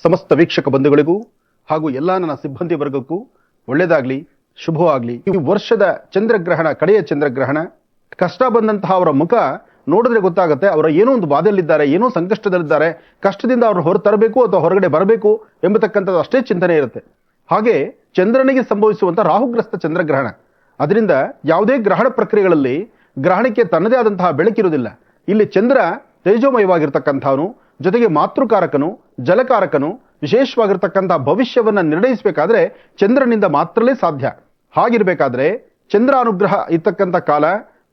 ಸಮಸ್ತ ವೀಕ್ಷಕ ಬಂಧುಗಳಿಗೂ ಹಾಗೂ ಎಲ್ಲ ನನ್ನ ಸಿಬ್ಬಂದಿ ವರ್ಗಕ್ಕೂ ಒಳ್ಳೆಯದಾಗಲಿ, ಶುಭವಾಗಲಿ. ಈ ವರ್ಷದ ಚಂದ್ರಗ್ರಹಣ, ಕಡೆಯ ಚಂದ್ರಗ್ರಹಣ, ಕಷ್ಟ ಬಂದಂತಹ ಅವರ ಮುಖ ನೋಡಿದ್ರೆ ಗೊತ್ತಾಗುತ್ತೆ ಅವರ ಏನೋ ಒಂದು ಬಾಧೆಯಲ್ಲಿದ್ದಾರೆ, ಏನೋ ಸಂಕಷ್ಟದಲ್ಲಿದ್ದಾರೆ, ಕಷ್ಟದಿಂದ ಅವ್ರನ್ನ ಹೊರ ತರಬೇಕು ಅಥವಾ ಹೊರಗಡೆ ಬರಬೇಕು ಎಂಬತಕ್ಕಂಥದ್ದು ಅಷ್ಟೇ ಚಿಂತನೆ ಇರುತ್ತೆ. ಹಾಗೆ ಚಂದ್ರನಿಗೆ ಸಂಭವಿಸುವಂತಹ ರಾಹುಗ್ರಸ್ತ ಚಂದ್ರಗ್ರಹಣ. ಅದರಿಂದ ಯಾವುದೇ ಗ್ರಹಣ ಪ್ರಕ್ರಿಯೆಗಳಲ್ಲಿ ಗ್ರಹಣಕ್ಕೆ ತನ್ನದೇ ಆದಂತಹ ಬೆಳಕಿರುವುದಿಲ್ಲ. ಇಲ್ಲಿ ಚಂದ್ರ ತೇಜೋಮಯವಾಗಿರ್ತಕ್ಕಂಥವನು, ಜೊತೆಗೆ ಮಾತೃಕಾರಕನು, ಜಲಕಾರಕನು, ವಿಶೇಷವಾಗಿರ್ತಕ್ಕಂಥ ಭವಿಷ್ಯವನ್ನ ನಿರ್ಣಯಿಸಬೇಕಾದ್ರೆ ಚಂದ್ರನಿಂದ ಮಾತ್ರಲೇ ಸಾಧ್ಯ. ಹಾಗಿರ್ಬೇಕಾದ್ರೆ ಚಂದ್ರ ಅನುಗ್ರಹ ಇರ್ತಕ್ಕಂಥ ಕಾಲ,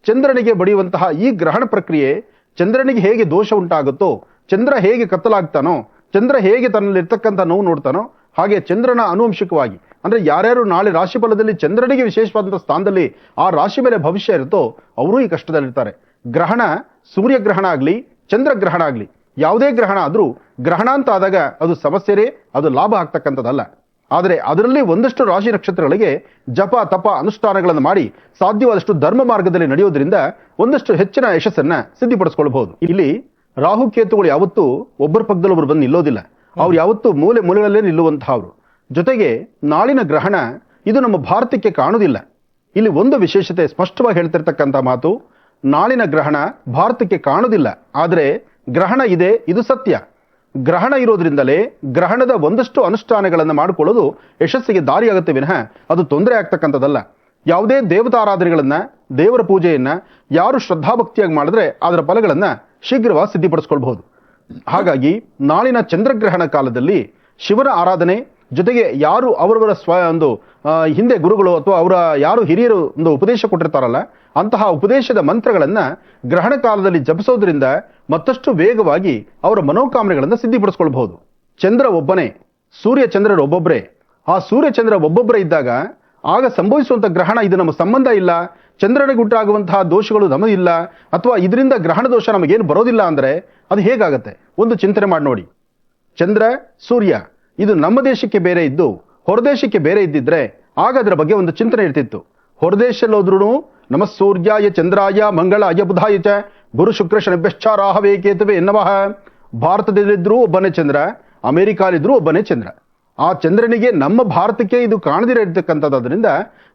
ಚಂದ್ರನಿಗೆ ಬಡಿಯುವಂತಹ ಈ ಗ್ರಹಣ ಪ್ರಕ್ರಿಯೆ ಚಂದ್ರನಿಗೆ ಹೇಗೆ ದೋಷ ಉಂಟಾಗುತ್ತೋ, ಚಂದ್ರ ಹೇಗೆ ಕತ್ತಲಾಗ್ತಾನೋ, ಚಂದ್ರ ಹೇಗೆ ತನ್ನಲ್ಲಿರ್ತಕ್ಕಂಥ ನೋವು ನೋಡ್ತಾನೋ, ಹಾಗೆ ಚಂದ್ರನ ಆನುವಂಶಿಕವಾಗಿ ಅಂದ್ರೆ ಯಾರ್ಯಾರು ನಾಳೆ ರಾಶಿಫಲದಲ್ಲಿ ಚಂದ್ರನಿಗೆ ವಿಶೇಷವಾದಂತಹ ಸ್ಥಾನದಲ್ಲಿ ಆ ರಾಶಿ ಮೇಲೆ ಭವಿಷ್ಯ ಇರುತ್ತೋ ಅವರು ಈ ಕಷ್ಟದಲ್ಲಿರ್ತಾರೆ. ಗ್ರಹಣ, ಸೂರ್ಯಗ್ರಹಣ ಆಗಲಿ, ಚಂದ್ರಗ್ರಹಣ ಆಗಲಿ, ಯಾವುದೇ ಗ್ರಹಣ ಆದ್ರೂ ಗ್ರಹಣ ಅಂತ ಆದಾಗ ಅದು ಸಮಸ್ಯೆರೇ, ಅದು ಲಾಭ ಆಗ್ತಕ್ಕಂಥದ್ದಲ್ಲ. ಆದರೆ ಅದರಲ್ಲಿ ಒಂದಷ್ಟು ರಾಶಿ ನಕ್ಷತ್ರಗಳಿಗೆ ಜಪ ತಪ ಅನುಷ್ಠಾನಗಳನ್ನು ಮಾಡಿ ಸಾಧ್ಯವಾದಷ್ಟು ಧರ್ಮ ಮಾರ್ಗದಲ್ಲಿ ನಡೆಯೋದ್ರಿಂದ ಒಂದಷ್ಟು ಹೆಚ್ಚಿನ ಯಶಸ್ಸನ್ನ ಸಿದ್ಧಿಪಡಿಸ್ಕೊಳ್ಬಹುದು. ಇಲ್ಲಿ ರಾಹುಕೇತುಗಳು ಯಾವತ್ತೂ ಒಬ್ಬರ ಪಕ್ಕದಲ್ಲಿ ಒಬ್ರು ಬಂದು ನಿಲ್ಲೋದಿಲ್ಲ. ಅವ್ರು ಯಾವತ್ತೂ ಮೂಲೆ ಮೂಲೆಗಳಲ್ಲೇ ನಿಲ್ಲುವಂತಹವ್ರು. ಜೊತೆಗೆ ನಾಳಿನ ಗ್ರಹಣ ಇದು ನಮ್ಮ ಭಾರತಕ್ಕೆ ಕಾಣುವುದಿಲ್ಲ. ಇಲ್ಲಿ ಒಂದು ವಿಶೇಷತೆ ಸ್ಪಷ್ಟವಾಗಿ ಹೇಳ್ತಿರ್ತಕ್ಕಂಥ ಮಾತು, ನಾಳಿನ ಗ್ರಹಣ ಭಾರತಕ್ಕೆ ಕಾಣುವುದಿಲ್ಲ, ಆದರೆ ಗ್ರಹಣ ಇದೆ, ಇದು ಸತ್ಯ. ಗ್ರಹಣ ಇರೋದ್ರಿಂದಲೇ ಗ್ರಹಣದ ಒಂದಷ್ಟು ಅನುಷ್ಠಾನಗಳನ್ನು ಮಾಡಿಕೊಳ್ಳೋದು ಯಶಸ್ಸಿಗೆ ದಾರಿಯಾಗುತ್ತೆ ವಿನಃ ಅದು ತೊಂದರೆ ಆಗ್ತಕ್ಕಂಥದ್ದಲ್ಲ. ಯಾವುದೇ ದೇವತಾರಾಧನೆಗಳನ್ನ, ದೇವರ ಪೂಜೆಯನ್ನ ಯಾರು ಶ್ರದ್ಧಾಭಕ್ತಿಯಾಗಿ ಮಾಡಿದ್ರೆ ಅದರ ಫಲಗಳನ್ನ ಶೀಘ್ರವಾಗಿ ಸಿದ್ಧಿಪಡಿಸ್ಕೊಳ್ಬಹುದು. ಹಾಗಾಗಿ ನಾಳಿನ ಚಂದ್ರಗ್ರಹಣ ಕಾಲದಲ್ಲಿ ಶಿವನ ಆರಾಧನೆ, ಜೊತೆಗೆ ಯಾರು ಅವರವರ ಹಿಂದೆ ಗುರುಗಳು ಅಥವಾ ಅವರ ಯಾರು ಹಿರಿಯರು ಒಂದು ಉಪದೇಶ ಕೊಟ್ಟಿರ್ತಾರಲ್ಲ, ಅಂತಹ ಉಪದೇಶದ ಮಂತ್ರಗಳನ್ನ ಗ್ರಹಣ ಕಾಲದಲ್ಲಿ ಜಪಿಸೋದ್ರಿಂದ ಮತ್ತಷ್ಟು ವೇಗವಾಗಿ ಅವರ ಮನೋಕಾಮನೆಗಳನ್ನು ಸಿದ್ಧಿಪಡಿಸ್ಕೊಳ್ಬಹುದು. ಚಂದ್ರ ಒಬ್ಬನೇ, ಸೂರ್ಯ ಚಂದ್ರರು ಒಬ್ಬೊಬ್ಬರೇ. ಆ ಸೂರ್ಯ ಚಂದ್ರ ಒಬ್ಬೊಬ್ಬರೇ ಇದ್ದಾಗ ಆಗ ಸಂಭವಿಸುವಂತಹ ಗ್ರಹಣ ಇದು ನಮ್ಮ ಸಂಬಂಧ ಇಲ್ಲ, ಚಂದ್ರನಿಗೆ ಉಂಟಾಗುವಂತಹ ದೋಷಗಳು ನಮಗಿಲ್ಲ, ಅಥವಾ ಇದರಿಂದ ಗ್ರಹಣ ದೋಷ ನಮಗೇನು ಬರೋದಿಲ್ಲ ಅಂದ್ರೆ ಅದು ಹೇಗಾಗತ್ತೆ? ಒಂದು ಚಿಂತನೆ ಮಾಡಿ ನೋಡಿ. ಚಂದ್ರ, ಸೂರ್ಯ ಇದು ನಮ್ಮ ದೇಶಕ್ಕೆ ಬೇರೆ ಇದ್ದು ಹೊರದೇಶಕ್ಕೆ ಬೇರೆ ಇದ್ದಿದ್ರೆ ಆಗ ಅದರ ಬಗ್ಗೆ ಒಂದು ಚಿಂತನೆ ಇರ್ತಿತ್ತು. ಹೊರದೇಶದಲ್ಲಿ ಹೋದ್ರೂ ನಮಃ ಸೂರ್ಯಾಯ ಚಂದ್ರಾಯ ಮಂಗಳಾಯ ಬುಧಾಯ ಚ ಗುರು ಶುಕ್ರ ಶನಿಭ್ಯಶ್ಚ ರಾಹವೇ ಕೇತುವೆ ಎನ್ನವಃ. ಭಾರತದಲ್ಲಿದ್ರೂ ಒಬ್ಬನೇ ಚಂದ್ರ, ಅಮೆರಿಕಾಲಿದ್ರೂ ಒಬ್ಬನೇ ಚಂದ್ರ. ಆ ಚಂದ್ರನಿಗೆ ನಮ್ಮ ಭಾರತಕ್ಕೆ ಇದು ಕಾಣದಿರ ಇರ್ತಕ್ಕಂಥದ್ರಿಂದ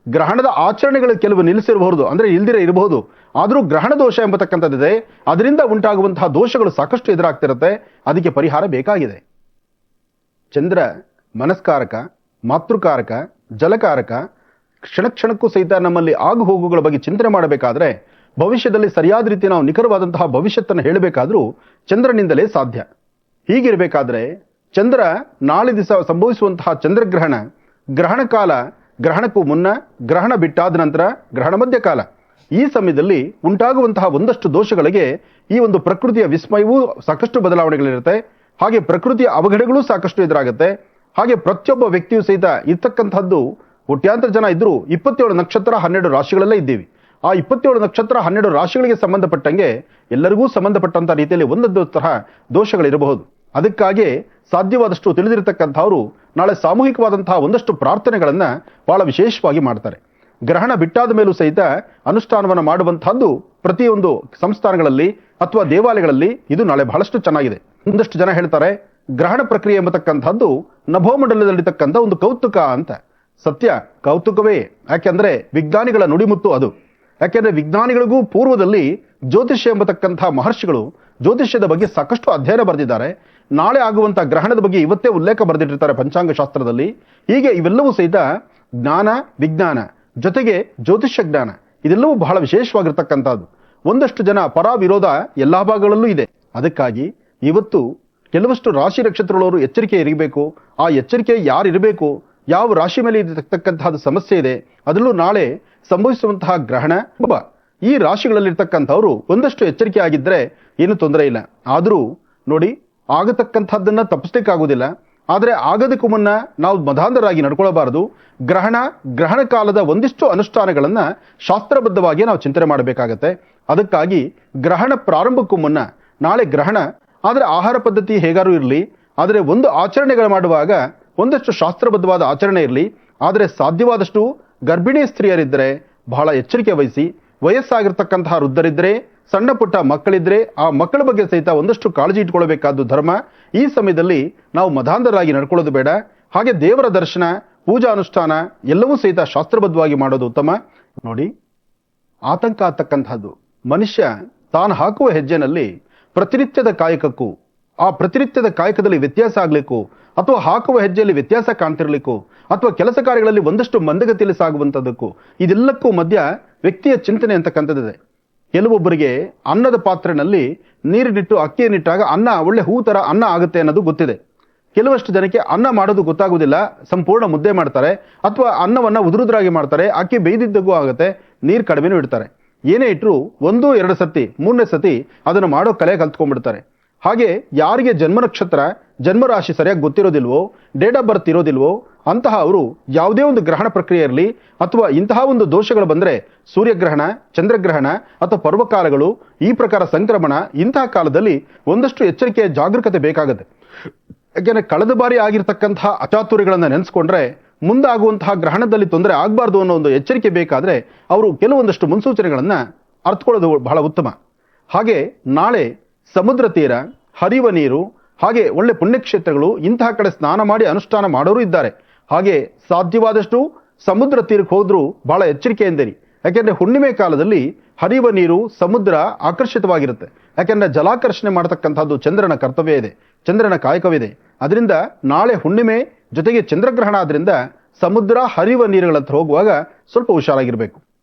ಗ್ರಹಣದ ಆಚರಣೆಗಳು ಕೆಲವು ನಿಲ್ಲಿಸಿರಬಹುದು, ಅಂದ್ರೆ ಇಲ್ದಿರ ಇರಬಹುದು. ಆದರೂ ಗ್ರಹಣ ದೋಷ ಎಂಬತಕ್ಕಂಥದ್ದಿದೆ, ಅದರಿಂದ ಉಂಟಾಗುವಂತಹ ದೋಷಗಳು ಸಾಕಷ್ಟು ಎದುರಾಗ್ತಿರುತ್ತೆ. ಅದಕ್ಕೆ ಪರಿಹಾರ ಬೇಕಾಗಿದೆ. ಚಂದ್ರ ಮನಸ್ಕಾರಕ, ಮಾತೃಕಾರಕ, ಜಲಕಾರಕ. ಕ್ಷಣ ಕ್ಷಣಕ್ಕೂ ಸಹಿತ ನಮ್ಮಲ್ಲಿ ಆಗು ಹೋಗುಗಳ ಬಗ್ಗೆ ಚಿಂತನೆ ಮಾಡಬೇಕಾದ್ರೆ, ಭವಿಷ್ಯದಲ್ಲಿ ಸರಿಯಾದ ರೀತಿ ನಾವು ನಿಖರವಾದಂತಹ ಭವಿಷ್ಯತ್ತನ್ನು ಹೇಳಬೇಕಾದ್ರೂ ಚಂದ್ರನಿಂದಲೇ ಸಾಧ್ಯ. ಹೀಗಿರಬೇಕಾದ್ರೆ ಚಂದ್ರ ನಾಳೆ ದಿವಸ ಸಂಭವಿಸುವಂತಹ ಚಂದ್ರಗ್ರಹಣ, ಗ್ರಹಣ ಕಾಲ, ಗ್ರಹಣಕ್ಕೂ ಮುನ್ನ, ಗ್ರಹಣ ಬಿಟ್ಟಾದ ನಂತರ, ಗ್ರಹಣ ಮಧ್ಯಕಾಲ, ಈ ಸಮಯದಲ್ಲಿ ಉಂಟಾಗುವಂತಹ ಒಂದಷ್ಟು ದೋಷಗಳಿಗೆ ಈ ಒಂದು ಪ್ರಕೃತಿಯ ವಿಸ್ಮಯವೂ ಸಾಕಷ್ಟು ಬದಲಾವಣೆಗಳಿರುತ್ತೆ. ಹಾಗೆ ಪ್ರಕೃತಿಯ ಅವಘಡಗಳು ಸಾಕಷ್ಟು ಎದುರಾಗುತ್ತೆ. ಹಾಗೆ ಪ್ರತಿಯೊಬ್ಬ ವ್ಯಕ್ತಿಯು ಸಹಿತ ಇರ್ತಕ್ಕಂಥದ್ದು ಕೋಟ್ಯಾಂತರ ಜನ ಇದ್ರೂ 27 ನಕ್ಷತ್ರ 12 ರಾಶಿಗಳಲ್ಲೇ ಇದ್ದೀವಿ. ಆ 27 ನಕ್ಷತ್ರ 12 ರಾಶಿಗಳಿಗೆ ಸಂಬಂಧಪಟ್ಟಂಗೆ ಎಲ್ಲರಿಗೂ ಸಂಬಂಧಪಟ್ಟಂತಹ ರೀತಿಯಲ್ಲಿ ಒಂದೊಂದು ತರಹ ದೋಷಗಳಿರಬಹುದು. ಅದಕ್ಕಾಗಿ ಸಾಧ್ಯವಾದಷ್ಟು ತಿಳಿದಿರತಕ್ಕಂಥವರು ನಾಳೆ ಸಾಮೂಹಿಕವಾದಂತಹ ಒಂದಷ್ಟು ಪ್ರಾರ್ಥನೆಗಳನ್ನ ಬಹಳ ವಿಶೇಷವಾಗಿ ಮಾಡ್ತಾರೆ. ಗ್ರಹಣ ಬಿಟ್ಟಾದ ಮೇಲೂ ಸಹಿತ ಅನುಷ್ಠಾನವನ್ನು ಮಾಡುವಂತಹದ್ದು ಪ್ರತಿಯೊಂದು ಸಂಸ್ಥಾನಗಳಲ್ಲಿ ಅಥವಾ ದೇವಾಲಯಗಳಲ್ಲಿ ಇದು ನಾಳೆ ಬಹಳಷ್ಟು ಚೆನ್ನಾಗಿದೆ. ಒಂದಷ್ಟು ಜನ ಹೇಳ್ತಾರೆ ಗ್ರಹಣ ಪ್ರಕ್ರಿಯೆ ಎಂಬತಕ್ಕಂಥದ್ದು ನಭೋಮಂಡಲದಲ್ಲಿರ್ತಕ್ಕಂಥ ಒಂದು ಕೌತುಕ ಅಂತ. ಸತ್ಯ, ಕೌತುಕವೇ. ಯಾಕೆಂದ್ರೆ ವಿಜ್ಞಾನಿಗಳ ನುಡಿಮುತ್ತು ಅದು. ಯಾಕೆಂದ್ರೆ ವಿಜ್ಞಾನಿಗಳಿಗೂ ಪೂರ್ವದಲ್ಲಿ ಜ್ಯೋತಿಷ್ಯ ಎಂಬತಕ್ಕಂಥ ಮಹರ್ಷಿಗಳು ಜ್ಯೋತಿಷ್ಯದ ಬಗ್ಗೆ ಸಾಕಷ್ಟು ಅಧ್ಯಯನ ಬರೆದಿದ್ದಾರೆ. ನಾಳೆ ಆಗುವಂತ ಗ್ರಹಣದ ಬಗ್ಗೆ ಇವತ್ತೇ ಉಲ್ಲೇಖ ಬರೆದಿಟ್ಟಿರ್ತಾರೆ ಪಂಚಾಂಗ ಶಾಸ್ತ್ರದಲ್ಲಿ. ಹೀಗೆ ಇವೆಲ್ಲವೂ ಸಹಿತ ಜ್ಞಾನ, ವಿಜ್ಞಾನ ಜೊತೆಗೆ ಜ್ಯೋತಿಷ್ಯ ಜ್ಞಾನ ಇದೆಲ್ಲವೂ ಬಹಳ ವಿಶೇಷವಾಗಿರ್ತಕ್ಕಂಥದ್ದು. ಒಂದಷ್ಟು ಜನ ಪರ ವಿರೋಧ ಎಲ್ಲಾ ಭಾಗಗಳಲ್ಲೂ ಇದೆ. ಅದಕ್ಕಾಗಿ ಇವತ್ತು ಕೆಲವಷ್ಟು ರಾಶಿ ನಕ್ಷತ್ರಗಳವರು ಎಚ್ಚರಿಕೆ ಇರಬೇಕು. ಆ ಎಚ್ಚರಿಕೆ ಯಾರಿರಬೇಕು, ಯಾವ ರಾಶಿ ಮೇಲೆ ಇರತಕ್ಕಂತಹದ್ದು ಸಮಸ್ಯೆ ಇದೆ, ಅದರಲ್ಲೂ ನಾಳೆ ಸಂಭವಿಸುವಂತಹ ಗ್ರಹಣ ಈ ರಾಶಿಗಳಲ್ಲಿರ್ತಕ್ಕಂಥವ್ರು ಒಂದಷ್ಟು ಎಚ್ಚರಿಕೆ ಆಗಿದ್ರೆ ಏನು ತೊಂದರೆ ಇಲ್ಲ. ಆದರೂ ನೋಡಿ, ಆಗತಕ್ಕಂಥದ್ದನ್ನ ತಪ್ಪಿಸ್ಲಿಕ್ಕಾಗುವುದಿಲ್ಲ. ಆದರೆ ಆಗೋದಕ್ಕೂ ಮುನ್ನ ನಾವು ಮದಾಂಧರಾಗಿ ನಡ್ಕೊಳ್ಳಬಾರದು. ಗ್ರಹಣ ಕಾಲದ ಒಂದಿಷ್ಟು ಅನುಷ್ಠಾನಗಳನ್ನ ಶಾಸ್ತ್ರಬದ್ಧವಾಗಿ ನಾವು ಚಿಂತನೆ ಮಾಡಬೇಕಾಗತ್ತೆ. ಅದಕ್ಕಾಗಿ ಗ್ರಹಣ ಪ್ರಾರಂಭಕ್ಕೂ ಮುನ್ನ, ನಾಳೆ ಗ್ರಹಣ, ಆದರೆ ಆಹಾರ ಪದ್ಧತಿ ಹೇಗಾರು ಇರಲಿ, ಆದರೆ ಒಂದು ಆಚರಣೆಗಳು ಮಾಡುವಾಗ ಒಂದಷ್ಟು ಶಾಸ್ತ್ರಬದ್ಧವಾದ ಆಚರಣೆ ಇರಲಿ. ಆದರೆ ಸಾಧ್ಯವಾದಷ್ಟು ಗರ್ಭಿಣಿ ಸ್ತ್ರೀಯರಿದ್ದರೆ ಬಹಳ ಎಚ್ಚರಿಕೆ ವಹಿಸಿ, ವಯಸ್ಸಾಗಿರ್ತಕ್ಕಂತಹ ವೃದ್ಧರಿದ್ದರೆ ಸಣ್ಣ ಪುಟ್ಟ ಮಕ್ಕಳಿದ್ರೆ ಆ ಮಕ್ಕಳ ಬಗ್ಗೆ ಸಹಿತ ಒಂದಷ್ಟು ಕಾಳಜಿ ಇಟ್ಕೊಳ್ಬೇಕಾದ್ದು ಧರ್ಮ. ಈ ಸಮಯದಲ್ಲಿ ನಾವು ಮಧಾಂಧರಾಗಿ ನಡ್ಕೊಳ್ಳೋದು ಬೇಡ. ಹಾಗೆ ದೇವರ ದರ್ಶನ, ಪೂಜಾ ಅನುಷ್ಠಾನ ಎಲ್ಲವೂ ಸಹಿತ ಶಾಸ್ತ್ರಬದ್ಧವಾಗಿ ಮಾಡೋದು ಉತ್ತಮ. ನೋಡಿ, ಆತಂಕ ಆಗ್ತಕ್ಕಂಥದ್ದು ಮನುಷ್ಯ ತಾನು ಹಾಕುವ ಹೆಜ್ಜೆನಲ್ಲಿ ಪ್ರತಿನಿತ್ಯದ ಕಾಯಕಕ್ಕೂ ಆ ಪ್ರತಿನಿತ್ಯದ ಕಾಯಕದಲ್ಲಿ ವ್ಯತ್ಯಾಸ ಆಗ್ಲಿಕ್ಕೂ ಅಥವಾ ಹಾಕುವ ಹೆಜ್ಜೆಯಲ್ಲಿ ವ್ಯತ್ಯಾಸ ಕಾಣ್ತಿರ್ಲಿಕ್ಕೂ ಅಥವಾ ಕೆಲಸ ಕಾರ್ಯಗಳಲ್ಲಿ ಒಂದಷ್ಟು ಮಂದಗತಿಯಲ್ಲಿ ಸಾಗುವಂಥದ್ದಕ್ಕೂ ಇದೆಲ್ಲಕ್ಕೂ ಮಧ್ಯ ವ್ಯಕ್ತಿಯ ಚಿಂತನೆ ಅಂತಕ್ಕಂಥದ್ದಿದೆ. ಕೆಲವೊಬ್ಬರಿಗೆ ಅನ್ನದ ಪಾತ್ರೆನಲ್ಲಿ ನೀರಿನಿಟ್ಟು ಅಕ್ಕಿಯನ್ನಿಟ್ಟಾಗ ಅನ್ನ ಒಳ್ಳೆ ಹೂ ತರ ಅನ್ನ ಆಗುತ್ತೆ ಅನ್ನೋದು ಗೊತ್ತಿದೆ. ಕೆಲವಷ್ಟು ಜನಕ್ಕೆ ಅನ್ನ ಮಾಡೋದು ಗೊತ್ತಾಗುವುದಿಲ್ಲ, ಸಂಪೂರ್ಣ ಮುದ್ದೆ ಮಾಡ್ತಾರೆ ಅಥವಾ ಅನ್ನವನ್ನ ಉದುರುದ್ರಾಗಿ ಮಾಡ್ತಾರೆ, ಅಕ್ಕಿ ಬೇಯ್ದಿದ್ದಗೂ ಆಗುತ್ತೆ, ನೀರು ಕಡಿಮೆನೂ ಇಡ್ತಾರೆ. ಏನೇ ಇಟ್ಟರು 1-2 ಸತಿ 3ನೇ ಸತಿ ಅದನ್ನು ಮಾಡೋ ಕಲೆ ಕಲ್ತ್ಕೊಂಡ್ಬಿಡ್ತಾರೆ. ಹಾಗೆ ಯಾರಿಗೆ ಜನ್ಮ ನಕ್ಷತ್ರ ಜನ್ಮರಾಶಿ ಸರಿಯಾಗಿ ಗೊತ್ತಿರೋದಿಲ್ವೋ, ಡೇಟ್ ಆಫ್ ಬರ್ತ್ ಇರೋದಿಲ್ವೋ ಅಂತಹ ಅವರು ಯಾವುದೇ ಒಂದು ಗ್ರಹಣ ಪ್ರಕ್ರಿಯೆ ಇರಲಿ ಅಥವಾ ಇಂತಹ ಒಂದು ದೋಷಗಳು ಬಂದರೆ ಸೂರ್ಯಗ್ರಹಣ, ಚಂದ್ರಗ್ರಹಣ ಅಥವಾ ಪರ್ವಕಾಲಗಳು, ಈ ಪ್ರಕಾರ ಸಂಕ್ರಮಣ, ಇಂತಹ ಕಾಲದಲ್ಲಿ ಒಂದಷ್ಟು ಎಚ್ಚರಿಕೆಯ ಜಾಗರೂಕತೆ ಬೇಕಾಗುತ್ತೆ. ಯಾಕೆಂದ್ರೆ ಕಳೆದ ಬಾರಿ ಆಗಿರ್ತಕ್ಕಂತಹ ಅಚಾತುರ್ಯಗಳನ್ನ ನೆನೆಸ್ಕೊಂಡ್ರೆ ಮುಂದಾಗುವಂತಹ ಗ್ರಹಣದಲ್ಲಿ ತೊಂದರೆ ಆಗಬಾರ್ದು ಅನ್ನೋ ಒಂದು ಎಚ್ಚರಿಕೆ ಬೇಕಾದ್ರೆ ಅವರು ಕೆಲವೊಂದಷ್ಟು ಮುನ್ಸೂಚನೆಗಳನ್ನ ಅರ್ಥಕೊಳ್ಳೋದು ಬಹಳ ಉತ್ತಮ. ಹಾಗೆ ನಾಳೆ ಸಮುದ್ರ ತೀರ, ಹರಿಯುವ ನೀರು, ಹಾಗೆ ಒಳ್ಳೆ ಪುಣ್ಯಕ್ಷೇತ್ರಗಳು, ಇಂತಹ ಕಡೆ ಸ್ನಾನ ಮಾಡಿ ಅನುಷ್ಠಾನ ಮಾಡೋರು ಇದ್ದಾರೆ. ಹಾಗೆ ಸಾಧ್ಯವಾದಷ್ಟು ಸಮುದ್ರ ತೀರಕ್ಕೆ ಹೋದ್ರೂ ಬಹಳ ಎಚ್ಚರಿಕೆಯಿಂದಿರಿ. ಯಾಕೆಂದ್ರೆ ಹುಣ್ಣಿಮೆ ಕಾಲದಲ್ಲಿ ಹರಿಯುವ ನೀರು, ಸಮುದ್ರ ಆಕರ್ಷಿತವಾಗಿರುತ್ತೆ. ಯಾಕೆಂದ್ರೆ ಜಲಾಕರ್ಷಣೆ ಮಾಡತಕ್ಕಂಥದ್ದು ಚಂದ್ರನ ಕರ್ತವ್ಯ ಇದೆ, ಚಂದ್ರನ ಕಾಯಕವಿದೆ. ಅದರಿಂದ ನಾಳೆ ಹುಣ್ಣಿಮೆ ಜೊತೆಗೆ ಚಂದ್ರಗ್ರಹಣ ಆದ್ರಿಂದ ಸಮುದ್ರ, ಹರಿಯುವ ನೀರುಗಳ ಹತ್ರ ಹೋಗುವಾಗ ಸ್ವಲ್ಪ ಹುಷಾರಾಗಿರ್ಬೇಕು.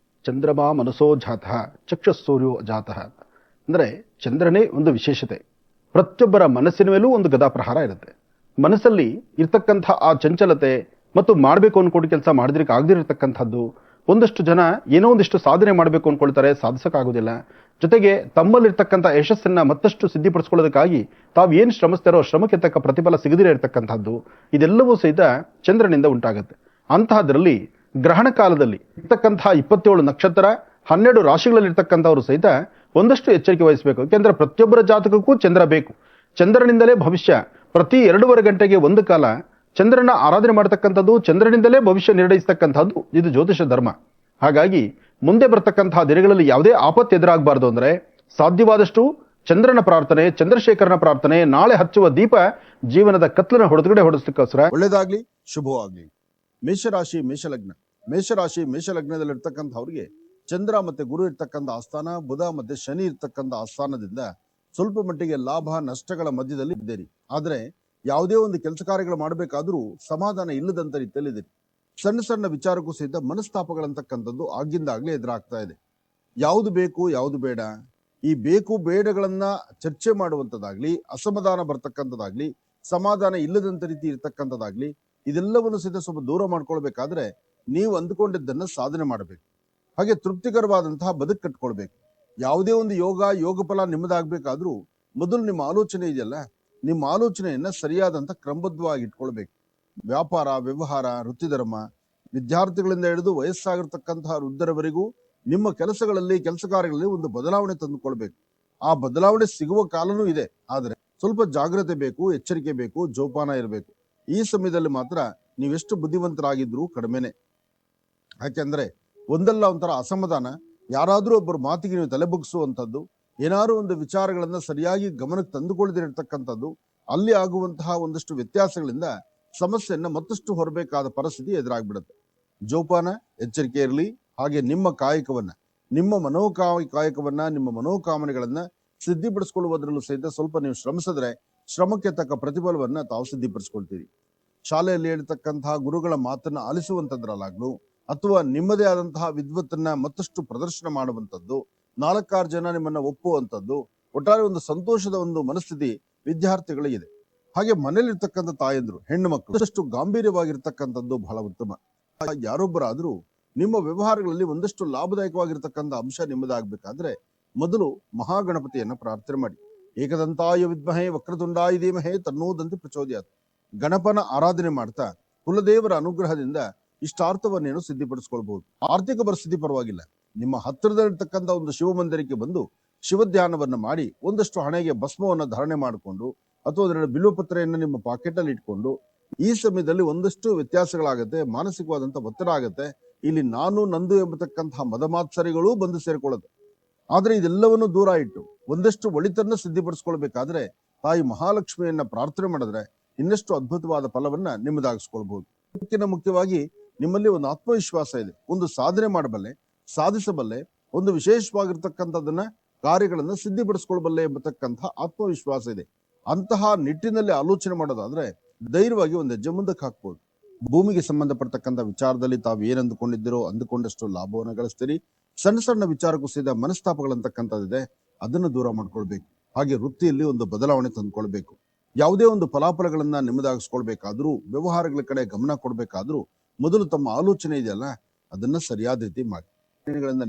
ಚಂದ್ರಮಾ ಮನಸೋ ಜಾತಃ ಚಕ್ಷುಸೂರ್ಯೋ ಜಾತಃ ಅಂದ್ರೆ ಚಂದ್ರನೇ ಒಂದು ವಿಶೇಷತೆ. ಪ್ರತಿಯೊಬ್ಬರ ಮನಸ್ಸಿನ ಮೇಲೂ ಒಂದು ಗದಾಪ್ರಹಾರ ಇರುತ್ತೆ. ಮನಸ್ಸಲ್ಲಿ ಇರ್ತಕ್ಕಂಥ ಆ ಚಂಚಲತೆ ಮತ್ತು ಮಾಡಬೇಕು ಅನ್ಕೊಂಡು ಕೆಲಸ ಮಾಡಿದ್ರಿಗೆ ಆಗದಿರತಕ್ಕಂಥದ್ದು. ಒಂದಷ್ಟು ಜನ ಏನೋ ಒಂದಿಷ್ಟು ಸಾಧನೆ ಮಾಡಬೇಕು ಅನ್ಕೊಳ್ತಾರೆ, ಸಾಧಿಸಕ್ಕಾಗೋದಿಲ್ಲ. ಜೊತೆಗೆ ತಮ್ಮಲ್ಲಿರ್ತಕ್ಕಂಥ ಯಶಸ್ಸನ್ನ ಮತ್ತಷ್ಟು ಸಿದ್ಧಿಪಡಿಸ್ಕೊಳ್ಳೋದಕ್ಕಾಗಿ ತಾವು ಏನು ಶ್ರಮಿಸ್ತಾರೋ ಶ್ರಮಕ್ಕೆ ತಕ್ಕ ಪ್ರತಿಫಲ ಸಿಗದಿರೇ ಇರತಕ್ಕಂಥದ್ದು. ಇದೆಲ್ಲವೂ ಸಹಿತ ಚಂದ್ರನಿಂದ ಉಂಟಾಗುತ್ತೆ. ಅಂತಹದ್ರಲ್ಲಿ ಗ್ರಹಣ ಕಾಲದಲ್ಲಿ ಇರ್ತಕ್ಕಂಥ 27 ನಕ್ಷತ್ರ 12 ರಾಶಿಗಳಲ್ಲಿರ್ತಕ್ಕಂಥವ್ರು ಸಹಿತ ಒಂದಷ್ಟು ಎಚ್ಚರಿಕೆ ವಹಿಸಬೇಕು. ಯಾಕೆಂದ್ರೆ ಪ್ರತಿಯೊಬ್ಬರ ಜಾತಕಕ್ಕೂ ಚಂದ್ರ ಬೇಕು. ಚಂದ್ರನಿಂದಲೇ ಭವಿಷ್ಯ. ಪ್ರತಿ 2.5 ಗಂಟೆಗೆ ಒಂದು ಕಾಲ ಚಂದ್ರನ ಆರಾಧನೆ ಮಾಡತಕ್ಕಂಥದ್ದು, ಚಂದ್ರನಿಂದಲೇ ಭವಿಷ್ಯ ನಿರ್ಣಯಿಸ್ತಕ್ಕಂಥದ್ದು ಇದು ಜ್ಯೋತಿಷ ಧರ್ಮ. ಹಾಗಾಗಿ ಮುಂದೆ ಬರ್ತಕ್ಕಂತಹ ದಿನಗಳಲ್ಲಿ ಯಾವುದೇ ಆಪತ್ತು ಎದುರಾಗಬಾರ್ದು ಅಂದ್ರೆ ಸಾಧ್ಯವಾದಷ್ಟು ಚಂದ್ರನ ಪ್ರಾರ್ಥನೆ, ಚಂದ್ರಶೇಖರನ ಪ್ರಾರ್ಥನೆ, ನಾಳೆ ಹಚ್ಚುವ ದೀಪ ಜೀವನದ ಕತ್ಲನ ಹೊಡೆದುಗಡೆ ಹೊಡೆಸಲಿಕ್ಕೋಸ್ಕರ. ಒಳ್ಳೇದಾಗ್ಲಿ, ಶುಭವಾಗ್ಲಿ. ಮೇಷರಾಶಿ, ಮೇಷಲಗ್ನ. ಮೇಷರಾಶಿ, ಮೇಷಲಗ್ನದಲ್ಲಿರ್ತಕ್ಕಂಥವ್ರಿಗೆ ಚಂದ್ರ ಮತ್ತೆ ಗುರು ಇರ್ತಕ್ಕಂಥ ಆಸ್ಥಾನ, ಬುಧ ಮತ್ತೆ ಶನಿ ಇರ್ತಕ್ಕಂಥ ಆಸ್ಥಾನದಿಂದ ಸ್ವಲ್ಪ ಮಟ್ಟಿಗೆ ಲಾಭ ನಷ್ಟಗಳ ಮಧ್ಯದಲ್ಲಿ ಇದ್ದೀರಿ. ಆದ್ರೆ ಯಾವುದೇ ಒಂದು ಕೆಲಸ ಕಾರ್ಯಗಳು ಮಾಡಬೇಕಾದ್ರೂ ಸಮಾಧಾನ ಇಲ್ಲದಂತ ರೀತಿಯಲ್ಲಿದ್ದೀರಿ. ಸಣ್ಣ ಸಣ್ಣ ವಿಚಾರಕ್ಕೂ ಸಹಿತ ಮನಸ್ತಾಪಗಳಂತಕ್ಕಂಥದ್ದು ಆಗಿಂದಾಗ್ಲೇ ಎದುರಾಗ್ತಾ ಇದೆ. ಯಾವುದು ಬೇಕು ಯಾವುದು ಬೇಡ, ಈ ಬೇಕು ಬೇಡಗಳನ್ನ ಚರ್ಚೆ ಮಾಡುವಂಥದ್ದಾಗ್ಲಿ, ಅಸಮಾಧಾನ ಬರ್ತಕ್ಕಂಥದ್ದಾಗ್ಲಿ, ಸಮಾಧಾನ ಇಲ್ಲದಂತ ರೀತಿ ಇರ್ತಕ್ಕಂಥದ್ದಾಗ್ಲಿ, ಇದೆಲ್ಲವನ್ನು ಸಹಿತ ಸ್ವಲ್ಪ ದೂರ ಮಾಡ್ಕೊಳ್ಬೇಕಾದ್ರೆ ನೀವು ಅಂದುಕೊಂಡಿದ್ದನ್ನ ಸಾಧನೆ ಮಾಡಬೇಕು. ಹಾಗೆ ತೃಪ್ತಿಕರವಾದಂತಹ ಬದುಕು ಕಟ್ಕೊಳ್ಬೇಕು. ಯಾವುದೇ ಒಂದು ಯೋಗ ಫಲ ನಿಮ್ಮದಾಗಬೇಕಾದ್ರೂ ಮೊದಲು ನಿಮ್ಮ ಆಲೋಚನೆ ಇದೆಯಲ್ಲ, ನಿಮ್ಮ ಆಲೋಚನೆಯನ್ನ ಸರಿಯಾದಂತ ಕ್ರಮಬದ್ಧವಾಗಿ ಇಟ್ಕೊಳ್ಬೇಕು. ವ್ಯಾಪಾರ, ವ್ಯವಹಾರ, ವೃತ್ತಿಧರ್ಮ, ವಿದ್ಯಾರ್ಥಿಗಳಿಂದ ಹಿಡಿದು ವಯಸ್ಸಾಗಿರ್ತಕ್ಕಂತಹ ವೃದ್ಧರವರೆಗೂ ನಿಮ್ಮ ಕೆಲಸಗಳಲ್ಲಿ, ಕೆಲಸ ಕಾರ್ಯಗಳಲ್ಲಿ ಒಂದು ಬದಲಾವಣೆ ತಂದುಕೊಳ್ಬೇಕು. ಆ ಬದಲಾವಣೆ ಸಿಗುವ ಕಾಲನೂ ಇದೆ. ಆದ್ರೆ ಸ್ವಲ್ಪ ಜಾಗ್ರತೆ ಬೇಕು, ಎಚ್ಚರಿಕೆ ಬೇಕು, ಜೋಪಾನ ಇರಬೇಕು. ಈ ಸಮಯದಲ್ಲಿ ಮಾತ್ರ ನೀವೆಷ್ಟು ಬುದ್ಧಿವಂತರಾಗಿದ್ರು ಕಡಿಮೆನೆ. ಯಾಕೆಂದ್ರೆ ಒಂದಲ್ಲ ಒಂಥರ ಅಸಮಾಧಾನ, ಯಾರಾದ್ರೂ ಒಬ್ಬರು ಮಾತಿಗೆ ನೀವು ತಲೆ ಬಗ್ಸುವಂಥದ್ದು, ಏನಾದ್ರು ಒಂದು ವಿಚಾರಗಳನ್ನ ಸರಿಯಾಗಿ ಗಮನಕ್ಕೆ ತಂದುಕೊಳ್ಳದಿರತಕ್ಕಂಥದ್ದು, ಅಲ್ಲಿ ಆಗುವಂತಹ ಒಂದಷ್ಟು ವ್ಯತ್ಯಾಸಗಳಿಂದ ಸಮಸ್ಯೆಯನ್ನ ಮತ್ತಷ್ಟು ಹೊರಬೇಕಾದ ಪರಿಸ್ಥಿತಿ ಎದುರಾಗ್ಬಿಡುತ್ತೆ. ಜೋಪಾನ, ಎಚ್ಚರಿಕೆ ಇರಲಿ. ಹಾಗೆ ನಿಮ್ಮ ಕಾಯಕವನ್ನ, ನಿಮ್ಮ ಕಾಯಕವನ್ನ, ನಿಮ್ಮ ಮನೋಕಾಮನೆಗಳನ್ನ ಸಿದ್ಧಿಪಡಿಸ್ಕೊಳ್ಳುವುದರಲ್ಲೂ ಸಹಿತ ಸ್ವಲ್ಪ ನೀವು ಶ್ರಮಿಸಿದ್ರೆ ಶ್ರಮಕ್ಕೆ ತಕ್ಕ ಪ್ರತಿಫಲವನ್ನ ತಾವು ಸಿದ್ಧಿಪಡಿಸ್ಕೊಳ್ತೀರಿ. ಶಾಲೆಯಲ್ಲಿ ಹೇಳ್ತಕ್ಕಂತಹ ಗುರುಗಳ ಮಾತನ್ನ ಆಲಿಸುವಂತದ್ರಲ್ಲಾಗ್ಲು ಅಥವಾ ನಿಮ್ಮದೇ ಆದಂತಹ ವಿದ್ವತ್ತನ್ನ ಮತ್ತಷ್ಟು ಪ್ರದರ್ಶನ ಮಾಡುವಂಥದ್ದು, 4-6 ಜನ ನಿಮ್ಮನ್ನ ಒಪ್ಪುವಂಥದ್ದು, ಒಟ್ಟಾರೆ ಒಂದು ಸಂತೋಷದ ಒಂದು ಮನಸ್ಥಿತಿ ವಿದ್ಯಾರ್ಥಿಗಳಿಗಿದೆ. ಹಾಗೆ ಮನೇಲಿರ್ತಕ್ಕಂಥ ತಾಯಂದ್ರು, ಹೆಣ್ಣು ಮಕ್ಕಳು ಅಷ್ಟು ಗಾಂಭೀರ್ಯವಾಗಿರ್ತಕ್ಕಂಥದ್ದು ಬಹಳ ಉತ್ತಮ. ಯಾರೊಬ್ಬರಾದ್ರೂ ನಿಮ್ಮ ವ್ಯವಹಾರಗಳಲ್ಲಿ ಒಂದಷ್ಟು ಲಾಭದಾಯಕವಾಗಿರ್ತಕ್ಕಂಥ ಅಂಶ ನಿಮ್ಮದಾಗಬೇಕಾದ್ರೆ ಮೊದಲು ಮಹಾಗಣಪತಿಯನ್ನ ಪ್ರಾರ್ಥನೆ ಮಾಡಿ. ಏಕದಂತಾಯ ವಿದ್ಮಹೇ ವಕ್ರತುಂಡಾಯ ಧೀಮಹೇ ತನ್ನೋದಂತೆ ಪ್ರಚೋದಯಾತ್. ಗಣಪನ ಆರಾಧನೆ ಮಾಡ್ತಾ ಕುಲದೇವರ ಅನುಗ್ರಹದಿಂದ ಇಷ್ಟಾರ್ಥವನ್ನೇನು ಸಿದ್ಧಿಪಡಿಸ್ಕೊಳ್ಬಹುದು. ಆರ್ಥಿಕ ಪರಿಸ್ಥಿತಿ ಪರವಾಗಿಲ್ಲ, ನಿಮ್ಮ ಹತ್ತಿರದಲ್ಲಿರ್ತಕ್ಕಂಥ ಒಂದು ಶಿವ ಮಂದಿರಕ್ಕೆ ಬಂದು ಶಿವಧ್ಯಾನವನ್ನ ಮಾಡಿ ಒಂದಷ್ಟು ಹಣೆಗೆ ಭಸ್ಮವನ್ನ ಧಾರಣೆ ಮಾಡಿಕೊಂಡು ಅಥವಾ ಅದರ ಬಿಲ್ವಪತ್ರೆಯನ್ನು ನಿಮ್ಮ ಪಾಕೆಟ್ ಅಲ್ಲಿ ಇಟ್ಕೊಂಡು ಈ ಸಮಯದಲ್ಲಿ ಒಂದಷ್ಟು ವ್ಯತ್ಯಾಸಗಳಾಗತ್ತೆ, ಮಾನಸಿಕವಾದಂತ ಒತ್ತಡ ಆಗತ್ತೆ. ಇಲ್ಲಿ ನಾನು ನಂದು ಎಂಬತಕ್ಕಂತಹ ಮದಮಾತ್ಸರಿಗಳು ಬಂದು ಸೇರ್ಕೊಳ್ಳುತ್ತೆ. ಆದ್ರೆ ಇದೆಲ್ಲವನ್ನು ದೂರ ಇಟ್ಟು ಒಂದಷ್ಟು ಒಳಿತನ್ನ ಸಿದ್ಧಿಪಡಿಸ್ಕೊಳ್ಬೇಕಾದ್ರೆ ತಾಯಿ ಮಹಾಲಕ್ಷ್ಮಿಯನ್ನ ಪ್ರಾರ್ಥನೆ ಮಾಡಿದ್ರೆ ಇನ್ನಷ್ಟು ಅದ್ಭುತವಾದ ಫಲವನ್ನ ನಿಮ್ಮದಾಗಿಸ್ಕೊಳ್ಬಹುದು. ಅದಕ್ಕಿಂತ ಮುಖ್ಯವಾಗಿ ನಿಮ್ಮಲ್ಲಿ ಒಂದು ಆತ್ಮವಿಶ್ವಾಸ ಇದೆ, ಒಂದು ಸಾಧನೆ ಮಾಡಬಲ್ಲೆ, ಸಾಧಿಸಬಲ್ಲೆ, ಒಂದು ವಿಶೇಷವಾಗಿರ್ತಕ್ಕಂಥದನ್ನ ಕಾರ್ಯಗಳನ್ನ ಸಿದ್ಧಿಪಡಿಸ್ಕೊಳ್ಬಲ್ಲೆ ಎಂಬತಕ್ಕಂಥ ಆತ್ಮವಿಶ್ವಾಸ ಇದೆ. ಅಂತಹ ನಿಟ್ಟಿನಲ್ಲಿ ಆಲೋಚನೆ ಮಾಡೋದಾದ್ರೆ ಧೈರ್ಯವಾಗಿ ಒಂದು ಹೆಜ್ಜೆ ಮುಂದಕ್ಕೆ ಹಾಕ್ಬೋದು. ಭೂಮಿಗೆ ಸಂಬಂಧಪಟ್ಟತಕ್ಕಂಥ ವಿಚಾರದಲ್ಲಿ ತಾವು ಏನ್ ಅಂದುಕೊಂಡಿದ್ದೀರೋ ಅಂದುಕೊಂಡಷ್ಟು ಲಾಭವನ್ನು ಗಳಿಸ್ತೀರಿ. ಸಣ್ಣ ಸಣ್ಣ ವಿಚಾರಕ್ಕೂ ಸೇರಿದ ಮನಸ್ತಾಪಗಳಂತಕ್ಕಂಥದ್ದಿದೆ, ಅದನ್ನು ದೂರ ಮಾಡ್ಕೊಳ್ಬೇಕು. ಹಾಗೆ ವೃತ್ತಿಯಲ್ಲಿ ಒಂದು ಬದಲಾವಣೆ ತಂದ್ಕೊಳ್ಬೇಕು. ಯಾವುದೇ ಒಂದು ಫಲಾಫಲಗಳನ್ನ ನಿಮ್ಮದಾಗಿಸ್ಕೊಳ್ಬೇಕಾದ್ರೂ, ವ್ಯವಹಾರಗಳ ಕಡೆ ಗಮನ ಕೊಡ್ಬೇಕಾದ್ರೂ ಮೊದಲು ತಮ್ಮ ಆಲೋಚನೆ ಇದೆಯಲ್ಲ ಅದನ್ನ ಸರಿಯಾದ ರೀತಿ ಮಾಡಿ.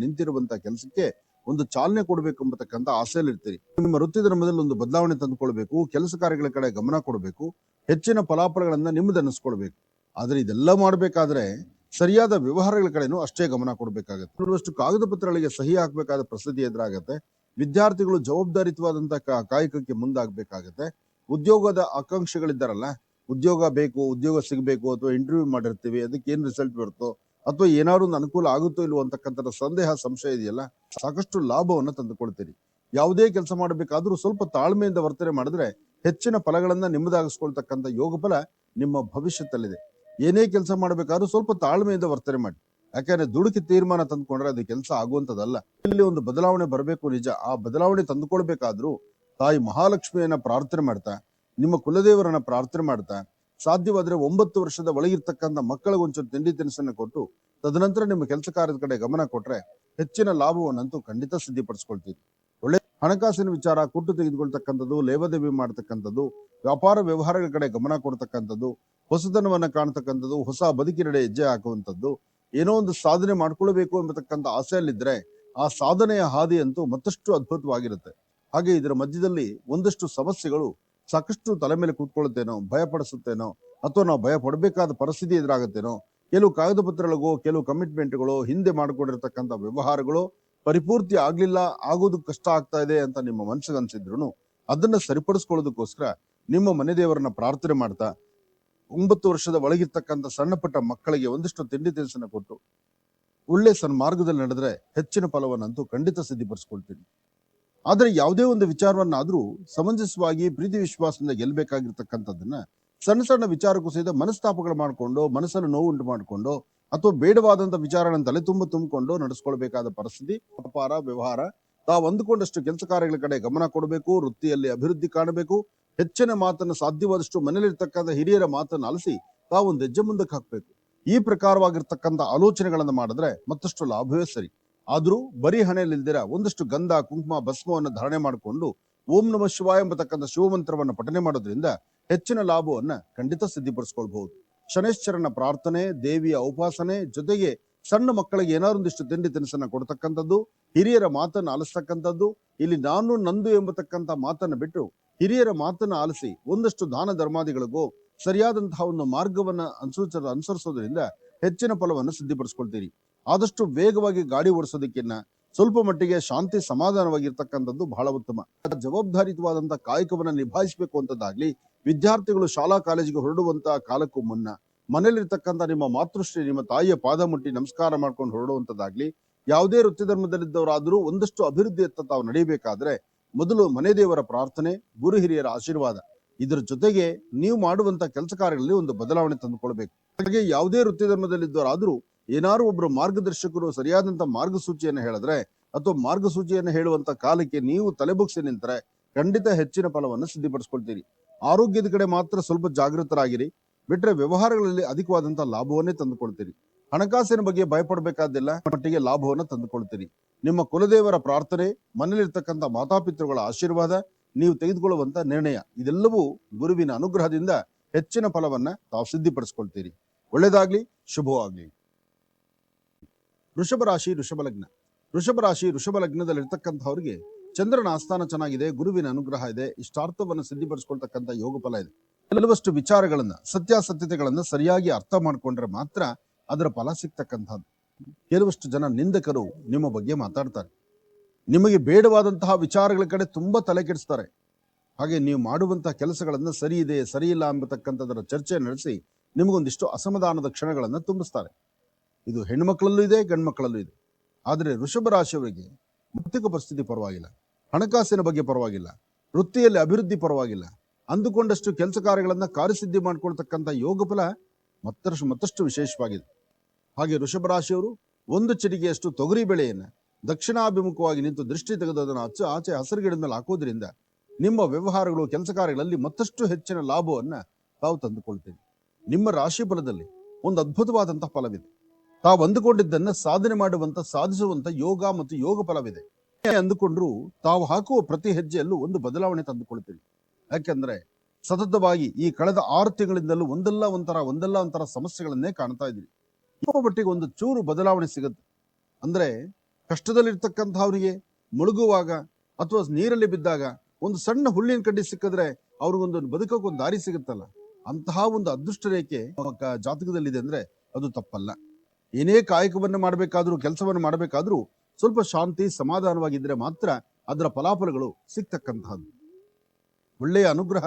ನಿಂತಿರುವಂತಹ ಕೆಲಸಕ್ಕೆ ಒಂದು ಚಾಲನೆ ಕೊಡ್ಬೇಕು ಎಂಬತಕ್ಕಂಥ ಆಸೆಯಲ್ಲಿ ಇರ್ತೀರಿ. ನಿಮ್ಮ ವೃತ್ತಿ ಧರ್ಮದಲ್ಲಿ ಒಂದು ಬದಲಾವಣೆ ತಂದುಕೊಳ್ಬೇಕು, ಕೆಲಸ ಕಾರ್ಯಗಳ ಕಡೆ ಗಮನ ಕೊಡಬೇಕು, ಹೆಚ್ಚಿನ ಫಲಾಫಲಗಳನ್ನ ನಿಮ್ಮದನ್ನಿಸ್ಕೊಳ್ಬೇಕು. ಆದ್ರೆ ಇದೆಲ್ಲ ಮಾಡ್ಬೇಕಾದ್ರೆ ಸರಿಯಾದ ವ್ಯವಹಾರಗಳ ಕಡೆನೂ ಅಷ್ಟೇ ಗಮನ ಕೊಡ್ಬೇಕಾಗತ್ತೆ. ಕೆಲವಷ್ಟು ಕಾಗದ ಪತ್ರಗಳಿಗೆ ಸಹಿ ಹಾಕ್ಬೇಕಾದ ಪರಿಸ್ಥಿತಿ ಎದುರಾಗತ್ತೆ. ವಿದ್ಯಾರ್ಥಿಗಳು ಜವಾಬ್ದಾರಿಯುತವಾದಂತಹ ಕಾಯಕಕ್ಕೆ ಮುಂದಾಗಬೇಕಾಗತ್ತೆ. ಉದ್ಯೋಗದ ಆಕಾಂಕ್ಷೆಗಳಿದ್ದಾರಲ್ಲ, ಉದ್ಯೋಗ ಬೇಕು, ಉದ್ಯೋಗ ಸಿಗಬೇಕು, ಅಥವಾ ಇಂಟರ್ವ್ಯೂ ಮಾಡಿರ್ತೀವಿ, ಅದಕ್ಕೆ ಏನ್ ರಿಸಲ್ಟ್ ಬರುತ್ತೋ ಅಥವಾ ಏನಾದ್ರು ಒಂದು ಅನುಕೂಲ ಆಗುತ್ತೋ ಇಲ್ವೋ ಅಂತಕ್ಕಂಥ ಸಂದೇಹ, ಸಂಶಯ ಇದೆಯಲ್ಲ, ಸಾಕಷ್ಟು ಲಾಭವನ್ನು ತಂದುಕೊಳ್ತೀರಿ. ಯಾವುದೇ ಕೆಲಸ ಮಾಡಬೇಕಾದ್ರೂ ಸ್ವಲ್ಪ ತಾಳ್ಮೆಯಿಂದ ವರ್ತನೆ ಮಾಡಿದ್ರೆ ಹೆಚ್ಚಿನ ಫಲಗಳನ್ನ ನಿಮ್ಮದಾಗಿಸ್ಕೊಳ್ತಕ್ಕಂಥ ಯೋಗ ಫಲ ನಿಮ್ಮ ಭವಿಷ್ಯದಲ್ಲಿದೆ. ಏನೇ ಕೆಲಸ ಮಾಡಬೇಕಾದ್ರೂ ಸ್ವಲ್ಪ ತಾಳ್ಮೆಯಿಂದ ವರ್ತನೆ ಮಾಡಿ. ಯಾಕಂದ್ರೆ ದುಡುಕಿ ತೀರ್ಮಾನ ತಂದ್ಕೊಂಡ್ರೆ ಅದು ಕೆಲಸ ಆಗುವಂತದಲ್ಲ. ಇಲ್ಲಿ ಒಂದು ಬದಲಾವಣೆ ಬರಬೇಕು ನಿಜ. ಆ ಬದಲಾವಣೆ ತಂದುಕೊಳ್ಬೇಕಾದ್ರೂ ತಾಯಿ ಮಹಾಲಕ್ಷ್ಮಿಯನ್ನ ಪ್ರಾರ್ಥನೆ ಮಾಡ್ತಾ, ನಿಮ್ಮ ಕುಲದೇವರನ್ನ ಪ್ರಾರ್ಥನೆ ಮಾಡ್ತಾ, ಸಾಧ್ಯವಾದ್ರೆ 9 ವರ್ಷದ ಒಳಗಿರ್ತಕ್ಕಂಥ ಮಕ್ಕಳಿಗೆ ಒಂಚೂರು ತಿಂಡಿ ತಿನಿಸನ್ನ ಕೊಟ್ಟು ತದನಂತರ ನಿಮ್ಮ ಕೆಲಸ ಕಾರ್ಯದ ಕಡೆ ಗಮನ ಕೊಟ್ರೆ ಹೆಚ್ಚಿನ ಲಾಭವನ್ನಂತೂ ಖಂಡಿತ ಸಿದ್ಧಿಪಡಿಸ್ಕೊಳ್ತೀರಿ. ಒಳ್ಳೆ ಹಣಕಾಸಿನ ವಿಚಾರ, ಕೊಟ್ಟು ತೆಗೆದುಕೊಳ್ತಕ್ಕಂಥದ್ದು, ಲೇವಾದೇವಿ ಮಾಡ್ತಕ್ಕಂಥದ್ದು, ವ್ಯಾಪಾರ ವ್ಯವಹಾರಗಳ ಕಡೆ ಗಮನ ಕೊಡ್ತಕ್ಕಂಥದ್ದು, ಹೊಸತನವನ್ನ ಕಾಣ್ತಕ್ಕಂಥದ್ದು, ಹೊಸ ಬದುಕಿನೆಡೆ ಹೆಜ್ಜೆ ಹಾಕುವಂಥದ್ದು, ಏನೋ ಒಂದು ಸಾಧನೆ ಮಾಡ್ಕೊಳ್ಬೇಕು ಎಂಬತಕ್ಕಂಥ ಆಸೆಯಲ್ಲಿದ್ರೆ ಆ ಸಾಧನೆಯ ಹಾದಿ ಅಂತೂ ಮತ್ತಷ್ಟು ಅದ್ಭುತವಾಗಿರುತ್ತೆ. ಹಾಗೆ ಇದರ ಮಧ್ಯದಲ್ಲಿ ಒಂದಷ್ಟು ಸಮಸ್ಯೆಗಳು ಸಾಕಷ್ಟು ತಲೆ ಮೇಲೆ ಕೂತ್ಕೊಳ್ಳುತ್ತೇನೋ, ಭಯ ಪಡಿಸುತ್ತೇನೋ, ಅಥವಾ ನಾವು ಭಯ ಪಡಬೇಕಾದ ಪರಿಸ್ಥಿತಿ ಎದುರಾಗುತ್ತೇನೋ, ಕೆಲವು ಕಾಗದ ಪತ್ರಗಳಿಗೋ, ಕೆಲವು ಕಮಿಟ್ಮೆಂಟ್ಗಳು, ಹಿಂದೆ ಮಾಡಿಕೊಂಡಿರ್ತಕ್ಕಂಥ ವ್ಯವಹಾರಗಳು ಪರಿಪೂರ್ತಿ ಆಗ್ಲಿಲ್ಲ, ಆಗೋದು ಕಷ್ಟ ಆಗ್ತಾ ಇದೆ ಅಂತ ನಿಮ್ಮ ಮನಸ್ಸಿಗೆ ಅನ್ಸಿದ್ರು ಅದನ್ನ ಸರಿಪಡಿಸ್ಕೊಳ್ಳೋದಕ್ಕೋಸ್ಕರ ನಿಮ್ಮ ಮನೆ ದೇವರನ್ನ ಪ್ರಾರ್ಥನೆ ಮಾಡ್ತಾ 9 ವರ್ಷದ ಒಳಗಿರ್ತಕ್ಕಂಥ ಸಣ್ಣ ಪುಟ್ಟ ಮಕ್ಕಳಿಗೆ ಒಂದಿಷ್ಟು ತಿಂಡಿ ತಿನಿಸನ್ನ ಕೊಟ್ಟು ಒಳ್ಳೆ ಸನ್ಮಾರ್ಗದಲ್ಲಿ ನಡೆದ್ರೆ ಹೆಚ್ಚಿನ ಫಲವನ್ನಂತೂ ಖಂಡಿತ ಸಿದ್ಧಿಪಡಿಸ್ಕೊಳ್ತೀನಿ. ಆದ್ರೆ ಯಾವುದೇ ಒಂದು ವಿಚಾರವನ್ನಾದ್ರೂ ಸಮಂಜಸವಾಗಿ ಪ್ರೀತಿ ವಿಶ್ವಾಸದಿಂದ ಗೆಲ್ಬೇಕಾಗಿರ್ತಕ್ಕಂಥದ್ದನ್ನ ಸಣ್ಣ ಸಣ್ಣ ವಿಚಾರಕ್ಕೂ ಸಹಿತ ಮನಸ್ತಾಪಗಳು ಮಾಡ್ಕೊಂಡು, ಮನಸ್ಸನ್ನು ನೋವು ಉಂಟು ಮಾಡ್ಕೊಂಡು, ಅಥವಾ ಬೇಡವಾದಂತ ವಿಚಾರಗಳನ್ನು ತಲೆ ತುಂಬಿಕೊಂಡು ನಡೆಸ್ಕೊಳ್ಬೇಕಾದ ಪರಿಸ್ಥಿತಿ. ವ್ಯಾಪಾರ ವ್ಯವಹಾರ ತಾವು ಅಂದುಕೊಂಡಷ್ಟು ಕೆಲಸ ಕಾರ್ಯಗಳ ಕಡೆ ಗಮನ ಕೊಡಬೇಕು, ವೃತ್ತಿಯಲ್ಲಿ ಅಭಿವೃದ್ಧಿ ಕಾಣಬೇಕು, ಹೆಚ್ಚಿನ ಮಾತನ್ನು ಸಾಧ್ಯವಾದಷ್ಟು ಮನೇಲಿರ್ತಕ್ಕಂಥ ಹಿರಿಯರ ಮಾತನ್ನು ಆಲಿಸಿ ತಾವು ಒಂದು ಹೆಜ್ಜೆ ಮುಂದಕ್ಕೆ ಹಾಕ್ಬೇಕು. ಈ ಪ್ರಕಾರವಾಗಿರ್ತಕ್ಕಂಥ ಆಲೋಚನೆಗಳನ್ನ ಮಾಡಿದ್ರೆ ಮತ್ತಷ್ಟು ಲಾಭವೇ ಸರಿ. ಆದ್ರೂ ಬರೀ ಹಣೆಯಲ್ಲಿಲ್ದಿರ ಒಂದಷ್ಟು ಗಂಧ, ಕುಂಕುಮ, ಭಸ್ಮವನ್ನು ಧಾರಣೆ ಮಾಡಿಕೊಂಡು ಓಂ ನಮಃ ಶಿವಾಯ ಎಂಬತಕ್ಕಂಥ ಶಿವಮಂತ್ರವನ್ನ ಪಠನೆ ಮಾಡೋದ್ರಿಂದ ಹೆಚ್ಚಿನ ಲಾಭವನ್ನ ಖಂಡಿತ ಸಿದ್ಧಿಪಡಿಸ್ಕೊಳ್ಬಹುದು. ಶನೇಶ್ವರನ ಪ್ರಾರ್ಥನೆ, ದೇವಿಯ ಉಪಾಸನೆ ಜೊತೆಗೆ ಸಣ್ಣ ಮಕ್ಕಳಿಗೆ ಏನಾದ್ರು ಒಂದಿಷ್ಟು ತಿಂಡಿ ತಿನಿಸನ್ನ ಕೊಡ್ತಕ್ಕಂಥದ್ದು, ಹಿರಿಯರ ಮಾತನ್ನು ಆಲಿಸ್ತಕ್ಕಂಥದ್ದು. ಇಲ್ಲಿ ನಾನು ನಂದು ಎಂಬತಕ್ಕಂಥ ಮಾತನ್ನ ಬಿಟ್ಟು ಹಿರಿಯರ ಮಾತನ್ನ ಆಲಿಸಿ ಒಂದಷ್ಟು ದಾನ ಧರ್ಮಾದಿಗಳಿಗೂ ಸರಿಯಾದಂತಹ ಒಂದು ಮಾರ್ಗವನ್ನ ಅನುಸರಿಸೋದ್ರಿಂದ ಹೆಚ್ಚಿನ ಫಲವನ್ನು ಸಿದ್ಧಿಪಡಿಸ್ಕೊಳ್ತೀರಿ. ಆದಷ್ಟು ವೇಗವಾಗಿ ಗಾಡಿ ಓಡಿಸೋದಕ್ಕಿನ್ನ ಸ್ವಲ್ಪ ಮಟ್ಟಿಗೆ ಶಾಂತಿ ಸಮಾಧಾನವಾಗಿರ್ತಕ್ಕಂಥದ್ದು ಬಹಳ ಉತ್ತಮ. ಜವಾಬ್ದಾರಿಯುತವಾದಂತಹ ಕಾಯಕವನ್ನ ನಿಭಾಯಿಸಬೇಕು ಅಂತದ್ದಾಗ್ಲಿ, ವಿದ್ಯಾರ್ಥಿಗಳು ಶಾಲಾ ಕಾಲೇಜಿಗೆ ಹೊರಡುವಂತಹ ಕಾಲಕ್ಕೂ ಮುನ್ನ ಮನೇಲಿರ್ತಕ್ಕಂಥ ನಿಮ್ಮ ಮಾತೃಶ್ರೀ, ನಿಮ್ಮ ತಾಯಿಯ ಪಾದ ಮುಟ್ಟಿ ನಮಸ್ಕಾರ ಮಾಡ್ಕೊಂಡು ಹೊರಡುವಂತದ್ದಾಗ್ಲಿ, ಯಾವುದೇ ವೃತ್ತಿ ಧರ್ಮದಲ್ಲಿದ್ದವರಾದ್ರೂ ಒಂದಷ್ಟು ಅಭಿವೃದ್ಧಿಯತ್ತ ತಾವು ನಡೆಯಬೇಕಾದ್ರೆ ಮೊದಲು ಮನೆ ದೇವರ ಪ್ರಾರ್ಥನೆ, ಗುರು ಹಿರಿಯರ ಆಶೀರ್ವಾದ, ಇದರ ಜೊತೆಗೆ ನೀವು ಮಾಡುವಂತ ಕೆಲಸ ಕಾರ್ಯಗಳಲ್ಲಿ ಒಂದು ಬದಲಾವಣೆ ತಂದುಕೊಳ್ಬೇಕು. ಹಾಗೆ ಯಾವುದೇ ವೃತ್ತಿ ಧರ್ಮದಲ್ಲಿದ್ದವರಾದ್ರೂ ಏನಾರು ಒಬ್ರು ಮಾರ್ಗದರ್ಶಕರು ಸರಿಯಾದಂತ ಮಾರ್ಗಸೂಚಿಯನ್ನು ಹೇಳಿದ್ರೆ ಅಥವಾ ಮಾರ್ಗಸೂಚಿಯನ್ನು ಹೇಳುವಂತ ಕಾಲಕ್ಕೆ ನೀವು ತಲೆಬುಗ್ಸಿ ನಿಂತರೆ ಖಂಡಿತ ಹೆಚ್ಚಿನ ಫಲವನ್ನು ಸಿದ್ಧಿಪಡಿಸ್ಕೊಳ್ತೀರಿ. ಆರೋಗ್ಯದ ಕಡೆ ಮಾತ್ರ ಸ್ವಲ್ಪ ಜಾಗೃತರಾಗಿರಿ, ಬಿಟ್ರೆ ವ್ಯವಹಾರಗಳಲ್ಲಿ ಅಧಿಕವಾದಂತಹ ಲಾಭವನ್ನೇ ತಂದುಕೊಳ್ತೀರಿ. ಹಣಕಾಸಿನ ಬಗ್ಗೆ ಭಯಪಡಬೇಕಾದಿಲ್ಲ, ಮಟ್ಟಿಗೆ ಲಾಭವನ್ನು ತಂದುಕೊಳ್ತೀರಿ. ನಿಮ್ಮ ಕುಲದೇವರ ಪ್ರಾರ್ಥನೆ, ಮನೇಲಿರ್ತಕ್ಕಂಥ ಮಾತಾಪಿತೃಗಳ ಆಶೀರ್ವಾದ, ನೀವು ತೆಗೆದುಕೊಳ್ಳುವಂತ ನಿರ್ಣಯ, ಇದೆಲ್ಲವೂ ಗುರುವಿನ ಅನುಗ್ರಹದಿಂದ ಹೆಚ್ಚಿನ ಫಲವನ್ನ ತಾವು ಸಿದ್ಧಿಪಡಿಸ್ಕೊಳ್ತೀರಿ. ಒಳ್ಳೆಯದಾಗ್ಲಿ, ಶುಭವಾಗ್ಲಿ. ವೃಷಭ ರಾಶಿ, ವೃಷಭ ಲಗ್ನ. ವೃಷಭ ರಾಶಿ, ವೃಷಭ ಲಗ್ನದಲ್ಲಿರ್ತಕ್ಕಂಥವ್ರಿಗೆ ಚಂದ್ರನ ಆಸ್ಥಾನ ಚೆನ್ನಾಗಿದೆ, ಗುರುವಿನ ಅನುಗ್ರಹ ಇದೆ, ಇಷ್ಟಾರ್ಥವನ್ನು ಸಿದ್ಧಿಪಡಿಸ್ಕೊಳ್ತಕ್ಕಂಥ ಯೋಗ ಫಲ ಇದೆ. ಕೆಲವಷ್ಟು ವಿಚಾರಗಳನ್ನ, ಸತ್ಯಾಸತ್ಯತೆಗಳನ್ನ ಸರಿಯಾಗಿ ಅರ್ಥ ಮಾಡ್ಕೊಂಡ್ರೆ ಮಾತ್ರ ಅದರ ಫಲ ಸಿಗ್ತಕ್ಕಂಥದ್ದು. ಕೆಲವಷ್ಟು ಜನ ನಿಂದಕರು ನಿಮ್ಮ ಬಗ್ಗೆ ಮಾತಾಡ್ತಾರೆ, ನಿಮಗೆ ಬೇಡವಾದಂತಹ ವಿಚಾರಗಳ ಕಡೆ ತುಂಬಾ ತಲೆ ಕೆಡಿಸ್ತಾರೆ. ಹಾಗೆ ನೀವು ಮಾಡುವಂತಹ ಕೆಲಸಗಳನ್ನ ಸರಿ ಇದೆ, ಸರಿ ಇಲ್ಲ ಎಂಬತಕ್ಕಂಥದರ ಚರ್ಚೆ ನಡೆಸಿ ನಿಮಗೊಂದಿಷ್ಟು ಅಸಮಾಧಾನದ ಕ್ಷಣಗಳನ್ನ ತುಂಬಿಸ್ತಾರೆ. ಇದು ಹೆಣ್ಮಕ್ಳಲ್ಲೂ ಇದೆ, ಗಂಡ್ಮಕ್ಳಲ್ಲೂ ಇದೆ. ಆದರೆ ವೃಷಭ ರಾಶಿಯವರಿಗೆ ಆರ್ಥಿಕ ಪರಿಸ್ಥಿತಿ ಪರವಾಗಿಲ್ಲ, ಹಣಕಾಸಿನ ಬಗ್ಗೆ ಪರವಾಗಿಲ್ಲ, ವೃತ್ತಿಯಲ್ಲಿ ಅಭಿವೃದ್ಧಿ ಪರವಾಗಿಲ್ಲ, ಅಂದುಕೊಂಡಷ್ಟು ಕೆಲಸ ಕಾರ್ಯಗಳನ್ನ ಕಾರ್ಯಸಿದ್ಧಿ ಮಾಡ್ಕೊಳ್ತಕ್ಕಂಥ ಯೋಗ ಫಲ ಮತ್ತಷ್ಟು ವಿಶೇಷವಾಗಿದೆ. ಹಾಗೆ ವೃಷಭ ರಾಶಿಯವರು ಒಂದು ಚಿಟಿಗೆಯಷ್ಟು ತೊಗರಿ ಬೆಳೆಯನ್ನ ದಕ್ಷಿಣಾಭಿಮುಖವಾಗಿ ನಿಂತು ದೃಷ್ಟಿ ತೆಗೆದು ಅದನ್ನು ಆಚೆ ಹಸಿರು ಗಿಡದ ಮೇಲೆ ಹಾಕೋದ್ರಿಂದ ನಿಮ್ಮ ವ್ಯವಹಾರಗಳು ಕೆಲಸ ಕಾರ್ಯಗಳಲ್ಲಿ ಮತ್ತಷ್ಟು ಹೆಚ್ಚಿನ ಲಾಭವನ್ನ ತಾವು ತಂದುಕೊಳ್ತೀರಿ. ನಿಮ್ಮ ರಾಶಿ ಫಲದಲ್ಲಿ ಒಂದು ಅದ್ಭುತವಾದಂತಹ ಫಲವಿದೆ. ತಾವು ಅಂದುಕೊಂಡಿದ್ದನ್ನ ಸಾಧನೆ ಸಾಧಿಸುವಂತ ಯೋಗ ಮತ್ತು ಯೋಗ ಫಲವಿದೆ. ಅಂದುಕೊಂಡ್ರು ತಾವು ಹಾಕುವ ಪ್ರತಿ ಹೆಜ್ಜೆಯಲ್ಲೂ ಒಂದು ಬದಲಾವಣೆ ತಂದುಕೊಳ್ತೀರಿ. ಯಾಕೆಂದ್ರೆ ಸತತವಾಗಿ ಈ ಕಳೆದ 6 ತಿಂಗಳಿಂದಲೂ ಒಂದಲ್ಲ ಒಂಥರ ಸಮಸ್ಯೆಗಳನ್ನೇ ಕಾಣ್ತಾ ಇದ್ರಿ. ಈ ಮಟ್ಟಿಗೆ ಒಂದು ಚೂರು ಬದಲಾವಣೆ ಸಿಗುತ್ತೆ. ಅಂದ್ರೆ ಕಷ್ಟದಲ್ಲಿರ್ತಕ್ಕಂಥವ್ರಿಗೆ ಮುಳುಗುವಾಗ ಅಥವಾ ನೀರಲ್ಲಿ ಬಿದ್ದಾಗ ಒಂದು ಸಣ್ಣ ಹುಲ್ಲಿನ ಕಡ್ಡಿ ಸಿಕ್ಕಿದ್ರೆ ಅವ್ರಿಗೊಂದು ಬದುಕೋಕೆ ದಾರಿ ಸಿಗುತ್ತಲ್ಲ, ಅಂತಹ ಒಂದು ಅದೃಷ್ಟ ರೇಖೆ ಜಾತಕದಲ್ಲಿದೆ ಅಂದ್ರೆ ಅದು ತಪ್ಪಲ್ಲ. ಏನೇ ಕಾಯಕವನ್ನು ಮಾಡಬೇಕಾದ್ರೂ ಕೆಲಸವನ್ನು ಮಾಡಬೇಕಾದ್ರೂ ಸ್ವಲ್ಪ ಶಾಂತಿ ಸಮಾಧಾನವಾಗಿದ್ರೆ ಮಾತ್ರ ಅದರ ಫಲಾಫಲಗಳು ಸಿಗ್ತಕ್ಕಂತಹದ್ದು. ಒಳ್ಳೆಯ ಅನುಗ್ರಹ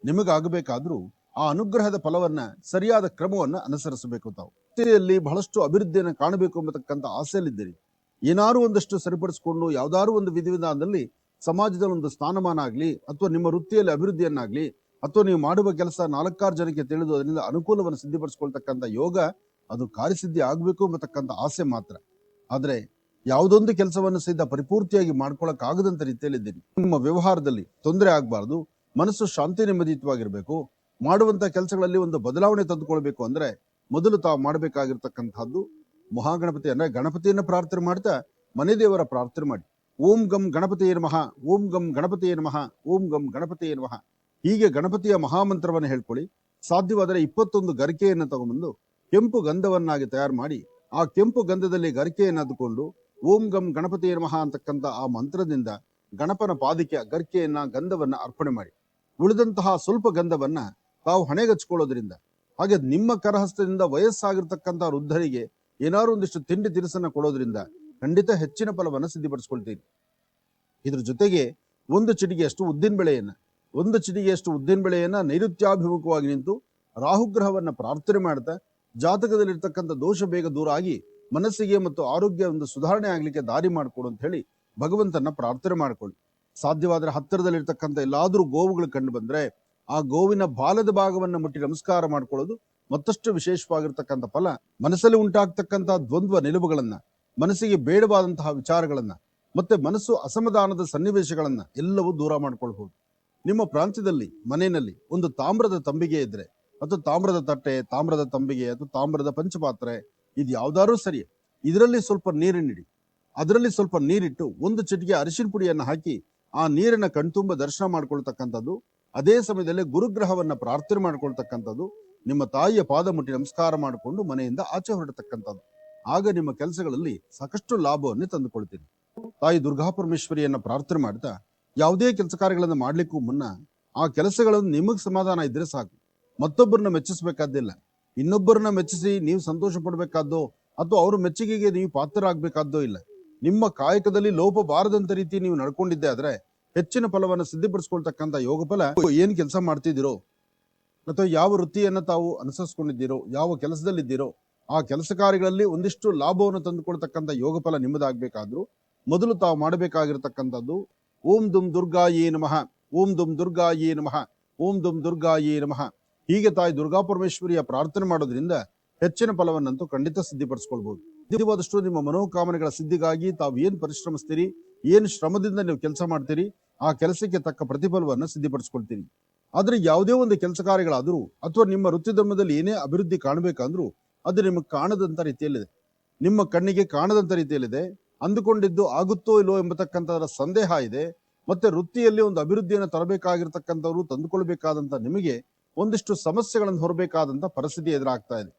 ನಿಮಗಾಗಬೇಕಾದ್ರೂ ಆ ಅನುಗ್ರಹದ ಫಲವನ್ನ ಸರಿಯಾದ ಕ್ರಮವನ್ನ ಅನುಸರಿಸಬೇಕು. ತಾವು ವೃತ್ತಿಯಲ್ಲಿ ಬಹಳಷ್ಟು ಅಭಿವೃದ್ಧಿಯನ್ನು ಕಾಣಬೇಕು ಎಂಬತಕ್ಕಂಥ ಆಸೆಯಲ್ಲಿದ್ದೀರಿ. ಏನಾರು ಒಂದಷ್ಟು ಸರಿಪಡಿಸಿಕೊಂಡು ಯಾವ್ದಾದ್ರು ಒಂದು ವಿಧಿವಿಧಾನದಲ್ಲಿ ಸಮಾಜದಲ್ಲಿ ಒಂದು ಸ್ಥಾನಮಾನ ಆಗ್ಲಿ ಅಥವಾ ನಿಮ್ಮ ವೃತ್ತಿಯಲ್ಲಿ ಅಭಿವೃದ್ಧಿಯನ್ನಾಗ್ಲಿ ಅಥವಾ ನೀವು ಮಾಡುವ ಕೆಲಸ 4-6 ಜನಕ್ಕೆ ತಿಳಿದು ಅದರಿಂದ ಅನುಕೂಲವನ್ನು ಸಿದ್ಧಿಪಡಿಸಿಕೊಳ್ತಕ್ಕಂಥ ಯೋಗ ಅದು ಕಾರ್ಯಸಿದ್ಧಿ ಆಗ್ಬೇಕು ಎಂಬತಕ್ಕಂಥ ಆಸೆ ಮಾತ್ರ. ಆದ್ರೆ ಯಾವುದೊಂದು ಕೆಲಸವನ್ನು ಸಹಿತ ಪರಿಪೂರ್ತಿಯಾಗಿ ಮಾಡ್ಕೊಳಕ್ ಆಗದಂತ ರೀತಿಯಲ್ಲಿದ್ದೀರಿ. ನಿಮ್ಮ ವ್ಯವಹಾರದಲ್ಲಿ ತೊಂದರೆ ಆಗ್ಬಾರ್ದು, ಮನಸ್ಸು ಶಾಂತಿ ನೆಮ್ಮದಿಯುತವಾಗಿರ್ಬೇಕು, ಮಾಡುವಂತ ಕೆಲಸಗಳಲ್ಲಿ ಒಂದು ಬದಲಾವಣೆ ತಂದುಕೊಳ್ಬೇಕು ಅಂದ್ರೆ ಮೊದಲು ತಾವು ಮಾಡಬೇಕಾಗಿರ್ತಕ್ಕಂಥದ್ದು ಮಹಾಗಣಪತಿ ಅಂದ್ರೆ ಗಣಪತಿಯನ್ನ ಪ್ರಾರ್ಥನೆ ಮಾಡ್ತಾ ಮನೆ ದೇವರ ಪ್ರಾರ್ಥನೆ ಮಾಡಿ. ಓಂ ಗಂ ಗಣಪತಿಯೇ ನಮಃ, ಓಂ ಗಂ ಗಣಪತಿಯೇ ನಮಃ, ಓಂ ಗಂ ಗಣಪತಿಯೇ ನಮಃ ಹೀಗೆ ಗಣಪತಿಯ ಮಹಾಮಂತ್ರವನ್ನು ಹೇಳ್ಕೊಳ್ಳಿ. ಸಾಧ್ಯವಾದರೆ 21 ಗರಿಕೆಯನ್ನು ತಗೊಂಡ್ಬಂದು ಕೆಂಪು ಗಂಧವನ್ನಾಗಿ ತಯಾರು ಮಾಡಿ ಆ ಕೆಂಪು ಗಂಧದಲ್ಲಿ ಗರಿಕೆಯನ್ನು ಅದ್ದುಕೊಂಡು ಓಂ ಗಂ ಗಣಪತಿಯೇ ನಮಃ ಅಂತಕ್ಕಂಥ ಆ ಮಂತ್ರದಿಂದ ಗಣಪನ ಪಾದಕ್ಕೆ ಗರಿಕೆಯನ್ನ ಗಂಧವನ್ನ ಅರ್ಪಣೆ ಮಾಡಿ. ಉಳಿದಂತಹ ಸ್ವಲ್ಪ ಗಂಧವನ್ನ ತಾವು ಹಣೆಗಚ್ಕೊಳ್ಳೋದ್ರಿಂದ ಹಾಗೆ ನಿಮ್ಮ ಕರಹಸ್ತದಿಂದ ವಯಸ್ಸಾಗಿರ್ತಕ್ಕಂಥ ವೃದ್ಧರಿಗೆ ಏನಾದ್ರು ಒಂದಿಷ್ಟು ತಿಂಡಿ ತಿನಿಸನ್ನ ಕೊಡೋದ್ರಿಂದ ಖಂಡಿತ ಹೆಚ್ಚಿನ ಫಲವನ್ನು ಸಿದ್ಧಿಪಡಿಸ್ಕೊಳ್ತೀರಿ. ಇದ್ರ ಜೊತೆಗೆ ಒಂದು ಚಿಟಿಗೆಯಷ್ಟು ಉದ್ದಿನ ಬೆಳೆಯನ್ನ ನೈಋತ್ಯಾಭಿಮುಖವಾಗಿ ನಿಂತು ರಾಹುಗ್ರಹವನ್ನ ಪ್ರಾರ್ಥನೆ ಮಾಡ್ತಾ ಜಾತಕದಲ್ಲಿರ್ತಕ್ಕಂಥ ದೋಷ ಬೇಗ ದೂರ ಆಗಿ ಮನಸ್ಸಿಗೆ ಮತ್ತು ಆರೋಗ್ಯ ಒಂದು ಸುಧಾರಣೆ ಆಗ್ಲಿಕ್ಕೆ ದಾರಿ ಮಾಡಿಕೊಡು ಅಂತ ಹೇಳಿ ಭಗವಂತನ ಪ್ರಾರ್ಥನೆ ಮಾಡ್ಕೊಳ್ಳಿ. ಸಾಧ್ಯವಾದ್ರೆ ಹತ್ತಿರದಲ್ಲಿರ್ತಕ್ಕಂಥ ಎಲ್ಲಾದ್ರೂ ಗೋವುಗಳು ಕಂಡು ಬಂದ್ರೆ ಆ ಗೋವಿನ ಬಾಲದ ಭಾಗವನ್ನ ಮುಟ್ಟಿ ನಮಸ್ಕಾರ ಮಾಡ್ಕೊಳ್ಳೋದು ಮತ್ತಷ್ಟು ವಿಶೇಷವಾಗಿರ್ತಕ್ಕಂಥ ಫಲ. ಮನಸ್ಸಲ್ಲಿ ಉಂಟಾಗ್ತಕ್ಕಂತಹ ದ್ವಂದ್ವ ನಿಲುವುಗಳನ್ನ, ಮನಸ್ಸಿಗೆ ಬೇಡವಾದಂತಹ ವಿಚಾರಗಳನ್ನ ಮತ್ತೆ ಮನಸ್ಸು ಅಸಮಾಧಾನದ ಸನ್ನಿವೇಶಗಳನ್ನ ಎಲ್ಲವೂ ದೂರ ಮಾಡ್ಕೊಳ್ಬಹುದು. ನಿಮ್ಮ ಪ್ರಾಂತ್ಯದಲ್ಲಿ ಮನೆಯಲ್ಲಿ ಒಂದು ತಾಮ್ರದ ತಂಬಿಗೆ ಇದ್ರೆ ಅಥವಾ ತಾಮ್ರದ ತಟ್ಟೆ, ತಾಮ್ರದ ತಂಬಿಗೆ ಅಥವಾ ತಾಮ್ರದ ಪಂಚಪಾತ್ರೆ ಇದು ಯಾವ್ದಾದ್ರೂ ಸರಿ, ಇದರಲ್ಲಿ ಸ್ವಲ್ಪ ನೀರನ್ನಿಡಿ. ಅದರಲ್ಲಿ ಸ್ವಲ್ಪ ನೀರಿಟ್ಟು ಒಂದು ಚಿಟಿಕೆ ಅರಿಶಿನ ಪುಡಿಯನ್ನ ಹಾಕಿ ಆ ನೀರನ್ನ ಕಣ್ತುಂಬ ದರ್ಶನ ಮಾಡ್ಕೊಳ್ತಕ್ಕಂಥದ್ದು, ಅದೇ ಸಮಯದಲ್ಲಿ ಗುರುಗ್ರಹವನ್ನ ಪ್ರಾರ್ಥನೆ ಮಾಡ್ಕೊಳ್ತಕ್ಕಂಥದ್ದು, ನಿಮ್ಮ ತಾಯಿಯ ಪಾದ ಮುಟ್ಟಿ ನಮಸ್ಕಾರ ಮಾಡಿಕೊಂಡು ಮನೆಯಿಂದ ಆಚೆ ಹೊರಡತಕ್ಕಂಥದ್ದು. ಆಗ ನಿಮ್ಮ ಕೆಲಸಗಳಲ್ಲಿ ಸಾಕಷ್ಟು ಲಾಭವನ್ನು ತಂದುಕೊಳ್ತೀರಿ. ತಾಯಿ ದುರ್ಗಾ ಪರಮೇಶ್ವರಿಯನ್ನ ಪ್ರಾರ್ಥನೆ ಮಾಡ್ತಾ ಯಾವುದೇ ಕೆಲಸ ಕಾರ್ಯಗಳನ್ನು ಮಾಡ್ಲಿಕ್ಕೂ ಮುನ್ನ ಆ ಕೆಲಸಗಳನ್ನು ನಿಮಗ್ ಸಮಾಧಾನ ಇದ್ರೆ ಸಾಕು. ಮತ್ತೊಬ್ಬರನ್ನ ಮೆಚ್ಚಿಸಬೇಕಾದ್ದಿಲ್ಲ. ಇನ್ನೊಬ್ಬರನ್ನ ಮೆಚ್ಚಿಸಿ ನೀವು ಸಂತೋಷ ಪಡ್ಬೇಕಾದ್ದೋ ಅಥವಾ ಅವ್ರ ಮೆಚ್ಚುಗೆಗೆ ನೀವು ಪಾತ್ರರಾಗಬೇಕಾದ್ದೋ ಇಲ್ಲ. ನಿಮ್ಮ ಕಾಯಕದಲ್ಲಿ ಲೋಪ ಬಾರದಂತ ರೀತಿ ನೀವು ನಡ್ಕೊಂಡಿದ್ದೆ ಆದ್ರೆ ಹೆಚ್ಚಿನ ಫಲವನ್ನು ಸಿದ್ಧಿಪಡಿಸ್ಕೊಳ್ತಕ್ಕಂಥ ಯೋಗ ಫಲ. ಏನ್ ಕೆಲಸ ಮಾಡ್ತಿದ್ದೀರೋ ಅಥವಾ ಯಾವ ವೃತ್ತಿಯನ್ನ ತಾವು ಅನುಸರಿಸ್ಕೊಂಡಿದ್ದೀರೋ, ಯಾವ ಕೆಲಸದಲ್ಲಿದ್ದೀರೋ ಆ ಕೆಲಸ ಕಾರ್ಯಗಳಲ್ಲಿ ಒಂದಿಷ್ಟು ಲಾಭವನ್ನು ತಂದುಕೊಳ್ತಕ್ಕಂಥ ಯೋಗ ಫಲ ನಿಮ್ಮದಾಗಬೇಕಾದ್ರೂ ಮೊದಲು ತಾವು ಮಾಡಬೇಕಾಗಿರ್ತಕ್ಕಂಥದ್ದು ಓಂ ದುಂ ದುರ್ಗಾಯೇ ನಮಃ, ಓಂ ದುಂ ದುರ್ಗಾಯೇ ನಮಃ, ಓಂ ದುಂ ದುರ್ಗಾಯೇ ನಮಃ ಹೀಗೆ ತಾಯಿ ದುರ್ಗಾ ಪರಮೇಶ್ವರಿಯ ಪ್ರಾರ್ಥನೆ ಮಾಡೋದ್ರಿಂದ ಹೆಚ್ಚಿನ ಫಲವನ್ನಂತೂ ಖಂಡಿತ ಸಿದ್ಧಿಪಡಿಸ್ಕೊಳ್ಬಹುದು. ಸಾಧ್ಯವಾದಷ್ಟು ನಿಮ್ಮ ಮನೋಕಾಮನೆಗಳ ಸಿದ್ಧಿಗಾಗಿ ತಾವು ಏನ್ ಪರಿಶ್ರಮಿಸ್ತೀರಿ, ಏನ್ ಶ್ರಮದಿಂದ ನೀವು ಕೆಲಸ ಮಾಡ್ತೀರಿ ಆ ಕೆಲಸಕ್ಕೆ ತಕ್ಕ ಪ್ರತಿಫಲವನ್ನು ಸಿದ್ಧಿಪಡಿಸ್ಕೊಳ್ತೀರಿ. ಆದ್ರೆ ಯಾವುದೇ ಒಂದು ಕೆಲಸ ಕಾರ್ಯಗಳಾದ್ರೂ ಅಥವಾ ನಿಮ್ಮ ವೃತ್ತಿ ಧರ್ಮದಲ್ಲಿ ಏನೇ ಅಭಿವೃದ್ಧಿ ಕಾಣಬೇಕಂದ್ರೂ ಅದು ನಿಮಗೆ ಕಾಣದಂತ ರೀತಿಯಲ್ಲಿದೆ, ನಿಮ್ಮ ಕಣ್ಣಿಗೆ ಕಾಣದಂತ ರೀತಿಯಲ್ಲಿದೆ. ಅಂದುಕೊಂಡಿದ್ದು ಆಗುತ್ತೋ ಇಲ್ಲೋ ಎಂಬತಕ್ಕಂಥದ್ರ ಸಂದೇಹ ಇದೆ. ಮತ್ತೆ ವೃತ್ತಿಯಲ್ಲಿ ಒಂದು ಅಭಿವೃದ್ಧಿಯನ್ನು ತರಬೇಕಾಗಿರ್ತಕ್ಕಂಥವ್ರು ತಂದುಕೊಳ್ಬೇಕಾದಂತ ನಿಮಗೆ ಒಂದಿಷ್ಟು ಸಮಸ್ಯೆಗಳನ್ನು ಹೊರಬೇಕಾದಂತ ಪರಿಸ್ಥಿತಿ ಎದುರಾಗ್ತಾ ಇದೆ.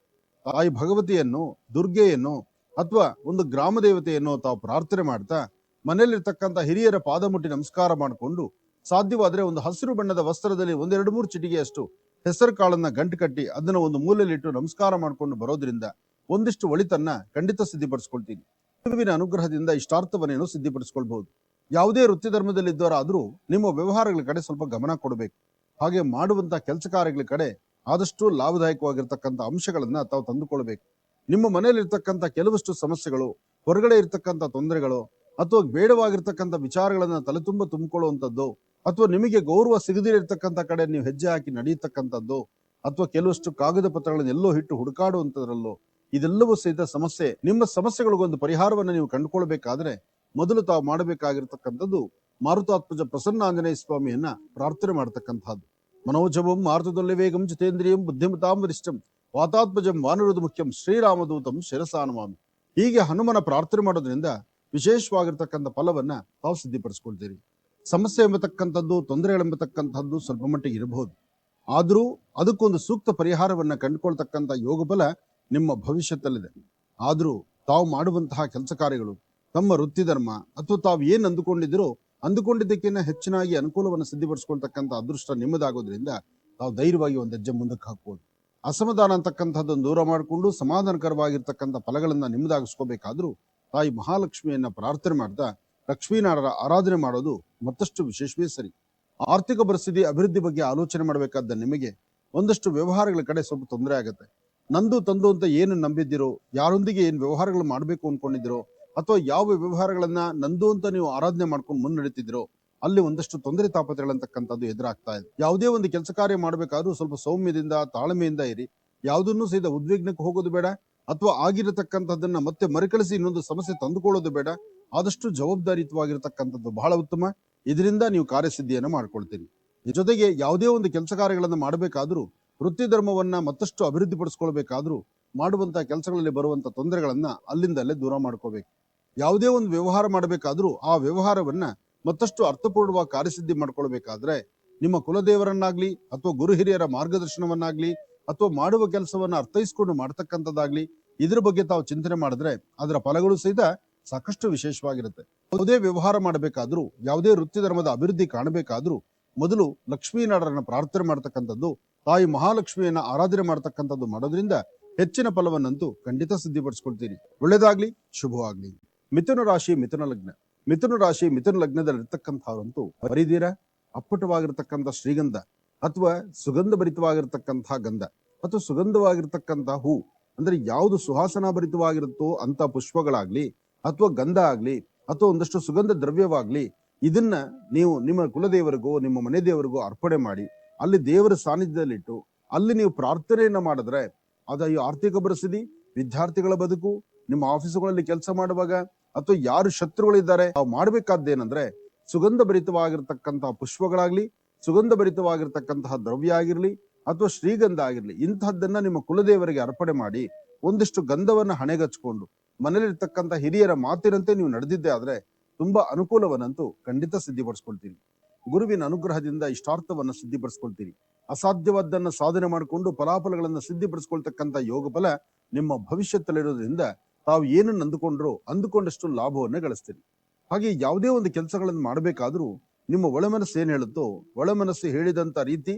ತಾಯಿ ಭಗವತಿಯನ್ನು, ದುರ್ಗೆಯನ್ನು ಅಥವಾ ಒಂದು ಗ್ರಾಮ ದೇವತೆಯನ್ನು ತಾವು ಪ್ರಾರ್ಥನೆ ಮಾಡ್ತಾ ಮನೆಯಲ್ಲಿರ್ತಕ್ಕಂಥ ಹಿರಿಯರ ಪಾದ ಮುಟ್ಟಿ ನಮಸ್ಕಾರ ಮಾಡಿಕೊಂಡು ಸಾಧ್ಯವಾದ್ರೆ ಒಂದು ಹಸಿರು ಬಣ್ಣದ ವಸ್ತ್ರದಲ್ಲಿ 1-2-3 ಚಿಟಿಗೆಯಷ್ಟು ಹೆಸರು ಕಾಳನ್ನ ಗಂಟು ಕಟ್ಟಿ ಅದನ್ನ ಒಂದು ಮೂಲೆಯಲ್ಲಿಟ್ಟು ನಮಸ್ಕಾರ ಮಾಡ್ಕೊಂಡು ಬರೋದ್ರಿಂದ ಒಂದಿಷ್ಟು ಒಳಿತನ್ನ ಖಂಡಿತ ಸಿದ್ಧಿಪಡಿಸ್ಕೊಳ್ತೀನಿ. ಗುರುವಿನ ಅನುಗ್ರಹದಿಂದ ಇಷ್ಟಾರ್ಥವನ್ನೇನು ಸಿದ್ಧಿಪಡಿಸ್ಕೊಳ್ಬಹುದು. ಯಾವುದೇ ವೃತ್ತಿ ಧರ್ಮದಲ್ಲಿದ್ದವರಾದ್ರೂ ನಿಮ್ಮ ವ್ಯವಹಾರಗಳ ಕಡೆ ಸ್ವಲ್ಪ ಗಮನ ಕೊಡಬೇಕು. ಹಾಗೆ ಮಾಡುವಂತ ಕೆಲಸ ಕಾರ್ಯಗಳ ಕಡೆ ಆದಷ್ಟು ಲಾಭದಾಯಕವಾಗಿರ್ತಕ್ಕಂಥ ಅಂಶಗಳನ್ನ ತಾವು ತಂದುಕೊಳ್ಬೇಕು. ನಿಮ್ಮ ಮನೆಯಲ್ಲಿ ಇರ್ತಕ್ಕಂಥ ಕೆಲವಷ್ಟು ಸಮಸ್ಯೆಗಳು, ಹೊರಗಡೆ ಇರ್ತಕ್ಕಂಥ ತೊಂದರೆಗಳು ಅಥವಾ ಬೇಡವಾಗಿರ್ತಕ್ಕಂಥ ವಿಚಾರಗಳನ್ನ ತಲೆ ತುಂಬ ತುಂಬಿಕೊಳ್ಳುವಂಥದ್ದು, ಅಥವಾ ನಿಮಗೆ ಗೌರವ ಸಿಗದಿರತಕ್ಕಂಥ ಕಡೆ ನೀವು ಹೆಜ್ಜೆ ಹಾಕಿ ನಡೆಯತಕ್ಕಂಥದ್ದು, ಅಥವಾ ಕೆಲವಷ್ಟು ಕಾಗದ ಪತ್ರಗಳನ್ನ ಎಲ್ಲೋ ಇಟ್ಟು ಹುಡುಕಾಡುವಂತದ್ರಲ್ಲೋ, ಇದೆಲ್ಲವೂ ಸಹಿತ ಸಮಸ್ಯೆ. ನಿಮ್ಮ ಸಮಸ್ಯೆಗಳಿಗೊಂದು ಪರಿಹಾರವನ್ನು ನೀವು ಕಂಡುಕೊಳ್ಬೇಕಾದ್ರೆ ಮೊದಲು ತಾವು ಮಾಡಬೇಕಾಗಿರ್ತಕ್ಕಂಥದ್ದು ಮಾರುತಾತ್ಮಜ ಪ್ರಸನ್ನ ಆಂಜನೇಯ ಸ್ವಾಮಿಯನ್ನ ಪ್ರಾರ್ಥನೆ ಮಾಡತಕ್ಕಂಥದ್ದು. ಮನೋಜವಂ ಮಾರುತದೊಲ್ಲೆ ವೇಗಂ ಜಿತೇಂದ್ರಿಯಂ ಬುದ್ಧಿಮತಾಂ ವರಿಷ್ಠಂ ವಾತಾತ್ಮಜಂ ವಾನರುದು ಮುಖ್ಯಂ ಶ್ರೀರಾಮದೂತಂ ಶಿರಸಾನಮಾಮಿ. ಹೀಗೆ ಹನುಮನ ಪ್ರಾರ್ಥನೆ ಮಾಡೋದ್ರಿಂದ ವಿಶೇಷವಾಗಿರ್ತಕ್ಕಂಥ ಫಲವನ್ನ ತಾವು ಸಿದ್ಧಿಪಡಿಸ್ಕೊಳ್ತೀರಿ. ಸಮಸ್ಯೆ ಎಂಬತಕ್ಕಂಥದ್ದು, ತೊಂದರೆಗಳೆಂಬತಕ್ಕಂಥದ್ದು ಸ್ವಲ್ಪ ಮಟ್ಟಿಗೆ ಇರಬಹುದು. ಆದರೂ ಅದಕ್ಕೊಂದು ಸೂಕ್ತ ಪರಿಹಾರವನ್ನ ಕಂಡುಕೊಳ್ತಕ್ಕಂಥ ಯೋಗ ಬಲ ನಿಮ್ಮ ಭವಿಷ್ಯದಲ್ಲಿದೆ. ಆದರೂ ತಾವು ಮಾಡುವಂತಹ ಕೆಲಸ ಕಾರ್ಯಗಳು, ತಮ್ಮ ವೃತ್ತಿ ಧರ್ಮ ಅಥವಾ ತಾವು ಏನ್ ಅಂದುಕೊಂಡಿದ್ದಕ್ಕಿಂತ ಹೆಚ್ಚಿನಾಗಿ ಅನುಕೂಲವನ್ನು ಸಿದ್ಧಿಪಡಿಸ್ಕೊಳ್ತಕ್ಕಂಥ ಅದೃಷ್ಟ ನಿಮ್ಮದಾಗೋದ್ರಿಂದ ತಾವು ಧೈರ್ಯವಾಗಿ ಒಂದು ಹೆಜ್ಜೆ ಮುಂದಕ್ಕೆ ಹಾಕ್ಬೋದು. ಅಸಮಾಧಾನ ಅಂತಕ್ಕಂಥದ್ದನ್ನು ದೂರ ಮಾಡಿಕೊಂಡು ಸಮಾಧಾನಕರವಾಗಿರ್ತಕ್ಕಂಥ ಫಲಗಳನ್ನ ನಿಮ್ಮದಾಗಿಸ್ಕೋಬೇಕಾದ್ರೂ ತಾಯಿ ಮಹಾಲಕ್ಷ್ಮಿಯನ್ನ ಪ್ರಾರ್ಥನೆ ಮಾಡ್ತಾ ಲಕ್ಷ್ಮೀನಾರಾಯಣರ ಆರಾಧನೆ ಮಾಡೋದು ಮತ್ತಷ್ಟು ವಿಶೇಷವೇ ಸರಿ. ಆರ್ಥಿಕ ಪರಿಸ್ಥಿತಿ ಅಭಿವೃದ್ಧಿ ಬಗ್ಗೆ ಆಲೋಚನೆ ಮಾಡಬೇಕಾದ ನಿಮಗೆ ಒಂದಷ್ಟು ವ್ಯವಹಾರಗಳ ಕಡೆ ಸ್ವಲ್ಪ ತೊಂದರೆ ಆಗುತ್ತೆ. ನಂದು ತಂದು ಅಂತ ಏನು ನಂಬಿದ್ದೀರೋ, ಯಾರೊಂದಿಗೆ ಏನು ವ್ಯವಹಾರಗಳು ಮಾಡಬೇಕು ಅನ್ಕೊಂಡಿದ್ದೀರೋ, ಅಥವಾ ಯಾವ ವ್ಯವಹಾರಗಳನ್ನ ನಂದು ಅಂತ ನೀವು ಆರಾಧನೆ ಮಾಡ್ಕೊಂಡು ಮುನ್ನಡೆತಿದ್ರೋ ಅಲ್ಲಿ ಒಂದಷ್ಟು ತೊಂದರೆ ತಾಪತ್ರೆಗಳಂತಕ್ಕಂಥದ್ದು ಎದುರಾಗ್ತಾ ಇದೆ. ಯಾವುದೇ ಒಂದು ಕೆಲಸ ಕಾರ್ಯ ಮಾಡಬೇಕಾದ್ರೂ ಸ್ವಲ್ಪ ಸೌಮ್ಯದಿಂದ ತಾಳ್ಮೆಯಿಂದ ಇರಿ. ಯಾವುದನ್ನು ಸಹಿತ ಉದ್ವಿಗ್ನಕ್ಕೆ ಹೋಗೋದು ಬೇಡ, ಅಥವಾ ಆಗಿರತಕ್ಕಂಥದ್ದನ್ನ ಮತ್ತೆ ಮರುಕಳಿಸಿ ಇನ್ನೊಂದು ಸಮಸ್ಯೆ ತಂದುಕೊಳ್ಳೋದು ಬೇಡ. ಆದಷ್ಟು ಜವಾಬ್ದಾರಿಯುತವಾಗಿರತಕ್ಕಂಥದ್ದು ಬಹಳ ಉತ್ತಮ. ಇದರಿಂದ ನೀವು ಕಾರ್ಯಸಿದ್ಧಿಯನ್ನು ಮಾಡ್ಕೊಳ್ತೀರಿ. ಜೊತೆಗೆ ಯಾವುದೇ ಒಂದು ಕೆಲಸ ಕಾರ್ಯಗಳನ್ನು ಮಾಡಬೇಕಾದ್ರೂ, ವೃತ್ತಿ ಧರ್ಮವನ್ನ ಮತ್ತಷ್ಟು ಅಭಿವೃದ್ಧಿ ಪಡಿಸ್ಕೊಳ್ಬೇಕಾದ್ರೂ ಮಾಡುವಂತಹ ಕೆಲಸಗಳಲ್ಲಿ ಬರುವಂತ ತೊಂದರೆಗಳನ್ನ ಅಲ್ಲಿಂದಲ್ಲೇ ದೂರ ಮಾಡ್ಕೋಬೇಕು. ಯಾವುದೇ ಒಂದು ವ್ಯವಹಾರ ಮಾಡಬೇಕಾದ್ರೂ ಆ ವ್ಯವಹಾರವನ್ನ ಮತ್ತಷ್ಟು ಅರ್ಥಪೂರ್ಣವಾಗಿ ಕಾರ್ಯಸಿದ್ಧಿ ಮಾಡ್ಕೊಳ್ಬೇಕಾದ್ರೆ ನಿಮ್ಮ ಕುಲದೇವರನ್ನಾಗ್ಲಿ ಅಥವಾ ಗುರು ಹಿರಿಯರ ಮಾರ್ಗದರ್ಶನವನ್ನಾಗ್ಲಿ ಅಥವಾ ಮಾಡುವ ಕೆಲಸವನ್ನ ಅರ್ಥೈಸ್ಕೊಂಡು ಮಾಡ್ತಕ್ಕಂಥದ್ದಾಗ್ಲಿ, ಇದ್ರ ಬಗ್ಗೆ ತಾವು ಚಿಂತನೆ ಮಾಡಿದ್ರೆ ಅದರ ಫಲಗಳು ಸಹಿತ ಸಾಕಷ್ಟು ವಿಶೇಷವಾಗಿರುತ್ತೆ. ಯಾವುದೇ ವ್ಯವಹಾರ ಮಾಡಬೇಕಾದ್ರೂ, ಯಾವುದೇ ವೃತ್ತಿ ಧರ್ಮದ ಅಭಿವೃದ್ಧಿ ಕಾಣಬೇಕಾದ್ರೂ ಮೊದಲು ಲಕ್ಷ್ಮೀನಾರಾಯಣನ ಪ್ರಾರ್ಥನೆ ಮಾಡ್ತಕ್ಕಂಥದ್ದು, ತಾಯಿ ಮಹಾಲಕ್ಷ್ಮಿಯನ್ನ ಆರಾಧನೆ ಮಾಡ್ತಕ್ಕಂಥದ್ದು ಮಾಡೋದ್ರಿಂದ ಹೆಚ್ಚಿನ ಫಲವನ್ನಂತೂ ಖಂಡಿತ ಸಿದ್ಧಿಪಡಿಸ್ಕೊಳ್ತೀರಿ. ಒಳ್ಳೇದಾಗ್ಲಿ, ಶುಭವಾಗ್ಲಿ. ಮಿಥುನ ರಾಶಿ, ಮಿಥುನ ಲಗ್ನ. ಮಿಥುನ ರಾಶಿ, ಮಿಥುನ ಲಗ್ನದಲ್ಲಿ ಇರ್ತಕ್ಕಂಥವ್ರಂತೂ ಬರೀದೀರ ಅಪ್ಪಟವಾಗಿರ್ತಕ್ಕಂಥ ಶ್ರೀಗಂಧ ಅಥವಾ ಸುಗಂಧ ಭರಿತವಾಗಿರ್ತಕ್ಕಂಥ ಗಂಧ ಅಥವಾ ಸುಗಂಧವಾಗಿರ್ತಕ್ಕಂಥ ಹೂ, ಅಂದ್ರೆ ಯಾವುದು ಸುವಾಸನಾ ಭರಿತವಾಗಿರುತ್ತೋ ಅಂತ ಪುಷ್ಪಗಳಾಗ್ಲಿ ಅಥವಾ ಗಂಧ ಆಗ್ಲಿ ಅಥವಾ ಒಂದಷ್ಟು ಸುಗಂಧ ದ್ರವ್ಯವಾಗ್ಲಿ, ಇದನ್ನ ನೀವು ನಿಮ್ಮ ಕುಲದೇವರಿಗೋ ನಿಮ್ಮ ಮನೆ ದೇವರಿಗೋ ಅರ್ಪಣೆ ಮಾಡಿ ಅಲ್ಲಿ ದೇವರ ಸಾನ್ನಿಧ್ಯದಲ್ಲಿಟ್ಟು ಅಲ್ಲಿ ನೀವು ಪ್ರಾರ್ಥನೆಯನ್ನ ಮಾಡಿದ್ರೆ ಅದು ಆರ್ಥಿಕ ಪರಿಸ್ಥಿತಿ, ವಿದ್ಯಾರ್ಥಿಗಳ ಬದುಕು, ನಿಮ್ಮ ಆಫೀಸುಗಳಲ್ಲಿ ಕೆಲಸ ಮಾಡುವಾಗ ಅಥವಾ ಯಾರು ಶತ್ರುಗಳಿದ್ದಾರೆ ನಾವು ಮಾಡ್ಬೇಕಾದ್ದೇನಂದ್ರೆ ಸುಗಂಧ ಭರಿತವಾಗಿರ್ತಕ್ಕಂತಹ ಪುಷ್ಪಗಳಾಗ್ಲಿ, ಸುಗಂಧ ಭರಿತವಾಗಿರ್ತಕ್ಕಂತಹ ದ್ರವ್ಯ ಆಗಿರ್ಲಿ ಅಥವಾ ಶ್ರೀಗಂಧ ಆಗಿರ್ಲಿ, ಇಂತಹದ್ದನ್ನ ನಿಮ್ಮ ಕುಲದೇವರಿಗೆ ಅರ್ಪಣೆ ಮಾಡಿ ಒಂದಿಷ್ಟು ಗಂಧವನ್ನ ಹಣೆಗಚ್ಕೊಂಡು ಮನೇಲಿರ್ತಕ್ಕಂಥ ಹಿರಿಯರ ಮಾತಿನಂತೆ ನೀವು ನಡೆದಿದ್ದೆ ಆದ್ರೆ ತುಂಬಾ ಅನುಕೂಲವನ್ನಂತೂ ಖಂಡಿತ ಸಿದ್ಧಿಪಡಿಸ್ಕೊಳ್ತೀರಿ. ಗುರುವಿನ ಅನುಗ್ರಹದಿಂದ ಇಷ್ಟಾರ್ಥವನ್ನ ಸಿದ್ಧಿಪಡಿಸ್ಕೊಳ್ತೀರಿ. ಅಸಾಧ್ಯವಾದ್ದನ್ನ ಸಾಧನೆ ಮಾಡಿಕೊಂಡು ಫಲಾಫಲಗಳನ್ನ ಸಿದ್ಧಿಪಡಿಸ್ಕೊಳ್ತಕ್ಕಂಥ ಯೋಗ ಫಲ ನಿಮ್ಮ ಭವಿಷ್ಯದಲ್ಲಿರೋದ್ರಿಂದ ತಾವು ಏನನ್ನು ಅಂದುಕೊಂಡಷ್ಟು ಲಾಭವನ್ನ ಗಳಿಸ್ತೀರಿ. ಹಾಗೆ ಯಾವುದೇ ಒಂದು ಕೆಲಸಗಳನ್ನು ಮಾಡಬೇಕಾದ್ರೂ ನಿಮ್ಮ ಒಳಮನಸ್ಸು ಏನ್ ಹೇಳುತ್ತೋ ಒಳಮನಸ್ಸು ಹೇಳಿದಂತ ರೀತಿ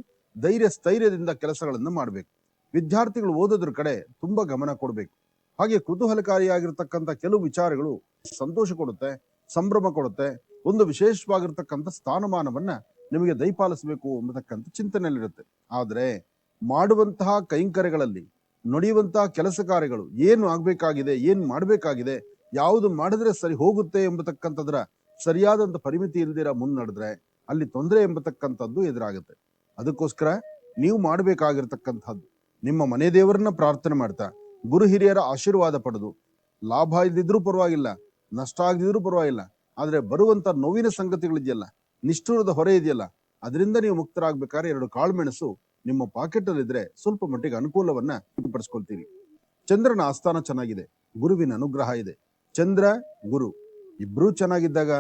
ಸ್ಥೈರ್ಯದಿಂದ ಕೆಲಸಗಳನ್ನು ಮಾಡಬೇಕು. ವಿದ್ಯಾರ್ಥಿಗಳು ಓದೋದ್ರ ಕಡೆ ತುಂಬಾ ಗಮನ ಕೊಡಬೇಕು. ಹಾಗೆ ಕುತೂಹಲಕಾರಿಯಾಗಿರ್ತಕ್ಕಂಥ ಕೆಲವು ವಿಚಾರಗಳು ಸಂತೋಷ ಕೊಡುತ್ತೆ, ಸಂಭ್ರಮ ಕೊಡುತ್ತೆ, ಒಂದು ವಿಶೇಷವಾಗಿರ್ತಕ್ಕಂಥ ಸ್ಥಾನಮಾನವನ್ನ ನಿಮಗೆ ದಯಪಾಲಿಸಬೇಕು ಎಂಬತಕ್ಕಂಥ ಚಿಂತನೆಯಲ್ಲಿರುತ್ತೆ. ಆದ್ರೆ ಮಾಡುವಂತಹ ಕೈಂಕರ್ಯಗಳಲ್ಲಿ, ನುಡಿಯುವಂತಹ ಕೆಲಸ ಕಾರ್ಯಗಳು ಏನು ಆಗ್ಬೇಕಾಗಿದೆ, ಏನ್ ಮಾಡ್ಬೇಕಾಗಿದೆ, ಯಾವುದು ಮಾಡಿದ್ರೆ ಸರಿ ಹೋಗುತ್ತೆ ಎಂಬತಕ್ಕಂಥದ್ರ ಸರಿಯಾದಂತ ಪರಿಮಿತಿ ಇಲ್ದಿರ ಮುನ್ನಡೆದ್ರೆ ಅಲ್ಲಿ ತೊಂದರೆ ಎಂಬತಕ್ಕಂಥದ್ದು ಎದುರಾಗುತ್ತೆ. ಅದಕ್ಕೋಸ್ಕರ ನೀವು ಮಾಡಬೇಕಾಗಿರ್ತಕ್ಕಂಥದ್ದು ನಿಮ್ಮ ಮನೆ ದೇವರನ್ನ ಪ್ರಾರ್ಥನೆ ಮಾಡ್ತಾ ಗುರು ಹಿರಿಯರ ಆಶೀರ್ವಾದ ಪಡೆದು, ಲಾಭ ಇದ್ದಿದ್ರೂ ಪರವಾಗಿಲ್ಲ, ನಷ್ಟ ಆಗದಿದ್ರೂ ಪರವಾಗಿಲ್ಲ, ಆದ್ರೆ ಬರುವಂತ ನೋವಿನ ಸಂಗತಿಗಳಿದೆಯಲ್ಲ, ನಿಷ್ಠುರದ ಹೊರೆ ಇದೆಯಲ್ಲ, ಅದರಿಂದ ನೀವು ಮುಕ್ತರಾಗಬೇಕಾದ್ರೆ 2 ಕಾಳುಮೆಣಸು ನಿಮ್ಮ ಪಾಕೆಟ್ ಅಲ್ಲಿ ಇದ್ರೆ ಸ್ವಲ್ಪ ಮಟ್ಟಿಗೆ ಅನುಕೂಲವನ್ನ ಪಡಿಸ್ಕೊಳ್ತೀರಿ. ಚಂದ್ರನ ಆಸ್ಥಾನ ಚೆನ್ನಾಗಿದೆ, ಗುರುವಿನ ಅನುಗ್ರಹ ಇದೆ. ಚಂದ್ರ ಗುರು ಇಬ್ರು ಚೆನ್ನಾಗಿದ್ದಾಗ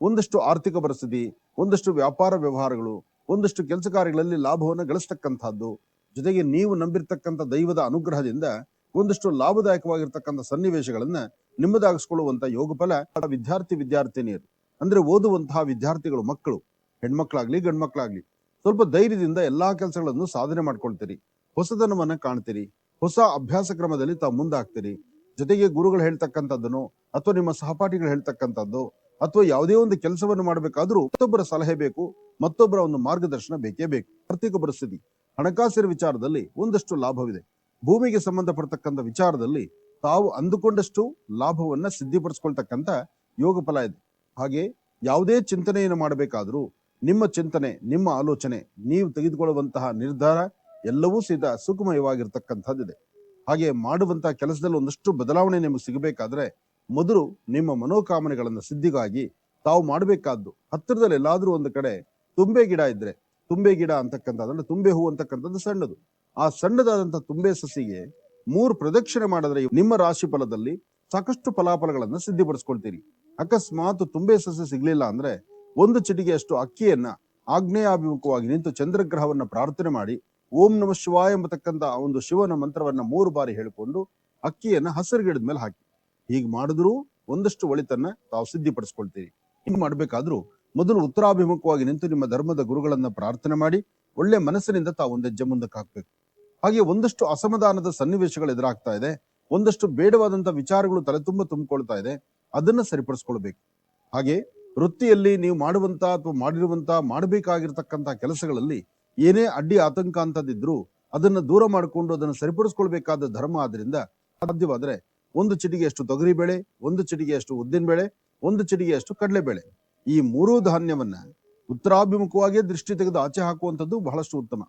ಒಂದಷ್ಟು ಆರ್ಥಿಕ ಪರಿಸ್ಥಿತಿ, ಒಂದಷ್ಟು ವ್ಯಾಪಾರ ವ್ಯವಹಾರಗಳು, ಒಂದಷ್ಟು ಕೆಲಸ ಕಾರ್ಯಗಳಲ್ಲಿ ಲಾಭವನ್ನು ಗಳಿಸ್ತಕ್ಕಂಥದ್ದು, ಜೊತೆಗೆ ನೀವು ನಂಬಿರ್ತಕ್ಕಂಥ ದೈವದ ಅನುಗ್ರಹದಿಂದ ಒಂದಷ್ಟು ಲಾಭದಾಯಕವಾಗಿರ್ತಕ್ಕಂಥ ಸನ್ನಿವೇಶಗಳನ್ನ ನಿಮ್ಮದಾಗಿಸ್ಕೊಳ್ಳುವಂತ ಯೋಗ ಫಲ ವಿದ್ಯಾರ್ಥಿನಿಯರು ಅಂದ್ರೆ ಓದುವಂತಹ ವಿದ್ಯಾರ್ಥಿಗಳು, ಮಕ್ಕಳು, ಹೆಣ್ಮಕ್ಳಾಗ್ಲಿ ಗಂಡ್ಮಕ್ಳಾಗ್ಲಿ ಸ್ವಲ್ಪ ಧೈರ್ಯದಿಂದ ಎಲ್ಲಾ ಕೆಲಸಗಳನ್ನು ಸಾಧನೆ ಮಾಡ್ಕೊಳ್ತೀರಿ. ಹೊಸದನವನ್ನ ಕಾಣ್ತೀರಿ, ಹೊಸ ಅಭ್ಯಾಸ ಕ್ರಮದಲ್ಲಿ ತಾವು ಮುಂದಾಗ್ತೀರಿ. ಜೊತೆಗೆ ಗುರುಗಳು ಹೇಳ್ತಕ್ಕಂಥದ್ದನ್ನು ಅಥವಾ ನಿಮ್ಮ ಸಹಪಾಠಿಗಳು ಹೇಳ್ತಕ್ಕಂಥದ್ದು ಅಥವಾ ಯಾವುದೇ ಒಂದು ಕೆಲಸವನ್ನು ಮಾಡಬೇಕಾದ್ರೂ ಮತ್ತೊಬ್ಬರ ಸಲಹೆ ಬೇಕು, ಮತ್ತೊಬ್ಬರ ಒಂದು ಮಾರ್ಗದರ್ಶನ ಬೇಕೇ ಬೇಕು. ಆರ್ಥಿಕ ಪರಿಸ್ಥಿತಿ, ಹಣಕಾಸಿನ ವಿಚಾರದಲ್ಲಿ ಒಂದಷ್ಟು ಲಾಭವಿದೆ. ಭೂಮಿಗೆ ಸಂಬಂಧಪಡ್ತಕ್ಕಂಥ ವಿಚಾರದಲ್ಲಿ ತಾವು ಅಂದುಕೊಂಡಷ್ಟು ಲಾಭವನ್ನ ಸಿದ್ಧಿಪಡಿಸ್ಕೊಳ್ತಕ್ಕಂಥ ಯೋಗ ಫಲ ಇದೆ. ಹಾಗೆ ಯಾವುದೇ ಚಿಂತನೆಯನ್ನು ಮಾಡಬೇಕಾದ್ರೂ ನಿಮ್ಮ ಚಿಂತನೆ, ನಿಮ್ಮ ಆಲೋಚನೆ, ನೀವು ತೆಗೆದುಕೊಳ್ಳುವಂತಹ ನಿರ್ಧಾರ ಎಲ್ಲವೂ ಸಹಿತ ಸುಖಮಯವಾಗಿರ್ತಕ್ಕಂಥದ್ದಿದೆ. ಹಾಗೆ ಮಾಡುವಂತಹ ಕೆಲಸದಲ್ಲಿ ಒಂದಷ್ಟು ಬದಲಾವಣೆ ನಿಮಗೆ ಸಿಗಬೇಕಾದ್ರೆ ಮೊದಲು ನಿಮ್ಮ ಮನೋಕಾಮನೆಗಳನ್ನ ಸಿದ್ಧಿಗಾಗಿ ತಾವು ಮಾಡಬೇಕಾದ್ದು, ಹತ್ತಿರದಲ್ಲಿ ಎಲ್ಲಾದ್ರೂ ಒಂದು ಕಡೆ ತುಂಬೆ ಗಿಡ ಇದ್ರೆ, ತುಂಬೆ ಗಿಡ ಅಂತಕ್ಕಂಥದ್ದು ತುಂಬೆ ಹೂ ಅಂತಕ್ಕಂಥದ್ದು ಸಣ್ಣದು, ಆ ಸಣ್ಣದಾದಂತಹ ತುಂಬೆ ಸಸಿಗೆ 3 ಪ್ರದಕ್ಷಿಣೆ ಮಾಡಿದ್ರೆ ನಿಮ್ಮ ರಾಶಿ ಫಲದಲ್ಲಿ ಸಾಕಷ್ಟು ಫಲಾಫಲಗಳನ್ನ ಸಿದ್ಧಿಪಡಿಸ್ಕೊಳ್ತೀರಿ. ಅಕಸ್ಮಾತ್ ತುಂಬೆ ಸಸಿ ಸಿಗ್ಲಿಲ್ಲ ಅಂದ್ರೆ 1 ಚಿಟಿಗೆಯಷ್ಟು ಅಕ್ಕಿಯನ್ನ ಆಗ್ನೇಯಾಭಿಮುಖವಾಗಿ ನಿಂತು ಚಂದ್ರಗ್ರಹವನ್ನ ಪ್ರಾರ್ಥನೆ ಮಾಡಿ ಓಂ ನಮಃ ಶಿವಾಯ ಎಂಬತಕ್ಕಂತ ಒಂದು ಶಿವನ ಮಂತ್ರವನ್ನ 3 ಬಾರಿ ಹೇಳಿಕೊಂಡು ಅಕ್ಕಿಯನ್ನ ಹಸಿರು ಗಿಡದ ಮೇಲೆ ಹಾಕಿ. ಹೀಗೆ ಮಾಡಿದ್ರೂ ಒಂದಷ್ಟು ಒಳಿತನ್ನ ತಾವು ಸಿದ್ಧಿಪಡಿಸ್ಕೊಳ್ತೀರಿ. ಹಿಂಗ್ ಮಾಡ್ಬೇಕಾದ್ರೂ ಮೊದಲು ಉತ್ತರಾಭಿಮುಖವಾಗಿ ನಿಂತು ನಿಮ್ಮ ಧರ್ಮದ ಗುರುಗಳನ್ನ ಪ್ರಾರ್ಥನೆ ಮಾಡಿ ಒಳ್ಳೆ ಮನಸ್ಸಿನಿಂದ ತಾವು ಒಂದು ಹೆಜ್ಜೆ ಮುಂದಕ್ಕೆ ಹಾಕ್ಬೇಕು. ಹಾಗೆ ಒಂದಷ್ಟು ಅಸಮಾಧಾನದ ಸನ್ನಿವೇಶಗಳು ಎದುರಾಗ್ತಾ ಇದೆ, ಒಂದಷ್ಟು ಬೇಡವಾದಂತ ವಿಚಾರಗಳು ತಲೆ ತುಂಬಿಕೊಳ್ತಾ ಇದೆ, ಅದನ್ನ ಸರಿಪಡಿಸ್ಕೊಳ್ಬೇಕು. ಹಾಗೆ ವೃತ್ತಿಯಲ್ಲಿ ನೀವು ಮಾಡುವಂತ ಅಥವಾ ಮಾಡಿರುವಂತ ಮಾಡಬೇಕಾಗಿರ್ತಕ್ಕಂಥ ಕೆಲಸಗಳಲ್ಲಿ ಏನೇ ಅಡ್ಡಿ ಆತಂಕ ಅಂತದಿದ್ರು ಅದನ್ನ ದೂರ ಮಾಡಿಕೊಂಡು ಅದನ್ನು ಸರಿಪಡಿಸ್ಕೊಳ್ಬೇಕಾದ ಧರ್ಮ. ಆದ್ರಿಂದ ಸಾಧ್ಯವಾದ್ರೆ 1 ಚಿಟಿಗೆಯಷ್ಟು ತೊಗರಿ ಬೇಳೆ, 1 ಚಿಟಿಗೆಯಷ್ಟು ಉದ್ದಿನ ಬೇಳೆ, 1 ಚಿಟಿಗೆಯಷ್ಟು ಕಡಲೆಬೇಳೆ, ಈ 3 ಧಾನ್ಯವನ್ನ ಉತ್ತರಾಭಿಮುಖವಾಗಿಯೇ ದೃಷ್ಟಿ ತೆಗೆದು ಆಚೆ ಹಾಕುವಂಥದ್ದು ಬಹಳಷ್ಟು ಉತ್ತಮ.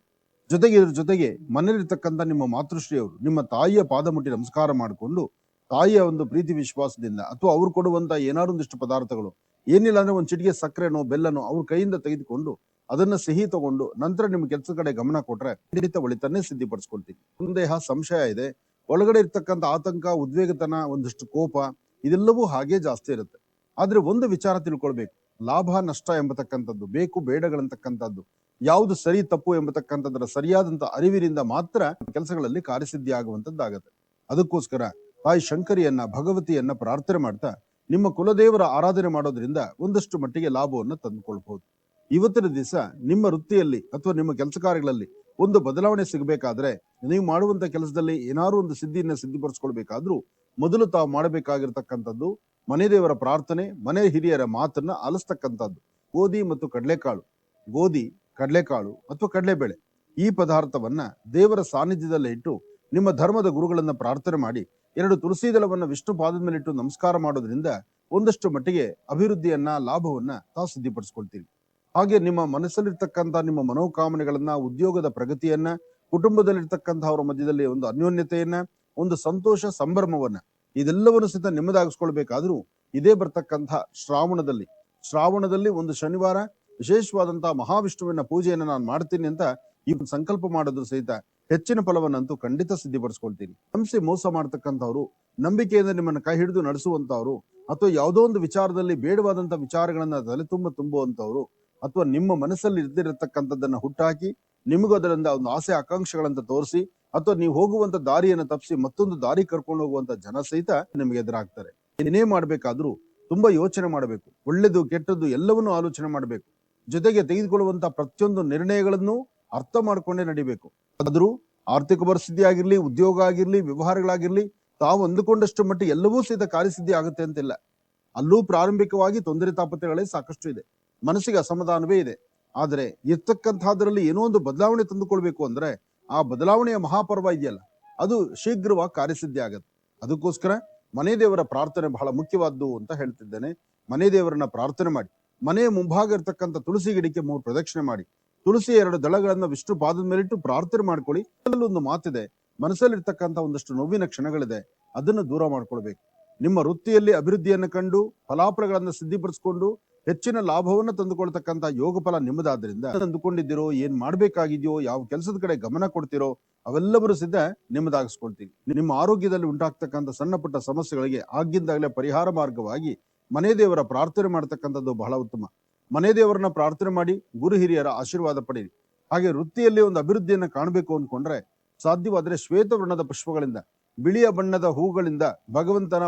ಇದ್ರ ಜೊತೆಗೆ ಮನೆಯಲ್ಲಿರ್ತಕ್ಕಂಥ ನಿಮ್ಮ ಮಾತೃಶ್ರೀಯವರು ನಿಮ್ಮ ತಾಯಿಯ ಪಾದ ಮುಟ್ಟಿ ನಮಸ್ಕಾರ ಮಾಡಿಕೊಂಡು ತಾಯಿಯ ಒಂದು ಪ್ರೀತಿ ವಿಶ್ವಾಸದಿಂದ ಅಥವಾ ಅವ್ರು ಕೊಡುವಂತ ಏನಾದ್ರು ಒಂದಿಷ್ಟು ಪದಾರ್ಥಗಳು, ಏನಿಲ್ಲ ಅಂದ್ರೆ 1 ಚಿಟಿಗೆ ಸಕ್ಕರೆನೋ ಬೆಲ್ಲನೋ ಅವ್ರ ಕೈಯಿಂದ ತೆಗೆದುಕೊಂಡು ಅದನ್ನ ಸಿಹಿ ತಗೊಂಡು ನಂತರ ನಿಮ್ಮ ಕೆಲಸದ ಕಡೆ ಗಮನ ಕೊಟ್ರೆ ಖಂಡಿತ ಒಳಿತನ್ನೇ ಸಿದ್ಧಿಪಡಿಸ್ಕೊಳ್ತೀವಿ. ಸಂದೇಹ, ಸಂಶಯ ಇದೆ, ಒಳಗಡೆ ಇರ್ತಕ್ಕಂಥ ಆತಂಕ, ಉದ್ವೇಗತನ, ಒಂದಷ್ಟು ಕೋಪ ಇದೆಲ್ಲವೂ ಹಾಗೆ ಜಾಸ್ತಿ ಇರುತ್ತೆ. ಆದ್ರೆ ಒಂದು ವಿಚಾರ ತಿಳ್ಕೊಳ್ಬೇಕು, ಲಾಭ ನಷ್ಟ ಎಂಬತಕ್ಕಂಥದ್ದು, ಬೇಕು ಬೇಡಗಳಂತಕ್ಕಂಥದ್ದು, ಯಾವುದು ಸರಿ ತಪ್ಪು ಎಂಬತಕ್ಕಂಥದ್ರ ಸರಿಯಾದಂತ ಅರಿವಿನಿಂದ ಮಾತ್ರ ಕೆಲಸಗಳಲ್ಲಿ ಕಾರ್ಯಸಿದ್ಧಿ ಆಗುವಂತದ್ದಾಗತ್ತೆ. ಅದಕ್ಕೋಸ್ಕರ ತಾಯಿ ಶಂಕರಿಯನ್ನ, ಭಗವತಿಯನ್ನ ಪ್ರಾರ್ಥನೆ ಮಾಡ್ತಾ ನಿಮ್ಮ ಕುಲದೇವರ ಆರಾಧನೆ ಮಾಡೋದ್ರಿಂದ ಒಂದಷ್ಟು ಮಟ್ಟಿಗೆ ಲಾಭವನ್ನ ತಂದುಕೊಳ್ಬಹುದು. ಇವತ್ತಿನ ದಿವಸ ನಿಮ್ಮ ವೃತ್ತಿಯಲ್ಲಿ ಅಥವಾ ನಿಮ್ಮ ಕೆಲಸ ಕಾರ್ಯಗಳಲ್ಲಿ ಒಂದು ಬದಲಾವಣೆ ಸಿಗಬೇಕಾದ್ರೆ, ನೀವು ಮಾಡುವಂತ ಕೆಲಸದಲ್ಲಿ ಏನಾದ್ರು ಒಂದು ಸಿದ್ಧಿಯನ್ನ ಸಿದ್ಧಿಪಡಿಸ್ಕೊಳ್ಬೇಕಾದ್ರೂ ಮೊದಲು ತಾವು ಮಾಡಬೇಕಾಗಿರ್ತಕ್ಕಂಥದ್ದು ಮನೆ ದೇವರ ಪ್ರಾರ್ಥನೆ, ಮನೆ ಹಿರಿಯರ ಮಾತನ್ನ ಆಲಿಸ್ತಕ್ಕಂಥದ್ದು. ಗೋಧಿ ಮತ್ತು ಕಡಲೆಕಾಳು, ಗೋಧಿ, ಕಡಲೆಕಾಳು ಅಥವಾ ಕಡಲೆಬೇಳೆ ಈ ಪದಾರ್ಥವನ್ನ ದೇವರ ಸಾನ್ನಿಧ್ಯದಲ್ಲೇ ಇಟ್ಟು ನಿಮ್ಮ ಧರ್ಮದ ಗುರುಗಳನ್ನ ಪ್ರಾರ್ಥನೆ ಮಾಡಿ 2 ತುಳಸಿ ದಳವನ್ನ ವಿಷ್ಣು ಪಾದದ ಮೇಲೆ ಇಟ್ಟು ನಮಸ್ಕಾರ ಮಾಡೋದ್ರಿಂದ ಒಂದಷ್ಟು ಮಟ್ಟಿಗೆ ಅಭಿವೃದ್ಧಿಯನ್ನ, ಲಾಭವನ್ನ ತಾವು ಸಿದ್ಧಿಪಡಿಸ್ಕೊಳ್ತೀರಿ. ಹಾಗೆ ನಿಮ್ಮ ಮನಸ್ಸಲ್ಲಿರ್ತಕ್ಕಂಥ ನಿಮ್ಮ ಮನೋಕಾಮನೆಗಳನ್ನ, ಉದ್ಯೋಗದ ಪ್ರಗತಿಯನ್ನ, ಕುಟುಂಬದಲ್ಲಿರ್ತಕ್ಕಂಥವ್ರ ಮಧ್ಯದಲ್ಲಿ ಒಂದು ಅನ್ಯೋನ್ಯತೆಯನ್ನ, ಒಂದು ಸಂತೋಷ ಸಂಭ್ರಮವನ್ನ ಇದೆಲ್ಲವನ್ನು ಸಹಿತ ನಿಮ್ಮದಾಗಿಸ್ಕೊಳ್ಬೇಕಾದ್ರೂ ಇದೇ ಬರ್ತಕ್ಕಂಥ ಶ್ರಾವಣದಲ್ಲಿ ಒಂದು ಶನಿವಾರ ವಿಶೇಷವಾದಂತಹ ಮಹಾವಿಷ್ಣುವಿನ ಪೂಜೆಯನ್ನು ನಾನು ಮಾಡ್ತೀನಿ ಅಂತ ಈ ಸಂಕಲ್ಪ ಮಾಡಿದ್ರು ಸಹಿತ ಹೆಚ್ಚಿನ ಫಲವನ್ನಂತೂ ಖಂಡಿತ ಸಿದ್ಧಿಪಡಿಸ್ಕೊಳ್ತೀನಿ. ನಂಬಿಸಿ ಮೋಸ ಮಾಡ್ತಕ್ಕಂಥವ್ರು, ನಂಬಿಕೆಯಿಂದ ನಿಮ್ಮನ್ನ ಕೈ ಹಿಡಿದು ನಡೆಸುವಂತವ್ರು, ಅಥವಾ ಯಾವುದೋ ಒಂದು ವಿಚಾರದಲ್ಲಿ ಬೇಡವಾದಂತ ವಿಚಾರಗಳನ್ನ ತಲೆ ತುಂಬುವಂತವ್ರು, ಅಥವಾ ನಿಮ್ಮ ಮನಸ್ಸಲ್ಲಿ ಇರ್ದಿರತಕ್ಕಂಥದ್ದನ್ನ ಹುಟ್ಟಾಕಿ ನಿಮಗೂ ಅದರಿಂದ ಒಂದು ಆಸೆ ಆಕಾಂಕ್ಷೆಗಳಂತ ತೋರಿಸಿ ಅಥವಾ ನೀವು ಹೋಗುವಂತ ದಾರಿಯನ್ನು ತಪ್ಪಿಸಿ ಮತ್ತೊಂದು ದಾರಿ ಕರ್ಕೊಂಡು ಹೋಗುವಂತ ಜನ ಸಹಿತ ನಿಮಗೆ ಎದುರಾಗ್ತಾರೆ. ಏನೇ ಮಾಡ್ಬೇಕಾದ್ರೂ ತುಂಬಾ ಯೋಚನೆ ಮಾಡಬೇಕು, ಒಳ್ಳೆದು ಕೆಟ್ಟದ್ದು ಎಲ್ಲವನ್ನೂ ಆಲೋಚನೆ ಮಾಡಬೇಕು. ಜೊತೆಗೆ ತೆಗೆದುಕೊಳ್ಳುವಂತ ಪ್ರತಿಯೊಂದು ನಿರ್ಣಯಗಳನ್ನು ಅರ್ಥ ಮಾಡ್ಕೊಂಡೇ ನಡಿಬೇಕು. ಆದ್ರೂ ಆರ್ಥಿಕ ಪರಿಸ್ಥಿತಿ ಆಗಿರ್ಲಿ, ಉದ್ಯೋಗ ಆಗಿರ್ಲಿ, ವ್ಯವಹಾರಗಳಾಗಿರ್ಲಿ, ತಾವು ಅಂದುಕೊಂಡಷ್ಟು ಮಟ್ಟಿಗೆ ಎಲ್ಲವೂ ಸಹಿತ ಕಾರ್ಯಸಿದ್ಧಿ ಆಗುತ್ತೆ ಅಂತಿಲ್ಲ. ಅಲ್ಲೂ ಪ್ರಾರಂಭಿಕವಾಗಿ ತೊಂದರೆ ತಾಪತ್ರೆಗಳೇ ಸಾಕಷ್ಟು ಇದೆ, ಮನಸ್ಸಿಗೆ ಅಸಮಾಧಾನವೇ ಇದೆ. ಆದ್ರೆ ಇರ್ತಕ್ಕಂಥದ್ರಲ್ಲಿ ಏನೋ ಒಂದು ಬದಲಾವಣೆ ತಂದುಕೊಳ್ಬೇಕು ಅಂದ್ರೆ ಆ ಬದಲಾವಣೆಯ ಮಹಾಪರ್ವ ಇದೆಯಲ್ಲ, ಅದು ಶೀಘ್ರವಾಗಿ ಕಾರ್ಯಸಿದ್ಧಿ ಆಗತ್ತೆ. ಅದಕ್ಕೋಸ್ಕರ ಮನೆ ದೇವರ ಪ್ರಾರ್ಥನೆ ಬಹಳ ಮುಖ್ಯವಾದ್ದು ಅಂತ ಹೇಳ್ತಿದ್ದೇನೆ. ಮನೆ ದೇವರನ್ನ ಪ್ರಾರ್ಥನೆ ಮಾಡಿ, ಮನೆಯ ಮುಂಭಾಗ ಇರ್ತಕ್ಕಂಥ ತುಳಸಿ ಗಿಡಕ್ಕೆ 3 ಪ್ರದಕ್ಷಿಣೆ ಮಾಡಿ, ತುಳಸಿ 2 ದಳಗಳನ್ನ ವಿಷ್ಣು ಪಾದದ ಮೇಲಿಟ್ಟು ಪ್ರಾರ್ಥನೆ ಮಾಡ್ಕೊಳ್ಳಿ. ಒಂದು ಮಾತಿದೆ, ಮನಸ್ಸಲ್ಲಿರ್ತಕ್ಕಂಥ ಒಂದಷ್ಟು ನೋವಿನ ಕ್ಷಣಗಳಿದೆ, ಅದನ್ನು ದೂರ ಮಾಡ್ಕೊಳ್ಬೇಕು. ನಿಮ್ಮ ವೃತ್ತಿಯಲ್ಲಿ ಅಭಿವೃದ್ಧಿಯನ್ನು ಕಂಡು ಫಲಾಫಲಗಳನ್ನ ಸಿದ್ಧಿಪಡಿಸಿಕೊಂಡು ಹೆಚ್ಚಿನ ಲಾಭವನ್ನು ತಂದುಕೊಳ್ತಕ್ಕಂಥ ಯೋಗ ಫಲ ನಿಮ್ಮದಾದ್ರಿಂದ ಅಂದುಕೊಂಡಿದ್ದೀರೋ, ಏನ್ ಮಾಡ್ಬೇಕಾಗಿದೆಯೋ, ಯಾವ ಕೆಲಸದ ಕಡೆ ಗಮನ ಕೊಡ್ತಿರೋ ಅವೆಲ್ಲವರೂ ಸಿದ್ಧ ನಿಮ್ಮದಾಗಿಸ್ಕೊಳ್ತೀವಿ. ನಿಮ್ಮ ಆರೋಗ್ಯದಲ್ಲಿ ಉಂಟಾಗ್ತಕ್ಕಂಥ ಸಣ್ಣ ಪುಟ್ಟ ಸಮಸ್ಯೆಗಳಿಗೆ ಆಗಿಂದಾಗಲೇ ಪರಿಹಾರ ಮಾರ್ಗವಾಗಿ ಮನೆ ದೇವರ ಪ್ರಾರ್ಥನೆ ಮಾಡ್ತಕ್ಕಂಥದ್ದು ಬಹಳ ಉತ್ತಮ. ಮನೆ ದೇವರನ್ನ ಪ್ರಾರ್ಥನೆ ಮಾಡಿ ಗುರು ಹಿರಿಯರ ಆಶೀರ್ವಾದ ಪಡೆಯಿರಿ. ಹಾಗೆ ವೃತ್ತಿಯಲ್ಲಿ ಒಂದು ಅಭಿವೃದ್ಧಿಯನ್ನು ಕಾಣಬೇಕು ಅಂದ್ಕೊಂಡ್ರೆ ಸಾಧ್ಯವಾದ್ರೆ ಶ್ವೇತವರ್ಣದ ಪುಷ್ಪಗಳಿಂದ, ಬಿಳಿಯ ಬಣ್ಣದ ಹೂಗಳಿಂದ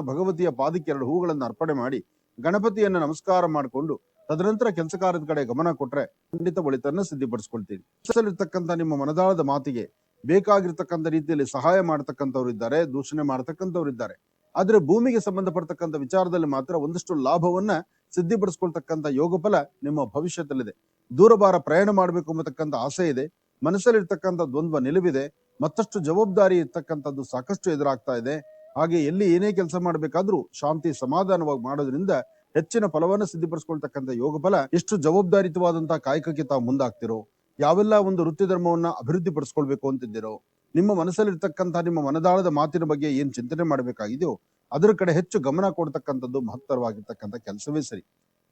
ಭಗವತಿಯ ಪಾದಕ್ಕೆ 2 ಹೂಗಳನ್ನು ಅರ್ಪಣೆ ಮಾಡಿ ಗಣಪತಿಯನ್ನ ನಮಸ್ಕಾರ ಮಾಡಿಕೊಂಡು ತದನಂತರ ಕೆಲಸ ಕಾರ್ಯದ ಕಡೆ ಗಮನ ಕೊಟ್ರೆ ಖಂಡಿತ ಒಳಿತನ್ನ ಸಿದ್ಧಿಪಡಿಸ್ಕೊಳ್ತೀರಿ. ಇರ್ತಕ್ಕಂಥ ನಿಮ್ಮ ಮನದಾಳದ ಮಾತಿಗೆ ಬೇಕಾಗಿರ್ತಕ್ಕಂಥ ರೀತಿಯಲ್ಲಿ ಸಹಾಯ ಮಾಡ್ತಕ್ಕಂಥವ್ರು ಇದ್ದಾರೆ, ದೂಷಣೆ ಮಾಡ್ತಕ್ಕಂಥವ್ರು ಇದ್ದಾರೆ. ಆದ್ರೆ ಭೂಮಿಗೆ ಸಂಬಂಧಪಡ್ತಕ್ಕಂಥ ವಿಚಾರದಲ್ಲಿ ಮಾತ್ರ ಒಂದಷ್ಟು ಲಾಭವನ್ನ ಸಿದ್ಧಿಪಡಿಸ್ಕೊಳ್ತಕ್ಕಂಥ ಯೋಗ ಫಲ ನಿಮ್ಮ ಭವಿಷ್ಯದಲ್ಲಿದೆ. ದೂರಭಾರ ಪ್ರಯಾಣ ಮಾಡ್ಬೇಕು ಎಂಬತಕ್ಕಂಥ ಆಸೆ ಇದೆ, ಮನಸ್ಸಲ್ಲಿರ್ತಕ್ಕಂಥ ದ್ವಂದ್ವ ನಿಲುವಿದೆ, ಮತ್ತಷ್ಟು ಜವಾಬ್ದಾರಿ ಇರ್ತಕ್ಕಂಥದ್ದು ಸಾಕಷ್ಟು ಎದುರಾಗ್ತಾ ಇದೆ. ಹಾಗೆ ಎಲ್ಲಿ ಏನೇ ಕೆಲಸ ಮಾಡ್ಬೇಕಾದ್ರೂ ಶಾಂತಿ ಸಮಾಧಾನವಾಗಿ ಮಾಡೋದ್ರಿಂದ ಹೆಚ್ಚಿನ ಫಲವನ್ನು ಸಿದ್ಧಿಪಡಿಸ್ಕೊಳ್ತಕ್ಕಂಥ ಯೋಗ ಫಲ, ಎಷ್ಟು ಜವಾಬ್ದಾರಿತವಾದಂತಹ ಕಾಯಕಕ್ಕೆ ತಾವು ಮುಂದಾಗ್ತಿರೋ, ಯಾವೆಲ್ಲ ಒಂದು ವೃತ್ತಿ ಧರ್ಮವನ್ನ ಅಭಿವೃದ್ಧಿ ಪಡಿಸ್ಕೊಳ್ಬೇಕು ಅಂತಿದ್ದೀರೋ, ನಿಮ್ಮ ಮನಸ್ಸಲ್ಲಿರ್ತಕ್ಕಂಥ ನಿಮ್ಮ ಮನದಾಳದ ಮಾತಿನ ಬಗ್ಗೆ ಏನ್ ಚಿಂತನೆ ಮಾಡಬೇಕಾಗಿದೆಯೋ ಅದರ ಕಡೆ ಹೆಚ್ಚು ಗಮನ ಕೊಡ್ತಕ್ಕಂಥದ್ದು ಮಹತ್ತರವಾಗಿರ್ತಕ್ಕಂಥ ಕೆಲಸವೇ ಸರಿ.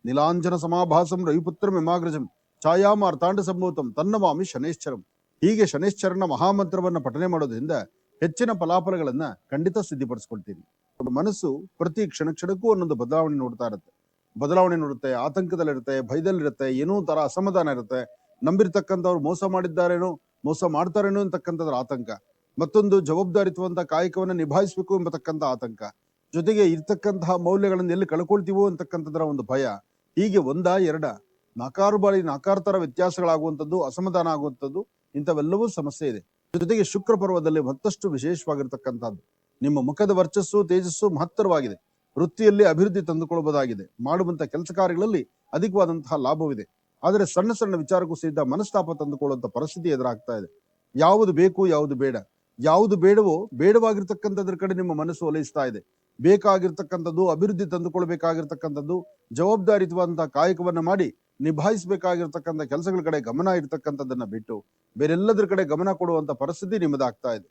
ನೀಲಾಂಜನ ಸಮಾಭಾಸಂ ರವಿಪುತ್ರ ಮಿಮಾಗ್ರಜಂ ಛಾಯಾಮ ಅರ್ಥಾಂಡ ಸಂಭೂತಂ ತನ್ನಮಾಮಿ ಶನೈಶ್ಚರಂ. ಹೀಗೆ ಶನೈಶ್ಚರನ ಮಹಾಮಂತ್ರವನ್ನ ಪಠನೆ ಮಾಡೋದ್ರಿಂದ ಹೆಚ್ಚಿನ ಫಲಾಫಲಗಳನ್ನ ಖಂಡಿತ ಸಿದ್ಧಿಪಡಿಸ್ಕೊಳ್ತೀರಿ. ಮನಸ್ಸು ಪ್ರತಿ ಕ್ಷಣಕ್ಕೂ ಒಂದೊಂದು ಬದಲಾವಣೆ ನೋಡುತ್ತೆ, ಆತಂಕದಲ್ಲಿರುತ್ತೆ, ಭಯದಲ್ಲಿರುತ್ತೆ, ಏನೋ ತರ ಅಸಮಾಧಾನ ಇರುತ್ತೆ. ನಂಬಿರ್ತಕ್ಕಂಥವ್ರು ಮೋಸ ಮಾಡಿದ್ದಾರೇನೋ, ಮೋಸ ಮಾಡ್ತಾರೇನೋ ಅಂತಕ್ಕಂಥದ್ರ ಆತಂಕ, ಮತ್ತೊಂದು ಜವಾಬ್ದಾರಿತ್ವಂತ ಕಾಯಕವನ್ನ ನಿಭಾಯಿಸಬೇಕು ಎಂಬತಕ್ಕಂಥ ಆತಂಕ, ಜೊತೆಗೆ ಇರ್ತಕ್ಕಂತಹ ಮೌಲ್ಯಗಳನ್ನು ಎಲ್ಲಿ ಕಳ್ಕೊಳ್ತೀವೋ ಅಂತಕ್ಕಂಥದ್ರ ಒಂದು ಭಯ. ಹೀಗೆ ಎರಡ ನಾಕಾರ ತರ ವ್ಯತ್ಯಾಸಗಳಾಗುವಂಥದ್ದು, ಅಸಮಾಧಾನ ಆಗುವಂಥದ್ದು, ಇಂಥವೆಲ್ಲವೂ ಸಮಸ್ಯೆ ಇದೆ. ಜೊತೆಗೆ ಶುಕ್ರ ಪರ್ವದಲ್ಲಿ ಮತ್ತಷ್ಟು ವಿಶೇಷವಾಗಿರ್ತಕ್ಕಂಥದ್ದು. ನಿಮ್ಮ ಮುಖದ ವರ್ಚಸ್ಸು ತೇಜಸ್ಸು ಮಹತ್ತರವಾಗಿದೆ. ವೃತ್ತಿಯಲ್ಲಿ ಅಭಿವೃದ್ಧಿ ತಂದುಕೊಳ್ಳಬಹುದಾಗಿದೆ. ಮಾಡುವಂತ ಕೆಲಸ ಕಾರ್ಯಗಳಲ್ಲಿ ಅಧಿಕವಾದಂತಹ ಲಾಭವಿದೆ. ಆದರೆ ಸಣ್ಣ ಸಣ್ಣ ವಿಚಾರಕ್ಕೂ ಸಹಿತ ಮನಸ್ತಾಪ ತಂದುಕೊಳ್ಳುವಂತ ಪರಿಸ್ಥಿತಿ ಎದುರಾಗ್ತಾ ಇದೆ. ಯಾವುದು ಬೇಕು, ಯಾವುದು ಬೇಡ, ಯಾವುದು ಬೇಡವೋ ಬೇಡವಾಗಿರ್ತಕ್ಕಂಥದ್ರ ಕಡೆ ನಿಮ್ಮ ಮನಸ್ಸು ಒಲಯಿಸ್ತಾ ಇದೆ. ಬೇಕಾಗಿರ್ತಕ್ಕಂಥದ್ದು, ಅಭಿವೃದ್ಧಿ ತಂದುಕೊಳ್ಬೇಕಾಗಿರ್ತಕ್ಕಂಥದ್ದು, ಜವಾಬ್ದಾರಿತವಾದಂತಹ ಕಾಯಕವನ್ನ ಮಾಡಿ ನಿಭಾಯಿಸಬೇಕಾಗಿರ್ತಕ್ಕಂಥ ಕೆಲಸಗಳ ಕಡೆ ಗಮನ ಇರ್ತಕ್ಕಂಥದ್ದನ್ನ ಬಿಟ್ಟು ಬೇರೆಲ್ಲದ್ರ ಕಡೆ ಗಮನ ಕೊಡುವಂತ ಪರಿಸ್ಥಿತಿ ನಿಮ್ಮದಾಗ್ತಾ ಇದೆ.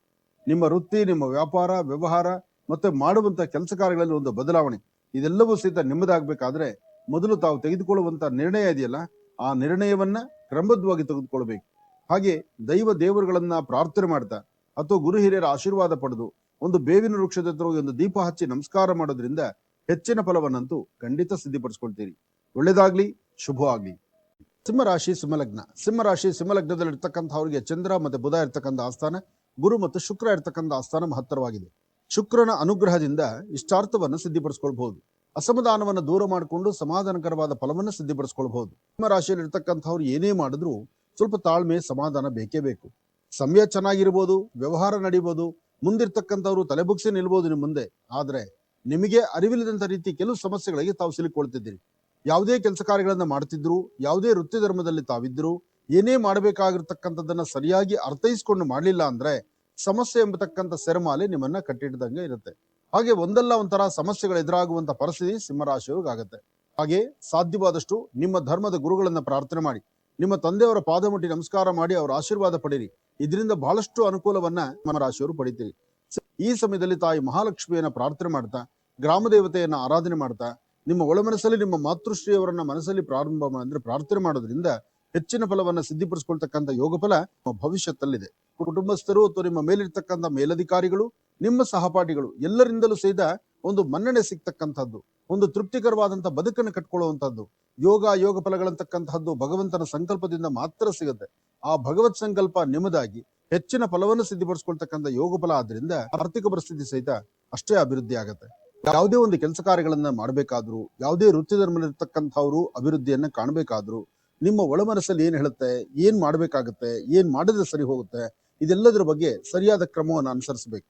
ನಿಮ್ಮ ವೃತ್ತಿ, ನಿಮ್ಮ ವ್ಯಾಪಾರ ವ್ಯವಹಾರ ಮತ್ತೆ ಮಾಡುವಂತ ಕೆಲಸ ಕಾರ್ಯಗಳಲ್ಲಿ ಒಂದು ಬದಲಾವಣೆ, ಇದೆಲ್ಲವೂ ಸಹಿತ ನಿಮ್ಮದಾಗಬೇಕಾದ್ರೆ ಮೊದಲು ತಾವು ತೆಗೆದುಕೊಳ್ಳುವಂತ ನಿರ್ಣಯ ಇದೆಯಲ್ಲ, ಆ ನಿರ್ಣಯವನ್ನ ಕ್ರಮಬದ್ಧವಾಗಿ ತೆಗೆದುಕೊಳ್ಬೇಕು. ಹಾಗೆ ದೈವ ದೇವರುಗಳನ್ನ ಪ್ರಾರ್ಥನೆ ಮಾಡ್ತಾ ಅಥವಾ ಗುರು ಹಿರಿಯರ ಆಶೀರ್ವಾದ ಪಡೆದು ಒಂದು ಬೇವಿನ ವೃಕ್ಷದ ಹತ್ರ ಹೋಗಿ ಒಂದು ದೀಪ ಹಚ್ಚಿ ನಮಸ್ಕಾರ ಮಾಡೋದ್ರಿಂದ ಹೆಚ್ಚಿನ ಫಲವನ್ನಂತೂ ಖಂಡಿತ ಸಿದ್ಧಿಪಡಿಸ್ಕೊಳ್ತೀರಿ. ಒಳ್ಳೇದಾಗ್ಲಿ, ಶುಭವಾಗ್ಲಿ. ಸಿಂಹರಾಶಿ ಸಿಂಹಲಗ್ನ. ಸಿಂಹರಾಶಿ ಸಿಂಹಲಗ್ನದಲ್ಲಿ ಇರ್ತಕ್ಕಂಥವ್ರಿಗೆ ಚಂದ್ರ ಮತ್ತೆ ಬುಧ ಇರ್ತಕ್ಕಂಥ ಆಸ್ಥಾನ, ಗುರು ಮತ್ತು ಶುಕ್ರ ಇರ್ತಕ್ಕಂಥ ಆಸ್ಥಾನ ಮಹತ್ತರವಾಗಿದೆ. ಶುಕ್ರನ ಅನುಗ್ರಹದಿಂದ ಇಷ್ಟಾರ್ಥವನ್ನು ಸಿದ್ಧಿಪಡಿಸ್ಕೊಳ್ಬಹುದು. ಅಸಮಾಧಾನವನ್ನು ದೂರ ಮಾಡಿಕೊಂಡು ಸಮಾಧಾನಕರವಾದ ಫಲವನ್ನು ಸಿದ್ಧಿಪಡಿಸ್ಕೊಳ್ಬಹುದು. ಸಿಂಹರಾಶಿಯಲ್ಲಿ ಇರ್ತಕ್ಕಂಥವ್ರು ಏನೇ ಮಾಡಿದ್ರು ಸ್ವಲ್ಪ ತಾಳ್ಮೆ, ಸಮಾಧಾನ ಬೇಕೇ ಬೇಕು. ಸಮಯ ಚೆನ್ನಾಗಿರ್ಬೋದು, ವ್ಯವಹಾರ ನಡೀಬಹುದು, ಮುಂದಿರ್ತಕ್ಕಂಥವ್ರು ತಲೆಬುಗ್ಸಿ ನಿಲ್ಬಹುದು ನಿಮ್ಮ ಮುಂದೆ. ಆದ್ರೆ ನಿಮಗೆ ಅರಿವಿಲ್ಲದಂತ ರೀತಿ ಕೆಲವು ಸಮಸ್ಯೆಗಳಿಗೆ ತಾವು ಸಿಲುಕೊಳ್ತಿದ್ದೀರಿ. ಯಾವುದೇ ಕೆಲಸ ಕಾರ್ಯಗಳನ್ನ ಮಾಡ್ತಿದ್ರು, ಯಾವುದೇ ವೃತ್ತಿ ಧರ್ಮದಲ್ಲಿ ತಾವಿದ್ರು, ಏನೇ ಮಾಡಬೇಕಾಗಿರ್ತಕ್ಕಂಥದ್ದನ್ನ ಸರಿಯಾಗಿ ಅರ್ಥೈಸ್ಕೊಂಡು ಮಾಡ್ಲಿಲ್ಲ ಅಂದ್ರೆ ಸಮಸ್ಯೆ ಎಂಬತಕ್ಕಂಥ ಸೆರಮಾಲೆ ನಿಮ್ಮನ್ನ ಕಟ್ಟಿಡ್ದಂಗೆ ಇರುತ್ತೆ. ಹಾಗೆ ಒಂದಲ್ಲ ಒಂಥರ ಸಮಸ್ಯೆಗಳು ಎದುರಾಗುವಂತ ಪರಿಸ್ಥಿತಿ ಸಿಂಹರಾಶಿಯವ್ರಿಗಾಗತ್ತೆ. ಹಾಗೆ ಸಾಧ್ಯವಾದಷ್ಟು ನಿಮ್ಮ ಧರ್ಮದ ಗುರುಗಳನ್ನ ಪ್ರಾರ್ಥನೆ ಮಾಡಿ, ನಿಮ್ಮ ತಂದೆಯವರ ಪಾದ ಮುಟ್ಟಿ ನಮಸ್ಕಾರ ಮಾಡಿ ಅವರ ಆಶೀರ್ವಾದ ಪಡೀರಿ. ಇದರಿಂದ ಬಹಳಷ್ಟು ಅನುಕೂಲವನ್ನ ನಮ್ಮ ರಾಶಿಯವರು ಪಡಿತೀರಿ. ಈ ಸಮಯದಲ್ಲಿ ತಾಯಿ ಮಹಾಲಕ್ಷ್ಮಿಯನ್ನ ಪ್ರಾರ್ಥನೆ ಮಾಡ್ತಾ, ಗ್ರಾಮ ದೇವತೆಯನ್ನ ಆರಾಧನೆ ಮಾಡ್ತಾ, ನಿಮ್ಮ ಒಳ ಮನಸ್ಸಲ್ಲಿ ನಿಮ್ಮ ಮಾತೃಶ್ರೀಯವರನ್ನ ಮನಸ್ಸಲ್ಲಿ ಪ್ರಾರ್ಥನೆ ಮಾಡೋದ್ರಿಂದ ಹೆಚ್ಚಿನ ಫಲವನ್ನ ಸಿದ್ಧಿಪಡಿಸ್ಕೊಳ್ತಕ್ಕಂಥ ಯೋಗ ಫಲ ನಿಮ್ಮ ಭವಿಷ್ಯತ್ತಲ್ಲಿದೆ. ಕುಟುಂಬಸ್ಥರು ಅಥವಾ ನಿಮ್ಮ ಮೇಲಿರ್ತಕ್ಕಂಥ ಮೇಲಧಿಕಾರಿಗಳು, ನಿಮ್ಮ ಸಹಪಾಠಿಗಳು ಎಲ್ಲರಿಂದಲೂ ಸಹಿತ ಒಂದು ಮನ್ನಣೆ ಸಿಗ್ತಕ್ಕಂಥದ್ದು, ಒಂದು ತೃಪ್ತಿಕರವಾದಂತಹ ಬದುಕನ್ನು ಕಟ್ಕೊಳ್ಳುವಂತಹದ್ದು, ಯೋಗ ಫಲಗಳಂತಕ್ಕಂತಹದ್ದು ಭಗವಂತನ ಸಂಕಲ್ಪದಿಂದ ಮಾತ್ರ ಸಿಗುತ್ತೆ. ಆ ಭಗವತ್ ಸಂಕಲ್ಪ ನಿಮ್ಮದಾಗಿ ಹೆಚ್ಚಿನ ಫಲವನ್ನು ಸಿದ್ಧಿಪಡಿಸ್ಕೊಳ್ತಕ್ಕಂಥ ಯೋಗ ಫಲ ಆದ್ರಿಂದ ಆರ್ಥಿಕ ಪರಿಸ್ಥಿತಿ ಸಹಿತ ಅಷ್ಟೇ ಅಭಿವೃದ್ಧಿ ಆಗತ್ತೆ. ಯಾವುದೇ ಒಂದು ಕೆಲಸ ಕಾರ್ಯಗಳನ್ನ ಮಾಡಬೇಕಾದ್ರು, ಯಾವುದೇ ವೃತ್ತಿ ಧರ್ಮದಲ್ಲಿರ್ತಕ್ಕಂಥವ್ರು ಅಭಿವೃದ್ಧಿಯನ್ನ ಕಾಣಬೇಕಾದ್ರು, ನಿಮ್ಮ ಒಳ ಮನಸ್ಸಲ್ಲಿ ಏನ್ ಹೇಳುತ್ತೆ, ಏನ್ ಮಾಡ್ಬೇಕಾಗತ್ತೆ, ಏನ್ ಮಾಡಿದ್ರೆ ಸರಿ ಹೋಗುತ್ತೆ, ಇದೆಲ್ಲದರ ಬಗ್ಗೆ ಸರಿಯಾದ ಕ್ರಮವನ್ನು ಅನುಸರಿಸಬೇಕು.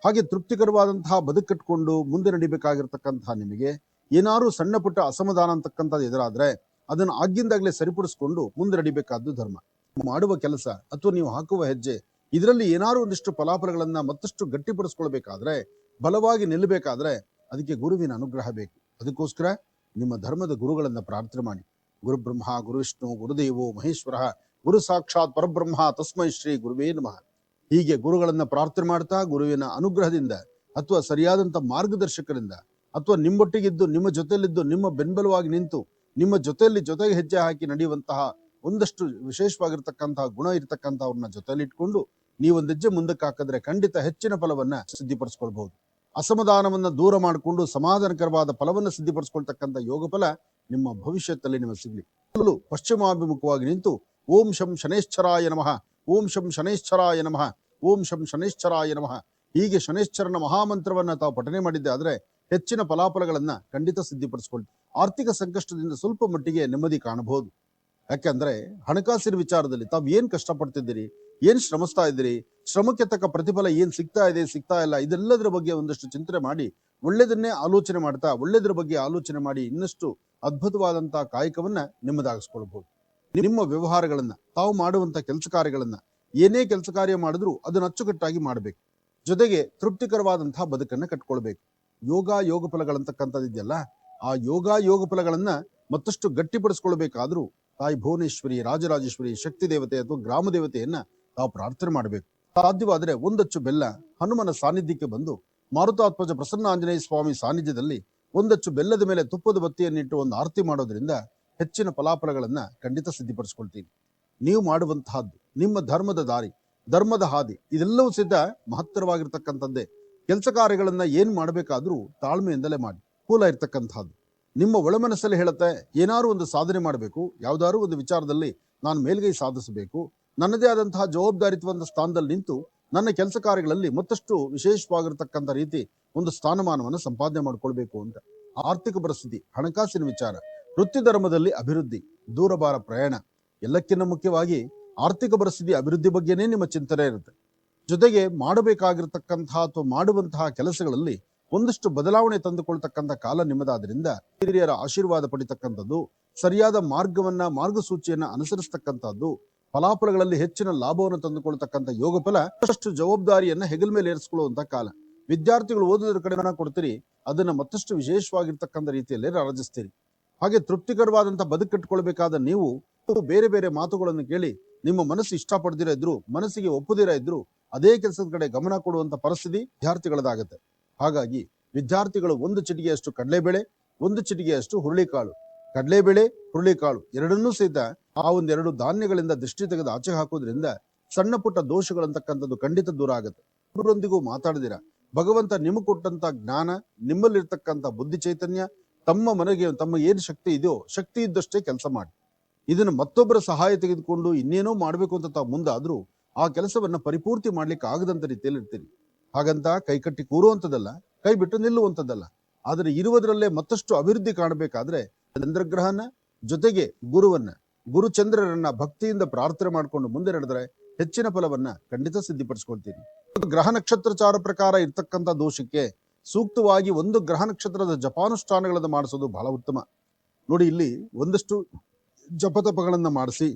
ಹಾಗೆ ತೃಪ್ತಿಕರವಾದಂತಹ ಬದುಕು ಕಟ್ಕೊಂಡು ಮುಂದೆ ನಡಿಬೇಕಾಗಿರ್ತಕ್ಕಂತಹ ನಿಮಗೆ ಏನಾದ್ರು ಸಣ್ಣ ಪುಟ್ಟ ಅಸಮಾಧಾನ ಅಂತಕ್ಕಂಥದ್ದು ಎದುರಾದ್ರೆ ಅದನ್ನು ಆಗಿಂದಾಗ್ಲೇ ಸರಿಪಡಿಸ್ಕೊಂಡು ಮುಂದೆ ನಡಿಬೇಕಾದ್ದು ಧರ್ಮ. ಮಾಡುವ ಕೆಲಸ ಅಥವಾ ನೀವು ಹಾಕುವ ಹೆಜ್ಜೆ ಇದರಲ್ಲಿ ಏನಾದ್ರು ಒಂದಿಷ್ಟು ಫಲಾಫಲಗಳನ್ನ ಮತ್ತಷ್ಟು ಗಟ್ಟಿಪಡಿಸ್ಕೊಳ್ಬೇಕಾದ್ರೆ, ಬಲವಾಗಿ ನಿಲ್ಲಬೇಕಾದ್ರೆ ಅದಕ್ಕೆ ಗುರುವಿನ ಅನುಗ್ರಹ ಬೇಕು. ಅದಕ್ಕೋಸ್ಕರ ನಿಮ್ಮ ಧರ್ಮದ ಗುರುಗಳನ್ನ ಪ್ರಾರ್ಥನೆ ಮಾಡಿ. ಗುರು ಬ್ರಹ್ಮ ಗುರು ವಿಷ್ಣು ಗುರುದೇವೋ ಮಹೇಶ್ವರ ಗುರು ಸಾಕ್ಷಾತ್ ಪರಬ್ರಹ್ಮ ತಸ್ಮೈ ಶ್ರೀ ಗುರುವೇ ನಮಃ. ಹೀಗೆ ಗುರುಗಳನ್ನ ಪ್ರಾರ್ಥನೆ ಮಾಡ್ತಾ ಗುರುವಿನ ಅನುಗ್ರಹದಿಂದ ಅಥವಾ ಸರಿಯಾದಂತ ಮಾರ್ಗದರ್ಶಕರಿಂದ ಅಥವಾ ನಿಮ್ಮೊಟ್ಟಿಗಿದ್ದು ನಿಮ್ಮ ಜೊತೆಯಲ್ಲಿದ್ದು ನಿಮ್ಮ ಬೆಂಬಲವಾಗಿ ನಿಂತು ನಿಮ್ಮ ಜೊತೆಗೆ ಹೆಜ್ಜೆ ಹಾಕಿ ನಡೆಯುವಂತಹ ಒಂದಷ್ಟು ವಿಶೇಷವಾಗಿರ್ತಕ್ಕಂತಹ ಗುಣ ಇರ್ತಕ್ಕಂಥವ್ರನ್ನ ಜೊತೆಯಲ್ಲಿಟ್ಕೊಂಡು ನೀವೊಂದು ಹೆಜ್ಜೆ ಮುಂದಕ್ಕೆ ಹಾಕಿದ್ರೆ ಖಂಡಿತ ಹೆಚ್ಚಿನ ಫಲವನ್ನ ಸಿದ್ಧಿಪಡಿಸ್ಕೊಳ್ಬಹುದು. ಅಸಮಾಧಾನವನ್ನ ದೂರ ಮಾಡಿಕೊಂಡು ಸಮಾಧಾನಕರವಾದ ಫಲವನ್ನ ಸಿದ್ಧಿಪಡಿಸ್ಕೊಳ್ತಕ್ಕಂಥ ಯೋಗ ಫಲ ನಿಮ್ಮ ಭವಿಷ್ಯದಲ್ಲಿ ನಿಮಗೆ ಸಿಗ್ಲಿ. ಪಶ್ಚಿಮಾಭಿಮುಖವಾಗಿ ನಿಂತು ಓಂ ಶಂ ಶನೇಶ್ಚರಾಯ ನಮಃ, ಓಂ ಶಂ ಶನೇಶ್ಚರಾಯ ನಮಃ, ಓಂ ಶಂ ಶನೇಶ್ಚರಾಯ ನಮಃ ಹೀಗೆ ಶನೇಶ್ಚರನ ಮಹಾಮಂತ್ರವನ್ನ ತಾವು ಪಠನೆ ಮಾಡಿದ್ದೆ ಆದ್ರೆ ಹೆಚ್ಚಿನ ಫಲಾಫಲಗಳನ್ನ ಖಂಡಿತ ಸಿದ್ಧಿಪಡಿಸ್ಕೊಳ್ಳಿ. ಆರ್ಥಿಕ ಸಂಕಷ್ಟದಿಂದ ಸ್ವಲ್ಪ ಮಟ್ಟಿಗೆ ನೆಮ್ಮದಿ ಕಾಣಬಹುದು. ಯಾಕೆಂದ್ರೆ ಹಣಕಾಸಿನ ವಿಚಾರದಲ್ಲಿ ತಾವು ಏನ್ ಕಷ್ಟಪಡ್ತಿದ್ದೀರಿ, ಏನ್ ಶ್ರಮಿಸ್ತಾ ಇದ್ದೀರಿ, ಶ್ರಮಕ್ಕೆ ತಕ್ಕ ಪ್ರತಿಫಲ ಏನ್ ಸಿಗ್ತಾ ಇದೆ ಸಿಗ್ತಾ ಇಲ್ಲ, ಇದೆಲ್ಲದರ ಬಗ್ಗೆ ಒಂದಷ್ಟು ಚಿಂತನೆ ಮಾಡಿ ಒಳ್ಳೆದನ್ನೇ ಆಲೋಚನೆ ಮಾಡ್ತಾ ಒಳ್ಳೆದ್ರ ಬಗ್ಗೆ ಆಲೋಚನೆ ಮಾಡಿ ಇನ್ನಷ್ಟು ಅದ್ಭುತವಾದಂತಹ ಕಾಯಕವನ್ನ ನಿಮ್ಮದಾಗಿಸ್ಕೊಳ್ಬಹುದು. ನಿಮ್ಮ ವ್ಯವಹಾರಗಳನ್ನ ತಾವು ಮಾಡುವಂತ ಕೆಲಸ ಕಾರ್ಯಗಳನ್ನ ಏನೇ ಕೆಲಸ ಕಾರ್ಯ ಮಾಡಿದ್ರು ಅದನ್ನ ಅಚ್ಚುಕಟ್ಟಾಗಿ ಮಾಡಬೇಕು. ಜೊತೆಗೆ ತೃಪ್ತಿಕರವಾದಂತಹ ಬದುಕನ್ನ ಕಟ್ಕೊಳ್ಬೇಕು. ಯೋಗ ಫಲಗಳಂತಕ್ಕಂಥದ್ದು ಇದೆಯಲ್ಲ, ಆ ಯೋಗ ಫಲಗಳನ್ನ ಮತ್ತಷ್ಟು ಗಟ್ಟಿಪಡಿಸ್ಕೊಳ್ಬೇಕಾದ್ರೂ ತಾಯಿ ಭುವನೇಶ್ವರಿ, ರಾಜರಾಜೇಶ್ವರಿ, ಶಕ್ತಿ ದೇವತೆ ಅಥವಾ ಗ್ರಾಮ ದೇವತೆಯನ್ನ ತಾವು ಪ್ರಾರ್ಥನೆ ಮಾಡಬೇಕು. ಸಾಧ್ಯವಾದರೆ ಒಂದಚ್ಚು ಬೆಲ್ಲ ಹನುಮನ ಸಾನ್ನಿಧ್ಯಕ್ಕೆ ಬಂದು ಮಾರುತಾತ್ಮಜ ಪ್ರಸನ್ನ ಆಂಜನೇಯ ಸ್ವಾಮಿ ಸಾನ್ನಿಧ್ಯದಲ್ಲಿ ಒಂದಚ್ಚು ಬೆಲ್ಲದ ಮೇಲೆ ತುಪ್ಪದ ಬತ್ತಿಯನ್ನಿಟ್ಟು ಒಂದು ಆರತಿ ಮಾಡೋದ್ರಿಂದ ಹೆಚ್ಚಿನ ಫಲಾಫಲಗಳನ್ನ ಖಂಡಿತ ಸಿದ್ಧಿಪಡಿಸ್ಕೊಳ್ತೀನಿ. ನೀವು ಮಾಡುವಂತಹದ್ದು ನಿಮ್ಮ ಧರ್ಮದ ದಾರಿ, ಧರ್ಮದ ಹಾದಿ, ಇದೆಲ್ಲವೂ ಸಿದ್ಧ ಮಹತ್ತರವಾಗಿರ್ತಕ್ಕಂಥದ್ದೇ. ಕೆಲಸ ಕಾರ್ಯಗಳನ್ನ ಏನ್ ಮಾಡಬೇಕಾದ್ರೂ ತಾಳ್ಮೆಯಿಂದಲೇ ಮಾಡಿ. ಕೂಲ ಇರ್ತಕ್ಕಂಥದ್ದು ನಿಮ್ಮ ಒಳಮನಸ್ಸಲ್ಲಿ ಹೇಳುತ್ತೆ, ಏನಾದ್ರು ಒಂದು ಸಾಧನೆ ಮಾಡಬೇಕು, ಯಾವ್ದಾದ್ರು ಒಂದು ವಿಚಾರದಲ್ಲಿ ನಾನು ಮೇಲ್ಗೈ ಸಾಧಿಸಬೇಕು, ನನ್ನದೇ ಆದಂತಹ ಜವಾಬ್ದಾರಿತ್ವದ ಸ್ಥಾನದಲ್ಲಿ ನಿಂತು ನನ್ನ ಕೆಲಸ ಕಾರ್ಯಗಳಲ್ಲಿ ಮತ್ತಷ್ಟು ವಿಶೇಷವಾಗಿರ್ತಕ್ಕಂಥ ರೀತಿ ಒಂದು ಸ್ಥಾನಮಾನವನ್ನು ಸಂಪಾದನೆ ಮಾಡ್ಕೊಳ್ಬೇಕು ಅಂತ. ಆರ್ಥಿಕ ಪರಿಸ್ಥಿತಿ, ಹಣಕಾಸಿನ ವಿಚಾರ, ವೃತ್ತಿ ಧರ್ಮದಲ್ಲಿ ಅಭಿವೃದ್ಧಿ, ದೂರಬಾರ ಪ್ರಯಾಣ, ಎಲ್ಲಕ್ಕಿಂತ ಮುಖ್ಯವಾಗಿ ಆರ್ಥಿಕ ಪರಿಸ್ಥಿತಿ ಅಭಿವೃದ್ಧಿ ಬಗ್ಗೆನೇ ನಿಮ್ಮ ಚಿಂತನೆ ಇರುತ್ತೆ. ಜೊತೆಗೆ ಮಾಡಬೇಕಾಗಿರ್ತಕ್ಕಂತಹ ಅಥವಾ ಮಾಡುವಂತಹ ಕೆಲಸಗಳಲ್ಲಿ ಒಂದಷ್ಟು ಬದಲಾವಣೆ ತಂದುಕೊಳ್ತಕ್ಕಂಥ ಕಾಲ ನಿಮ್ಮದಾದ್ರಿಂದ ಹಿರಿಯರ ಆಶೀರ್ವಾದ ಪಡಿತಕ್ಕಂಥದ್ದು, ಸರಿಯಾದ ಮಾರ್ಗಸೂಚಿಯನ್ನ ಅನುಸರಿಸ್ತಕ್ಕಂಥದ್ದು, ಫಲಾಫಲಗಳಲ್ಲಿ ಹೆಚ್ಚಿನ ಲಾಭವನ್ನು ತಂದುಕೊಳ್ತಕ್ಕಂಥ ಯೋಗ ಫಲ, ಅಷ್ಟು ಜವಾಬ್ದಾರಿಯನ್ನ ಹೆಗಲ ಮೇಲೆ ಏರಿಸಿಕೊಳ್ಳುವಂತ ಕಾಲ. ವಿದ್ಯಾರ್ಥಿಗಳು ಓದೋದ್ರ ಕಡೆ ಗಮನ ಕೊಡ್ತೀರಿ, ಅದನ್ನ ಮತ್ತಷ್ಟು ವಿಶೇಷವಾಗಿರ್ತಕ್ಕಂಥ ರೀತಿಯಲ್ಲಿ ರಾಜಿಸ್ತೀರಿ. ಹಾಗೆ ತೃಪ್ತಿಕರವಾದಂತ ಬದುಕಟ್ಟುಕೊಳ್ಬೇಕಾದ ನೀವು ಬೇರೆ ಬೇರೆ ಮಾತುಗಳನ್ನು ಕೇಳಿ ನಿಮ್ಮ ಮನಸ್ಸು ಇಷ್ಟಪಡದಿರ ಇದ್ರು, ಮನಸ್ಸಿಗೆ ಒಪ್ಪದಿರ ಇದ್ರು ಅದೇ ಕೆಲಸದ ಕಡೆ ಗಮನ ಕೊಡುವಂತ ಪರಿಸ್ಥಿತಿ ವಿದ್ಯಾರ್ಥಿಗಳದಾಗತ್ತೆ. ಹಾಗಾಗಿ ವಿದ್ಯಾರ್ಥಿಗಳು ಒಂದು ಚಿಟಿಗೆಯಷ್ಟು ಕಡಲೆಬೇಳೆ, ಒಂದು ಚಿಟಿಗೆಯಷ್ಟು ಹುರುಳಿಕಾಳು, ಕಡಲೆಬೇಳೆ ಹುರುಳಿಕಾಳು ಎರಡನ್ನೂ ಸಹಿತ ಆ ಒಂದೆರಡು ಧಾನ್ಯಗಳಿಂದ ದೃಷ್ಟಿ ತೆಗೆದು ಆಚೆ ಹಾಕೋದ್ರಿಂದ ಸಣ್ಣ ಪುಟ್ಟ ದೋಷಗಳಂತಕ್ಕಂಥದ್ದು ಖಂಡಿತ ದೂರ ಆಗುತ್ತೆ. ಅವರೊಂದಿಗೂ ಮಾತಾಡಿದಿರ ಭಗವಂತ ನಿಮಗೆ ಕೊಟ್ಟಂತ ಜ್ಞಾನ, ನಿಮ್ಮಲ್ಲಿರ್ತಕ್ಕಂಥ ಬುದ್ಧಿ ಚೈತನ್ಯ, ತಮ್ಮ ಏನ್ ಶಕ್ತಿ ಇದೆಯೋ ಶಕ್ತಿ ಇದ್ದಷ್ಟೇ ಕೆಲಸ ಮಾಡಿ. ಇದನ್ನು ಮತ್ತೊಬ್ಬರ ಸಹಾಯ ತೆಗೆದುಕೊಂಡು ಇನ್ನೇನೋ ಮಾಡ್ಬೇಕು ಅಂತ ತಾವು ಮುಂದಾದ್ರೂ ಆ ಕೆಲಸವನ್ನ ಪರಿಪೂರ್ತಿ ಮಾಡ್ಲಿಕ್ಕೆ ಆಗದಂತ ರೀತಿಯಲ್ಲಿ ಇರ್ತೀರಿ. ಹಾಗಂತ ಕೈಕಟ್ಟಿ ಕೂರುವಂಥದ್ದಲ್ಲ, ಕೈ ಬಿಟ್ಟು ನಿಲ್ಲುವಂಥದ್ದಲ್ಲ. ಆದರೆ ಇರುವುದರಲ್ಲೇ ಮತ್ತಷ್ಟು ಅಭಿವೃದ್ಧಿ ಕಾಣಬೇಕಾದ್ರೆ ಚಂದ್ರಗ್ರಹನ ಜೊತೆಗೆ ಗುರುಚಂದ್ರರನ್ನ ಭಕ್ತಿಯಿಂದ ಪ್ರಾರ್ಥನೆ ಮಾಡಿಕೊಂಡು ಮುಂದೆ ನಡೆದರೆ ಹೆಚ್ಚಿನ ಫಲವನ್ನ ಖಂಡಿತ ಸಿದ್ಧಿಪಡಿಸ್ಕೊಳ್ತೀನಿ. ಗ್ರಹ ನಕ್ಷತ್ರಚಾರ ಪ್ರಕಾರ ಇರ್ತಕ್ಕಂಥ ದೋಷಕ್ಕೆ ಸೂಕ್ತವಾಗಿ ಒಂದು ಗ್ರಹ ನಕ್ಷತ್ರದ ಜಪಾನುಷ್ಠಾನಗಳನ್ನು ಮಾಡಿಸೋದು ಬಹಳ ಉತ್ತಮ. ನೋಡಿ, ಇಲ್ಲಿ ಒಂದಷ್ಟು ಜಪತಪಗಳನ್ನ ಮಾಡಿಸಿ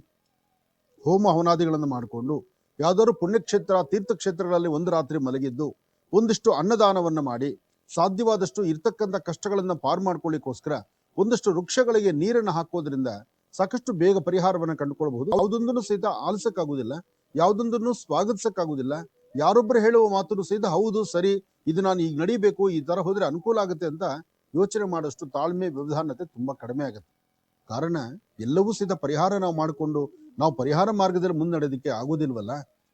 ಹೋಮ ಹವನಾದಿಗಳನ್ನು ಮಾಡಿಕೊಂಡು ಯಾವ್ದಾದ್ರು ಪುಣ್ಯಕ್ಷೇತ್ರ ತೀರ್ಥಕ್ಷೇತ್ರಗಳಲ್ಲಿ ಒಂದು ರಾತ್ರಿ ಮಲಗಿದ್ದು ಒಂದಿಷ್ಟು ಅನ್ನದಾನವನ್ನ ಮಾಡಿ ಸಾಧ್ಯವಾದಷ್ಟು ಇರ್ತಕ್ಕಂಥ ಕಷ್ಟಗಳನ್ನ ಪಾರು ಮಾಡ್ಕೊಳ್ಳಿಕ್ಕೋಸ್ಕರ ಒಂದಷ್ಟು ವೃಕ್ಷಗಳಿಗೆ ನೀರನ್ನು ಹಾಕೋದ್ರಿಂದ ಸಾಕಷ್ಟು ಬೇಗ ಪರಿಹಾರವನ್ನ ಕಂಡುಕೊಳ್ಬಹುದು. ಯಾವುದೊಂದನ್ನು ಸಹಿತ ಆಲಿಸಕ್ಕಾಗುದಿಲ್ಲ, ಯಾವುದೊಂದನ್ನು ಸ್ವಾಗತಿಸಕ್ಕಾಗುದಿಲ್ಲ. ಯಾರೊಬ್ಬರು ಹೇಳುವ ಮಾತನ್ನು ಸಹಿತ ಹೌದು ಸರಿ, ಇದು ನಾನು ಈಗ ನಡಿಬೇಕು, ಈ ತರ ಹೋದ್ರೆ ಅನುಕೂಲ ಆಗುತ್ತೆ ಅಂತ ಯೋಚನೆ ಮಾಡೋಷ್ಟು ತಾಳ್ಮೆ, ವ್ಯವಧಾನತೆ ತುಂಬಾ ಕಡಿಮೆ ಆಗುತ್ತೆ. ಕಾರಣ ಎಲ್ಲವೂ ಸಹಿತ ಪರಿಹಾರ ನಾವು ಮಾಡಿಕೊಂಡು ನಾವು ಪರಿಹಾರ ಮಾರ್ಗದಲ್ಲಿ ಮುನ್ನಡೆಯೋದಕ್ಕೆ ಆಗೋದಿಲ್ವಲ್ಲ.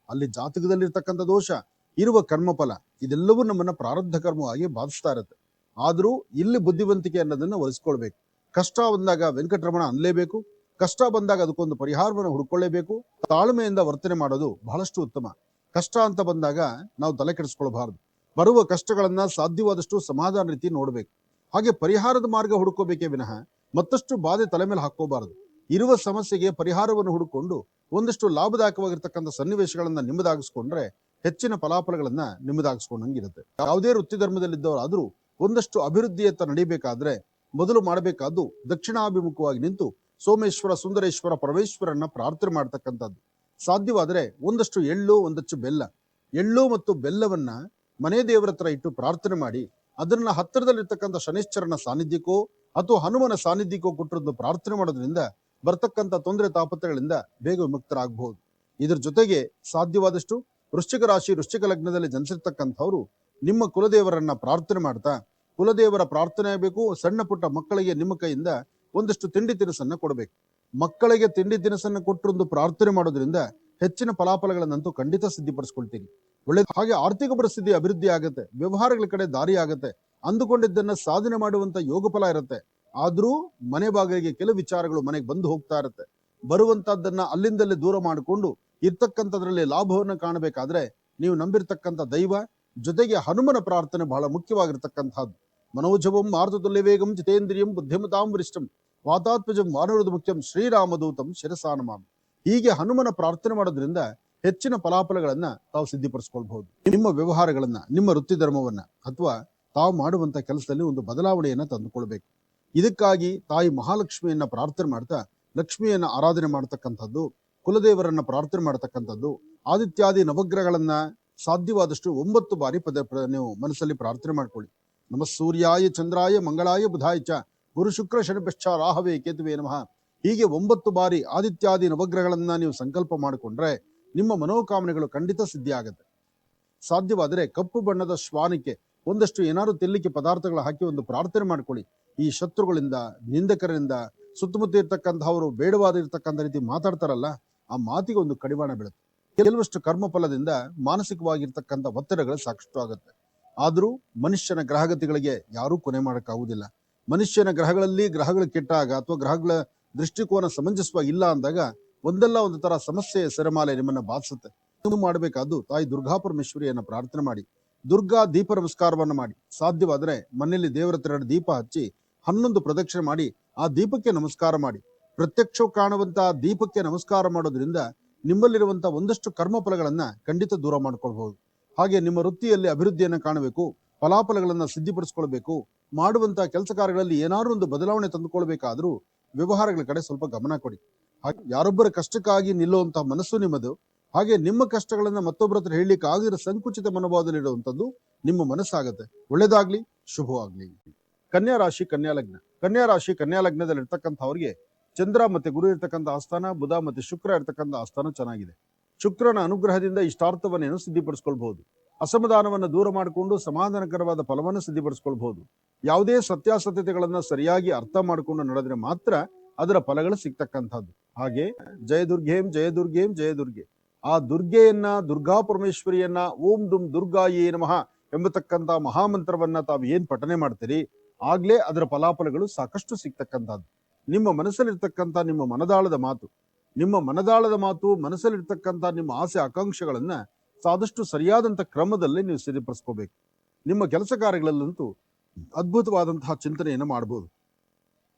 ಅಲ್ಲಿ ಜಾತಕದಲ್ಲಿರ್ತಕ್ಕಂಥ ದೋಷ, ಇರುವ ಕರ್ಮಫಲ, ಇದೆಲ್ಲವೂ ನಮ್ಮನ್ನ ಪ್ರಾರಬ್ಧ ಕರ್ಮವಾಗಿ ಬಾಧಿಸ್ತಾ ಇರುತ್ತೆ. ಆದ್ರೂ ಇಲ್ಲಿ ಬುದ್ಧಿವಂತಿಕೆ ಅನ್ನೋದನ್ನ ವಹಿಸ್ಕೊಳ್ಬೇಕು. ಕಷ್ಟ ಬಂದಾಗ ವೆಂಕಟರಮಣ ಅನ್ಲೇಬೇಕು, ಕಷ್ಟ ಬಂದಾಗ ಅದಕ್ಕೊಂದು ಪರಿಹಾರವನ್ನು ಹುಡ್ಕೊಳ್ಳೇಬೇಕು. ತಾಳ್ಮೆಯಿಂದ ವರ್ತನೆ ಮಾಡೋದು ಬಹಳಷ್ಟು ಉತ್ತಮ. ಕಷ್ಟ ಅಂತ ಬಂದಾಗ ನಾವು ತಲೆ ಕೆಡಿಸ್ಕೊಳ್ಬಾರ್ದು. ಬರುವ ಕಷ್ಟಗಳನ್ನ ಸಾಧ್ಯವಾದಷ್ಟು ಸಮಾಧಾನ ರೀತಿ ನೋಡ್ಬೇಕು. ಹಾಗೆ ಪರಿಹಾರದ ಮಾರ್ಗ ಹುಡುಕೋಬೇಕೇ ವಿನಃ ಮತ್ತಷ್ಟು ಬಾಧೆ ತಲೆ ಮೇಲೆ ಹಾಕೋಬಾರದು. ಇರುವ ಸಮಸ್ಯೆಗೆ ಪರಿಹಾರವನ್ನು ಹುಡುಕೊಂಡು ಒಂದಷ್ಟು ಲಾಭದಾಯಕವಾಗಿರ್ತಕ್ಕಂಥ ಸನ್ನಿವೇಶಗಳನ್ನ ನಿಮ್ಮದಾಗಿಸ್ಕೊಂಡ್ರೆ ಹೆಚ್ಚಿನ ಫಲಾಫಲಗಳನ್ನ ನಿಮ್ಮದಾಗಿಸ್ಕೊಂಡಂಗಿರುತ್ತೆ. ಯಾವುದೇ ವೃತ್ತಿ ಧರ್ಮದಲ್ಲಿದ್ದವರಾದ್ರೂ ಒಂದಷ್ಟು ಅಭಿವೃದ್ಧಿಯತ್ತ ನಡಿಬೇಕಾದ್ರೆ ಮೊದಲು ಮಾಡಬೇಕಾದ್ದು ದಕ್ಷಿಣಾಭಿಮುಖವಾಗಿ ನಿಂತು ಸೋಮೇಶ್ವರ, ಸುಂದರೇಶ್ವರ, ಪರಮೇಶ್ವರನ್ನ ಪ್ರಾರ್ಥನೆ ಮಾಡ್ತಕ್ಕಂಥದ್ದು. ಸಾಧ್ಯವಾದರೆ ಒಂದಷ್ಟು ಎಳ್ಳು, ಒಂದಷ್ಟು ಬೆಲ್ಲ, ಎಳ್ಳು ಮತ್ತು ಬೆಲ್ಲವನ್ನ ಮನೆ ದೇವರ ಹತ್ರ ಇಟ್ಟು ಪ್ರಾರ್ಥನೆ ಮಾಡಿ ಅದನ್ನ ಹತ್ತಿರದಲ್ಲಿರ್ತಕ್ಕಂಥ ಶನೇಶ್ವರನ ಸಾನ್ನಿಧ್ಯಕ್ಕೋ ಅಥವಾ ಹನುಮನ ಸಾನ್ನಿಧ್ಯಕ್ಕೋ ಕೊಟ್ಟಿರೋದು ಪ್ರಾರ್ಥನೆ ಮಾಡೋದ್ರಿಂದ ಬರ್ತಕ್ಕಂಥ ತೊಂದರೆ ತಾಪತ್ರಗಳಿಂದ ಬೇಗ ವಿಮುಕ್ತರಾಗಬಹುದು. ಇದ್ರ ಜೊತೆಗೆ ಸಾಧ್ಯವಾದಷ್ಟು ವೃಶ್ಚಿಕ ರಾಶಿ, ವೃಶ್ಚಿಕ ಲಗ್ನದಲ್ಲಿ ಜನಿಸಿರ್ತಕ್ಕಂಥವ್ರು ನಿಮ್ಮ ಕುಲದೇವರನ್ನ ಪ್ರಾರ್ಥನೆ ಮಾಡ್ತಾ, ಕುಲದೇವರ ಪ್ರಾರ್ಥನೆ ಆಗಬೇಕು. ಸಣ್ಣ ಪುಟ್ಟ ಮಕ್ಕಳಿಗೆ ನಿಮ್ಮ ಕೈಯಿಂದ ಒಂದಷ್ಟು ತಿಂಡಿ ತಿನಿಸನ್ನ ಕೊಡಬೇಕು. ಮಕ್ಕಳಿಗೆ ತಿಂಡಿ ತಿನಿಸನ್ನ ಕೊಟ್ಟರೊಂದು ಪ್ರಾರ್ಥನೆ ಮಾಡೋದ್ರಿಂದ ಹೆಚ್ಚಿನ ಫಲಾಫಲಗಳನ್ನಂತೂ ಖಂಡಿತ ಸಿದ್ಧಿಪಡಿಸ್ಕೊಳ್ತೀನಿ. ಒಳ್ಳೆದು. ಹಾಗೆ ಆರ್ಥಿಕ ಪರಿಸ್ಥಿತಿ ಅಭಿವೃದ್ಧಿ ಆಗುತ್ತೆ, ವ್ಯವಹಾರಗಳ ಕಡೆ ದಾರಿ ಆಗುತ್ತೆ, ಅಂದುಕೊಂಡಿದ್ದನ್ನ ಸಾಧನೆ ಮಾಡುವಂತ ಯೋಗ ಫಲ ಇರುತ್ತೆ. ಆದ್ರೂ ಮನೆ ಬಾಗಿಲಿಗೆ ಕೆಲವು ವಿಚಾರಗಳು ಮನೆಗೆ ಬಂದು ಹೋಗ್ತಾ ಇರುತ್ತೆ. ಬರುವಂತದ್ದನ್ನ ಅಲ್ಲಿಂದಲೇ ದೂರ ಮಾಡಿಕೊಂಡು ಇರ್ತಕ್ಕಂಥದ್ರಲ್ಲಿ ಲಾಭವನ್ನು ಕಾಣಬೇಕಾದ್ರೆ ನೀವು ನಂಬಿರ್ತಕ್ಕಂಥ ದೈವ ಜೊತೆಗೆ ಹನುಮನ ಪ್ರಾರ್ಥನೆ ಬಹಳ ಮುಖ್ಯವಾಗಿರ್ತಕ್ಕಂಥದ್ದು. ಮನೋಜವಂ ಮಾರುತುಲ್ಯ ವೇಗಂ ಜಿತೇಂದ್ರಿಯಂ ಬುದ್ಧಿಮತಾಂ ವರಿಷ್ಠಂ ವಾತಾತ್ಮಜಂ ವಾನರದ ಮುಖ್ಯಂ ಶ್ರೀರಾಮದೂತಂ ಶಿರಸಾನಮಾಮಿ. ಹೀಗೆ ಹನುಮನ ಪ್ರಾರ್ಥನೆ ಮಾಡೋದ್ರಿಂದ ಹೆಚ್ಚಿನ ಫಲಾಫಲಗಳನ್ನ ತಾವು ಸಿದ್ಧಿಪಡಿಸ್ಕೊಳ್ಬಹುದು. ನಿಮ್ಮ ವ್ಯವಹಾರಗಳನ್ನ, ನಿಮ್ಮ ವೃತ್ತಿ ಧರ್ಮವನ್ನ ಅಥವಾ ತಾವು ಮಾಡುವಂತ ಕೆಲಸದಲ್ಲಿ ಒಂದು ಬದಲಾವಣೆಯನ್ನ ತಂದುಕೊಳ್ಬೇಕು. ಇದಕ್ಕಾಗಿ ತಾಯಿ ಮಹಾಲಕ್ಷ್ಮಿಯನ್ನ ಪ್ರಾರ್ಥನೆ ಮಾಡ್ತಾ ಲಕ್ಷ್ಮಿಯನ್ನ ಆರಾಧನೆ ಮಾಡತಕ್ಕಂಥದ್ದು, ಕುಲದೇವರನ್ನ ಪ್ರಾರ್ಥನೆ ಮಾಡತಕ್ಕಂಥದ್ದು, ಆದಿತ್ಯಾದಿ ನವಗ್ರಹಗಳನ್ನ ಸಾಧ್ಯವಾದಷ್ಟು 9 ಬಾರಿ ನೀವು ಮನಸ್ಸಲ್ಲಿ ಪ್ರಾರ್ಥನೆ ಮಾಡ್ಕೊಳ್ಳಿ. ನಮಃ ಸೂರ್ಯಾಯ ಚಂದ್ರಾಯ ಮಂಗಳಾಯ ಬುಧಾಯ ಚ ಗುರು ಶುಕ್ರ ಶನಿಶ್ಚ ರಾಹವೇ ಕೇತುವೆ ನಮಃ. ಹೀಗೆ 9 ಬಾರಿ ಆದಿತ್ಯಾದಿ ನವಗ್ರಹಗಳನ್ನ ನೀವು ಸಂಕಲ್ಪ ಮಾಡಿಕೊಂಡ್ರೆ ನಿಮ್ಮ ಮನೋಕಾಮನೆಗಳು ಖಂಡಿತ ಸಿದ್ಧಿ ಆಗುತ್ತೆ. ಸಾಧ್ಯವಾದರೆ ಕಪ್ಪು ಬಣ್ಣದ ಶ್ವಾನಕ್ಕೆ ಒಂದಷ್ಟು ಏನಾದ್ರು ತಿನ್ನಲಿಕ್ಕೆ ಪದಾರ್ಥಗಳು ಹಾಕಿ ಒಂದು ಪ್ರಾರ್ಥನೆ ಮಾಡ್ಕೊಳ್ಳಿ. ಈ ಶತ್ರುಗಳಿಂದ, ನಿಂದಕರಿಂದ, ಸುತ್ತಮುತ್ತ ಇರ್ತಕ್ಕಂಥವರು ಬೇಡವಾದ ರೀತಿ ಮಾತಾಡ್ತಾರಲ್ಲ, ಆ ಮಾತಿಗೆ ಒಂದು ಕಡಿವಾಣ ಬೀಳುತ್ತೆ. ಕೆಲವಷ್ಟು ಕರ್ಮಫಲದಿಂದ ಮಾನಸಿಕವಾಗಿರ್ತಕ್ಕಂಥ ಒತ್ತಡಗಳು ಸಾಕಷ್ಟು ಆಗುತ್ತೆ. ಆದರೂ ಮನುಷ್ಯನ ಗ್ರಹಗತಿಗಳಿಗೆ ಯಾರೂ ಕೊನೆ ಮಾಡಕ್ಕಾಗುವುದಿಲ್ಲ. ಮನುಷ್ಯನ ಗ್ರಹಗಳು ಕೆಟ್ಟಾಗ ಅಥವಾ ಗ್ರಹಗಳ ದೃಷ್ಟಿಕೋನ ಸಮಂಜಸವಾಗಿ ಇಲ್ಲ ಅಂದಾಗ ಒಂದಲ್ಲ ಒಂದು ತರ ಸಮಸ್ಯೆಯ ಸೆರೆಮಾಲೆ ನಿಮ್ಮನ್ನ ಬಾಧಿಸುತ್ತೆ. ನೀವು ಮಾಡಬೇಕಾದ್ದು ತಾಯಿ ದುರ್ಗಾ ಪರಮೇಶ್ವರಿಯನ್ನ ಪ್ರಾರ್ಥನೆ ಮಾಡಿ, ದುರ್ಗಾ ದೀಪ ನಮಸ್ಕಾರವನ್ನ ಮಾಡಿ. ಸಾಧ್ಯವಾದರೆ ಮನೆಯಲ್ಲಿ ದೇವರ ಹತ್ರ ದೀಪ ಹಚ್ಚಿ 11 ಪ್ರದಕ್ಷಿಣೆ ಮಾಡಿ ಆ ದೀಪಕ್ಕೆ ನಮಸ್ಕಾರ ಮಾಡಿ. ಪ್ರತ್ಯಕ್ಷ ಕಾಣುವಂತ ದೀಪಕ್ಕೆ ನಮಸ್ಕಾರ ಮಾಡೋದ್ರಿಂದ ನಿಮ್ಮಲ್ಲಿರುವಂತ ಒಂದಷ್ಟು ಕರ್ಮಫಲಗಳನ್ನ ಖಂಡಿತ ದೂರ ಮಾಡ್ಕೊಳ್ಬಹುದು. ಹಾಗೆ ನಿಮ್ಮ ವೃತ್ತಿಯಲ್ಲಿ ಅಭಿವೃದ್ಧಿಯನ್ನ ಕಾಣಬೇಕು, ಫಲಾಫಲಗಳನ್ನ ಸಿದ್ಧಿಪಡಿಸ್ಕೊಳ್ಬೇಕು, ಮಾಡುವಂತ ಕೆಲಸ ಕಾರ್ಯಗಳಲ್ಲಿ ಏನಾದ್ರು ಒಂದು ಬದಲಾವಣೆ ತಂದುಕೊಳ್ಬೇಕಾದ್ರೂ ವ್ಯವಹಾರಗಳ ಕಡೆ ಸ್ವಲ್ಪ ಗಮನ ಕೊಡಿ. ಹಾಗೆ ಯಾರೊಬ್ಬರ ಕಷ್ಟಕ್ಕಾಗಿ ನಿಲ್ಲುವಂತಹ ಮನಸ್ಸು ನಿಮ್ಮದು. ಹಾಗೆ ನಿಮ್ಮ ಕಷ್ಟಗಳನ್ನ ಮತ್ತೊಬ್ಬರ ಹತ್ರ ಹೇಳಲಿಕ್ಕೆ ಆಗಿರೋ ಸಂಕುಚಿತ ಮನೋಭಾವದಲ್ಲಿರುವಂತದ್ದು ನಿಮ್ಮ ಮನಸ್ಸಾಗತ್ತೆ. ಒಳ್ಳೇದಾಗ್ಲಿ, ಶುಭವಾಗ್ಲಿ. ಕನ್ಯಾ ರಾಶಿ, ಕನ್ಯಾ ಲಗ್ನ. ಕನ್ಯಾ ರಾಶಿ, ಕನ್ಯಾ ಲಗ್ನದಲ್ಲಿ ಇರ್ತಕ್ಕಂಥವ್ರಿಗೆ ಚಂದ್ರ ಮತ್ತೆ ಗುರು ಇರ್ತಕ್ಕಂಥ ಆಸ್ಥಾನ, ಬುಧ ಮತ್ತೆ ಶುಕ್ರ ಇರ್ತಕ್ಕಂಥ ಆಸ್ಥಾನ ಚೆನ್ನಾಗಿದೆ. ಶುಕ್ರನ ಅನುಗ್ರಹದಿಂದ ಇಷ್ಟಾರ್ಥವನ್ನೇನು ಸಿದ್ಧಿಪಡಿಸ್ಕೊಳ್ಬಹುದು. ಅಸಮಾಧಾನವನ್ನು ದೂರ ಮಾಡಿಕೊಂಡು ಸಮಾಧಾನಕರವಾದ ಫಲವನ್ನು ಸಿದ್ಧಿಪಡಿಸ್ಕೊಳ್ಬಹುದು. ಯಾವುದೇ ಸತ್ಯಾಸತ್ಯತೆಗಳನ್ನ ಸರಿಯಾಗಿ ಅರ್ಥ ಮಾಡಿಕೊಂಡು ನಡೆದ್ರೆ ಮಾತ್ರ ಅದರ ಫಲಗಳು ಸಿಗ್ತಕ್ಕಂಥದ್ದು. ಹಾಗೆ ಜಯದುರ್ಗೇಂ ಜಯದುರ್ಗೇಂ ಜಯದುರ್ಗೆ, ಆ ದುರ್ಗೆಯನ್ನ, ದುರ್ಗಾ ಪರಮೇಶ್ವರಿಯನ್ನ ಓಂ ದುಂ ದುರ್ಗಾಯೇ ನಮಃ ಎಂಬತಕ್ಕಂಥ ಮಹಾಮಂತ್ರವನ್ನ ತಾವು ಏನ್ ಪಠನೆ ಮಾಡ್ತೀರಿ, ಆಗ್ಲೇ ಅದರ ಫಲಾಫಲಗಳು ಸಾಕಷ್ಟು ಸಿಗ್ತಕ್ಕಂಥದ್ದು. ನಿಮ್ಮ ಮನಸ್ಸಲ್ಲಿರ್ತಕ್ಕಂಥ ನಿಮ್ಮ ಮನದಾಳದ ಮಾತು, ಮನಸ್ಸಲ್ಲಿರ್ತಕ್ಕಂಥ ನಿಮ್ಮ ಆಸೆ ಆಕಾಂಕ್ಷೆಗಳನ್ನ ಸಾದಷ್ಟು ಸರಿಯಾದಂಥ ಕ್ರಮದಲ್ಲಿ ನೀವು ಸಿದ್ಧಪಡಿಸ್ಕೋಬೇಕು. ನಿಮ್ಮ ಕೆಲಸ ಕಾರ್ಯಗಳಲ್ಲಂತೂ ಅದ್ಭುತವಾದಂತಹ ಚಿಂತನೆಯನ್ನು ಮಾಡಬಹುದು.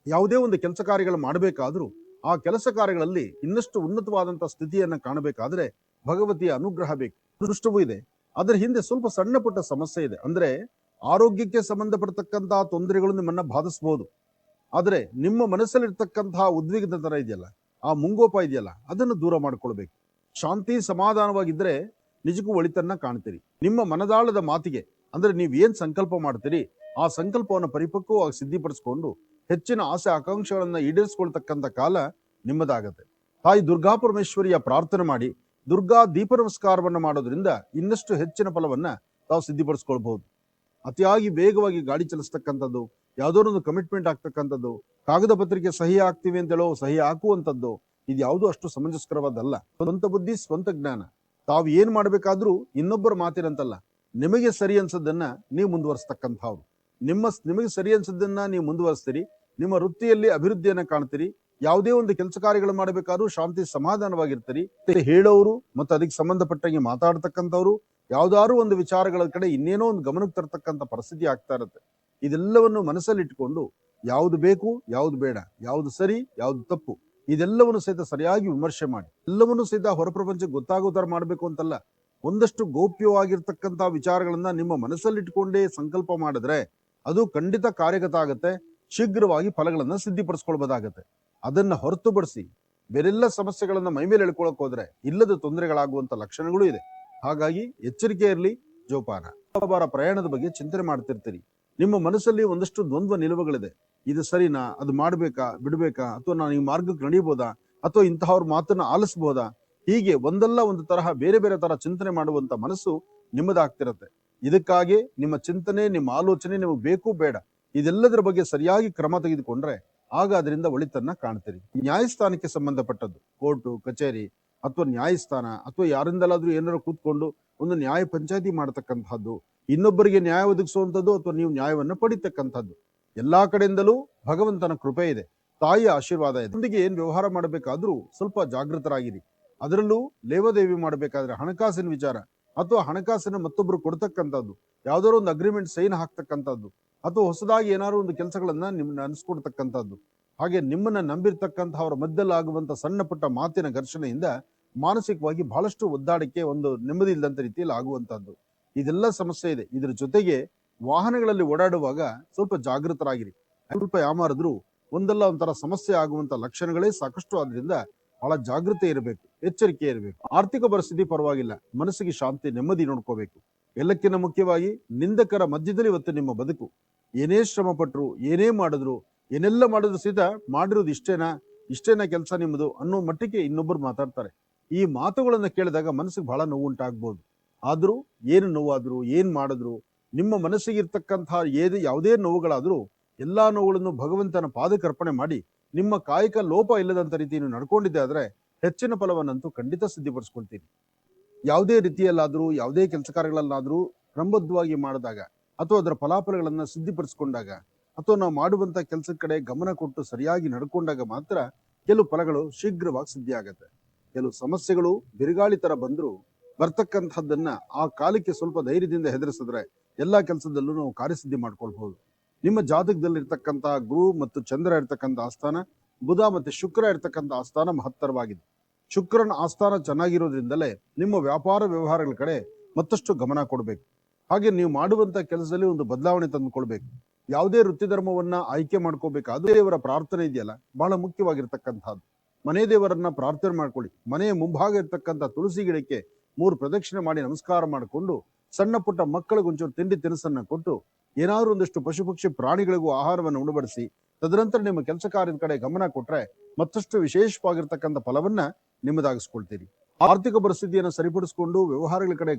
ಯಾವುದೇ ಒಂದು ಕೆಲಸ ಕಾರ್ಯಗಳು ಮಾಡಬೇಕಾದ್ರೂ ಆ ಕೆಲಸ ಕಾರ್ಯಗಳಲ್ಲಿ ಇನ್ನಷ್ಟು ಉನ್ನತವಾದಂತಹ ಸ್ಥಿತಿಯನ್ನ ಕಾಣಬೇಕಾದ್ರೆ ಭಗವತಿಯ ಅನುಗ್ರಹ ಬೇಕು. ಅದೃಷ್ಟವೂ ಇದೆ, ಅದರ ಹಿಂದೆ ಸ್ವಲ್ಪ ಸಣ್ಣ ಪುಟ್ಟ ಸಮಸ್ಯೆ ಇದೆ. ಅಂದ್ರೆ ಆರೋಗ್ಯಕ್ಕೆ ಸಂಬಂಧಪಟ್ಟತಕ್ಕಂತಹ ತೊಂದರೆಗಳು ನಿಮ್ಮನ್ನ ಬಾಧಿಸಬಹುದು. ಆದ್ರೆ ನಿಮ್ಮ ಮನಸ್ಸಲ್ಲಿರ್ತಕ್ಕಂತಹ ಉದ್ವಿಗ್ನತರ ಇದೆಯಲ್ಲ, ಆ ಮುಂಗೋಪ ಇದೆಯಲ್ಲ, ಅದನ್ನು ದೂರ ಮಾಡ್ಕೊಳ್ಬೇಕು. ಶಾಂತಿ ಸಮಾಧಾನವಾಗಿದ್ರೆ ನಿಜಕ್ಕೂ ಒಳಿತನ್ನ ಕಾಣ್ತೀರಿ. ನಿಮ್ಮ ಮನದಾಳದ ಮಾತಿಗೆ, ಅಂದ್ರೆ ನೀವ್ ಏನ್ ಸಂಕಲ್ಪ ಮಾಡ್ತೀರಿ ಆ ಸಂಕಲ್ಪವನ್ನು ಪರಿಪಕ್ವವಾಗಿ ಸಿದ್ಧಿಪಡಿಸಿಕೊಂಡು ಹೆಚ್ಚಿನ ಆಸೆ ಆಕಾಂಕ್ಷೆಗಳನ್ನ ಈಡೇರಿಸಿಕೊಳ್ತಕ್ಕಂಥ ಕಾಲ ನಿಮ್ಮದಾಗತ್ತೆ. ತಾಯಿ ದುರ್ಗಾ ಪರಮೇಶ್ವರಿಯ ಪ್ರಾರ್ಥನೆ ಮಾಡಿ ದುರ್ಗಾ ದೀಪ ನಮಸ್ಕಾರವನ್ನ ಮಾಡೋದ್ರಿಂದ ಇನ್ನಷ್ಟು ಹೆಚ್ಚಿನ ಫಲವನ್ನ ತಾವು ಸಿದ್ಧಿಪಡಿಸ್ಕೊಳ್ಬಹುದು. ಅತಿಯಾಗಿ ವೇಗವಾಗಿ ಗಾಡಿ ಚಲಿಸ್ತಕ್ಕಂಥದ್ದು, ಯಾವುದೋ ಒಂದು ಕಮಿಟ್ಮೆಂಟ್ ಆಗ್ತಕ್ಕಂಥದ್ದು, ಕಾಗದ ಪತ್ರಿಕೆ ಸಹಿ ಆಗ್ತೀವಿ ಅಂತ ಹೇಳೋ ಸಹಿ ಹಾಕುವಂಥದ್ದು, ಇದು ಯಾವುದೂ ಅಷ್ಟು ಸಮಂಜಸ್ಕರವಾದಲ್ಲ. ಸ್ವಂತ ಬುದ್ಧಿ, ಸ್ವಂತ ಜ್ಞಾನ. ತಾವು ಏನ್ ಮಾಡ್ಬೇಕಾದ್ರೂ ಇನ್ನೊಬ್ಬರ ಮಾತಿನಂತಲ್ಲ, ನಿಮಗೆ ಸರಿ ಅನ್ಸದನ್ನ ನೀವು ಮುಂದುವರಿಸ್ತಕ್ಕಂಥವ್ರು. ನಿಮಗೆ ಸರಿ ಅನ್ಸದನ್ನ ನೀವು ಮುಂದುವರಿಸ್ತೀರಿ. ನಿಮ್ಮ ವೃತ್ತಿಯಲ್ಲಿ ಅಭಿವೃದ್ಧಿಯನ್ನ ಕಾಣ್ತೀರಿ. ಯಾವುದೇ ಒಂದು ಕೆಲಸ ಕಾರ್ಯಗಳು ಮಾಡಬೇಕಾದ್ರೂ ಶಾಂತಿ ಸಮಾಧಾನವಾಗಿರ್ತೀರಿ. ಹೇಳೋರು ಮತ್ತು ಅದಕ್ಕೆ ಸಂಬಂಧಪಟ್ಟಂಗೆ ಮಾತಾಡ್ತಕ್ಕಂಥವ್ರು ಯಾವ್ದಾದ್ರು ಒಂದು ವಿಚಾರಗಳ ಕಡೆ ಇನ್ನೇನೋ ಒಂದು ಗಮನಕ್ಕೆ ತರ್ತಕ್ಕಂಥ ಪರಿಸ್ಥಿತಿ ಆಗ್ತಾ ಇರುತ್ತೆ. ಇದೆಲ್ಲವನ್ನು ಮನಸ್ಸಲ್ಲಿ ಇಟ್ಕೊಂಡು ಯಾವ್ದು ಬೇಕು, ಯಾವ್ದು ಬೇಡ, ಯಾವ್ದು ಸರಿ, ಯಾವ್ದು ತಪ್ಪು, ಇದೆಲ್ಲವನ್ನು ಸಹಿತ ಸರಿಯಾಗಿ ವಿಮರ್ಶೆ ಮಾಡಿ ಎಲ್ಲವನ್ನೂ ಸಹಿತ ಹೊರ ಪ್ರಪಂಚಕ್ಕೆ ಗೊತ್ತಾಗೋ ತರ ಮಾಡ್ಬೇಕು ಅಂತಲ್ಲ. ಒಂದಷ್ಟು ಗೌಪ್ಯವಾಗಿರ್ತಕ್ಕಂಥ ವಿಚಾರಗಳನ್ನ ನಿಮ್ಮ ಮನಸ್ಸಲ್ಲಿಟ್ಕೊಂಡೇ ಸಂಕಲ್ಪ ಮಾಡಿದ್ರೆ ಅದು ಖಂಡಿತ ಕಾರ್ಯಗತ ಆಗತ್ತೆ. ಶೀಘ್ರವಾಗಿ ಫಲಗಳನ್ನ ಸಿದ್ಧಿಪಡಿಸ್ಕೊಳ್ಬೋದಾಗತ್ತೆ. ಅದನ್ನ ಹೊರತುಪಡಿಸಿ ಬೇರೆಲ್ಲ ಸಮಸ್ಯೆಗಳನ್ನ ಮೈಮೇಲೆ ಎಳ್ಕೊಳಕ್ ಹೋದ್ರೆ ಇಲ್ಲದ ತೊಂದರೆಗಳಾಗುವಂತ ಲಕ್ಷಣಗಳು ಇದೆ. ಹಾಗಾಗಿ ಎಚ್ಚರಿಕೆ ಇರಲಿ, ಜೋಪಾನ. ಪ್ರಯಾಣದ ಬಗ್ಗೆ ಚಿಂತನೆ ಮಾಡ್ತಿರ್ತೀರಿ. ನಿಮ್ಮ ಮನಸ್ಸಲ್ಲಿ ಒಂದಷ್ಟು ದ್ವಂದ್ವ ನಿಲುವುಗಳಿದೆ. ಇದು ಸರಿನಾ, ಅದು ಮಾಡ್ಬೇಕಾ, ಬಿಡ್ಬೇಕಾ, ಅಥವಾ ನಾನು ಈ ಮಾರ್ಗಕ್ಕೆ ನಡೀಬೋದಾ, ಅಥವಾ ಇಂತಹವ್ರ ಮಾತನ್ನ ಆಲಿಸಬಹುದಾ, ಹೀಗೆ ಒಂದಲ್ಲ ಒಂದು ತರಹ ಬೇರೆ ಬೇರೆ ತರ ಚಿಂತನೆ ಮಾಡುವಂತ ಮನಸ್ಸು ನಿಮ್ಮದಾಗ್ತಿರತ್ತೆ. ಇದಕ್ಕಾಗಿ ನಿಮ್ಮ ಚಿಂತನೆ, ನಿಮ್ಮ ಆಲೋಚನೆ ನಿಮಗೆ ಬೇಕು ಬೇಡ, ಇದೆಲ್ಲದರ ಬಗ್ಗೆ ಸರಿಯಾಗಿ ಕ್ರಮ ತೆಗೆದುಕೊಂಡ್ರೆ ಆಗ ಅದರಿಂದ ಒಳಿತನ್ನ ಕಾಣ್ತೀರಿ. ನ್ಯಾಯಸ್ಥಾನಕ್ಕೆ ಸಂಬಂಧಪಟ್ಟದ್ದು, ಕೋರ್ಟು ಕಚೇರಿ ಅಥವಾ ನ್ಯಾಯಸ್ಥಾನ, ಅಥವಾ ಯಾರಿಂದಲಾದ್ರೂ ಏನಾದ್ರು ಕೂತ್ಕೊಂಡು ಒಂದು ನ್ಯಾಯ ಪಂಚಾಯತಿ ಮಾಡತಕ್ಕಂಥದ್ದು, ಇನ್ನೊಬ್ಬರಿಗೆ ನ್ಯಾಯ ಒದಗಿಸುವಂಥದ್ದು, ಅಥವಾ ನೀವು ನ್ಯಾಯವನ್ನು ಪಡಿತಕ್ಕಂಥದ್ದು, ಎಲ್ಲಾ ಕಡೆಯಿಂದಲೂ ಭಗವಂತನ ಕೃಪೆ ಇದೆ, ತಾಯಿಯ ಆಶೀರ್ವಾದ ಇದೆ. ಒಂದಿಗೆ ಏನ್ ವ್ಯವಹಾರ ಮಾಡಬೇಕಾದ್ರೂ ಸ್ವಲ್ಪ ಜಾಗೃತರಾಗಿರಿ. ಅದರಲ್ಲೂ ಲೇವಾದೇವಿ ಮಾಡಬೇಕಾದ್ರೆ ಹಣಕಾಸಿನ ವಿಚಾರ ಅಥವಾ ಹಣಕಾಸಿನ ಮತ್ತೊಬ್ರು ಕೊಡ್ತಕ್ಕಂಥದ್ದು, ಯಾವ್ದಾದ್ರು ಒಂದು ಅಗ್ರಿಮೆಂಟ್ ಸೈನ್ ಹಾಕ್ತಕ್ಕಂಥದ್ದು, ಅಥವಾ ಹೊಸದಾಗಿ ಏನಾದ್ರು ಒಂದು ಕೆಲಸಗಳನ್ನ ನಿಮ್ಮನ್ನ ಅನಿಸ್ಕೊಡ್ತಕ್ಕಂಥದ್ದು, ಹಾಗೆ ನಿಮ್ಮನ್ನ ನಂಬಿರ್ತಕ್ಕಂಥವ್ರ ಮಧ್ಯದಲ್ಲಿ ಆಗುವಂತ ಸಣ್ಣ ಪುಟ್ಟ ಮಾತಿನ ಘರ್ಷಣೆಯಿಂದ ಮಾನಸಿಕವಾಗಿ ಬಹಳಷ್ಟು ಒದ್ದಾಡಿಕೆ, ಒಂದು ನೆಮ್ಮದಿ ಇಲ್ಲದಂತ ರೀತಿಯಲ್ಲಿ ಆಗುವಂತಹದ್ದು, ಇದೆಲ್ಲ ಸಮಸ್ಯೆ ಇದೆ. ಇದ್ರ ಜೊತೆಗೆ ವಾಹನಗಳಲ್ಲಿ ಓಡಾಡುವಾಗ ಸ್ವಲ್ಪ ಜಾಗೃತರಾಗಿರಿ. ಸ್ವಲ್ಪ ಯಾಮಾರಿದ್ರು ಒಂದಲ್ಲ ಒಂಥರ ಸಮಸ್ಯೆ ಆಗುವಂತ ಲಕ್ಷಣಗಳೇ ಸಾಕಷ್ಟು. ಆದ್ರಿಂದ ಬಹಳ ಜಾಗೃತೆ ಇರಬೇಕು, ಎಚ್ಚರಿಕೆ ಇರಬೇಕು. ಆರ್ಥಿಕ ಪರಿಸ್ಥಿತಿ ಪರವಾಗಿಲ್ಲ, ಮನಸ್ಸಿಗೆ ಶಾಂತಿ, ನೆಮ್ಮದಿ ನೋಡ್ಕೋಬೇಕು. ಎಲ್ಲಕ್ಕಿಂತ ಮುಖ್ಯವಾಗಿ ನಿಂದಕರ ಮಧ್ಯದಲ್ಲಿ ಇವತ್ತು ನಿಮ್ಮ ಬದುಕು. ಏನೇ ಶ್ರಮ ಪಟ್ರು, ಏನೇ ಮಾಡಿದ್ರು ಏನೆಲ್ಲ ಮಾಡಿದ್ರು ಸಹಿತ ಮಾಡಿರೋದು ಇಷ್ಟೇನಾ ಕೆಲಸ ನಿಮ್ಮದು ಅನ್ನೋ ಮಟ್ಟಿಗೆ ಇನ್ನೊಬ್ಬರು ಮಾತಾಡ್ತಾರೆ. ಈ ಮಾತುಗಳನ್ನ ಕೇಳಿದಾಗ ಮನಸ್ಸಿಗೆ ಬಹಳ ನೋವು ಉಂಟಾಗ್ಬೋದು. ಆದ್ರೂ ಏನು ನೋವಾದ್ರು ಏನ್ ಮಾಡಿದ್ರು ನಿಮ್ಮ ಮನಸ್ಸಿಗೆ ಇರ್ತಕ್ಕಂತಹ ಯಾವುದೇ ನೋವುಗಳಾದ್ರೂ ಎಲ್ಲಾ ನೋವುಗಳನ್ನು ಭಗವಂತನ ಪಾದಕರ್ಪಣೆ ಮಾಡಿ ನಿಮ್ಮ ಕಾಯಕ ಲೋಪ ಇಲ್ಲದಂತ ರೀತಿ ನೀವು ನಡ್ಕೊಂಡಿದ್ದೆ ಆದ್ರೆ ಹೆಚ್ಚಿನ ಫಲವನ್ನಂತೂ ಖಂಡಿತ ಸಿದ್ಧಿಪಡಿಸ್ಕೊಳ್ತೀರಿ. ಯಾವುದೇ ರೀತಿಯಲ್ಲಾದ್ರೂ ಯಾವುದೇ ಕೆಲಸ ಕಾರ್ಯಗಳಲ್ಲಾದ್ರೂ ಕ್ರಮಬದ್ಧವಾಗಿ ಮಾಡಿದಾಗ ಅಥವಾ ಅದರ ಫಲಾಫಲಗಳನ್ನ ಸಿದ್ಧಿಪಡಿಸ್ಕೊಂಡಾಗ ಅಥವಾ ನಾವು ಮಾಡುವಂತ ಕೆಲಸದ ಕಡೆ ಗಮನ ಕೊಟ್ಟು ಸರಿಯಾಗಿ ನಡ್ಕೊಂಡಾಗ ಮಾತ್ರ ಕೆಲವು ಫಲಗಳು ಶೀಘ್ರವಾಗಿ ಸಿದ್ಧಿ ಆಗತ್ತೆ. ಕೆಲವು ಸಮಸ್ಯೆಗಳು ಬಿರುಗಾಳಿ ತರ ಬಂದ್ರು ಬರ್ತಕ್ಕಂಥದ್ದನ್ನ ಆ ಕಾಲಕ್ಕೆ ಸ್ವಲ್ಪ ಧೈರ್ಯದಿಂದ ಹೆದರಿಸಿದ್ರೆ ಎಲ್ಲಾ ಕೆಲಸದಲ್ಲೂ ನಾವು ಕಾರ್ಯಸಿದ್ಧಿ ಮಾಡ್ಕೊಳ್ಬಹುದು. ನಿಮ್ಮ ಜಾತಕದಲ್ಲಿ ಇರ್ತಕ್ಕಂತಹ ಗುರು ಮತ್ತು ಚಂದ್ರ ಇರ್ತಕ್ಕಂಥ ಆಸ್ಥಾನ, ಬುಧ ಮತ್ತೆ ಶುಕ್ರ ಇರ್ತಕ್ಕಂಥ ಆಸ್ಥಾನ ಮಹತ್ತರವಾಗಿದೆ. ಶುಕ್ರನ ಆಸ್ಥಾನ ಚೆನ್ನಾಗಿರೋದ್ರಿಂದಲೇ ನಿಮ್ಮ ವ್ಯಾಪಾರ ವ್ಯವಹಾರಗಳ ಕಡೆ ಮತ್ತಷ್ಟು ಗಮನ ಕೊಡಬೇಕು. ಹಾಗೆ ನೀವು ಮಾಡುವಂತ ಕೆಲಸದಲ್ಲಿ ಒಂದು ಬದಲಾವಣೆ ತಂದುಕೊಳ್ಬೇಕು. ಯಾವುದೇ ವೃತ್ತಿ ಧರ್ಮವನ್ನ ಆಯ್ಕೆ ಮಾಡ್ಕೋಬೇಕಾದ್ರೆ ದೇವರ ಪ್ರಾರ್ಥನೆ ಇದೆಯಲ್ಲ ಬಹಳ ಮುಖ್ಯವಾಗಿರ್ತಕ್ಕಂಥದ್ದು. ಮನೆ ದೇವರನ್ನ ಪ್ರಾರ್ಥನೆ ಮಾಡ್ಕೊಳ್ಳಿ. ಮನೆಯ ಮುಂಭಾಗ ಇರ್ತಕ್ಕಂಥ ತುಳಸಿ ಗಿಡಕ್ಕೆ 3 ಪ್ರದಕ್ಷಿಣೆ ಮಾಡಿ ನಮಸ್ಕಾರ ಮಾಡಿಕೊಂಡು ಸಣ್ಣ ಪುಟ್ಟ ಮಕ್ಕಳಿಗೆ ಒಂಚೂರು ತಿಂಡಿ ತಿನಿಸನ್ನ ಕೊಟ್ಟು ಏನಾದ್ರೂ ಒಂದಷ್ಟು ಪಶು ಪಕ್ಷಿ ಪ್ರಾಣಿಗಳಿಗೂ ಆಹಾರವನ್ನು ಉಣಬಡಿಸಿ ತದನಂತರ ನಿಮ್ಮ ಕೆಲಸ ಕಾರ್ಯದ ಕಡೆ ಗಮನ ಕೊಟ್ರೆ ಮತ್ತಷ್ಟು ವಿಶೇಷವಾಗಿರ್ತಕ್ಕಂಥ ಫಲವನ್ನ ನಿಮ್ಮದಾಗಿಸ್ಕೊಳ್ತೀರಿ. ಆರ್ಥಿಕ ಪರಿಸ್ಥಿತಿಯನ್ನು ಸರಿಪಡಿಸಿಕೊಂಡು ವ್ಯವಹಾರಗಳ ಕಡೆ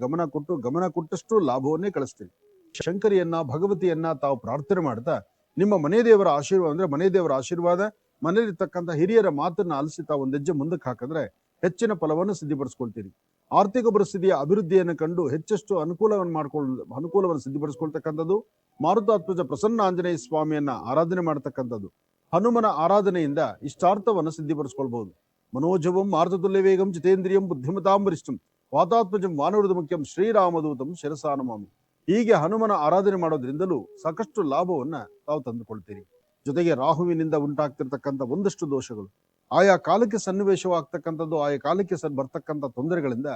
ಗಮನ ಕೊಟ್ಟಷ್ಟು ಲಾಭವನ್ನೇ ಕಳಿಸ್ತೀರಿ. ಶಂಕರಿಯನ್ನ ಭಗವತಿಯನ್ನ ತಾವು ಪ್ರಾರ್ಥನೆ ಮಾಡ್ತಾ ನಿಮ್ಮ ಮನೆ ದೇವರ ಆಶೀರ್ವಾದ ಅಂದ್ರೆ ಮನೆ ದೇವರ ಆಶೀರ್ವಾದ, ಮನೆಯಲ್ಲಿರ್ತಕ್ಕಂಥ ಹಿರಿಯರ ಮಾತನ್ನ ಆಲಿಸಿ ತಾವು ಒಂದ್ ಹೆಜ್ಜೆ ಮುಂದಕ್ಕೆ ಹಾಕಿದ್ರೆ ಹೆಚ್ಚಿನ ಫಲವನ್ನು ಸಿದ್ಧಿಪಡಿಸ್ಕೊಳ್ತೀರಿ. ಆರ್ಥಿಕ ಪರಿಸ್ಥಿತಿಯ ಅಭಿವೃದ್ಧಿಯನ್ನು ಕಂಡು ಹೆಚ್ಚೆಷ್ಟು ಅನುಕೂಲವನ್ನು ಸಿದ್ಧಿಪಡಿಸ್ಕೊಳ್ತಕ್ಕಂಥದ್ದು. ಮಾರುತಾತ್ಮಜ ಪ್ರಸನ್ನ ಆಂಜನೇಯ ಸ್ವಾಮಿಯನ್ನ ಆರಾಧನೆ ಮಾಡತಕ್ಕಂಥದ್ದು. ಹನುಮನ ಆರಾಧನೆಯಿಂದ ಇಷ್ಟಾರ್ಥವನ್ನು ಸಿದ್ಧಿಪಡಿಸ್ಕೊಳ್ಬಹುದು. ಮನೋಜವಂ ಮಾರುತತುಲ್ಯ ವೇಗಂ ಜಿತೇಂದ್ರಿಯಂ ಬುದ್ಧಿಮತಾಂ ವರಿಷ್ಠಂ ವಾತಾತ್ಮಜಂ ವಾನವೃದ ಮುಖ್ಯಂ ಶ್ರೀರಾಮದೂತಂ ಶಿರಸಾನಮಾಮಿ. ಹೀಗೆ ಹನುಮನ ಆರಾಧನೆ ಮಾಡೋದ್ರಿಂದಲೂ ಸಾಕಷ್ಟು ಲಾಭವನ್ನ ತಾವು ತಂದುಕೊಳ್ತೀರಿ. ಜೊತೆಗೆ ರಾಹುವಿನಿಂದ ಉಂಟಾಗ್ತಿರ್ತಕ್ಕಂಥ ಒಂದಷ್ಟು ದೋಷಗಳು, ಆಯಾ ಕಾಲಕ್ಕೆ ಸನ್ನಿವೇಶವಾಗ್ತಕ್ಕಂಥದ್ದು, ಆಯಾ ಕಾಲಕ್ಕೆ ಬರ್ತಕ್ಕಂಥ ತೊಂದರೆಗಳಿಂದ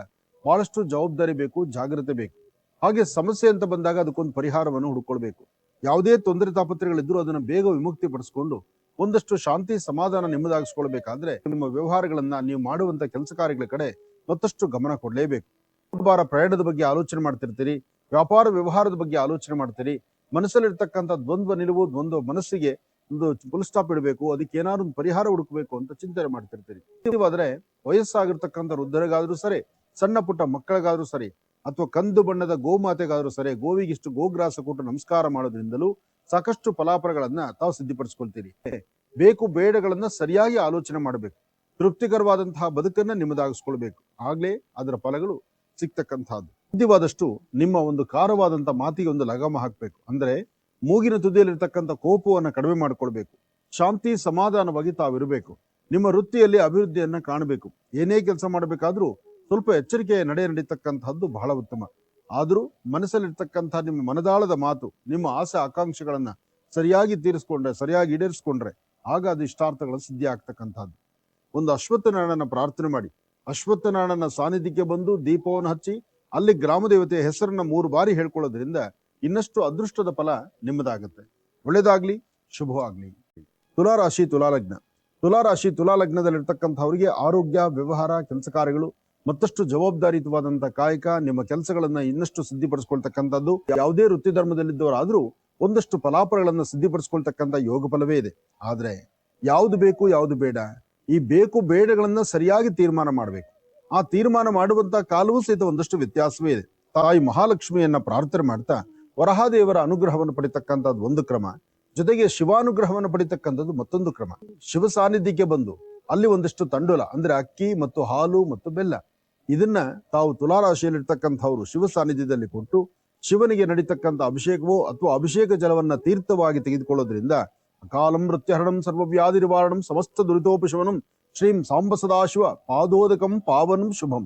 ಬಹಳಷ್ಟು ಜವಾಬ್ದಾರಿ ಬೇಕು, ಜಾಗ್ರತೆ ಬೇಕು. ಹಾಗೆ ಸಮಸ್ಯೆ ಅಂತ ಬಂದಾಗ ಅದಕ್ಕೊಂದು ಪರಿಹಾರವನ್ನು ಹುಡುಕೊಳ್ಬೇಕು. ಯಾವುದೇ ತೊಂದರೆ ತಾಪತ್ರೆಗಳಿದ್ರು ಅದನ್ನು ಬೇಗ ವಿಮುಕ್ತಿ ಪಡಿಸ್ಕೊಂಡು ಒಂದಷ್ಟು ಶಾಂತಿ ಸಮಾಧಾನ ನಿಮ್ಮದಾಗಿಸ್ಕೊಳ್ಬೇಕಾದ್ರೆ ನಿಮ್ಮ ವ್ಯವಹಾರಗಳನ್ನ ನೀವು ಮಾಡುವಂತ ಕೆಲಸ ಕಾರ್ಯಗಳ ಕಡೆ ಮತ್ತಷ್ಟು ಗಮನ ಕೊಡ್ಲೇಬೇಕು. ಕುಟುಂಬ ಪ್ರಯಾಣದ ಬಗ್ಗೆ ಆಲೋಚನೆ ಮಾಡ್ತಿರ್ತೀರಿ, ವ್ಯಾಪಾರ ವ್ಯವಹಾರದ ಬಗ್ಗೆ ಆಲೋಚನೆ ಮಾಡ್ತೀರಿ. ಮನಸ್ಸಲ್ಲಿರ್ತಕ್ಕಂಥ ದ್ವಂದ್ವ ನಿಲುವು, ದ್ವಂದ್ವ ಮನಸ್ಸಿಗೆ ಒಂದು ಫುಲ್ ಸ್ಟಾಪ್ ಇಡಬೇಕು, ಅದಕ್ಕೆ ಏನಾದ್ರು ಒಂದು ಪರಿಹಾರ ಹುಡುಕಬೇಕು ಅಂತ ಚಿಂತನೆ ಮಾಡ್ತಿರ್ತೀರಿ. ಆದ್ರೆ ವಯಸ್ಸಾಗಿರ್ತಕ್ಕಂಥ ವೃದ್ಧರಿಗಾದ್ರೂ ಸರಿ, ಸಣ್ಣ ಪುಟ್ಟ ಮಕ್ಕಳಿಗಾದ್ರೂ ಸರಿ, ಅಥವಾ ಕಂದು ಬಣ್ಣದ ಗೋಮಾತೆಗಾದ್ರೂ ಸರಿ, ಗೋವಿಗಿಷ್ಟು ಗೋಗ್ರಾಸ ಕೊಟ್ಟು ನಮಸ್ಕಾರ ಮಾಡೋದ್ರಿಂದಲೂ ಸಾಕಷ್ಟು ಫಲಾಫಲಗಳನ್ನ ತಾವು ಸಿದ್ಧಿಪಡಿಸ್ಕೊಳ್ತೀರಿ. ಬೇಕು ಬೇಡಗಳನ್ನ ಸರಿಯಾಗಿ ಆಲೋಚನೆ ಮಾಡಬೇಕು. ತೃಪ್ತಿಕರವಾದಂತಹ ಬದುಕನ್ನ ನಿಮ್ಮದಾಗಿಸ್ಕೊಳ್ಬೇಕು. ಆಗ್ಲೇ ಅದರ ಫಲಗಳು ಸಿಗ್ತಕ್ಕಂಥದ್ದು. ಸಾಧ್ಯವಾದಷ್ಟು ನಿಮ್ಮ ಒಂದು ಕಾರವಾದಂತಹ ಮಾತಿಗೆ ಒಂದು ಲಗಾಮ ಹಾಕ್ಬೇಕು. ಅಂದ್ರೆ ಮೂಗಿನ ತುದಿಯಲ್ಲಿರ್ತಕ್ಕಂಥ ಕೋಪವನ್ನ ಕಡಿಮೆ ಮಾಡ್ಕೊಳ್ಬೇಕು. ಶಾಂತಿ ಸಮಾಧಾನವಾಗಿ ತಾವಿರಬೇಕು. ನಿಮ್ಮ ವೃತ್ತಿಯಲ್ಲಿ ಅಭಿವೃದ್ಧಿಯನ್ನ ಕಾಣಬೇಕು. ಏನೇ ಕೆಲಸ ಮಾಡಬೇಕಾದ್ರೂ ಸ್ವಲ್ಪ ಎಚ್ಚರಿಕೆಯ ನಡೀತಕ್ಕಂತಹದ್ದು ಬಹಳ ಉತ್ತಮ. ಆದ್ರೂ ಮನಸ್ಸಲ್ಲಿರ್ತಕ್ಕಂಥ ನಿಮ್ಮ ಮನದಾಳದ ಮಾತು, ನಿಮ್ಮ ಆಸೆ ಆಕಾಂಕ್ಷೆಗಳನ್ನ ಸರಿಯಾಗಿ ತೀರಿಸ್ಕೊಂಡ್ರೆ, ಸರಿಯಾಗಿ ಈಡೇರಿಸ್ಕೊಂಡ್ರೆ ಆಗ ಅದು ಇಷ್ಟಾರ್ಥಗಳ ಸಿದ್ಧಿ ಆಗ್ತಕ್ಕಂಥದ್ದು. ಒಂದು ಅಶ್ವತ್ಥನಾರಾಯಣನ ಪ್ರಾರ್ಥನೆ ಮಾಡಿ, ಅಶ್ವತ್ಥನಾರಾಯಣನ ಸಾನ್ನಿಧ್ಯಕ್ಕೆ ಬಂದು ದೀಪವನ್ನು ಹಚ್ಚಿ ಅಲ್ಲಿ ಗ್ರಾಮ ದೇವತೆಯ ಹೆಸರನ್ನ 3 ಬಾರಿ ಹೇಳ್ಕೊಳ್ಳೋದ್ರಿಂದ ಇನ್ನಷ್ಟು ಅದೃಷ್ಟದ ಫಲ ನಿಮ್ಮದಾಗುತ್ತೆ. ಒಳ್ಳೇದಾಗ್ಲಿ, ಶುಭವಾಗ್ಲಿ. ತುಲಾರಾಶಿ ತುಲಾಲಗ್ನ. ತುಲಾಲಗ್ನದಲ್ಲಿರ್ತಕ್ಕಂಥವರಿಗೆ ಆರೋಗ್ಯ, ವ್ಯವಹಾರ, ಕೆಲಸ ಕಾರ್ಯಗಳು ಮತ್ತಷ್ಟು ಜವಾಬ್ದಾರಿಯುತವಾದಂತಹ ಕಾಯಕ, ನಿಮ್ಮ ಕೆಲಸಗಳನ್ನ ಇನ್ನಷ್ಟು ಸಿದ್ಧಿಪಡಿಸ್ಕೊಳ್ತಕ್ಕಂಥದ್ದು. ಯಾವುದೇ ವೃತ್ತಿ ಧರ್ಮದಲ್ಲಿದ್ದವರಾದ್ರೂ ಒಂದಷ್ಟು ಫಲಾಫಲಗಳನ್ನ ಸಿದ್ಧಿಪಡಿಸ್ಕೊಳ್ತಕ್ಕಂಥ ಯೋಗ ಫಲವೇ ಇದೆ. ಆದ್ರೆ ಯಾವುದು ಬೇಕು ಯಾವುದು ಬೇಡ, ಈ ಬೇಕು ಬೇಡಗಳನ್ನ ಸರಿಯಾಗಿ ತೀರ್ಮಾನ ಮಾಡಬೇಕು. ಆ ತೀರ್ಮಾನ ಮಾಡುವಂತ ಕಾಲವೂ ಸಹಿತ ಒಂದಷ್ಟು ವ್ಯತ್ಯಾಸವೇ ಇದೆ. ತಾಯಿ ಮಹಾಲಕ್ಷ್ಮಿಯನ್ನ ಪ್ರಾರ್ಥನೆ ಮಾಡ್ತಾ ವರಹಾದೇವರ ಅನುಗ್ರಹವನ್ನು ಪಡಿತಕ್ಕಂಥದ್ದು ಒಂದು ಕ್ರಮ, ಜೊತೆಗೆ ಶಿವಾನುಗ್ರಹವನ್ನು ಪಡಿತಕ್ಕಂಥದ್ದು ಮತ್ತೊಂದು ಕ್ರಮ. ಶಿವ ಸಾನ್ನಿಧ್ಯಕ್ಕೆ ಬಂದು ಅಲ್ಲಿ ಒಂದಿಷ್ಟು ತಂಡೂಲ ಅಂದ್ರೆ ಅಕ್ಕಿ ಮತ್ತು ಹಾಲು ಮತ್ತು ಬೆಲ್ಲ, ಇದನ್ನ ತಾವು ತುಲಾರಾಶಿಯಲ್ಲಿರ್ತಕ್ಕಂಥವ್ರು ಶಿವ ಸಾನ್ನಿಧ್ಯದಲ್ಲಿ ಕೊಟ್ಟು ಶಿವನಿಗೆ ನಡೀತಕ್ಕಂಥ ಅಭಿಷೇಕವೋ ಅಥವಾ ಅಭಿಷೇಕ ಜಲವನ್ನ ತೀರ್ಥವಾಗಿ ತೆಗೆದುಕೊಳ್ಳೋದ್ರಿಂದ ಅಕಾಲಂ ಮೃತ್ಯುಹರಣಂ ಸರ್ವವ್ಯಾಧಿ ನಿವಾರಣಂ ಸಮಸ್ತ ದುರಿತೋಪಶಮನಂ ಶ್ರೀಂ ಸಾಂಬ ಸದಾಶಿವ ಪಾದೋದಕಂ ಪಾವನಂ ಶುಭಂ.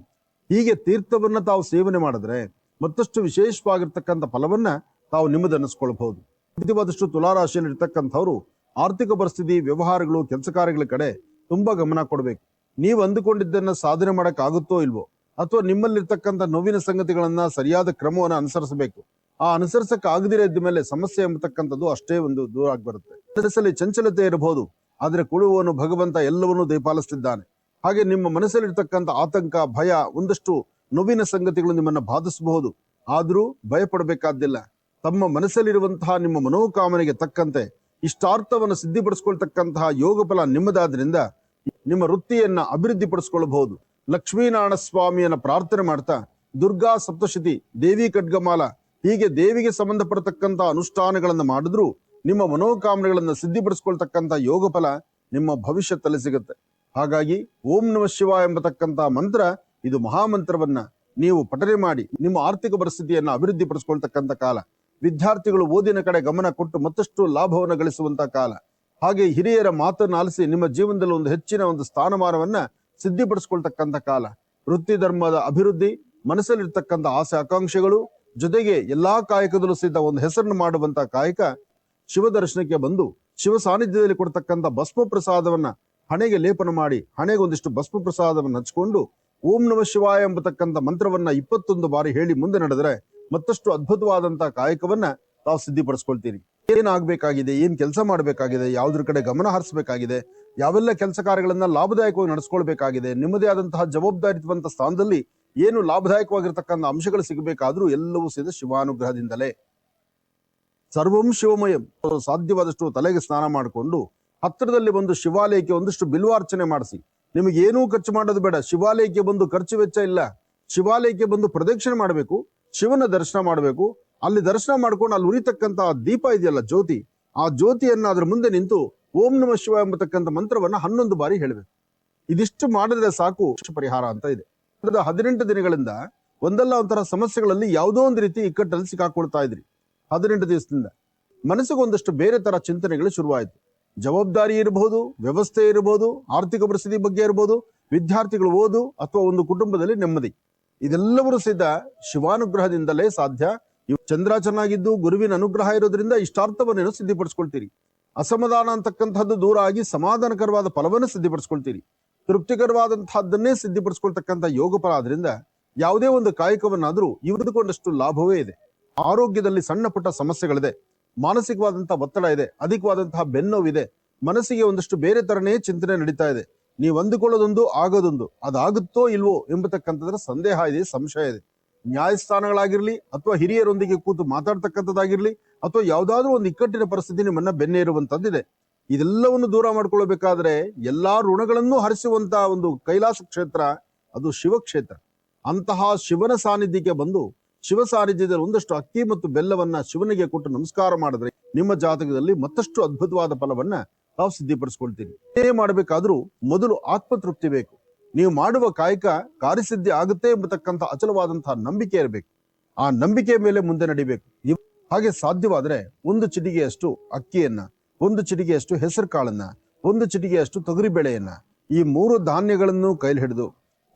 ಹೀಗೆ ತೀರ್ಥವನ್ನ ತಾವು ಸೇವನೆ ಮಾಡಿದ್ರೆ ಮತ್ತಷ್ಟು ವಿಶೇಷವಾಗಿರ್ತಕ್ಕಂಥ ಫಲವನ್ನ ತಾವು ನಿಮ್ಮದನ್ನಿಸ್ಕೊಳ್ಬಹುದು. ಸಾಧ್ಯವಾದಷ್ಟು ತುಲಾರಾಶಿಯಲ್ಲಿ ಇರ್ತಕ್ಕಂಥವ್ರು ಆರ್ಥಿಕ ಪರಿಸ್ಥಿತಿ, ವ್ಯವಹಾರಗಳು, ಕೆಲಸ ಕಾರ್ಯಗಳ ಕಡೆ ತುಂಬಾ ಗಮನ ಕೊಡಬೇಕು. ನೀವು ಅಂದುಕೊಂಡಿದ್ದನ್ನ ಸಾಧನೆ ಮಾಡಕ್ ಆಗುತ್ತೋ ಇಲ್ವೋ, ಅಥವಾ ನಿಮ್ಮಲ್ಲಿರ್ತಕ್ಕಂಥ ನೋವಿನ ಸಂಗತಿಗಳನ್ನ ಸರಿಯಾದ ಕ್ರಮವನ್ನ ಅನುಸರಿಸಬೇಕು. ಆ ಅನುಸರಿಸಕ್ ಆಗದಿರ ಇದ್ದ ಮೇಲೆ ಸಮಸ್ಯೆ ಎಂಬತಕ್ಕಂಥದ್ದು ಅಷ್ಟೇ ಒಂದು ದೂರ ಆಗಿ ಬರುತ್ತೆ. ಮನಸ್ಸಲ್ಲಿ ಚಂಚಲತೆ ಇರಬಹುದು, ಆದ್ರೆ ಕೊಡುವವನು ಭಗವಂತ ಎಲ್ಲವನ್ನೂ ದಯಪಾಲಿಸ್ತಿದ್ದಾನೆ. ಹಾಗೆ ನಿಮ್ಮ ಮನಸ್ಸಲ್ಲಿರ್ತಕ್ಕಂಥ ಆತಂಕ, ಭಯ, ಒಂದಷ್ಟು ನೋವಿನ ಸಂಗತಿಗಳು ನಿಮ್ಮನ್ನ ಬಾಧಿಸಬಹುದು. ಆದ್ರೂ ಭಯ ಪಡಬೇಕಾದ್ದಿಲ್ಲ. ತಮ್ಮ ಮನಸ್ಸಲ್ಲಿರುವಂತಹ ನಿಮ್ಮ ಮನೋಕಾಮನೆಗೆ ತಕ್ಕಂತೆ ಇಷ್ಟಾರ್ಥವನ್ನು ಸಿದ್ಧಿಪಡಿಸ್ಕೊಳ್ತಕ್ಕಂತಹ ಯೋಗ ಫಲ ನಿಮ್ಮದಾದ್ರಿಂದ ನಿಮ್ಮ ವೃತ್ತಿಯನ್ನ ಅಭಿವೃದ್ಧಿಪಡಿಸ್ಕೊಳ್ಬಹುದು. ಲಕ್ಷ್ಮೀನಾರಾಯಣ ಸ್ವಾಮಿಯನ್ನ ಪ್ರಾರ್ಥನೆ ಮಾಡ್ತಾ ದುರ್ಗಾ ಸಪ್ತಶತಿ, ದೇವಿ ಖಡ್ಗಮಾಲ, ಹೀಗೆ ದೇವಿಗೆ ಸಂಬಂಧಪಡತಕ್ಕಂತ ಅನುಷ್ಠಾನಗಳನ್ನ ಮಾಡಿದ್ರು ನಿಮ್ಮ ಮನೋಕಾಮನೆಗಳನ್ನ ಸಿದ್ಧಿಪಡಿಸ್ಕೊಳ್ತಕ್ಕಂತ ಯೋಗ ಫಲ ನಿಮ್ಮ ಭವಿಷ್ಯತ್ತಲ್ಲಿ ಸಿಗುತ್ತೆ. ಹಾಗಾಗಿ ಓಂ ನಮಃ ಶಿವಾಯ ಎಂಬತಕ್ಕಂತ ಮಂತ್ರ, ಇದು ಮಹಾಮಂತ್ರವನ್ನ ನೀವು ಪಠನೆ ಮಾಡಿ ನಿಮ್ಮ ಆರ್ಥಿಕ ಪರಿಸ್ಥಿತಿಯನ್ನ ಅಭಿವೃದ್ಧಿಪಡಿಸ್ಕೊಳ್ತಕ್ಕಂಥ ಕಾಲ. ವಿದ್ಯಾರ್ಥಿಗಳು ಓದಿನ ಕಡೆ ಗಮನ ಕೊಟ್ಟು ಮತ್ತಷ್ಟು ಲಾಭವನ್ನು ಗಳಿಸುವಂತ ಕಾಲ. ಹಾಗೆ ಹಿರಿಯರ ಮಾತನ್ನು ಆಲಿಸಿ ನಿಮ್ಮ ಜೀವನದಲ್ಲಿ ಒಂದು ಹೆಚ್ಚಿನ ಒಂದು ಸ್ಥಾನಮಾನವನ್ನ ಸಿದ್ಧಿಪಡಿಸ್ಕೊಳ್ತಕ್ಕಂಥ ಕಾಲ. ವೃತ್ತಿ ಧರ್ಮದ ಅಭಿವೃದ್ಧಿ, ಮನಸ್ಸಲ್ಲಿರ್ತಕ್ಕಂಥ ಆಸೆ ಆಕಾಂಕ್ಷೆಗಳು, ಜೊತೆಗೆ ಎಲ್ಲಾ ಕಾಯಕದಲ್ಲೂ ಸಿದ್ಧ ಒಂದು ಹೆಸರನ್ನು ಮಾಡುವಂತ ಕಾಯಕ. ಶಿವ ದರ್ಶನಕ್ಕೆ ಬಂದು ಶಿವ ಸಾನ್ನಿಧ್ಯದಲ್ಲಿ ಕೊಡ್ತಕ್ಕಂಥ ಭಸ್ಮ ಪ್ರಸಾದವನ್ನ ಹಣೆಗೆ ಲೇಪನ ಮಾಡಿ ಹಣೆಗೆ ಒಂದಿಷ್ಟು ಭಸ್ಮ ಪ್ರಸಾದವನ್ನು ಹಚ್ಕೊಂಡು ಓಂ ನಮಃ ಶಿವಾಯ ಎಂಬತಕ್ಕಂಥ ಮಂತ್ರವನ್ನ 21 ಬಾರಿ ಹೇಳಿ ಮುಂದೆ ನಡೆದರೆ ಮತ್ತಷ್ಟು ಅದ್ಭುತವಾದಂತಹ ಕಾಯಕವನ್ನ ತಾವು ಸಿದ್ಧಿಪಡಿಸ್ಕೊಳ್ತೀರಿ. ಏನಾಗಬೇಕಾಗಿದೆ, ಏನ್ ಕೆಲಸ ಮಾಡಬೇಕಾಗಿದೆ, ಯಾವುದ್ರ ಕಡೆ ಗಮನ ಹರಿಸಬೇಕಾಗಿದೆ, ಯಾವೆಲ್ಲ ಕೆಲಸ ಕಾರ್ಯಗಳನ್ನ ಲಾಭದಾಯಕವಾಗಿ ನಡೆಸ್ಕೊಳ್ಬೇಕಾಗಿದೆ, ನಿಮ್ಮದೇ ಆದಂತಹ ಜವಾಬ್ದಾರಿತ್ವಂತ ಸ್ಥಾನದಲ್ಲಿ ಏನು ಲಾಭದಾಯಕವಾಗಿರ್ತಕ್ಕಂಥ ಅಂಶಗಳು ಸಿಗಬೇಕಾದ್ರೂ ಎಲ್ಲವೂ ಸಿದ ಶಿವಾನುಗ್ರಹದಿಂದಲೇ. ಸರ್ವಂ ಶಿವಮಯಂ. ಸಾಧ್ಯವಾದಷ್ಟು ತಲೆಗೆ ಸ್ನಾನ ಮಾಡಿಕೊಂಡು ಹತ್ತಿರದಲ್ಲಿ ಬಂದು ಶಿವಾಲಯಕ್ಕೆ ಒಂದಿಷ್ಟು ಬಿಲ್ವಾರ್ಚನೆ ಮಾಡಿಸಿ. ನಿಮಗೆ ಏನೂ ಖರ್ಚು ಮಾಡೋದು ಬೇಡ. ಶಿವಾಲಯಕ್ಕೆ ಬಂದು ಖರ್ಚು ವೆಚ್ಚ ಇಲ್ಲ. ಶಿವಾಲಯಕ್ಕೆ ಬಂದು ಪ್ರದಕ್ಷಿಣೆ ಮಾಡಬೇಕು, ಶಿವನ ದರ್ಶನ ಮಾಡಬೇಕು. ಅಲ್ಲಿ ದರ್ಶನ ಮಾಡ್ಕೊಂಡು ಅಲ್ಲಿ ಉರಿತಕ್ಕಂತ ದೀಪ ಇದೆಯಲ್ಲ, ಜ್ಯೋತಿ, ಆ ಜ್ಯೋತಿಯನ್ನ ಅದ್ರ ಮುಂದೆ ನಿಂತು ಓಂ ನಮಃ ಶಿವ ಎಂಬತಕ್ಕಂಥ ಮಂತ್ರವನ್ನ 11 ಬಾರಿ ಹೇಳಬೇಕು. ಇದಿಷ್ಟು ಮಾಡಿದ್ರೆ ಸಾಕು ಪರಿಹಾರ ಅಂತ ಇದೆ. 18 ದಿನಗಳಿಂದ ಒಂದಲ್ಲ ಒಂಥರ ಸಮಸ್ಯೆಗಳಲ್ಲಿ ಯಾವುದೋ ಒಂದು ರೀತಿ ಇಕ್ಕಟ್ಟಲ್ಲಿ ಸಿಕ್ಕಾಕೊಳ್ತಾ ಇದ್ರಿ. 18 ದಿವಸದಿಂದ ಮನಸ್ಸಿಗೆ ಒಂದಷ್ಟು ಬೇರೆ ತರ ಚಿಂತನೆಗಳು ಶುರುವಾಯಿತು. ಜವಾಬ್ದಾರಿ ಇರಬಹುದು, ವ್ಯವಸ್ಥೆ ಇರಬಹುದು, ಆರ್ಥಿಕ ಪರಿಸ್ಥಿತಿ ಬಗ್ಗೆ ಇರಬಹುದು, ವಿದ್ಯಾರ್ಥಿಗಳು ಓದು ಅಥವಾ ಒಂದು ಕುಟುಂಬದಲ್ಲಿ ನೆಮ್ಮದಿ, ಇದೆಲ್ಲವೂ ಸಿದ್ಧ ಶಿವಾನುಗ್ರಹದಿಂದಲೇ ಸಾಧ್ಯ. ಚಂದ್ರ ಚೆನ್ನಾಗಿದ್ದು ಗುರುವಿನ ಅನುಗ್ರಹ ಇರೋದ್ರಿಂದ ಇಷ್ಟಾರ್ಥವನ್ನೇನು ಸಿದ್ಧಿಪಡಿಸ್ಕೊಳ್ತೀರಿ. ಅಸಮಾಧಾನ ಅಂತಕ್ಕಂಥದ್ದು ದೂರ ಆಗಿ ಸಮಾಧಾನಕರವಾದ ಫಲವನ್ನು ಸಿದ್ಧಿಪಡಿಸ್ಕೊಳ್ತೀರಿ. ತೃಪ್ತಿಕರವಾದಂತಹದ್ದನ್ನೇ ಸಿದ್ಧಿಪಡಿಸ್ಕೊಳ್ತಕ್ಕಂಥ ಯೋಗ ಫಲ ಆದ್ರಿಂದ ಯಾವುದೇ ಒಂದು ಕಾಯಕವನ್ನಾದ್ರೂ ಇವ್ರದುಕೊಂಡಷ್ಟು ಲಾಭವೇ ಇದೆ. ಆರೋಗ್ಯದಲ್ಲಿ ಸಣ್ಣ ಪುಟ್ಟ ಸಮಸ್ಯೆಗಳಿದೆ, ಮಾನಸಿಕವಾದಂತಹ ಒತ್ತಡ ಇದೆ, ಅಧಿಕವಾದಂತಹ ಬೆನ್ನೋವಿದೆ, ಮನಸ್ಸಿಗೆ ಒಂದಷ್ಟು ಬೇರೆ ತರನೇ ಚಿಂತನೆ ನಡೀತಾ ಇದೆ. ನೀವು ಅಂದುಕೊಳ್ಳೋದೊಂದು ಆಗೋದೊಂದು, ಅದಾಗುತ್ತೋ ಇಲ್ವೋ ಎಂಬತಕ್ಕಂಥದ್ರ ಸಂದೇಹ ಇದೆ, ಸಂಶಯ ಇದೆ. ನ್ಯಾಯಸ್ಥಾನಗಳಾಗಿರ್ಲಿ ಅಥವಾ ಹಿರಿಯರೊಂದಿಗೆ ಕೂತು ಮಾತಾಡ್ತಕ್ಕಂಥದ್ದಾಗಿರ್ಲಿ ಅಥವಾ ಯಾವ್ದಾದ್ರೂ ಒಂದು ಇಕ್ಕಟ್ಟಿನ ಪರಿಸ್ಥಿತಿ ನಿಮ್ಮನ್ನ ಬೆನ್ನೇರುವಂತದ್ದಿದೆ. ಇದೆಲ್ಲವನ್ನು ದೂರ ಮಾಡ್ಕೊಳ್ಬೇಕಾದ್ರೆ ಎಲ್ಲಾ ಋಣಗಳನ್ನು ಹರಿಸುವಂತ ಒಂದು ಕೈಲಾಸ ಕ್ಷೇತ್ರ ಅದು ಶಿವಕ್ಷೇತ್ರ. ಅಂತಹ ಶಿವನ ಸಾನ್ನಿಧ್ಯಕ್ಕೆ ಬಂದು ಶಿವ ಸಾನ್ನಿಧ್ಯದಲ್ಲಿ ಒಂದಷ್ಟು ಅಕ್ಕಿ ಮತ್ತು ಬೆಲ್ಲವನ್ನ ಶಿವನಿಗೆ ಕೊಟ್ಟು ನಮಸ್ಕಾರ ಮಾಡಿದ್ರೆ ನಿಮ್ಮ ಜಾತಕದಲ್ಲಿ ಮತ್ತಷ್ಟು ಅದ್ಭುತವಾದ ಫಲವನ್ನ ತಾವು ಸಿದ್ಧಿಪಡಿಸ್ಕೊಳ್ತೀರಿ. ಏನೇ ಮಾಡಬೇಕಾದ್ರೂ ಮೊದಲು ಆತ್ಮತೃಪ್ತಿ ಬೇಕು. ನೀವು ಮಾಡುವ ಕಾಯಕ ಕಾರ್ಯಸಿದ್ಧಿ ಆಗುತ್ತೆ ಎಂಬತಕ್ಕಂಥ ಅಚಲವಾದಂತಹ ನಂಬಿಕೆ ಇರಬೇಕು. ಆ ನಂಬಿಕೆಯ ಮೇಲೆ ಮುಂದೆ ನಡಿಬೇಕು. ಹಾಗೆ ಸಾಧ್ಯವಾದ್ರೆ ಒಂದು ಚಿಟಿಗೆಯಷ್ಟು ಅಕ್ಕಿಯನ್ನ, ಒಂದು ಚಿಟಿಗೆಯಷ್ಟು ಹೆಸರು ಕಾಳನ್ನ, ಒಂದು ಚಿಟಿಗೆಯಷ್ಟು ತೊಗರಿ ಬೇಳೆಯನ್ನ, ಈ 3 ಧಾನ್ಯಗಳನ್ನು ಕೈಲಿ ಹಿಡಿದು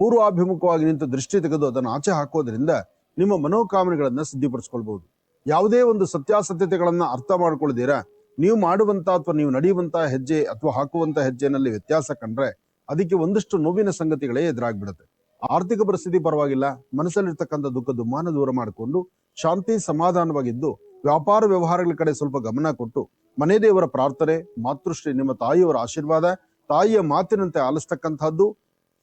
ಪೂರ್ವಾಭಿಮುಖವಾಗಿ ನಿಂತು ದೃಷ್ಟಿ ತೆಗೆದು ಅದನ್ನು ಆಚೆ ಹಾಕೋದ್ರಿಂದ ನಿಮ್ಮ ಮನೋಕಾಮನೆಗಳನ್ನ ಸಿದ್ಧಿಪಡಿಸ್ಕೊಳ್ಬಹುದು. ಯಾವುದೇ ಒಂದು ಸತ್ಯಾಸತ್ಯತೆಗಳನ್ನ ಅರ್ಥ ಮಾಡ್ಕೊಳ್ದಿರಾ ನೀವು ಮಾಡುವಂತ ಅಥವಾ ನೀವು ನಡೆಯುವಂತ ಹೆಜ್ಜೆ ಅಥವಾ ಹಾಕುವಂತ ಹೆಜ್ಜೆನಲ್ಲಿ ವ್ಯತ್ಯಾಸ ಕಂಡ್ರೆ ಅದಕ್ಕೆ ಒಂದಷ್ಟು ನೋವಿನ ಸಂಗತಿಗಳೇ ಎದುರಾಗ್ಬಿಡುತ್ತೆ. ಆರ್ಥಿಕ ಪರಿಸ್ಥಿತಿ ಪರವಾಗಿಲ್ಲ, ಮನಸ್ಸಲ್ಲಿರ್ತಕ್ಕಂಥ ದುಃಖ ದುಮ್ಮಾನ ದೂರ ಮಾಡಿಕೊಂಡು ಶಾಂತಿ ಸಮಾಧಾನವಾಗಿದ್ದು ವ್ಯಾಪಾರ ವ್ಯವಹಾರಗಳ ಕಡೆ ಸ್ವಲ್ಪ ಗಮನ ಕೊಟ್ಟು ಮನೆ ದೇವರ ಪ್ರಾರ್ಥನೆ, ಮಾತೃಶ್ರೀ ನಿಮ್ಮ ತಾಯಿಯವರ ಆಶೀರ್ವಾದ, ತಾಯಿಯ ಮಾತಿನಂತೆ ಆಲಿಸ್ತಕ್ಕಂಥದ್ದು.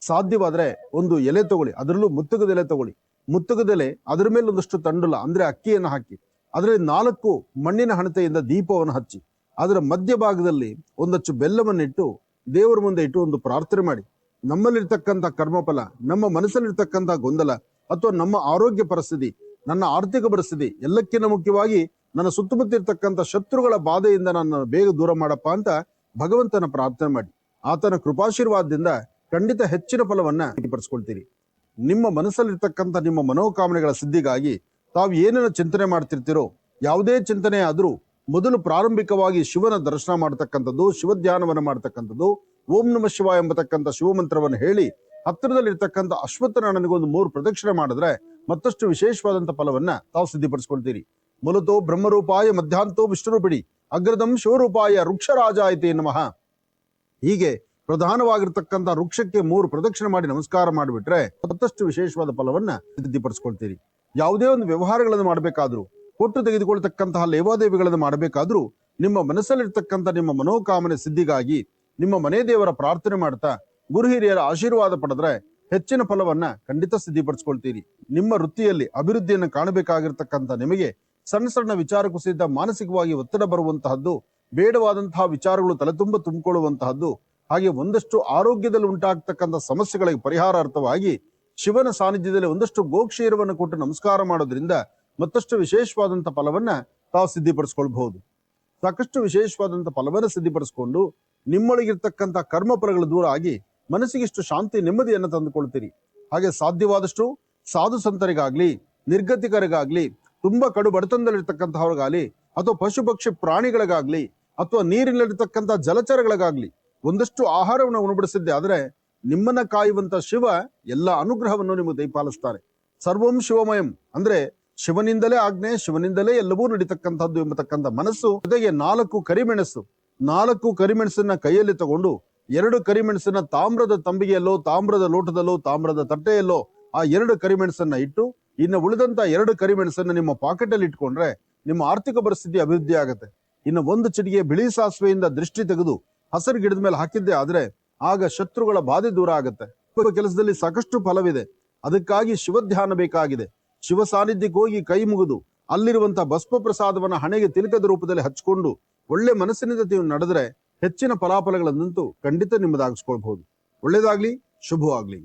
ಸಾಧ್ಯವಾದ್ರೆ ಒಂದು ಎಲೆ ತಗೊಳ್ಳಿ, ಅದರಲ್ಲೂ ಮುತ್ತುಗದ ಎಲೆ ತಗೊಳ್ಳಿ. ಮುತ್ತುಗದೆಲೆ ಅದರ ಮೇಲೆ ಒಂದಷ್ಟು ತಂಡುಲ ಅಂದ್ರೆ ಅಕ್ಕಿಯನ್ನು ಹಾಕಿ ಅದರಲ್ಲಿ 4 ಮಣ್ಣಿನ ಹಣತೆಯಿಂದ ದೀಪವನ್ನು ಹಚ್ಚಿ ಅದರ ಮಧ್ಯಭಾಗದಲ್ಲಿ ಒಂದಷ್ಟು ಬೆಲ್ಲವನ್ನಿಟ್ಟು ದೇವರ ಮುಂದೆ ಇಟ್ಟು ಒಂದು ಪ್ರಾರ್ಥನೆ ಮಾಡಿ. ನಮ್ಮಲ್ಲಿರ್ತಕ್ಕಂಥ ಕರ್ಮಫಲ, ನಮ್ಮ ಮನಸ್ಸಲ್ಲಿರ್ತಕ್ಕಂಥ ಗೊಂದಲ ಅಥವಾ ನಮ್ಮ ಆರೋಗ್ಯ ಪರಿಸ್ಥಿತಿ, ನನ್ನ ಆರ್ಥಿಕ ಪರಿಸ್ಥಿತಿ, ಎಲ್ಲಕ್ಕಿಂತ ಮುಖ್ಯವಾಗಿ ನನ್ನ ಸುತ್ತಮುತ್ತ ಇರ್ತಕ್ಕಂಥ ಶತ್ರುಗಳ ಬಾಧೆಯಿಂದ ನನ್ನ ಬೇಗ ದೂರ ಮಾಡಪ್ಪ ಅಂತ ಭಗವಂತನ ಪ್ರಾರ್ಥನೆ ಮಾಡಿ. ಆತನ ಕೃಪಾಶೀರ್ವಾದದಿಂದ ಖಂಡಿತ ಹೆಚ್ಚಿನ ಫಲವನ್ನ ಪಡಿಸ್ಕೊಳ್ತೀರಿ. ನಿಮ್ಮ ಮನಸ್ಸಲ್ಲಿರ್ತಕ್ಕಂಥ ನಿಮ್ಮ ಮನೋಕಾಮನೆಗಳ ಸಿದ್ಧಿಗಾಗಿ ತಾವು ಏನನ್ನ ಚಿಂತನೆ ಮಾಡ್ತಿರ್ತೀರೋ, ಯಾವುದೇ ಚಿಂತನೆ ಆದ್ರೂ ಮೊದಲು ಪ್ರಾರಂಭಿಕವಾಗಿ ಶಿವನ ದರ್ಶನ ಮಾಡತಕ್ಕಂಥದ್ದು, ಶಿವಧ್ಯಾನವನ್ನ ಮಾಡತಕ್ಕಂಥದ್ದು, ಓಂ ನಮಃ ಶಿವ ಎಂಬತಕ್ಕಂಥ ಶಿವಮಂತ್ರವನ್ನು ಹೇಳಿ ಹತ್ತಿರದಲ್ಲಿರ್ತಕ್ಕಂಥ ಅಶ್ವತ್ಥನಾರಾಯಣನಿಗೊಂದು 3 ಪ್ರದಕ್ಷಿಣೆ ಮಾಡಿದ್ರೆ ಮತ್ತಷ್ಟು ವಿಶೇಷವಾದಂಥ ಫಲವನ್ನ ತಾವು ಸಿದ್ಧಿಪಡಿಸ್ಕೊಳ್ತೀರಿ. ಮೂಲತೋ ಬ್ರಹ್ಮರೂಪಾಯ ಮಧ್ಯಾಂತೋ ವಿಷ್ಣುರೂಪಿಣಿ ಅಗ್ರದಂ ಶಿವರೂಪಾಯ ವೃಕ್ಷರಾಜಾಯತೆ ನಮಃ. ಹೀಗೆ ಪ್ರಧಾನವಾಗಿರ್ತಕ್ಕಂಥ ವೃಕ್ಷಕ್ಕೆ 3 ಪ್ರದಕ್ಷಿಣೆ ಮಾಡಿ ನಮಸ್ಕಾರ ಮಾಡಿಬಿಟ್ರೆ ಮತ್ತಷ್ಟು ವಿಶೇಷವಾದ ಫಲವನ್ನ ಸಿದ್ಧಿಪಡಿಸ್ಕೊಳ್ತೀರಿ. ಯಾವುದೇ ಒಂದು ವ್ಯವಹಾರಗಳನ್ನು ಮಾಡಬೇಕಾದ್ರೂ, ಕೊಟ್ಟು ತೆಗೆದುಕೊಳ್ತಕ್ಕಂತಹ ಲೇವಾದೇವಿಗಳನ್ನು ಮಾಡಬೇಕಾದ್ರೂ ನಿಮ್ಮ ಮನಸ್ಸಲ್ಲಿರ್ತಕ್ಕಂಥ ನಿಮ್ಮ ಮನೋಕಾಮನೆ ಸಿದ್ಧಿಗಾಗಿ ನಿಮ್ಮ ಮನೆ ದೇವರ ಪ್ರಾರ್ಥನೆ ಮಾಡ್ತಾ ಗುರು ಹಿರಿಯರ ಆಶೀರ್ವಾದ ಪಡೆದ್ರೆ ಹೆಚ್ಚಿನ ಫಲವನ್ನ ಖಂಡಿತ ಸಿದ್ಧಿಪಡಿಸ್ಕೊಳ್ತೀರಿ. ನಿಮ್ಮ ವೃತ್ತಿಯಲ್ಲಿ ಅಭಿವೃದ್ಧಿಯನ್ನು ಕಾಣಬೇಕಾಗಿರ್ತಕ್ಕಂಥ ನಿಮಗೆ ಸಣ್ಣ ಸಣ್ಣ ವಿಚಾರ ಕುಸಿದ ಮಾನಸಿಕವಾಗಿ ಒತ್ತಡ ಬರುವಂತಹದ್ದು ಬೇಡವಾದಂತಹ ವಿಚಾರಗಳು ತಲೆ ತುಂಬ ತುಂಬಿಕೊಳ್ಳುವಂತಹದ್ದು. ಹಾಗೆ ಒಂದಷ್ಟು ಆರೋಗ್ಯದಲ್ಲಿ ಉಂಟಾಗ್ತಕ್ಕಂಥ ಸಮಸ್ಯೆಗಳಿಗೆ ಪರಿಹಾರಾರ್ಥವಾಗಿ ಶಿವನ ಸಾನ್ನಿಧ್ಯದಲ್ಲಿ ಒಂದಷ್ಟು ಗೋಕ್ಷೀರವನ್ನು ಕೊಟ್ಟು ನಮಸ್ಕಾರ ಮಾಡೋದ್ರಿಂದ ಮತ್ತಷ್ಟು ವಿಶೇಷವಾದಂತ ಫಲವನ್ನ ತಾವು ಸಿದ್ಧಿಪಡಿಸ್ಕೊಳ್ಬಹುದು. ಸಾಕಷ್ಟು ವಿಶೇಷವಾದಂತ ಫಲವನ್ನು ಸಿದ್ಧಿಪಡಿಸಿಕೊಂಡು ನಿಮ್ಮೊಳಗಿರ್ತಕ್ಕಂಥ ಕರ್ಮ ಫಲಗಳು ದೂರ ಆಗಿ ಮನಸ್ಸಿಗಿಷ್ಟು ಶಾಂತಿ ನೆಮ್ಮದಿಯನ್ನು ತಂದುಕೊಳ್ತೀರಿ. ಹಾಗೆ ಸಾಧ್ಯವಾದಷ್ಟು ಸಾಧು ಸಂತರಿಗಾಗ್ಲಿ, ನಿರ್ಗತಿಕರಿಗಾಗ್ಲಿ, ತುಂಬಾ ಕಡು ಬಡತನದಲ್ಲಿರ್ತಕ್ಕಂಥವ್ರಿಗಾಗ್ಲಿ, ಅಥವಾ ಪಶು ಪಕ್ಷಿ ಪ್ರಾಣಿಗಳಿಗಾಗ್ಲಿ, ಅಥವಾ ನೀರಿನಲ್ಲಿರ್ತಕ್ಕಂಥ ಜಲಚರಗಳಿಗಾಗ್ಲಿ ಒಂದಷ್ಟು ಆಹಾರವನ್ನು ಉಣಬಡಿಸಿದ್ದೆ ಆದ್ರೆ ನಿಮ್ಮನ್ನ ಕಾಯುವಂತ ಶಿವ ಎಲ್ಲ ಅನುಗ್ರಹವನ್ನು ನಿಮಗೆ ದಯಪಾಲಿಸ್ತಾರೆ. ಸರ್ವಂ ಶಿವಮಯಂ ಅಂದ್ರೆ ಶಿವನಿಂದಲೇ ಆಜ್ಞೆ, ಶಿವನಿಂದಲೇ ಎಲ್ಲವೂ ನಡೀತಕ್ಕಂಥದ್ದು ಎಂಬತಕ್ಕಂಥ ಮನಸ್ಸು. ಜೊತೆಗೆ 4 ಕರಿಮೆಣಸನ್ನ ಕೈಯಲ್ಲಿ ತಗೊಂಡು 2 ಕರಿಮೆಣಸನ್ನ ತಾಮ್ರದ ತಂಬಿಗೆಯಲ್ಲೋ, ತಾಮ್ರದ ಲೋಟದಲ್ಲೋ, ತಾಮ್ರದ ತಟ್ಟೆಯಲ್ಲೋ ಆ 2 ಕರಿಮೆಣಸನ್ನ ಇಟ್ಟು ಇನ್ನು ಉಳಿದಂತ 2 ಕರಿಮೆಣಸನ್ನ ನಿಮ್ಮ ಪಾಕೆಟ್ ಅಲ್ಲಿ ಇಟ್ಕೊಂಡ್ರೆ ನಿಮ್ಮ ಆರ್ಥಿಕ ಪರಿಸ್ಥಿತಿ ಅಭಿವೃದ್ಧಿ ಆಗುತ್ತೆ. ಇನ್ನು 1 ಚಿಟಿಕೆ ಬಿಳಿ ಸಾಸಿವೆಯಿಂದ ದೃಷ್ಟಿ ತೆಗೆದು ಹಸಿರು ಗಿಡದ ಮೇಲೆ ಹಾಕಿದ್ದೆ ಆದ್ರೆ ಆಗ ಶತ್ರುಗಳ ಬಾಧೆ ದೂರ ಆಗುತ್ತೆ. ಕೆಲಸದಲ್ಲಿ ಸಾಕಷ್ಟು ಫಲವಿದೆ. ಅದಕ್ಕಾಗಿ ಶಿವಧ್ಯಾನ ಬೇಕಾಗಿದೆ. ಶಿವ ಸಾನ್ನಿಧ್ಯಕ್ಕೆ ಹೋಗಿ ಕೈ ಮುಗಿದು ಅಲ್ಲಿರುವಂತಹ ಭಸ್ಮ ಪ್ರಸಾದವನ್ನ ಹಣೆಗೆ ತಿಲಕದ ರೂಪದಲ್ಲಿ ಹಚ್ಕೊಂಡು ಒಳ್ಳೆ ಮನಸ್ಸಿನಿಂದ ನೀವು ನಡೆದ್ರೆ ಹೆಚ್ಚಿನ ಫಲಾಫಲಗಳನ್ನಂತೂ ಖಂಡಿತ ನಿಮ್ಮದಾಗಿಸ್ಕೊಳ್ಬಹುದು. ಒಳ್ಳೇದಾಗ್ಲಿ, ಶುಭವಾಗ್ಲಿ.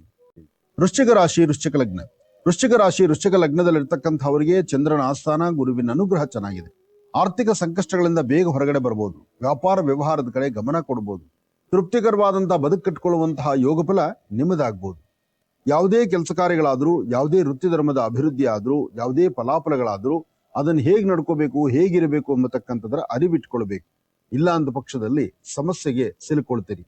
ವೃಶ್ಚಿಕ ರಾಶಿ, ವೃಶ್ಚಿಕ ಲಗ್ನ. ವೃಶ್ಚಿಕ ಲಗ್ನದಲ್ಲಿರ್ತಕ್ಕಂಥವರಿಗೆ ಚಂದ್ರನ ಆಸ್ಥಾನ, ಗುರುವಿನ ಅನುಗ್ರಹ ಚೆನ್ನಾಗಿದೆ. ಆರ್ಥಿಕ ಸಂಕಷ್ಟಗಳಿಂದ ಬೇಗ ಹೊರಗಡೆ ಬರ್ಬೋದು. ವ್ಯಾಪಾರ ವ್ಯವಹಾರದ ಕಡೆ ಗಮನ ಕೊಡಬಹುದು. ತೃಪ್ತಿಕರವಾದಂತಹ ಬದುಕು ಕಟ್ಕೊಳ್ಳುವಂತಹ ಯೋಗ ಫಲ ನಿಮ್ಮದಾಗ್ಬೋದು. ಯಾವುದೇ ಕೆಲಸ ಕಾರ್ಯಗಳಾದ್ರೂ, ಯಾವುದೇ ವೃತ್ತಿ ಧರ್ಮದ ಅಭಿವೃದ್ಧಿ ಆದ್ರೂ, ಯಾವುದೇ ಫಲಾಫಲಗಳಾದ್ರೂ ಅದನ್ನು ಹೇಗೆ ನಡ್ಕೋಬೇಕು, ಹೇಗಿರಬೇಕು ಎಂಬತಕ್ಕಂಥದ್ರ ಅರಿವಿಟ್ಕೊಳ್ಬೇಕು. ಇಲ್ಲ ಅಂದ ಪಕ್ಷದಲ್ಲಿ ಸಮಸ್ಯೆಗೆ ಸಿಲುಕೊಳ್ತೀರಿ.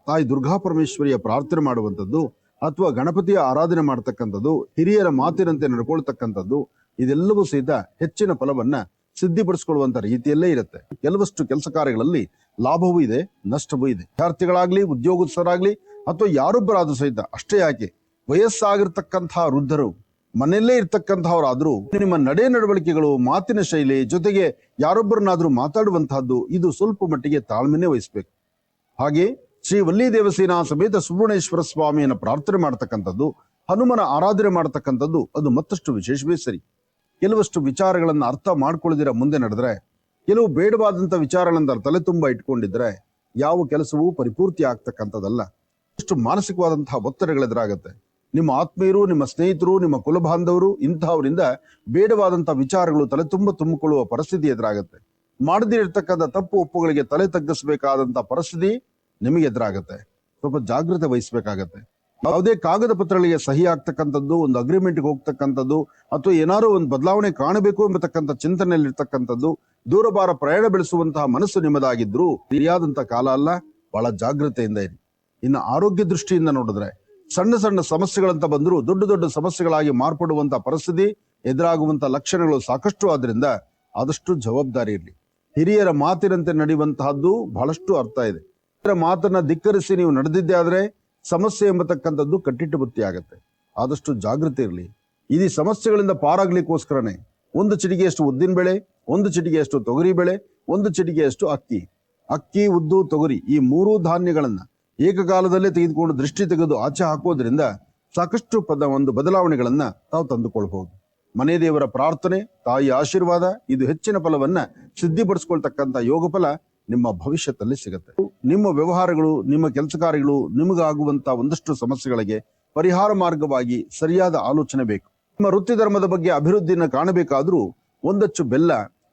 ತಾಯಿ ದುರ್ಗಾ ಪರಮೇಶ್ವರಿಯ ಪ್ರಾರ್ಥನೆ ಮಾಡುವಂಥದ್ದು ಅಥವಾ ಗಣಪತಿಯ ಆರಾಧನೆ ಮಾಡತಕ್ಕಂಥದ್ದು, ಹಿರಿಯರ ಮಾತಿನಂತೆ ನಡ್ಕೊಳ್ತಕ್ಕಂಥದ್ದು, ಇದೆಲ್ಲವೂ ಸಹಿತ ಹೆಚ್ಚಿನ ಫಲವನ್ನ ಸಿದ್ಧಿಪಡಿಸಿಕೊಳ್ಳುವಂತ ರೀತಿಯಲ್ಲೇ ಇರುತ್ತೆ. ಕೆಲವಷ್ಟು ಕೆಲಸ ಕಾರ್ಯಗಳಲ್ಲಿ ಲಾಭವೂ ಇದೆ, ನಷ್ಟವೂ ಇದೆ. ವಿದ್ಯಾರ್ಥಿಗಳಾಗ್ಲಿ, ಉದ್ಯೋಗಸ್ಥರಾಗ್ಲಿ, ಅಥವಾ ಯಾರೊಬ್ಬರಾದ್ರೂ ಸಹಿತ ಅಷ್ಟೇ ಯಾಕೆ ವಯಸ್ಸಾಗಿರ್ತಕ್ಕಂತಹ ವೃದ್ಧರು ಮನೆಯಲ್ಲೇ ಇರ್ತಕ್ಕಂತಹವರಾದ್ರೂ ನಿಮ್ಮ ನಡೆ ನಡವಳಿಕೆಗಳು, ಮಾತಿನ ಶೈಲಿ, ಜೊತೆಗೆ ಯಾರೊಬ್ಬರನ್ನಾದ್ರೂ ಮಾತಾಡುವಂತಹದ್ದು ಇದು ಸ್ವಲ್ಪ ಮಟ್ಟಿಗೆ ತಾಳ್ಮೆನೇ ವಹಿಸ್ಬೇಕು. ಹಾಗೆ ಶ್ರೀ ವಲ್ಲಿ ದೇವಸೇನಾ ಸಮೇತ ಸುಬ್ರಹ್ಮಣ್ಯೇಶ್ವರ ಸ್ವಾಮಿಯನ್ನು ಪ್ರಾರ್ಥನೆ ಮಾಡತಕ್ಕಂಥದ್ದು, ಹನುಮನ ಆರಾಧನೆ ಮಾಡತಕ್ಕಂಥದ್ದು ಅದು ಮತ್ತಷ್ಟು ವಿಶೇಷವೇ ಸರಿ. ಕೆಲವಷ್ಟು ವಿಚಾರಗಳನ್ನ ಅರ್ಥ ಮಾಡ್ಕೊಳ್ಳದಿರ ಮುಂದೆ ನಡೆದ್ರೆ, ಕೆಲವು ಬೇಡವಾದಂತ ವಿಚಾರಗಳನ್ನ ತಲೆ ತುಂಬಾ ಇಟ್ಕೊಂಡಿದ್ರೆ ಯಾವ ಕೆಲಸವೂ ಪರಿಪೂರ್ತಿ ಆಗ್ತಕ್ಕಂಥದ್ದಲ್ಲ. ಅಷ್ಟು ಮಾನಸಿಕವಾದಂತಹ ಒತ್ತಡಗಳೆದುರಾಗತ್ತೆ. ನಿಮ್ಮ ಆತ್ಮೀಯರು, ನಿಮ್ಮ ಸ್ನೇಹಿತರು, ನಿಮ್ಮ ಕುಲಬಾಂಧವರು ಇಂತಹವರಿಂದ ಬೇಡವಾದಂತಹ ವಿಚಾರಗಳು ತಲೆ ತುಂಬಿಕೊಳ್ಳುವ ಪರಿಸ್ಥಿತಿ ಎದುರಾಗತ್ತೆ. ಮಾಡದೇ ಇರ್ತಕ್ಕಂಥ ತಪ್ಪು ಒಪ್ಪುಗಳಿಗೆ ತಲೆ ತಗ್ಗಿಸಬೇಕಾದಂತಹ ಪರಿಸ್ಥಿತಿ ನಿಮಗೆ ಎದುರಾಗತ್ತೆ. ಸ್ವಲ್ಪ ಜಾಗೃತೆ ವಹಿಸ್ಬೇಕಾಗತ್ತೆ. ಯಾವುದೇ ಕಾಗದ ಪತ್ರಗಳಿಗೆ ಸಹಿ ಆಗ್ತಕ್ಕಂಥದ್ದು, ಒಂದು ಅಗ್ರಿಮೆಂಟ್ಗೆ ಹೋಗ್ತಕ್ಕಂಥದ್ದು, ಅಥವಾ ಏನಾದ್ರು ಒಂದು ಬದಲಾವಣೆ ಕಾಣಬೇಕು ಎಂಬತಕ್ಕಂಥ ಚಿಂತನೆಯಲ್ಲಿ ಇರ್ತಕ್ಕಂಥದ್ದು, ದೂರಭಾರ ಪ್ರಯಾಣ ಬೆಳೆಸುವಂತಹ ಮನಸ್ಸು ನಿಮ್ಮದಾಗಿದ್ರು ಸರಿಯಾದಂತಹ ಕಾಲ ಅಲ್ಲ. ಬಹಳ ಜಾಗೃತೆಯಿಂದ ಇರಿ. ಇನ್ನು ಆರೋಗ್ಯ ದೃಷ್ಟಿಯಿಂದ ನೋಡಿದ್ರೆ ಸಣ್ಣ ಸಣ್ಣ ಸಮಸ್ಯೆಗಳಂತ ಬಂದ್ರು ದೊಡ್ಡ ದೊಡ್ಡ ಸಮಸ್ಯೆಗಳಾಗಿ ಮಾರ್ಪಡುವಂತಹ ಪರಿಸ್ಥಿತಿ ಎದುರಾಗುವಂತ ಲಕ್ಷಣಗಳು ಸಾಕಷ್ಟು. ಆದ್ರಿಂದ ಆದಷ್ಟು ಜವಾಬ್ದಾರಿ ಇರಲಿ. ಹಿರಿಯರ ಮಾತಿನಂತೆ ನಡೆಯುವಂತಹದ್ದು ಬಹಳಷ್ಟು ಅರ್ಥ ಇದೆ. ಹಿರಿಯರ ಮಾತನ್ನ ಧಿಕ್ಕರಿಸಿ ನೀವು ನಡೆದಿದ್ದೆ ಆದ್ರೆ ಸಮಸ್ಯೆ ಎಂಬತಕ್ಕಂಥದ್ದು ಕಟ್ಟಿಟ್ಟು ಬುತ್ತಿ ಆಗತ್ತೆ. ಆದಷ್ಟು ಜಾಗೃತಿ ಇರಲಿ. ಈ ಸಮಸ್ಯೆಗಳಿಂದ ಪಾರಾಗ್ಲಿಕ್ಕೋಸ್ಕರನೇ 1 ಚಿಟಿಕೆಯಷ್ಟು ಉದ್ದಿನ ಬೇಳೆ, 1 ಚಿಟಿಕೆಯಷ್ಟು ತೊಗರಿ ಬೇಳೆ, 1 ಚಿಟಿಕೆಯಷ್ಟು ಅಕ್ಕಿ, ಉದ್ದು, ತೊಗರಿ ಈ 3 ಧಾನ್ಯಗಳನ್ನ ಏಕಕಾಲದಲ್ಲೇ ತೆಗೆದುಕೊಂಡು ದೃಷ್ಟಿ ತೆಗೆದು ಆಚೆ ಹಾಕೋದ್ರಿಂದ ಸಾಕಷ್ಟು ಒಂದು ಬದಲಾವಣೆಗಳನ್ನ ತಾವು ತಂದುಕೊಳ್ಬಹುದು. ಮನೆ ದೇವರ ಪ್ರಾರ್ಥನೆ, ತಾಯಿಯ ಆಶೀರ್ವಾದ ಇದು ಹೆಚ್ಚಿನ ಫಲವನ್ನ ಸಿದ್ಧಿಪಡಿಸ್ಕೊಳ್ತಕ್ಕಂಥ ಯೋಗ ಫಲ ನಿಮ್ಮ ಭವಿಷ್ಯದಲ್ಲಿ ಸಿಗುತ್ತೆ. ನಿಮ್ಮ ವ್ಯವಹಾರಗಳು, ನಿಮ್ಮ ಕೆಲಸ ಕಾರ್ಯಗಳು, ನಿಮಗಾಗುವಂತ ಒಂದಷ್ಟು ಸಮಸ್ಯೆಗಳಿಗೆ ಪರಿಹಾರ ಮಾರ್ಗವಾಗಿ ಸರಿಯಾದ ಆಲೋಚನೆ ಬೇಕು. ನಿಮ್ಮ ವೃತ್ತಿ ಧರ್ಮದ ಬಗ್ಗೆ ಅಭಿವೃದ್ಧಿಯನ್ನು ಕಾಣಬೇಕಾದ್ರೂ ಒಂದಷ್ಟು ಬೆಲ್ಲ,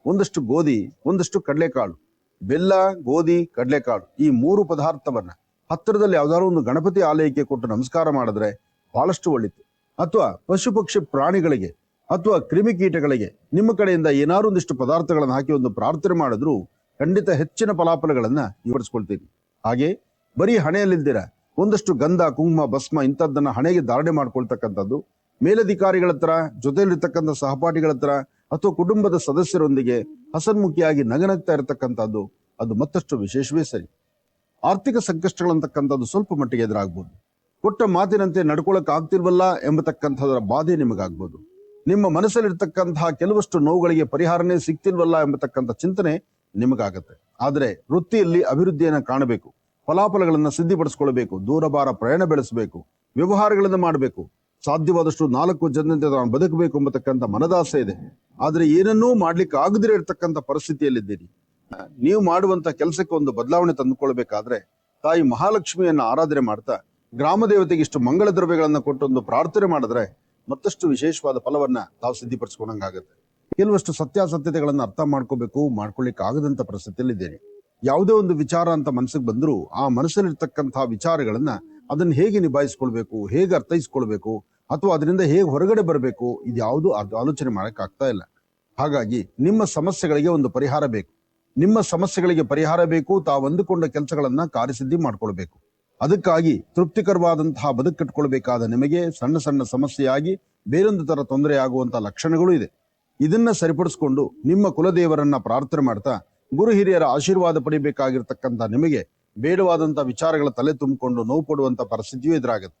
ಒಂದಷ್ಟು ಗೋಧಿ, ಒಂದಷ್ಟು ಕಡಲೆಕಾಳು. ಬೆಲ್ಲ, ಗೋಧಿ, ಕಡಲೆಕಾಳು ಈ 3 ಪದಾರ್ಥವನ್ನ ಹತ್ತಿರದಲ್ಲಿ ಯಾವ್ದಾದ್ರು ಒಂದು ಗಣಪತಿ ಆಲಯಕ್ಕೆ ಕೊಟ್ಟು ನಮಸ್ಕಾರ ಮಾಡಿದ್ರೆ ಬಹಳಷ್ಟು ಒಳ್ಳಿತು. ಅಥವಾ ಪಶು ಪಕ್ಷಿ ಪ್ರಾಣಿಗಳಿಗೆ ಅಥವಾ ಕ್ರಿಮಿಕೀಟಗಳಿಗೆ ನಿಮ್ಮ ಕಡೆಯಿಂದ ಏನಾದ್ರು ಒಂದಿಷ್ಟು ಪದಾರ್ಥಗಳನ್ನು ಹಾಕಿ ಒಂದು ಪ್ರಾರ್ಥನೆ ಮಾಡಿದ್ರು ಖಂಡಿತ ಹೆಚ್ಚಿನ ಫಲಾಫಲಗಳನ್ನ ವಿವರಿಸ್ಕೊಳ್ತೀರಿ. ಹಾಗೆ ಬರೀ ಹಣೆಯಲ್ಲಿಲ್ದಿರ ಒಂದಷ್ಟು ಗಂಧ, ಕುಂಕುಮ, ಭಸ್ಮ ಇಂಥದ್ದನ್ನ ಹಣೆಗೆ ಧಾರಣೆ ಮಾಡ್ಕೊಳ್ತಕ್ಕಂಥದ್ದು, ಮೇಲಧಿಕಾರಿಗಳ ಹತ್ರ, ಜೊತೆಯಲ್ಲಿರ್ತಕ್ಕಂಥ ಸಹಪಾಠಿಗಳ ಹತ್ರ ಅಥವಾ ಕುಟುಂಬದ ಸದಸ್ಯರೊಂದಿಗೆ ಹಸನ್ಮುಖಿಯಾಗಿ ನಗನಗ್ತಾ ಇರತಕ್ಕಂಥದ್ದು ಅದು ಮತ್ತಷ್ಟು ವಿಶೇಷವೇ ಸರಿ. ಆರ್ಥಿಕ ಸಂಕಷ್ಟಗಳಂತಕ್ಕಂಥದ್ದು ಸ್ವಲ್ಪ ಮಟ್ಟಿಗೆ ಎದುರಾಗ್ಬೋದು. ಕೊಟ್ಟ ಮಾತಿನಂತೆ ನಡ್ಕೊಳಕ್ ಆಗ್ತಿಲ್ವಲ್ಲ ಎಂಬತಕ್ಕಂಥದ್ರ ಬಾಧೆ ನಿಮಗಾಗ್ಬೋದು. ನಿಮ್ಮ ಮನಸ್ಸಲ್ಲಿರ್ತಕ್ಕಂತಹ ಕೆಲವಷ್ಟು ನೋವುಗಳಿಗೆ ಪರಿಹಾರನೇ ಸಿಗ್ತಿಲ್ವಲ್ಲ ಎಂಬತಕ್ಕಂಥ ಚಿಂತನೆ ನಿಮಗಾಗತ್ತೆ. ಆದ್ರೆ ವೃತ್ತಿಯಲ್ಲಿ ಅಭಿವೃದ್ಧಿಯನ್ನ ಕಾಣಬೇಕು, ಫಲಾಫಲಗಳನ್ನ ಸಿದ್ಧಿಪಡಿಸ್ಕೊಳ್ಬೇಕು, ದೂರಭಾರ ಪ್ರಯಾಣ ಬೆಳೆಸಬೇಕು, ವ್ಯವಹಾರಗಳನ್ನ ಮಾಡಬೇಕು, ಸಾಧ್ಯವಾದಷ್ಟು 4 ಜನರಂತೆ ನಾನು ಬದುಕಬೇಕು ಎಂಬತಕ್ಕಂಥ ಮನದಾಸೆ ಇದೆ. ಆದ್ರೆ ಏನನ್ನೂ ಮಾಡ್ಲಿಕ್ಕೆ ಆಗದಿರೇ ಇರ್ತಕ್ಕಂಥ ಪರಿಸ್ಥಿತಿಯಲ್ಲಿದ್ದೀರಿ. ನೀವು ಮಾಡುವಂತ ಕೆಲಸಕ್ಕೆ ಒಂದು ಬದಲಾವಣೆ ತಂದುಕೊಳ್ಬೇಕಾದ್ರೆ ತಾಯಿ ಮಹಾಲಕ್ಷ್ಮಿಯನ್ನ ಆರಾಧನೆ ಮಾಡ್ತಾ ಗ್ರಾಮ ದೇವತೆಗೆ ಇಷ್ಟು ಮಂಗಳ ದ್ರವ್ಯಗಳನ್ನ ಕೊಟ್ಟು ಒಂದು ಪ್ರಾರ್ಥನೆ ಮಾಡಿದ್ರೆ ಮತ್ತಷ್ಟು ವಿಶೇಷವಾದ ಫಲವನ್ನ ತಾವು ಸಿದ್ಧಿಪಡಿಸ್ಕೊಂಡಂಗಾಗತ್ತೆ. ಕೆಲವಷ್ಟು ಸತ್ಯಾಸತ್ಯತೆಗಳನ್ನ ಅರ್ಥ ಮಾಡ್ಕೋಬೇಕು, ಮಾಡ್ಕೊಳ್ಳಿಕ್ಕೆ ಆಗದಂತ ಪರಿಸ್ಥಿತಿಯಲ್ಲಿದ್ದೇನೆ. ಯಾವುದೇ ಒಂದು ವಿಚಾರ ಅಂತ ಮನಸ್ಸಿಗೆ ಬಂದ್ರು ಆ ಮನಸ್ಸಲ್ಲಿರ್ತಕ್ಕಂತಹ ವಿಚಾರಗಳನ್ನ ಅದನ್ನ ಹೇಗೆ ನಿಭಾಯಿಸ್ಕೊಳ್ಬೇಕು, ಹೇಗೆ ಅರ್ಥೈಸ್ಕೊಳ್ಬೇಕು, ಅಥವಾ ಅದರಿಂದ ಹೇಗೆ ಹೊರಗಡೆ ಬರಬೇಕು, ಇದ್ಯಾವುದು ಆಲೋಚನೆ ಮಾಡಕ್ ಆಗ್ತಾ ಇಲ್ಲ. ಹಾಗಾಗಿ ನಿಮ್ಮ ಸಮಸ್ಯೆಗಳಿಗೆ ಒಂದು ಪರಿಹಾರ ಬೇಕು. ನಿಮ್ಮ ಸಮಸ್ಯೆಗಳಿಗೆ ಪರಿಹಾರ ಬೇಕು. ತಾವು ಅಂದುಕೊಂಡ ಕೆಲಸಗಳನ್ನ ಕಾರ್ಯಸಿದ್ಧಿ ಮಾಡ್ಕೊಳ್ಬೇಕು. ಅದಕ್ಕಾಗಿ ತೃಪ್ತಿಕರವಾದಂತಹ ಬದುಕು ಕಟ್ಕೊಳ್ಬೇಕಾದ ನಿಮಗೆ ಸಣ್ಣ ಸಣ್ಣ ಸಮಸ್ಯೆಯಾಗಿ ಬೇರೊಂದು ತರ ತೊಂದರೆ ಆಗುವಂತಹ ಲಕ್ಷಣಗಳು ಇದೆ. ಇದನ್ನ ಸರಿಪಡಿಸ್ಕೊಂಡು ನಿಮ್ಮ ಕುಲದೇವರನ್ನ ಪ್ರಾರ್ಥನೆ ಮಾಡ್ತಾ ಗುರು ಹಿರಿಯರ ಆಶೀರ್ವಾದ ಪಡಿಬೇಕಾಗಿರ್ತಕ್ಕಂಥ ನಿಮಗೆ ಬೇಡವಾದಂತಹ ವಿಚಾರಗಳ ತಲೆ ತುಂಬಿಕೊಂಡು ನೋವು ಪಡುವಂತ ಪರಿಸ್ಥಿತಿಯೂ ಎದುರಾಗುತ್ತೆ.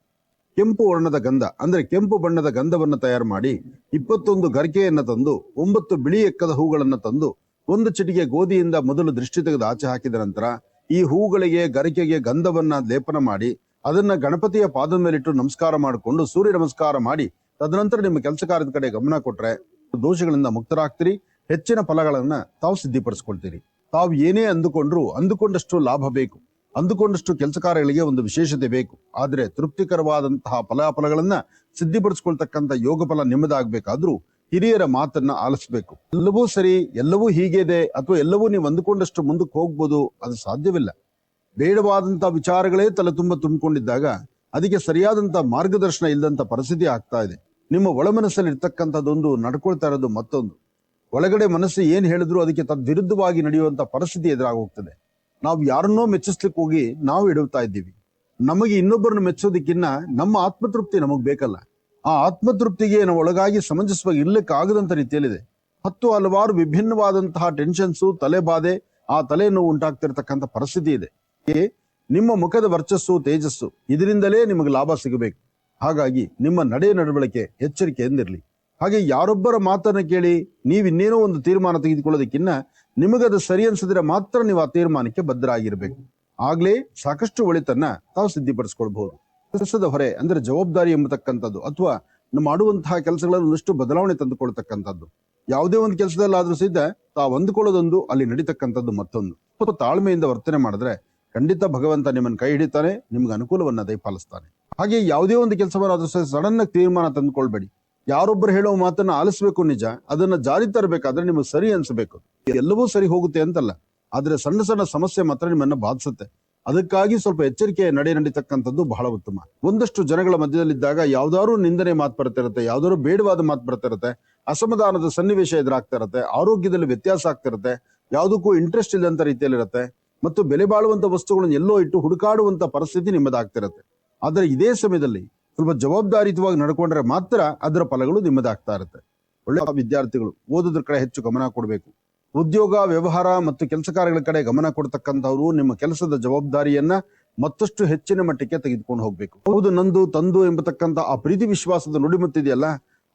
ಕೆಂಪು ವರ್ಣದ ಗಂಧ ಅಂದ್ರೆ ಕೆಂಪು ಬಣ್ಣದ ಗಂಧವನ್ನು ತಯಾರು ಮಾಡಿ 21 ಗರಿಕೆಯನ್ನ ತಂದು 9 ಬಿಳಿ ಎಕ್ಕದ ಹೂಗಳನ್ನ ತಂದು 1 ಚಿಟಿಕೆ ಗೋಧಿಯಿಂದ ಮೊದಲು ದೃಷ್ಟಿ ತೆಗೆದು ಆಚೆ ಹಾಕಿದ ನಂತರ ಈ ಹೂಗಳಿಗೆ ಗರಿಕೆಗೆ ಗಂಧವನ್ನ ಲೇಪನ ಮಾಡಿ ಅದನ್ನ ಗಣಪತಿಯ ಪಾದದ ಮೇಲಿಟ್ಟು ನಮಸ್ಕಾರ ಮಾಡಿಕೊಂಡು ಸೂರ್ಯ ನಮಸ್ಕಾರ ಮಾಡಿ ತದನಂತರ ನಿಮ್ಮ ಕೆಲಸ ಕಾರ್ಯದ ಕಡೆ ಗಮನ ಕೊಟ್ರೆ ದೋಷಗಳಿಂದ ಮುಕ್ತರಾಗ್ತೀರಿ. ಹೆಚ್ಚಿನ ಫಲಗಳನ್ನ ತಾವು ಸಿದ್ಧಿಪಡಿಸ್ಕೊಳ್ತೀರಿ. ತಾವು ಏನೇ ಅಂದುಕೊಂಡ್ರು ಅಂದುಕೊಂಡಷ್ಟು ಲಾಭ ಬೇಕು, ಅಂದುಕೊಂಡಷ್ಟು ಕೆಲಸ ಕಾರ್ಯಗಳಿಗೆ ಒಂದು ವಿಶೇಷತೆ ಬೇಕು. ಆದ್ರೆ ತೃಪ್ತಿಕರವಾದಂತಹ ಫಲಾಫಲಗಳನ್ನ ಸಿದ್ಧಿಪಡಿಸ್ಕೊಳ್ತಕ್ಕಂಥ ಯೋಗ ಫಲ ನಿಮ್ಮದಾಗಬೇಕಾದ್ರೂ ಹಿರಿಯರ ಮಾತನ್ನ ಆಲಿಸಬೇಕು. ಎಲ್ಲವೂ ಸರಿ, ಎಲ್ಲವೂ ಹೀಗೆ ಇದೆ, ಅಥವಾ ಎಲ್ಲವೂ ನೀವು ಅಂದುಕೊಂಡಷ್ಟು ಮುಂದಕ್ಕೆ ಹೋಗ್ಬೋದು, ಅದು ಸಾಧ್ಯವಿಲ್ಲ. ಬೇಡವಾದಂತಹ ವಿಚಾರಗಳೇ ತಲೆ ತುಂಬಿಕೊಂಡಿದ್ದಾಗ ಅದಕ್ಕೆ ಸರಿಯಾದಂತಹ ಮಾರ್ಗದರ್ಶನ ಇಲ್ಲದಂತ ಪರಿಸ್ಥಿತಿ ಆಗ್ತಾ ಇದೆ. ನಿಮ್ಮ ಒಳ ಮನಸ್ಸಲ್ಲಿ ಇರ್ತಕ್ಕಂಥದ್ದೊಂದು, ನಡ್ಕೊಳ್ತಾ ಇರೋದು ಮತ್ತೊಂದು. ಒಳಗಡೆ ಮನಸ್ಸು ಏನ್ ಹೇಳಿದ್ರು ಅದಕ್ಕೆ ತದ್ವಿರುದ್ಧವಾಗಿ ನಡೆಯುವಂತ ಪರಿಸ್ಥಿತಿ ಎದುರಾಗೋಗ್ತದೆ. ನಾವು ಯಾರನ್ನೋ ಮೆಚ್ಚಿಸ್ಲಿಕ್ಕೆ ಹೋಗಿ ನಾವು ಇಡುತ್ತಾ ಇದ್ದೀವಿ. ನಮಗೆ ಇನ್ನೊಬ್ಬರನ್ನು ಮೆಚ್ಚೋದಿಕ್ಕಿನ್ನ ನಮ್ಮ ಆತ್ಮತೃಪ್ತಿ ನಮಗ್ ಬೇಕಲ್ಲ. ಆ ಆತ್ಮತೃಪ್ತಿಗೆ ನಾವು ಒಳಗಾಗಿ ಸಮಂಜಸವಾಗಿ ಇರ್ಲಿಕ್ಕೆ ಆಗದಂತ ರೀತಿಯಲ್ಲಿದೆ. ಹಲವಾರು ವಿಭಿನ್ನವಾದಂತಹ ಟೆನ್ಷನ್ಸು, ತಲೆಬಾಧೆ, ಆ ತಲೆ ನೋವು ಉಂಟಾಗ್ತಿರ್ತಕ್ಕಂಥ ಪರಿಸ್ಥಿತಿ ಇದೆ. ನಿಮ್ಮ ಮುಖದ ವರ್ಚಸ್ಸು, ತೇಜಸ್ಸು, ಇದರಿಂದಲೇ ನಿಮಗೆ ಲಾಭ ಸಿಗಬೇಕು. ಹಾಗಾಗಿ ನಿಮ್ಮ ನಡವಳಿಕೆ ಎಚ್ಚರಿಕೆಯಿಂದಿರಲಿ. ಹಾಗೆ ಯಾರೊಬ್ಬರ ಮಾತನ್ನ ಕೇಳಿ ನೀವಿನ್ನೇನೋ ಒಂದು ತೀರ್ಮಾನ ತೆಗೆದುಕೊಳ್ಳೋದಕ್ಕಿನ್ನ ನಿಮಗದು ಸರಿ ಅನ್ಸಿದ್ರೆ ಮಾತ್ರ ನೀವು ಆ ತೀರ್ಮಾನಕ್ಕೆ ಬದ್ಧರಾಗಿರ್ಬೇಕು. ಆಗ್ಲೇ ಸಾಕಷ್ಟು ಒಳಿತನ್ನ ತಾವು ಸಿದ್ಧಿಪಡಿಸ್ಕೊಳ್ಬಹುದು. ಕೆಲಸದ ಹೊರೆ ಅಂದ್ರೆ ಜವಾಬ್ದಾರಿ ಎಂಬತಕ್ಕಂಥದ್ದು, ಅಥವಾ ಮಾಡುವಂತಹ ಕೆಲಸಗಳಲ್ಲಿ ಒಂದಷ್ಟು ಬದಲಾವಣೆ ತಂದುಕೊಳ್ತಕ್ಕಂಥದ್ದು. ಯಾವುದೇ ಒಂದು ಕೆಲಸದಲ್ಲಾದ್ರೂ ಸಿದ್ಧ ತಾವು ಅಂದುಕೊಳ್ಳೋದೊಂದು, ಅಲ್ಲಿ ನಡೀತಕ್ಕಂಥದ್ದು ಮತ್ತೊಂದು. ತಾಳ್ಮೆಯಿಂದ ವರ್ತನೆ ಮಾಡಿದ್ರೆ ಖಂಡಿತ ಭಗವಂತ ನಿಮ್ಮನ್ನು ಕೈ ಹಿಡಿತಾನೆ, ನಿಮ್ಗೆ ಅನುಕೂಲವನ್ನ ದಯಪಾಲಿಸ್ತಾನೆ. ಹಾಗೆ ಯಾವುದೇ ಒಂದು ಕೆಲಸವನ್ನಾದ್ರೂ ಸಡನ್ ಆಗಿ ತೀರ್ಮಾನ ತಂದುಕೊಳ್ಬೇಡಿ. ಯಾರೊಬ್ಬರು ಹೇಳೋ ಮಾತನ್ನ ಆಲಿಸ್ಬೇಕು, ನಿಜ, ಅದನ್ನ ಜಾರಿ ತರಬೇಕಾದ್ರೆ ನಿಮಗೆ ಸರಿ ಅನ್ಸಬೇಕು. ಎಲ್ಲವೂ ಸರಿ ಹೋಗುತ್ತೆ ಅಂತಲ್ಲ, ಆದ್ರೆ ಸಣ್ಣ ಸಣ್ಣ ಸಮಸ್ಯೆ ಮಾತ್ರ ನಿಮ್ಮನ್ನ ಬಾಧಿಸುತ್ತೆ. ಅದಕ್ಕಾಗಿ ಸ್ವಲ್ಪ ಎಚ್ಚರಿಕೆ ನಡೀತಕ್ಕಂಥದ್ದು ಬಹಳ ಉತ್ತಮ. ಒಂದಷ್ಟು ಜನಗಳ ಮಧ್ಯದಲ್ಲಿದ್ದಾಗ ಯಾವ್ದಾದ್ರು ನಿಂದನೆ ಮಾತು ಬರ್ತಾ ಇರುತ್ತೆ, ಯಾವ್ದಾದ್ರು ಬೇಡವಾದ ಮಾತು ಬರ್ತಾ ಇರುತ್ತೆ, ಅಸಮಾಧಾನದ ಸನ್ನಿವೇಶ ಎದುರಾಗ್ತಾ ಇರುತ್ತೆ, ಆರೋಗ್ಯದಲ್ಲಿ ವ್ಯತ್ಯಾಸ ಆಗ್ತಾ ಇರುತ್ತೆ, ಯಾವುದಕ್ಕೂ ಇಂಟ್ರೆಸ್ಟ್ ಇಲ್ಲಂತ ರೀತಿಯಲ್ಲಿರುತ್ತೆ, ಮತ್ತು ಬೆಲೆ ಬಾಳುವಂತ ವಸ್ತುಗಳನ್ನು ಎಲ್ಲೋ ಇಟ್ಟು ಹುಡುಕಾಡುವಂತ ಪರಿಸ್ಥಿತಿ ನಿಮ್ಮದಾಗ್ತಿರುತ್ತೆ. ಆದ್ರೆ ಇದೇ ಸಮಯದಲ್ಲಿ ಸ್ವಲ್ಪ ಜವಾಬ್ದಾರಿಯುತವಾಗಿ ನಡ್ಕೊಂಡ್ರೆ ಮಾತ್ರ ಅದರ ಫಲಗಳು ನಿಮ್ಮದಾಗ್ತಾ ಇರುತ್ತೆ. ಒಳ್ಳೆ ವಿದ್ಯಾರ್ಥಿಗಳು ಓದೋದ್ರ ಕಡೆ ಹೆಚ್ಚು ಗಮನ ಕೊಡಬೇಕು. ಉದ್ಯೋಗ, ವ್ಯವಹಾರ ಮತ್ತು ಕೆಲಸ ಕಾರ್ಯಗಳ ಕಡೆ ಗಮನ ಕೊಡ್ತಕ್ಕಂಥವ್ರು ನಿಮ್ಮ ಕೆಲಸದ ಜವಾಬ್ದಾರಿಯನ್ನ ಮತ್ತಷ್ಟು ಹೆಚ್ಚಿನ ಮಟ್ಟಕ್ಕೆ ತೆಗೆದುಕೊಂಡು ಹೋಗ್ಬೇಕು. ಹೌದು, ನಂದು ತಂದು ಎಂಬತಕ್ಕಂಥ ಆ ಪ್ರೀತಿ ವಿಶ್ವಾಸದ ನುಡಿಮುತ್ತಿದೆಯಲ್ಲ,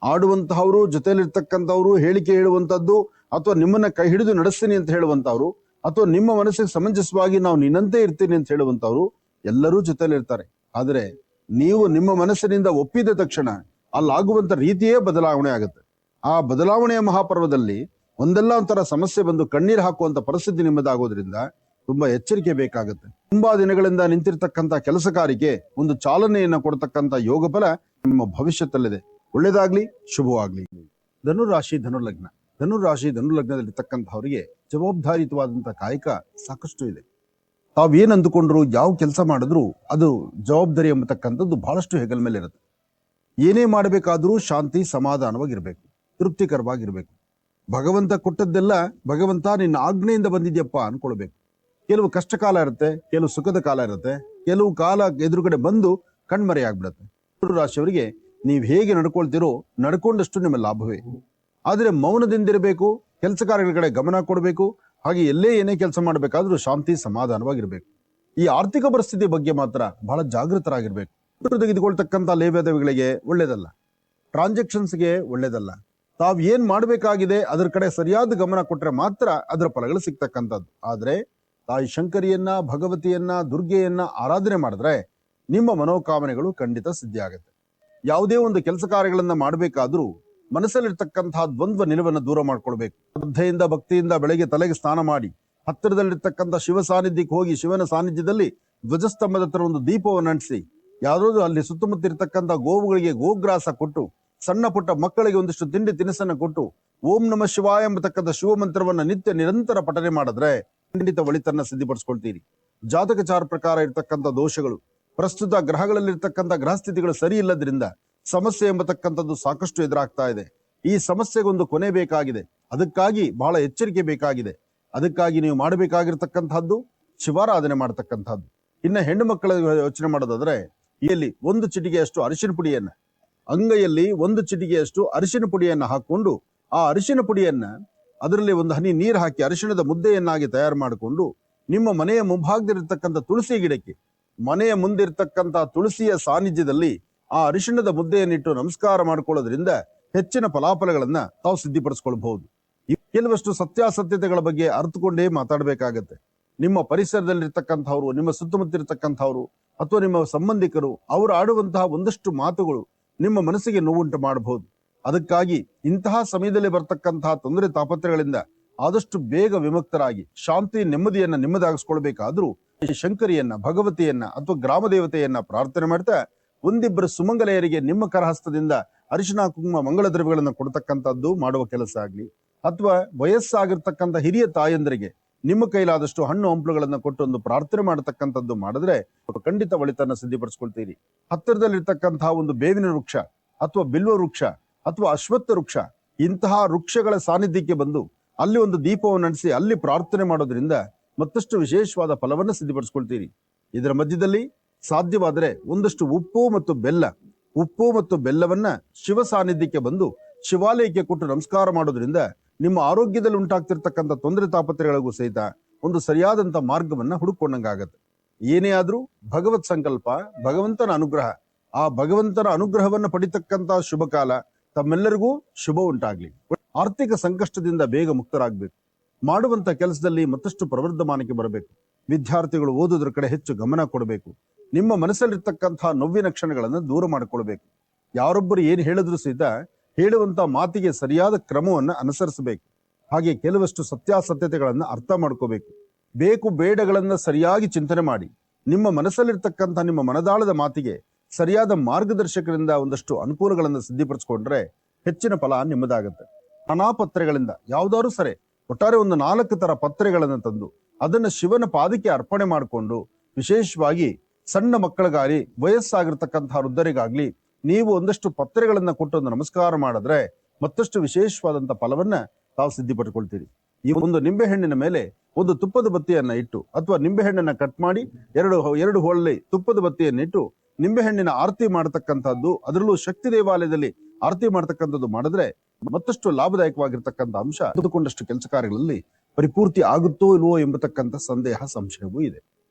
ಆಡುವಂತಹವರು, ಜೊತೆಯಲ್ಲಿರ್ತಕ್ಕಂಥವ್ರು, ಹೇಳಿಕೆ ಹೇಳುವಂತದ್ದು, ಅಥವಾ ನಿಮ್ಮನ್ನ ಕೈ ಹಿಡಿದು ನಡೆಸ್ತೀನಿ ಅಂತ ಹೇಳುವಂತವ್ರು, ಅಥವಾ ನಿಮ್ಮ ಮನಸ್ಸಿಗೆ ಸಮಂಜಸವಾಗಿ ನಾವು ನಿನ್ನಂತೆ ಇರ್ತೀನಿ ಅಂತ ಹೇಳುವಂತವ್ರು ಎಲ್ಲರೂ ಜೊತೆಯಲ್ಲಿರ್ತಾರೆ. ಆದ್ರೆ ನೀವು ನಿಮ್ಮ ಮನಸ್ಸಿನಿಂದ ಒಪ್ಪಿದ ತಕ್ಷಣ ಅಲ್ಲಾಗುವಂತ ರೀತಿಯೇ ಬದಲಾವಣೆ ಆಗುತ್ತೆ. ಆ ಬದಲಾವಣೆಯ ಮಹಾಪರ್ವದಲ್ಲಿ ಒಂದೆಲ್ಲ ಒಂಥರ ಸಮಸ್ಯೆ ಬಂದು ಕಣ್ಣೀರು ಹಾಕುವಂತ ಪರಿಸ್ಥಿತಿ ನಿಮ್ಮದಾಗೋದ್ರಿಂದ ತುಂಬಾ ಎಚ್ಚರಿಕೆ ಬೇಕಾಗುತ್ತೆ. ತುಂಬಾ ದಿನಗಳಿಂದ ನಿಂತಿರ್ತಕ್ಕಂಥ ಕೆಲಸ ಕಾರ್ಯಕ್ಕೆ ಒಂದು ಚಾಲನೆಯನ್ನ ಕೊಡ್ತಕ್ಕಂಥ ಯೋಗ ಫಲ ನಿಮ್ಮ ಭವಿಷ್ಯದಲ್ಲಿದೆ. ಒಳ್ಳೇದಾಗ್ಲಿ, ಶುಭವಾಗ್ಲಿ. ಧನುರಾಶಿ, ಧನುರ್ಲಗ್ನ. ಧನುರ್ಲಗ್ನದಲ್ಲಿರ್ತಕ್ಕಂಥವರಿಗೆ ಜವಾಬ್ದಾರಿಯುತವಾದಂತಹ ಕಾಯಕ ಸಾಕಷ್ಟು ಇದೆ. ತಾವೇನ್ ಅಂದುಕೊಂಡ್ರು, ಯಾವ ಕೆಲಸ ಮಾಡಿದ್ರು ಅದು ಜವಾಬ್ದಾರಿ ಎಂಬತಕ್ಕಂಥದ್ದು ಬಹಳಷ್ಟು ಹೆಗಲ ಮೇಲೆ ಇರುತ್ತೆ. ಏನೇ ಮಾಡಬೇಕಾದ್ರೂ ಶಾಂತಿ, ಸಮಾಧಾನವಾಗಿರ್ಬೇಕು, ತೃಪ್ತಿಕರವಾಗಿರ್ಬೇಕು. ಭಗವಂತ ಕೊಟ್ಟದ್ದೆಲ್ಲ ಭಗವಂತ ನಿನ್ನ ಆಜ್ಞೆಯಿಂದ ಬಂದಿದ್ಯಪ್ಪ ಅನ್ಕೊಳ್ಬೇಕು. ಕೆಲವು ಕಷ್ಟ ಕಾಲ ಇರುತ್ತೆ, ಕೆಲವು ಸುಖದ ಕಾಲ ಇರುತ್ತೆ, ಕೆಲವು ಕಾಲ ಎದುರುಗಡೆ ಬಂದು ಕಣ್ಮರೆಯಾಗ್ಬಿಡತ್ತೆ. ರಾಶಿಯವರಿಗೆ ನೀವು ಹೇಗೆ ನಡ್ಕೊಳ್ತಿರೋ ನಡ್ಕೊಂಡಷ್ಟು ನಿಮ್ಮ ಲಾಭವೇ. ಆದ್ರೆ ಮೌನದಿಂದಿರಬೇಕು, ಕೆಲಸ ಕಾರ್ಯಗಳ ಕಡೆ ಗಮನ ಕೊಡಬೇಕು. ಹಾಗೆ ಎಲ್ಲೇ ಏನೇ ಕೆಲಸ ಮಾಡಬೇಕಾದ್ರೂ ಶಾಂತಿ, ಸಮಾಧಾನವಾಗಿರ್ಬೇಕು. ಈ ಆರ್ಥಿಕ ಪರಿಸ್ಥಿತಿ ಬಗ್ಗೆ ಮಾತ್ರ ಬಹಳ ಜಾಗೃತರಾಗಿರ್ಬೇಕು. ತೆಗೆದುಕೊಳ್ತಕ್ಕಂಥ ಲೇವಾದೇವಿಗಳಿಗೆ ಒಳ್ಳೇದಲ್ಲ, ಟ್ರಾನ್ಸಾಕ್ಷನ್ಸ್ಗೆ ಒಳ್ಳೇದಲ್ಲ. ತಾವ್ ಏನ್ ಮಾಡ್ಬೇಕಾಗಿದೆ ಅದರ ಕಡೆ ಸರಿಯಾದ ಗಮನ ಕೊಟ್ರೆ ಮಾತ್ರ ಅದರ ಫಲಗಳು ಸಿಗ್ತಕ್ಕಂಥದ್ದು. ಆದ್ರೆ ತಾಯಿ ಶಂಕರಿಯನ್ನ, ಭಗವತಿಯನ್ನ, ದುರ್ಗೆಯನ್ನ ಆರಾಧನೆ ಮಾಡಿದ್ರೆ ನಿಮ್ಮ ಮನೋಕಾಮನೆಗಳು ಖಂಡಿತ ಸಿದ್ಧಿ ಆಗುತ್ತೆ. ಯಾವುದೇ ಒಂದು ಕೆಲಸ ಕಾರ್ಯಗಳನ್ನ ಮಾಡಬೇಕಾದ್ರೂ ಮನಸ್ಸಲ್ಲಿರ್ತಕ್ಕಂತಹ ದ್ವಂದ್ವ ನಿಲುವನ್ನು ದೂರ ಮಾಡ್ಕೊಳ್ಬೇಕು. ಶ್ರದ್ಧೆಯಿಂದ, ಭಕ್ತಿಯಿಂದ ಬೆಳಗ್ಗೆ ತಲೆಗೆ ಸ್ನಾನ ಮಾಡಿ ಹತ್ತಿರದಲ್ಲಿರ್ತಕ್ಕಂಥ ಶಿವ ಸಾನ್ನಿಧ್ಯಕ್ಕೆ ಹೋಗಿ ಶಿವನ ಸಾನ್ನಿಧ್ಯದಲ್ಲಿ ಧ್ವಜಸ್ತಂಭದ ಹತ್ರ ಒಂದು ದೀಪವನ್ನು ಅಂಟಿಸಿ, ಯಾವ್ದಾದ್ರು ಅಲ್ಲಿ ಸುತ್ತಮುತ್ತ ಇರ್ತಕ್ಕಂಥ ಗೋವುಗಳಿಗೆ ಗೋಗ್ರಾಸ ಕೊಟ್ಟು, ಸಣ್ಣ ಪುಟ್ಟ ಮಕ್ಕಳಿಗೆ ಒಂದಿಷ್ಟು ತಿಂಡಿ ತಿನಿಸನ್ನ ಕೊಟ್ಟು, ಓಂ ನಮ ಶಿವಾಯ ಎಂಬತಕ್ಕಂಥ ಶಿವ ಮಂತ್ರವನ್ನ ನಿತ್ಯ ನಿರಂತರ ಪಠನೆ ಮಾಡಿದ್ರೆ ಖಂಡಿತ ಒಳಿತನ್ನ ಸಿದ್ಧಿಪಡಿಸ್ಕೊಳ್ತೀರಿ. ಜಾತಕಚಾರ ಪ್ರಕಾರ ಇರ್ತಕ್ಕಂಥ ದೋಷಗಳು, ಪ್ರಸ್ತುತ ಗ್ರಹಗಳಲ್ಲಿರ್ತಕ್ಕಂಥ ಗ್ರಹಸ್ಥಿತಿಗಳು ಸರಿ ಇಲ್ಲದ್ರಿಂದ ಸಮಸ್ಯೆ ಎಂಬತಕ್ಕಂಥದ್ದು ಸಾಕಷ್ಟು ಎದುರಾಗ್ತಾ ಇದೆ. ಈ ಸಮಸ್ಯೆಗೊಂದು ಕೊನೆ ಬೇಕಾಗಿದೆ. ಅದಕ್ಕಾಗಿ ಬಹಳ ಎಚ್ಚರಿಕೆ ಬೇಕಾಗಿದೆ. ಅದಕ್ಕಾಗಿ ನೀವು ಮಾಡಬೇಕಾಗಿರ್ತಕ್ಕಂಥದ್ದು ಶಿವಾರಾಧನೆ ಮಾಡತಕ್ಕಂಥದ್ದು. ಇನ್ನ ಹೆಣ್ಣು ಮಕ್ಕಳ ಯೋಚನೆ ಮಾಡೋದಾದ್ರೆ, ಇಲ್ಲಿ ಒಂದು ಚಿಟಿಗೆಯಷ್ಟು ಅರಿಶಿನ ಪುಡಿಯನ್ನ, ಅಂಗೈಯಲ್ಲಿ ಒಂದು ಚಿಟಿಗೆಯಷ್ಟು ಅರಿಶಿನ ಪುಡಿಯನ್ನ ಹಾಕೊಂಡು, ಆ ಅರಿಶಿನ ಪುಡಿಯನ್ನ ಅದರಲ್ಲಿ ಒಂದು ಹನಿ ನೀರು ಹಾಕಿ ಅರಿಶಿಣದ ಮುದ್ದೆಯನ್ನಾಗಿ ತಯಾರು ಮಾಡಿಕೊಂಡು ನಿಮ್ಮ ಮನೆಯ ಮುಂಭಾಗದಲ್ಲಿರ್ತಕ್ಕಂಥ ತುಳಸಿ ಗಿಡಕ್ಕೆ, ಮನೆಯ ಮುಂದಿರ್ತಕ್ಕಂಥ ತುಳಸಿಯ ಸಾನ್ನಿಧ್ಯದಲ್ಲಿ ಆ ಅರಿಶಿಣದ ಮುದ್ದೆಯನ್ನಿಟ್ಟು ನಮಸ್ಕಾರ ಮಾಡ್ಕೊಳ್ಳೋದ್ರಿಂದ ಹೆಚ್ಚಿನ ಫಲಾಫಲಗಳನ್ನ ತಾವು ಸಿದ್ಧಿಪಡಿಸ್ಕೊಳ್ಬಹುದು. ಕೆಲವಷ್ಟು ಸತ್ಯಾಸತ್ಯತೆಗಳ ಬಗ್ಗೆ ಅರ್ಥಕೊಂಡೇ ಮಾತಾಡಬೇಕಾಗತ್ತೆ. ನಿಮ್ಮ ಪರಿಸರದಲ್ಲಿರ್ತಕ್ಕಂಥವ್ರು, ನಿಮ್ಮ ಸುತ್ತಮುತ್ತ ಇರ್ತಕ್ಕಂಥವ್ರು ಅಥವಾ ನಿಮ್ಮ ಸಂಬಂಧಿಕರು ಅವರು ಆಡುವಂತಹ ಒಂದಷ್ಟು ಮಾತುಗಳು ನಿಮ್ಮ ಮನಸ್ಸಿಗೆ ನೋವುಂಟು ಮಾಡಬಹುದು. ಅದಕ್ಕಾಗಿ ಇಂತಹ ಸಮಯದಲ್ಲಿ ಬರ್ತಕ್ಕಂತಹ ತೊಂದರೆ ತಾಪತ್ರಗಳಿಂದ ಆದಷ್ಟು ಬೇಗ ವಿಮುಕ್ತರಾಗಿ ಶಾಂತಿ ನೆಮ್ಮದಿಯನ್ನ ನಿಮ್ಮದಾಗಿಸ್ಕೊಳ್ಬೇಕಾದ್ರೂ ಶಂಕರಿಯನ್ನ, ಭಗವತಿಯನ್ನ ಅಥವಾ ಗ್ರಾಮ ದೇವತೆಯನ್ನ ಪ್ರಾರ್ಥನೆ ಮಾಡ್ತಾ ಒಂದಿಬ್ಬರು ಸುಮಂಗಲೆಯರಿಗೆ ನಿಮ್ಮ ಕರಹಸ್ತದಿಂದ ಅರಿಶಿನ ಕುಂಕುಮ ಮಂಗಳ ದ್ರವ್ಯಗಳನ್ನು ಕೊಡ್ತಕ್ಕಂಥದ್ದು ಮಾಡುವ ಕೆಲಸ ಆಗ್ಲಿ, ಅಥವಾ ವಯಸ್ಸಾಗಿರ್ತಕ್ಕಂಥ ಹಿರಿಯ ತಾಯಂದರಿಗೆ ನಿಮ್ಮ ಕೈಲಾದಷ್ಟು ಹಣ್ಣು ಹಂಪಲುಗಳನ್ನ ಕೊಟ್ಟು ಒಂದು ಪ್ರಾರ್ಥನೆ ಮಾಡತಕ್ಕಂಥದ್ದು ಮಾಡಿದ್ರೆ ಖಂಡಿತ ಒಳಿತನ್ನ ಸಿದ್ಧಿಪಡಿಸ್ಕೊಳ್ತೀರಿ. ಹತ್ತಿರದಲ್ಲಿರ್ತಕ್ಕಂತಹ ಒಂದು ಬೇವಿನ ವೃಕ್ಷ ಅಥವಾ ಬಿಲ್ವ ವೃಕ್ಷ ಅಥವಾ ಅಶ್ವತ್ಥ ವೃಕ್ಷ, ಇಂತಹ ವೃಕ್ಷಗಳ ಸಾನ್ನಿಧ್ಯಕ್ಕೆ ಬಂದು ಅಲ್ಲಿ ಒಂದು ದೀಪವನ್ನು ನಡೆಸಿ ಅಲ್ಲಿ ಪ್ರಾರ್ಥನೆ ಮಾಡೋದ್ರಿಂದ ಮತ್ತಷ್ಟು ವಿಶೇಷವಾದ ಫಲವನ್ನ ಸಿದ್ಧಿಪಡಿಸ್ಕೊಳ್ತೀರಿ. ಇದರ ಮಧ್ಯದಲ್ಲಿ ಸಾಧ್ಯವಾದರೆ ಒಂದಷ್ಟು ಉಪ್ಪು ಮತ್ತು ಬೆಲ್ಲವನ್ನ ಶಿವ ಸಾನ್ನಿಧ್ಯಕ್ಕೆ ಬಂದು ಶಿವಾಲಯಕ್ಕೆ ಕೊಟ್ಟು ನಮಸ್ಕಾರ ಮಾಡೋದ್ರಿಂದ ನಿಮ್ಮ ಆರೋಗ್ಯದಲ್ಲಿ ಉಂಟಾಗ್ತಿರ್ತಕ್ಕಂಥ ತೊಂದರೆ ತಾಪತ್ರೆಗಳಿಗೂ ಸಹಿತ ಒಂದು ಸರಿಯಾದಂತ ಮಾರ್ಗವನ್ನ ಹುಡುಕೊಂಡಂಗಾಗತ್ತೆ. ಏನೇ ಆದ್ರೂ ಭಗವತ್ ಸಂಕಲ್ಪ, ಭಗವಂತನ ಅನುಗ್ರಹ, ಆ ಭಗವಂತನ ಅನುಗ್ರಹವನ್ನ ಪಡಿತಕ್ಕಂತ ಶುಭ ಕಾಲ. ತಮ್ಮೆಲ್ಲರಿಗೂ ಶುಭ ಉಂಟಾಗ್ಲಿ. ಆರ್ಥಿಕ ಸಂಕಷ್ಟದಿಂದ ಬೇಗ ಮುಕ್ತರಾಗಬೇಕು. ಮಾಡುವಂತ ಕೆಲಸದಲ್ಲಿ ಮತ್ತಷ್ಟು ಪ್ರವರ್ಧಮಾನಕ್ಕೆ ಬರಬೇಕು. ವಿದ್ಯಾರ್ಥಿಗಳು ಓದೋದ್ರ ಕಡೆ ಹೆಚ್ಚು ಗಮನ ಕೊಡಬೇಕು. ನಿಮ್ಮ ಮನಸ್ಸಲ್ಲಿರ್ತಕ್ಕಂತಹ ನೋವಿನ ಕ್ಷಣಗಳನ್ನು ದೂರ ಮಾಡಿಕೊಳ್ಬೇಕು. ಯಾರೊಬ್ಬರು ಏನು ಹೇಳಿದ್ರು ಸಹಿತ ಹೇಳುವಂತ ಮಾತಿಗೆ ಸರಿಯಾದ ಕ್ರಮವನ್ನ ಅನುಸರಿಸಬೇಕು. ಹಾಗೆ ಕೆಲವಷ್ಟು ಸತ್ಯಾಸತ್ಯತೆಗಳನ್ನ ಅರ್ಥ ಮಾಡ್ಕೋಬೇಕು. ಬೇಕು ಬೇಡಗಳನ್ನ ಸರಿಯಾಗಿ ಚಿಂತನೆ ಮಾಡಿ ನಿಮ್ಮ ಮನಸ್ಸಲ್ಲಿರ್ತಕ್ಕಂಥ ನಿಮ್ಮ ಮನದಾಳದ ಮಾತಿಗೆ ಸರಿಯಾದ ಮಾರ್ಗದರ್ಶಕರಿಂದ ಒಂದಷ್ಟು ಅನುಕೂಲಗಳನ್ನು ಸಿದ್ಧಿಪಡಿಸ್ಕೊಂಡ್ರೆ ಹೆಚ್ಚಿನ ಫಲ ನಿಮ್ಮದಾಗತ್ತೆ. ನಾನಾ ಪತ್ರೆಗಳಿಂದ ಯಾವ್ದಾದ್ರು ಸರಿ ಒಟ್ಟಾರೆ ಒಂದು 4 ತರ ಪತ್ರೆಗಳನ್ನು ತಂದು ಅದನ್ನ ಶಿವನ ಪಾದಕ್ಕೆ ಅರ್ಪಣೆ ಮಾಡಿಕೊಂಡು, ವಿಶೇಷವಾಗಿ ಸಣ್ಣ ಮಕ್ಕಳಿಗಾಗಲಿ ವಯಸ್ಸಾಗಿರ್ತಕ್ಕಂತಹ ವೃದ್ಧರಿಗಾಗ್ಲಿ ನೀವು ಒಂದಷ್ಟು ಪತ್ರೆಗಳನ್ನ ಕೊಟ್ಟು ಒಂದು ನಮಸ್ಕಾರ ಮಾಡಿದ್ರೆ ಮತ್ತಷ್ಟು ವಿಶೇಷವಾದಂತ ಫಲವನ್ನ ತಾವು ಸಿದ್ಧಿಪಟ್ಕೊಳ್ತೀರಿ. ಈ ಒಂದು ನಿಂಬೆಹಣ್ಣಿನ ಮೇಲೆ ಒಂದು ತುಪ್ಪದ ಬತ್ತಿಯನ್ನ ಇಟ್ಟು ಅಥವಾ ನಿಂಬೆಹಣ್ಣನ್ನ ಕಟ್ ಮಾಡಿ ಎರಡು ಹೋಳಲ್ಲಿ ತುಪ್ಪದ ಬತ್ತಿಯನ್ನಿಟ್ಟು ನಿಂಬೆಹಣ್ಣಿನ ಆರತಿ ಮಾಡತಕ್ಕಂಥದ್ದು, ಅದರಲ್ಲೂ ಶಕ್ತಿ ದೇವಾಲಯದಲ್ಲಿ ಆರತಿ ಮಾಡತಕ್ಕಂಥದ್ದು ಮಾಡಿದ್ರೆ ಮತ್ತಷ್ಟು ಲಾಭದಾಯಕವಾಗಿರ್ತಕ್ಕಂಥ ಅಂಶ ತೆಗೆದುಕೊಂಡಷ್ಟು ಕೆಲಸ ಕಾರ್ಯಗಳಲ್ಲಿ ಪರಿಪೂರ್ತಿ ಆಗುತ್ತೋ ಇಲ್ವೋ ಎಂಬತಕ್ಕಂಥ ಸಂದೇಹ ಸಂಶಯವೂ ಇದೆ.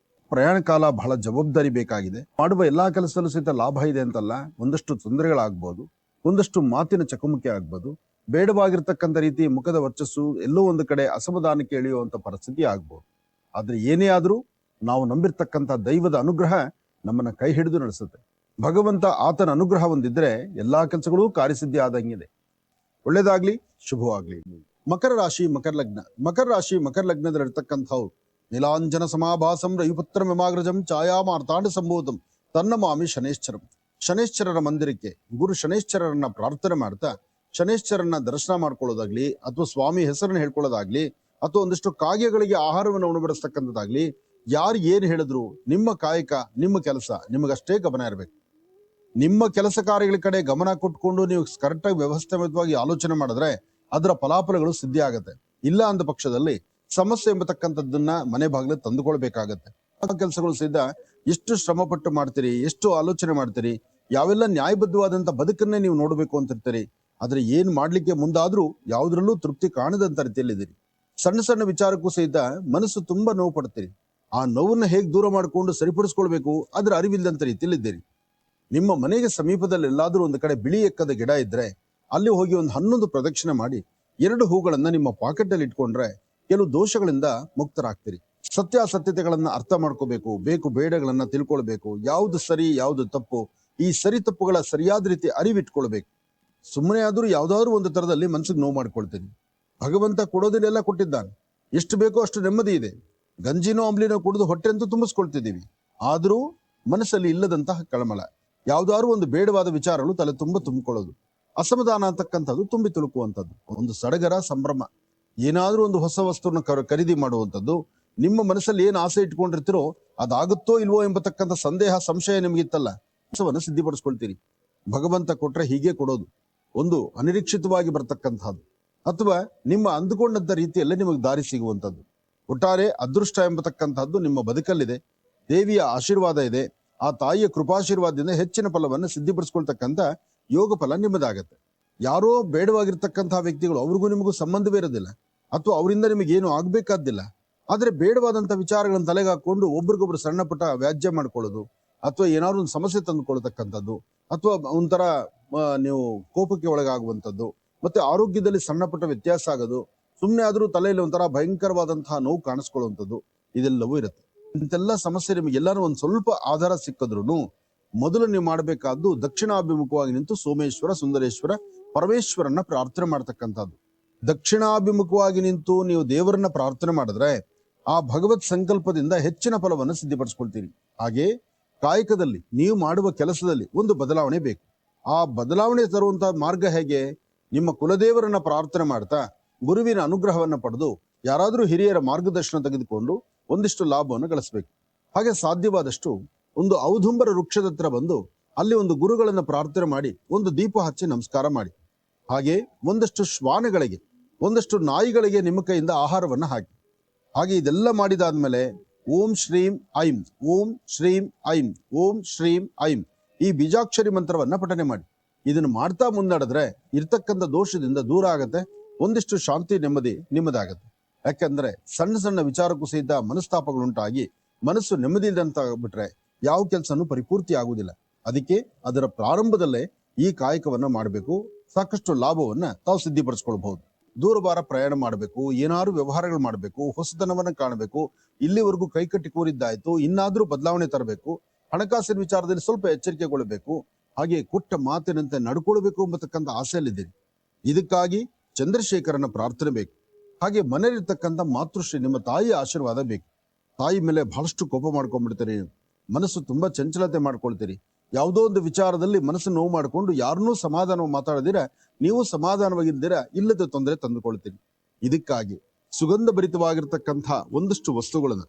ಪ್ರಯಾಣ ಕಾಲ ಬಹಳ ಜವಾಬ್ದಾರಿ ಬೇಕಾಗಿದೆ. ಮಾಡುವ ಎಲ್ಲಾ ಕೆಲಸದಲ್ಲೂ ಸಹಿತ ಲಾಭ ಇದೆ ಅಂತಲ್ಲ, ಒಂದಷ್ಟು ತೊಂದರೆಗಳಾಗ್ಬೋದು, ಒಂದಷ್ಟು ಮಾತಿನ ಚಕಮಕಿ ಆಗ್ಬೋದು, ಬೇಡವಾಗಿರ್ತಕ್ಕಂಥ ರೀತಿ ಮುಖದ ವರ್ಚಸ್ಸು ಎಲ್ಲೋ ಒಂದು ಕಡೆ ಅಸಮಾಧಾನಕ್ಕೆ ಎಳೆಯುವಂತ ಪರಿಸ್ಥಿತಿ ಆಗ್ಬೋದು. ಆದ್ರೆ ಏನೇ ಆದ್ರೂ ನಾವು ನಂಬಿರ್ತಕ್ಕಂಥ ದೈವದ ಅನುಗ್ರಹ ನಮ್ಮನ್ನ ಕೈ ಹಿಡಿದು ನಡೆಸುತ್ತೆ. ಭಗವಂತ ಆತನ ಅನುಗ್ರಹ ಹೊಂದಿದ್ರೆ ಎಲ್ಲಾ ಕೆಲಸಗಳೂ ಕಾರ್ಯಸಿದ್ಧಿ ಆದಂಗಿದೆ. ಒಳ್ಳೇದಾಗ್ಲಿ, ಶುಭವಾಗ್ಲಿ. ಮಕರ ರಾಶಿ, ಮಕರ ಲಗ್ನದಲ್ಲಿರ್ತಕ್ಕಂಥವ್ರು ನೀಲಾಂಜನ ಸಮಾಭಾಸಂ ರವಿಪುತ್ರ ಮಿಮಾಗ್ರಜಂ ಛಾಯಾಮಾರ್ತಾಂಡ ಸಂಭೂತಂ ತನ್ನಮಾಮಿ ಶನೇಶ್ವರರ ಮಂದಿರಕ್ಕೆ ಗುರು ಶನೇಶ್ವರರನ್ನ ಪ್ರಾರ್ಥನೆ ಮಾಡ್ತಾ ಶನೇಶ್ವರನ್ನ ದರ್ಶನ ಮಾಡ್ಕೊಳ್ಳೋದಾಗ್ಲಿ, ಅಥವಾ ಸ್ವಾಮಿ ಹೆಸರನ್ನ ಹೇಳ್ಕೊಳ್ಳೋದಾಗ್ಲಿ, ಅಥವಾ ಒಂದಿಷ್ಟು ಕಾಗೆಗಳಿಗೆ ಆಹಾರವನ್ನು ಉಣಬಡಿಸ್ತಕ್ಕಂಥದ್ದಾಗ್ಲಿ, ಯಾರು ಏನ್ ಹೇಳಿದ್ರು ನಿಮ್ಮ ಕಾಯಕ, ನಿಮ್ಮ ಕೆಲಸ ನಿಮಗಷ್ಟೇ ಗಮನ ಇರಬೇಕು. ನಿಮ್ಮ ಕೆಲಸ ಕಾರ್ಯಗಳ ಕಡೆ ಗಮನ ಕೊಟ್ಕೊಂಡು ನೀವು ಕರೆಕ್ಟಾಗಿ ವ್ಯವಸ್ಥಿತವಾಗಿ ಆಲೋಚನೆ ಮಾಡಿದ್ರೆ ಅದರ ಫಲಾಫಲಗಳು ಸಿದ್ಧಿ ಆಗತ್ತೆ. ಇಲ್ಲ ಅಂದ ಪಕ್ಷದಲ್ಲಿ ಸಮಸ್ಯೆ ಎಂಬತಕ್ಕಂಥದ್ದನ್ನ ಮನೆ ಬಾಗಿಲು ತಂದುಕೊಳ್ಬೇಕಾಗತ್ತೆ. ಕೆಲಸಗಳು ಸಹಿತ ಎಷ್ಟು ಶ್ರಮ ಪಟ್ಟು ಮಾಡ್ತೀರಿ, ಎಷ್ಟು ಆಲೋಚನೆ ಮಾಡ್ತೀರಿ, ಯಾವೆಲ್ಲ ನ್ಯಾಯಬದ್ಧವಾದಂತ ಬದುಕನ್ನೇ ನೀವು ನೋಡ್ಬೇಕು ಅಂತಿರ್ತೀರಿ. ಆದ್ರೆ ಏನ್ ಮಾಡ್ಲಿಕ್ಕೆ ಮುಂದಾದ್ರೂ ಯಾವುದ್ರಲ್ಲೂ ತೃಪ್ತಿ ಕಾಣದಂತ ರೀತಿಯಲ್ಲಿದ್ದೀರಿ. ಸಣ್ಣ ಸಣ್ಣ ವಿಚಾರಕ್ಕೂ ಸಹಿತ ಮನಸ್ಸು ತುಂಬಾ ನೋವು ಪಡ್ತೀರಿ. ಆ ನೋವನ್ನ ಹೇಗೆ ದೂರ ಮಾಡಿಕೊಂಡು ಸರಿಪಡಿಸ್ಕೊಳ್ಬೇಕು ಅದ್ರ ಅರಿವಿಲ್ಲದಂತ ರೀತಿಯಲ್ಲಿದ್ದೀರಿ. ನಿಮ್ಮ ಮನೆಗೆ ಸಮೀಪದಲ್ಲಿ ಎಲ್ಲಾದ್ರೂ ಒಂದು ಕಡೆ ಬಿಳಿ ಎಕ್ಕದ ಗಿಡ ಇದ್ರೆ ಅಲ್ಲಿ ಹೋಗಿ ಒಂದು 11 ಪ್ರದಕ್ಷಿಣೆ ಮಾಡಿ 2 ಹೂಗಳನ್ನ ನಿಮ್ಮ ಪಾಕೆಟ್ ಅಲ್ಲಿ ಇಟ್ಕೊಂಡ್ರೆ ಕೆಲವು ದೋಷಗಳಿಂದ ಮುಕ್ತರಾಗ್ತೀರಿ. ಸತ್ಯಾಸತ್ಯತೆಗಳನ್ನ ಅರ್ಥ ಮಾಡ್ಕೋಬೇಕು, ಬೇಕು ಬೇಡಗಳನ್ನ ತಿಳ್ಕೊಳ್ಬೇಕು, ಯಾವ್ದು ಸರಿ ಯಾವ್ದು ತಪ್ಪು, ಈ ಸರಿ ತಪ್ಪುಗಳ ಸರಿಯಾದ ರೀತಿ ಅರಿವಿಟ್ಕೊಳ್ಬೇಕು. ಸುಮ್ಮನೆ ಆದ್ರೂ ಯಾವ್ದಾದ್ರು ಒಂದು ತರದಲ್ಲಿ ಮನ್ಸಿಗೆ ನೋವು ಮಾಡ್ಕೊಳ್ತೀನಿ. ಭಗವಂತ ಕೊಡೋದಿನೆಲ್ಲ ಕೊಟ್ಟಿದ್ದಾನೆ. ಎಷ್ಟು ಬೇಕೋ ಅಷ್ಟು ನೆಮ್ಮದಿ ಇದೆ. ಗಂಜಿನೋ ಅಂಬ್ಲಿನೋ ಕುಡಿದು ಹೊಟ್ಟೆ ಅಂತೂ ತುಂಬಿಸ್ಕೊಳ್ತಿದ್ದೀವಿ. ಆದರೂ ಮನಸ್ಸಲ್ಲಿ ಇಲ್ಲದಂತಹ ಕಳಮಳ, ಯಾವ್ದಾದ್ರು ಒಂದು ಬೇಡವಾದ ವಿಚಾರಗಳು ತಲೆ ತುಂಬಿಕೊಳ್ಳೋದು, ಅಸಮಾಧಾನ ಅಂತಕ್ಕಂಥದ್ದು ತುಂಬಿ ತುಳುಕುವಂಥದ್ದು, ಒಂದು ಸಡಗರ ಸಂಭ್ರಮ, ಏನಾದ್ರೂ ಒಂದು ಹೊಸ ವಸ್ತುವನ್ನು ಖರೀದಿ ಮಾಡುವಂಥದ್ದು, ನಿಮ್ಮ ಮನಸ್ಸಲ್ಲಿ ಏನು ಆಸೆ ಇಟ್ಕೊಂಡಿರ್ತೀರೋ ಅದಾಗುತ್ತೋ ಇಲ್ವೋ ಎಂಬತಕ್ಕಂಥ ಸಂದೇಹ ಸಂಶಯ ನಿಮಗಿತ್ತಲ್ಲ, ಕೆಲಸವನ್ನು ಸಿದ್ಧಿಪಡಿಸ್ಕೊಳ್ತೀರಿ. ಭಗವಂತ ಕೊಟ್ರೆ ಹೀಗೆ ಕೊಡೋದು, ಒಂದು ಅನಿರೀಕ್ಷಿತವಾಗಿ ಬರ್ತಕ್ಕಂಥದ್ದು ಅಥವಾ ನಿಮ್ಮ ಅಂದುಕೊಂಡಂತ ರೀತಿಯಲ್ಲೇ ನಿಮಗೆ ದಾರಿ ಸಿಗುವಂಥದ್ದು. ಒಟ್ಟಾರೆ ಅದೃಷ್ಟ ಎಂಬತಕ್ಕಂಥದ್ದು ನಿಮ್ಮ ಬದುಕಲ್ಲಿದೆ. ದೇವಿಯ ಆಶೀರ್ವಾದ ಇದೆ. ಆ ತಾಯಿಯ ಕೃಪಾಶೀರ್ವಾದದಿಂದ ಹೆಚ್ಚಿನ ಫಲವನ್ನು ಸಿದ್ಧಿಪಡಿಸ್ಕೊಳ್ತಕ್ಕಂಥ ಯೋಗ ಫಲ ನಿಮ್ಮದಾಗತ್ತೆ. ಯಾರೋ ಬೇಡವಾಗಿರ್ತಕ್ಕಂತಹ ವ್ಯಕ್ತಿಗಳು, ಅವ್ರಿಗೂ ನಿಮಗೂ ಸಂಬಂಧವೇ ಇರೋದಿಲ್ಲ ಅಥವಾ ಅವರಿಂದ ನಿಮಗೆ ಏನು ಆಗ್ಬೇಕಾದ್ದಿಲ್ಲ. ಆದ್ರೆ ಬೇಡವಾದಂತ ವಿಚಾರಗಳನ್ನು ತಲೆಗೆ ಹಾಕೊಂಡು ಒಬ್ರಿಗೊಬ್ರು ಸಣ್ಣ ಪುಟ್ಟ ವ್ಯಾಜ್ಯ ಮಾಡ್ಕೊಳ್ಳೋದು ಅಥವಾ ಏನಾದ್ರು ಒಂದು ಸಮಸ್ಯೆ ತಂದುಕೊಳ್ತಕ್ಕಂಥದ್ದು ಅಥವಾ ಒಂಥರ ನೀವು ಕೋಪಕ್ಕೆ ಒಳಗಾಗುವಂಥದ್ದು, ಮತ್ತೆ ಆರೋಗ್ಯದಲ್ಲಿ ಸಣ್ಣ ಪುಟ್ಟ ವ್ಯತ್ಯಾಸ ಆಗೋದು, ಸುಮ್ಮನೆ ಆದ್ರೂ ತಲೆಯಲ್ಲಿ ಒಂಥರ ಭಯಂಕರವಾದಂತಹ ನೋವು ಕಾಣಿಸ್ಕೊಳ್ಳುವಂಥದ್ದು, ಇದೆಲ್ಲವೂ ಇರುತ್ತೆ. ಇಂತೆಲ್ಲ ಸಮಸ್ಯೆ ನಿಮಗೆಲ್ಲಾನು ಒಂದ್ ಸ್ವಲ್ಪ ಆಧಾರ ಸಿಕ್ಕಿದ್ರು ಮೊದಲು ನೀವು ಮಾಡಬೇಕಾದ್ದು ದಕ್ಷಿಣಾಭಿಮುಖವಾಗಿ ನಿಂತು ಸೋಮೇಶ್ವರ, ಸುಂದರೇಶ್ವರ, ಪರಮೇಶ್ವರನ್ನ ಪ್ರಾರ್ಥನೆ ಮಾಡ್ತಕ್ಕಂಥದ್ದು. ದಕ್ಷಿಣಾಭಿಮುಖವಾಗಿ ನಿಂತು ನೀವು ದೇವರನ್ನ ಪ್ರಾರ್ಥನೆ ಮಾಡಿದ್ರೆ ಆ ಭಗವತ್ ಸಂಕಲ್ಪದಿಂದ ಹೆಚ್ಚಿನ ಫಲವನ್ನು ಸಿದ್ಧಿಪಡಿಸ್ಕೊಳ್ತೀರಿ. ಹಾಗೆ ಕಾಯಕದಲ್ಲಿ ನೀವು ಮಾಡುವ ಕೆಲಸದಲ್ಲಿ ಒಂದು ಬದಲಾವಣೆ ಬೇಕು. ಆ ಬದಲಾವಣೆ ತರುವಂತಹ ಮಾರ್ಗ ಹೇಗೆ? ನಿಮ್ಮ ಕುಲದೇವರನ್ನ ಪ್ರಾರ್ಥನೆ ಮಾಡ್ತಾ ಗುರುವಿನ ಅನುಗ್ರಹವನ್ನ ಪಡೆದು ಯಾರಾದ್ರೂ ಹಿರಿಯರ ಮಾರ್ಗದರ್ಶನ ತೆಗೆದುಕೊಂಡು ಒಂದಿಷ್ಟು ಲಾಭವನ್ನು ಗಳಿಸಬೇಕು. ಹಾಗೆ ಸಾಧ್ಯವಾದಷ್ಟು ಒಂದು ಔದುಂಬರ ವೃಕ್ಷದ ಹತ್ರ ಬಂದು ಅಲ್ಲಿ ಒಂದು ಗುರುಗಳನ್ನ ಪ್ರಾರ್ಥನೆ ಮಾಡಿ ಒಂದು ದೀಪ ಹಚ್ಚಿ ನಮಸ್ಕಾರ ಮಾಡಿ. ಹಾಗೆ ಒಂದಷ್ಟು ಶ್ವಾನಗಳಿಗೆ, ಒಂದಷ್ಟು ನಾಯಿಗಳಿಗೆ ನಿಮ್ಮ ಕೈಯಿಂದ ಆಹಾರವನ್ನ ಹಾಕಿ. ಹಾಗೆ ಇದೆಲ್ಲ ಮಾಡಿದಾದ್ಮೇಲೆ ಓಂ ಶ್ರೀಂ ಐಂ, ಓಂ ಶ್ರೀಂ ಐಂ, ಓಂ ಶ್ರೀಂ ಐಂ ಈ ಬೀಜಾಕ್ಷರಿ ಮಂತ್ರವನ್ನ ಪಠನೆ ಮಾಡಿ. ಇದನ್ನು ಮಾಡ್ತಾ ಮುನ್ನಡೆದ್ರೆ ಇರ್ತಕ್ಕಂಥ ದೋಷದಿಂದ ದೂರ ಆಗತ್ತೆ. ಒಂದಿಷ್ಟು ಶಾಂತಿ ನೆಮ್ಮದಿ ನಿಮ್ಮದಾಗತ್ತೆ. ಯಾಕಂದ್ರೆ ಸಣ್ಣ ಸಣ್ಣ ವಿಚಾರಕ್ಕೂ ಸಹಿತ ಮನಸ್ತಾಪಗಳುಂಟಾಗಿ ಮನಸ್ಸು ನೆಮ್ಮದಿ ಇಲ್ಲದಂತ ಬಿಟ್ರೆ ಯಾವ ಕೆಲಸನೂ ಪರಿಪೂರ್ತಿ ಆಗುವುದಿಲ್ಲ. ಅದಕ್ಕೆ ಅದರ ಪ್ರಾರಂಭದಲ್ಲೇ ಈ ಕಾಯಕವನ್ನ ಮಾಡಬೇಕು. ಸಾಕಷ್ಟು ಲಾಭವನ್ನ ತಾವು ಸಿದ್ಧಿಪಡಿಸ್ಕೊಳ್ಬಹುದು. ದೂರಭಾರ ಪ್ರಯಾಣ ಮಾಡಬೇಕು, ಏನಾದ್ರು ವ್ಯವಹಾರಗಳು ಮಾಡಬೇಕು, ಹೊಸತನವನ್ನ ಕಾಣಬೇಕು, ಇಲ್ಲಿವರೆಗೂ ಕೈಕಟ್ಟಿ ಕೂರಿದ್ದಾಯ್ತು, ಇನ್ನಾದ್ರೂ ಬದಲಾವಣೆ ತರಬೇಕು, ಹಣಕಾಸಿನ ವಿಚಾರದಲ್ಲಿ ಸ್ವಲ್ಪ ಎಚ್ಚರಿಕೆಗೊಳ್ಳಬೇಕು, ಹಾಗೆ ಕೊಟ್ಟ ಮಾತಿನಂತೆ ನಡ್ಕೊಳ್ಬೇಕು ಎಂಬತಕ್ಕಂಥ ಆಸೆಯಲ್ಲಿದ್ದೀರಿ. ಇದಕ್ಕಾಗಿ ಚಂದ್ರಶೇಖರನ ಪ್ರಾರ್ಥನೆ ಬೇಕು. ಹಾಗೆ ಮನೆಯಲ್ಲಿರ್ತಕ್ಕಂಥ ಮಾತೃಶ್ರೀ ನಿಮ್ಮ ತಾಯಿಯ ಆಶೀರ್ವಾದ ಬೇಕು. ತಾಯಿ ಮೇಲೆ ಬಹಳಷ್ಟು ಕೋಪ ಮಾಡ್ಕೊಂಡ್ಬಿಡ್ತೀರಿ, ಮನಸ್ಸು ತುಂಬಾ ಚಂಚಲತೆ ಮಾಡ್ಕೊಳ್ತೀರಿ. ಯಾವುದೋ ಒಂದು ವಿಚಾರದಲ್ಲಿ ಮನಸ್ಸು ನೋವು ಮಾಡಿಕೊಂಡು ಯಾರನ್ನೂ ಸಮಾಧಾನ ಮಾತಾಡದಿರ ನೀವು ಸಮಾಧಾನವಾಗಿದ್ದೀರ ಇಲ್ಲದ ತೊಂದರೆ ತಂದುಕೊಳ್ತೀರಿ. ಇದಕ್ಕಾಗಿ ಸುಗಂಧ ಭರಿತವಾಗಿರ್ತಕ್ಕಂಥ ಒಂದಷ್ಟು ವಸ್ತುಗಳನ್ನ,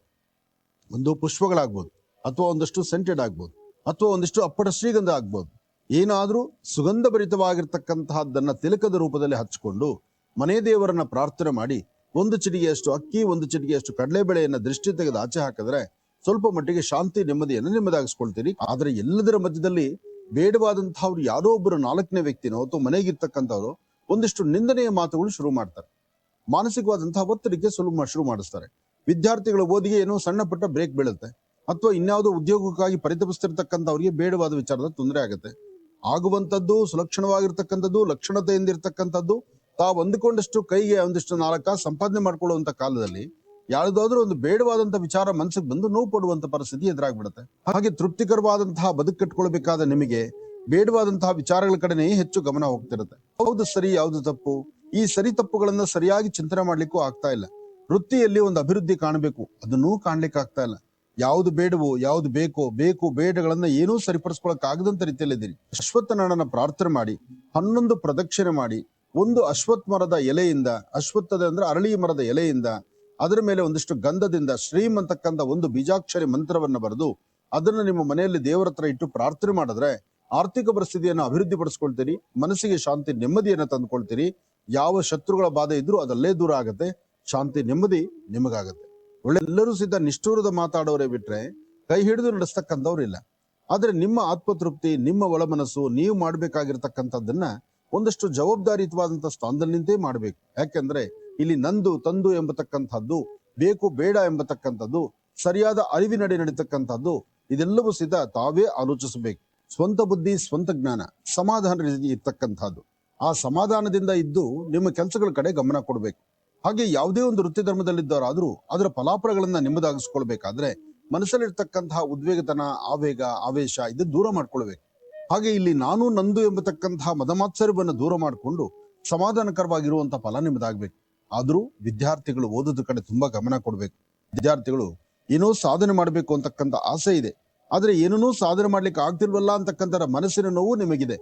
ಒಂದು ಪುಷ್ಪಗಳಾಗ್ಬೋದು ಅಥವಾ ಒಂದಷ್ಟು ಸೆಂಟೆಡ್ ಆಗ್ಬೋದು ಅಥವಾ ಒಂದಿಷ್ಟು ಅಪ್ಪಟ ಶ್ರೀಗಂಧ ಆಗ್ಬೋದು, ಏನಾದ್ರೂ ಸುಗಂಧ ಭರಿತವಾಗಿರ್ತಕ್ಕಂತಹದ್ದನ್ನ ತಿಲಕದ ರೂಪದಲ್ಲಿ ಹಚ್ಕೊಂಡು ಮನೆ ದೇವರನ್ನ ಪ್ರಾರ್ಥನೆ ಮಾಡಿ ಒಂದು ಚಿಟಿಗೆಯಷ್ಟು ಅಕ್ಕಿ, ಒಂದು ಚಿಟಿಗೆಯಷ್ಟು ಕಡಲೆಬೇಳೆಯನ್ನ ದೃಷ್ಟಿ ತೆಗೆದು ಆಚೆ ಹಾಕಿದ್ರೆ ಸ್ವಲ್ಪ ಮಟ್ಟಿಗೆ ಶಾಂತಿ ನೆಮ್ಮದಿಯನ್ನು ನಿಮ್ಮದಾಗಿಸ್ಕೊಳ್ತೀರಿ. ಆದ್ರೆ ಎಲ್ಲದರ ಮಧ್ಯದಲ್ಲಿ ಬೇಡವಾದಂತಹವ್ರು ಯಾರೋ ಒಬ್ಬರು ನಾಲ್ಕನೇ ವ್ಯಕ್ತಿನೋ ಅಥವಾ ಮನೆಗಿರ್ತಕ್ಕಂಥವ್ರು ಒಂದಿಷ್ಟು ನಿಂದನೆಯ ಮಾತುಗಳು ಶುರು ಮಾಡ್ತಾರೆ. ಮಾನಸಿಕವಾದಂತಹ ಒತ್ತಡಕ್ಕೆ ಶುರು ಮಾಡಿಸ್ತಾರೆ. ವಿದ್ಯಾರ್ಥಿಗಳ ಓದಿಗೆ ಏನೋ ಸಣ್ಣ ಪುಟ್ಟ ಬ್ರೇಕ್ ಬೀಳುತ್ತೆ ಅಥವಾ ಇನ್ಯಾವುದೋ ಉದ್ಯೋಗಕ್ಕಾಗಿ ಪರಿತಪಿಸ್ತಿರ್ತಕ್ಕಂಥವ್ರಿಗೆ ಬೇಡವಾದ ವಿಚಾರದ ತೊಂದರೆ ಆಗುತ್ತೆ. ಆಗುವಂಥದ್ದು ಸುಲಕ್ಷಣವಾಗಿರ್ತಕ್ಕಂಥದ್ದು, ಲಕ್ಷಣತೆಯಿಂದ ಇರ್ತಕ್ಕಂಥದ್ದು, ತಾವು ಅಂದುಕೊಂಡಷ್ಟು ಕೈಗೆ ಒಂದಿಷ್ಟು ನಾಲ್ಕ ಸಂಪಾದನೆ ಮಾಡ್ಕೊಳ್ಳುವಂತ ಕಾಲದಲ್ಲಿ ಯಾವ್ದಾದ್ರೂ ಒಂದು ಬೇಡವಾದಂತ ವಿಚಾರ ಮನಸ್ಸಿಗೆ ಬಂದು ನೋವು ಪಡುವಂತ ಪರಿಸ್ಥಿತಿ ಎದುರಾಗ್ಬಿಡುತ್ತೆ. ಹಾಗೆ ತೃಪ್ತಿಕರವಾದಂತಹ ಬದುಕು ಕಟ್ಕೊಳ್ಬೇಕಾದ ನಿಮಗೆ ಬೇಡವಾದಂತಹ ವಿಚಾರಗಳ ಕಡೆನೇ ಹೆಚ್ಚು ಗಮನ ಹೋಗ್ತಿರುತ್ತೆ. ಯಾವ್ದು ಸರಿ ಯಾವ್ದು ತಪ್ಪು, ಈ ಸರಿ ತಪ್ಪುಗಳನ್ನ ಸರಿಯಾಗಿ ಚಿಂತನೆ ಮಾಡ್ಲಿಕ್ಕೂ ಆಗ್ತಾ ಇಲ್ಲ. ವೃತ್ತಿಯಲ್ಲಿ ಒಂದು ಅಭಿವೃದ್ಧಿ ಕಾಣಬೇಕು, ಅದನ್ನೂ ಕಾಣ್ಲಿಕ್ಕೆ ಆಗ್ತಾ ಇಲ್ಲ. ಯಾವ್ದು ಬೇಡವೋ ಯಾವ್ದು ಬೇಕು ಬೇಡಗಳನ್ನ ಏನೂ ಸರಿಪಡಿಸ್ಕೊಳಕ್ ಆಗದಂತ ರೀತಿಯಲ್ಲಿದ್ದೀರಿ. ಅಶ್ವತ್ಥನಾರಾಯಣನ ಪ್ರಾರ್ಥನೆ ಮಾಡಿ 11 ಪ್ರದಕ್ಷಿಣೆ ಮಾಡಿ ಒಂದು ಅಶ್ವತ್ಥ ಮರದ ಎಲೆಯಿಂದ, ಅಶ್ವತ್ಥದ ಅಂದ್ರೆ ಅರಳಿ ಮರದ ಎಲೆಯಿಂದ ಅದರ ಮೇಲೆ ಒಂದಿಷ್ಟು ಗಂಧದಿಂದ ಶ್ರೀಮ್ ಅಂತಕ್ಕಂಥ ಒಂದು ಬೀಜಾಕ್ಷರಿ ಮಂತ್ರವನ್ನ ಬರೆದು ಅದನ್ನ ನಿಮ್ಮ ಮನೆಯಲ್ಲಿ ದೇವರ ಹತ್ರ ಇಟ್ಟು ಪ್ರಾರ್ಥನೆ ಮಾಡಿದ್ರೆ ಆರ್ಥಿಕ ಪರಿಸ್ಥಿತಿಯನ್ನು ಅಭಿವೃದ್ಧಿ ಪಡಿಸ್ಕೊಳ್ತೀರಿ. ಮನಸ್ಸಿಗೆ ಶಾಂತಿ ನೆಮ್ಮದಿಯನ್ನ ತಂದುಕೊಳ್ತೀರಿ. ಯಾವ ಶತ್ರುಗಳ ಬಾಧೆ ಇದ್ರೂ ಅದಲ್ಲೇ ದೂರ ಆಗತ್ತೆ. ಶಾಂತಿ ನೆಮ್ಮದಿ ನಿಮಗಾಗತ್ತೆ. ಎಲ್ಲರೂ ಸಿದ್ಧ ನಿಷ್ಠೂರದ ಮಾತಾಡೋರೇ ಬಿಟ್ರೆ ಕೈ ಹಿಡಿದು ನಡೆಸ್ತಕ್ಕಂಥವ್ರು ಇಲ್ಲ. ಆದ್ರೆ ನಿಮ್ಮ ಆತ್ಮತೃಪ್ತಿ, ನಿಮ್ಮ ಒಳ ಮನಸ್ಸು, ನೀವು ಮಾಡ್ಬೇಕಾಗಿರ್ತಕ್ಕಂಥದ್ದನ್ನ ಒಂದಷ್ಟು ಜವಾಬ್ದಾರಿಯುತವಾದಂತ ಸ್ಥಾನದಲ್ಲಿ ನಿಂತೇ ಮಾಡ್ಬೇಕು. ಯಾಕೆಂದ್ರೆ ಇಲ್ಲಿ ನಂದು ತಂದು ಎಂಬತಕ್ಕಂಥದ್ದು, ಬೇಕು ಬೇಡ ಎಂಬತಕ್ಕಂಥದ್ದು, ಸರಿಯಾದ ಅರಿವಿನಡೆ ನಡೀತಕ್ಕಂಥದ್ದು, ಇದೆಲ್ಲವೂ ಸಿದ್ಧ ತಾವೇ ಆಲೋಚಿಸಬೇಕು. ಸ್ವಂತ ಬುದ್ಧಿ, ಸ್ವಂತ ಜ್ಞಾನ, ಸಮಾಧಾನ ರೀತಿ ಇರ್ತಕ್ಕಂಥದ್ದು. ಆ ಸಮಾಧಾನದಿಂದ ಇದ್ದು ನಿಮ್ಮ ಕೆಲಸಗಳ ಕಡೆ ಗಮನ ಕೊಡ್ಬೇಕು. ಹಾಗೆ ಯಾವುದೇ ಒಂದು ವೃತ್ತಿ ಧರ್ಮದಲ್ಲಿದ್ದವರಾದ್ರೂ ಅದರ ಫಲಾಫಲಗಳನ್ನ ನಿಮ್ಮದಾಗಿಸ್ಕೊಳ್ಬೇಕಾದ್ರೆ ಮನಸ್ಸಲ್ಲಿರ್ತಕ್ಕಂತಹ ಉದ್ವೇಗತನ, ಆವೇಗ, ಆವೇಶ ಇದು ದೂರ ಮಾಡ್ಕೊಳ್ಬೇಕು. ಹಾಗೆ ಇಲ್ಲಿ ನಾನು ನಂದು ಎಂಬತಕ್ಕಂತಹ ಮದಮಾತ್ಸರ್ಯವನ್ನು ದೂರ ಮಾಡಿಕೊಂಡು ಸಮಾಧಾನಕರವಾಗಿರುವಂತಹ ಫಲ ನಿಮ್ಮದಾಗ್ಬೇಕು. ಆದ್ರೂ ವಿದ್ಯಾರ್ಥಿಗಳು ಓದೋದ ಕಡೆ ತುಂಬಾ ಗಮನ ಕೊಡ್ಬೇಕು. ವಿದ್ಯಾರ್ಥಿಗಳು ಏನೋ ಸಾಧನೆ ಮಾಡಬೇಕು ಅಂತಕ್ಕಂಥ ಆಸೆ ಇದೆ, ಆದ್ರೆ ಏನನ್ನೂ ಸಾಧನೆ ಮಾಡ್ಲಿಕ್ಕೆ ಆಗ್ತಿಲ್ವಲ್ಲ ಅಂತಕ್ಕಂಥ ಮನಸ್ಸಿನ ನೋವು ನಿಮಗಿದೆ.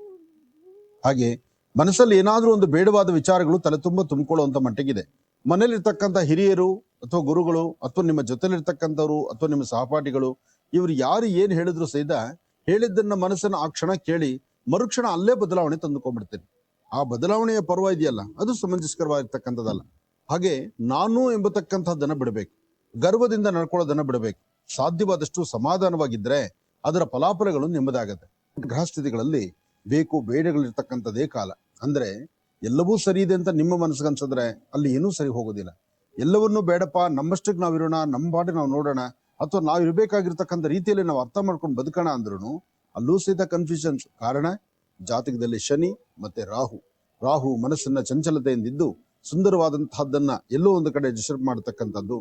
ಹಾಗೆ ಮನಸ್ಸಲ್ಲಿ ಏನಾದ್ರೂ ಒಂದು ಬೇಡವಾದ ವಿಚಾರಗಳು ತಲೆ ತುಂಬ ತುಂಬಿಕೊಳ್ಳುವಂತ ಮಟ್ಟಿಗಿದೆ. ಮನೇಲಿರ್ತಕ್ಕಂಥ ಹಿರಿಯರು ಅಥವಾ ಗುರುಗಳು ಅಥವಾ ನಿಮ್ಮ ಜೊತೆಲಿರ್ತಕ್ಕಂಥವ್ರು ಅಥವಾ ನಿಮ್ಮ ಸಹಪಾಠಿಗಳು ಇವ್ರು ಯಾರು ಏನ್ ಹೇಳಿದ್ರು ಸಹಿತ ಹೇಳಿದ್ದನ್ನ ಮನಸ್ಸನ್ನ ಆ ಕ್ಷಣ ಕೇಳಿ ಮರುಕ್ಷಣ ಅಲ್ಲೇ ಬದಲಾವಣೆ ತಂದುಕೊಂಡ್ಬಿಡ್ತೇನೆ. ಆ ಬದಲಾವಣೆಯ ಪರ್ವ ಇದೆಯಲ್ಲ ಅದು ಸಮಂಜಸಕರವಾಗಿರ್ತಕ್ಕಂಥದ್ದಲ್ಲ. ಹಾಗೆ ನಾನು ಎಂಬತಕ್ಕಂಥದ್ದನ್ನ ಬಿಡಬೇಕು, ಗರ್ವದಿಂದ ನಡ್ಕೊಳ್ಳೋದನ್ನ ಬಿಡಬೇಕು. ಸಾಧ್ಯವಾದಷ್ಟು ಸಮಾಧಾನವಾಗಿದ್ರೆ ಅದರ ಫಲಾಫಲಗಳು ನಿಮ್ಮದಾಗತ್ತೆ. ಗ್ರಹಸ್ಥಿತಿಗಳಲ್ಲಿ ಬೇಕು ಬೇಡಗಳಿರ್ತಕ್ಕಂಥದ್ದೇ ಕಾಲ. ಅಂದ್ರೆ ಎಲ್ಲವೂ ಸರಿ ಇದೆ ಅಂತ ನಿಮ್ಮ ಮನಸ್ಸಿಗೆ ಅನ್ಸಿದ್ರೆ ಅಲ್ಲಿ ಏನೂ ಸರಿ ಹೋಗೋದಿಲ್ಲ. ಎಲ್ಲವನ್ನೂ ಬೇಡಪ್ಪ, ನಮ್ಮಷ್ಟಕ್ಕೆ ನಾವಿರೋಣ, ನಮ್ಮ ಬಾಡಿ ನಾವು ನೋಡೋಣ, ಅಥವಾ ನಾವು ಇರಬೇಕಾಗಿರ್ತಕ್ಕಂಥ ರೀತಿಯಲ್ಲಿ ನಾವು ಅರ್ಥ ಮಾಡ್ಕೊಂಡು ಬದುಕೋಣ ಅಂದ್ರೂ ಅಲ್ಲೂ ಸಹಿತ ಕನ್ಫ್ಯೂಷನ್ಸ್. ಕಾರಣ ಜಾತಕದಲ್ಲಿ ಶನಿ ಮತ್ತೆ ರಾಹು ಮನಸ್ಸನ್ನ ಚಂಚಲತೆಯಿಂದಿದ್ದು ಸುಂದರವಾದಂತಹದ್ದನ್ನ ಎಲ್ಲೋ ಒಂದು ಕಡೆ ಡಿಸ್ಟರ್ಬ್ ಮಾಡತಕ್ಕಂಥದ್ದು,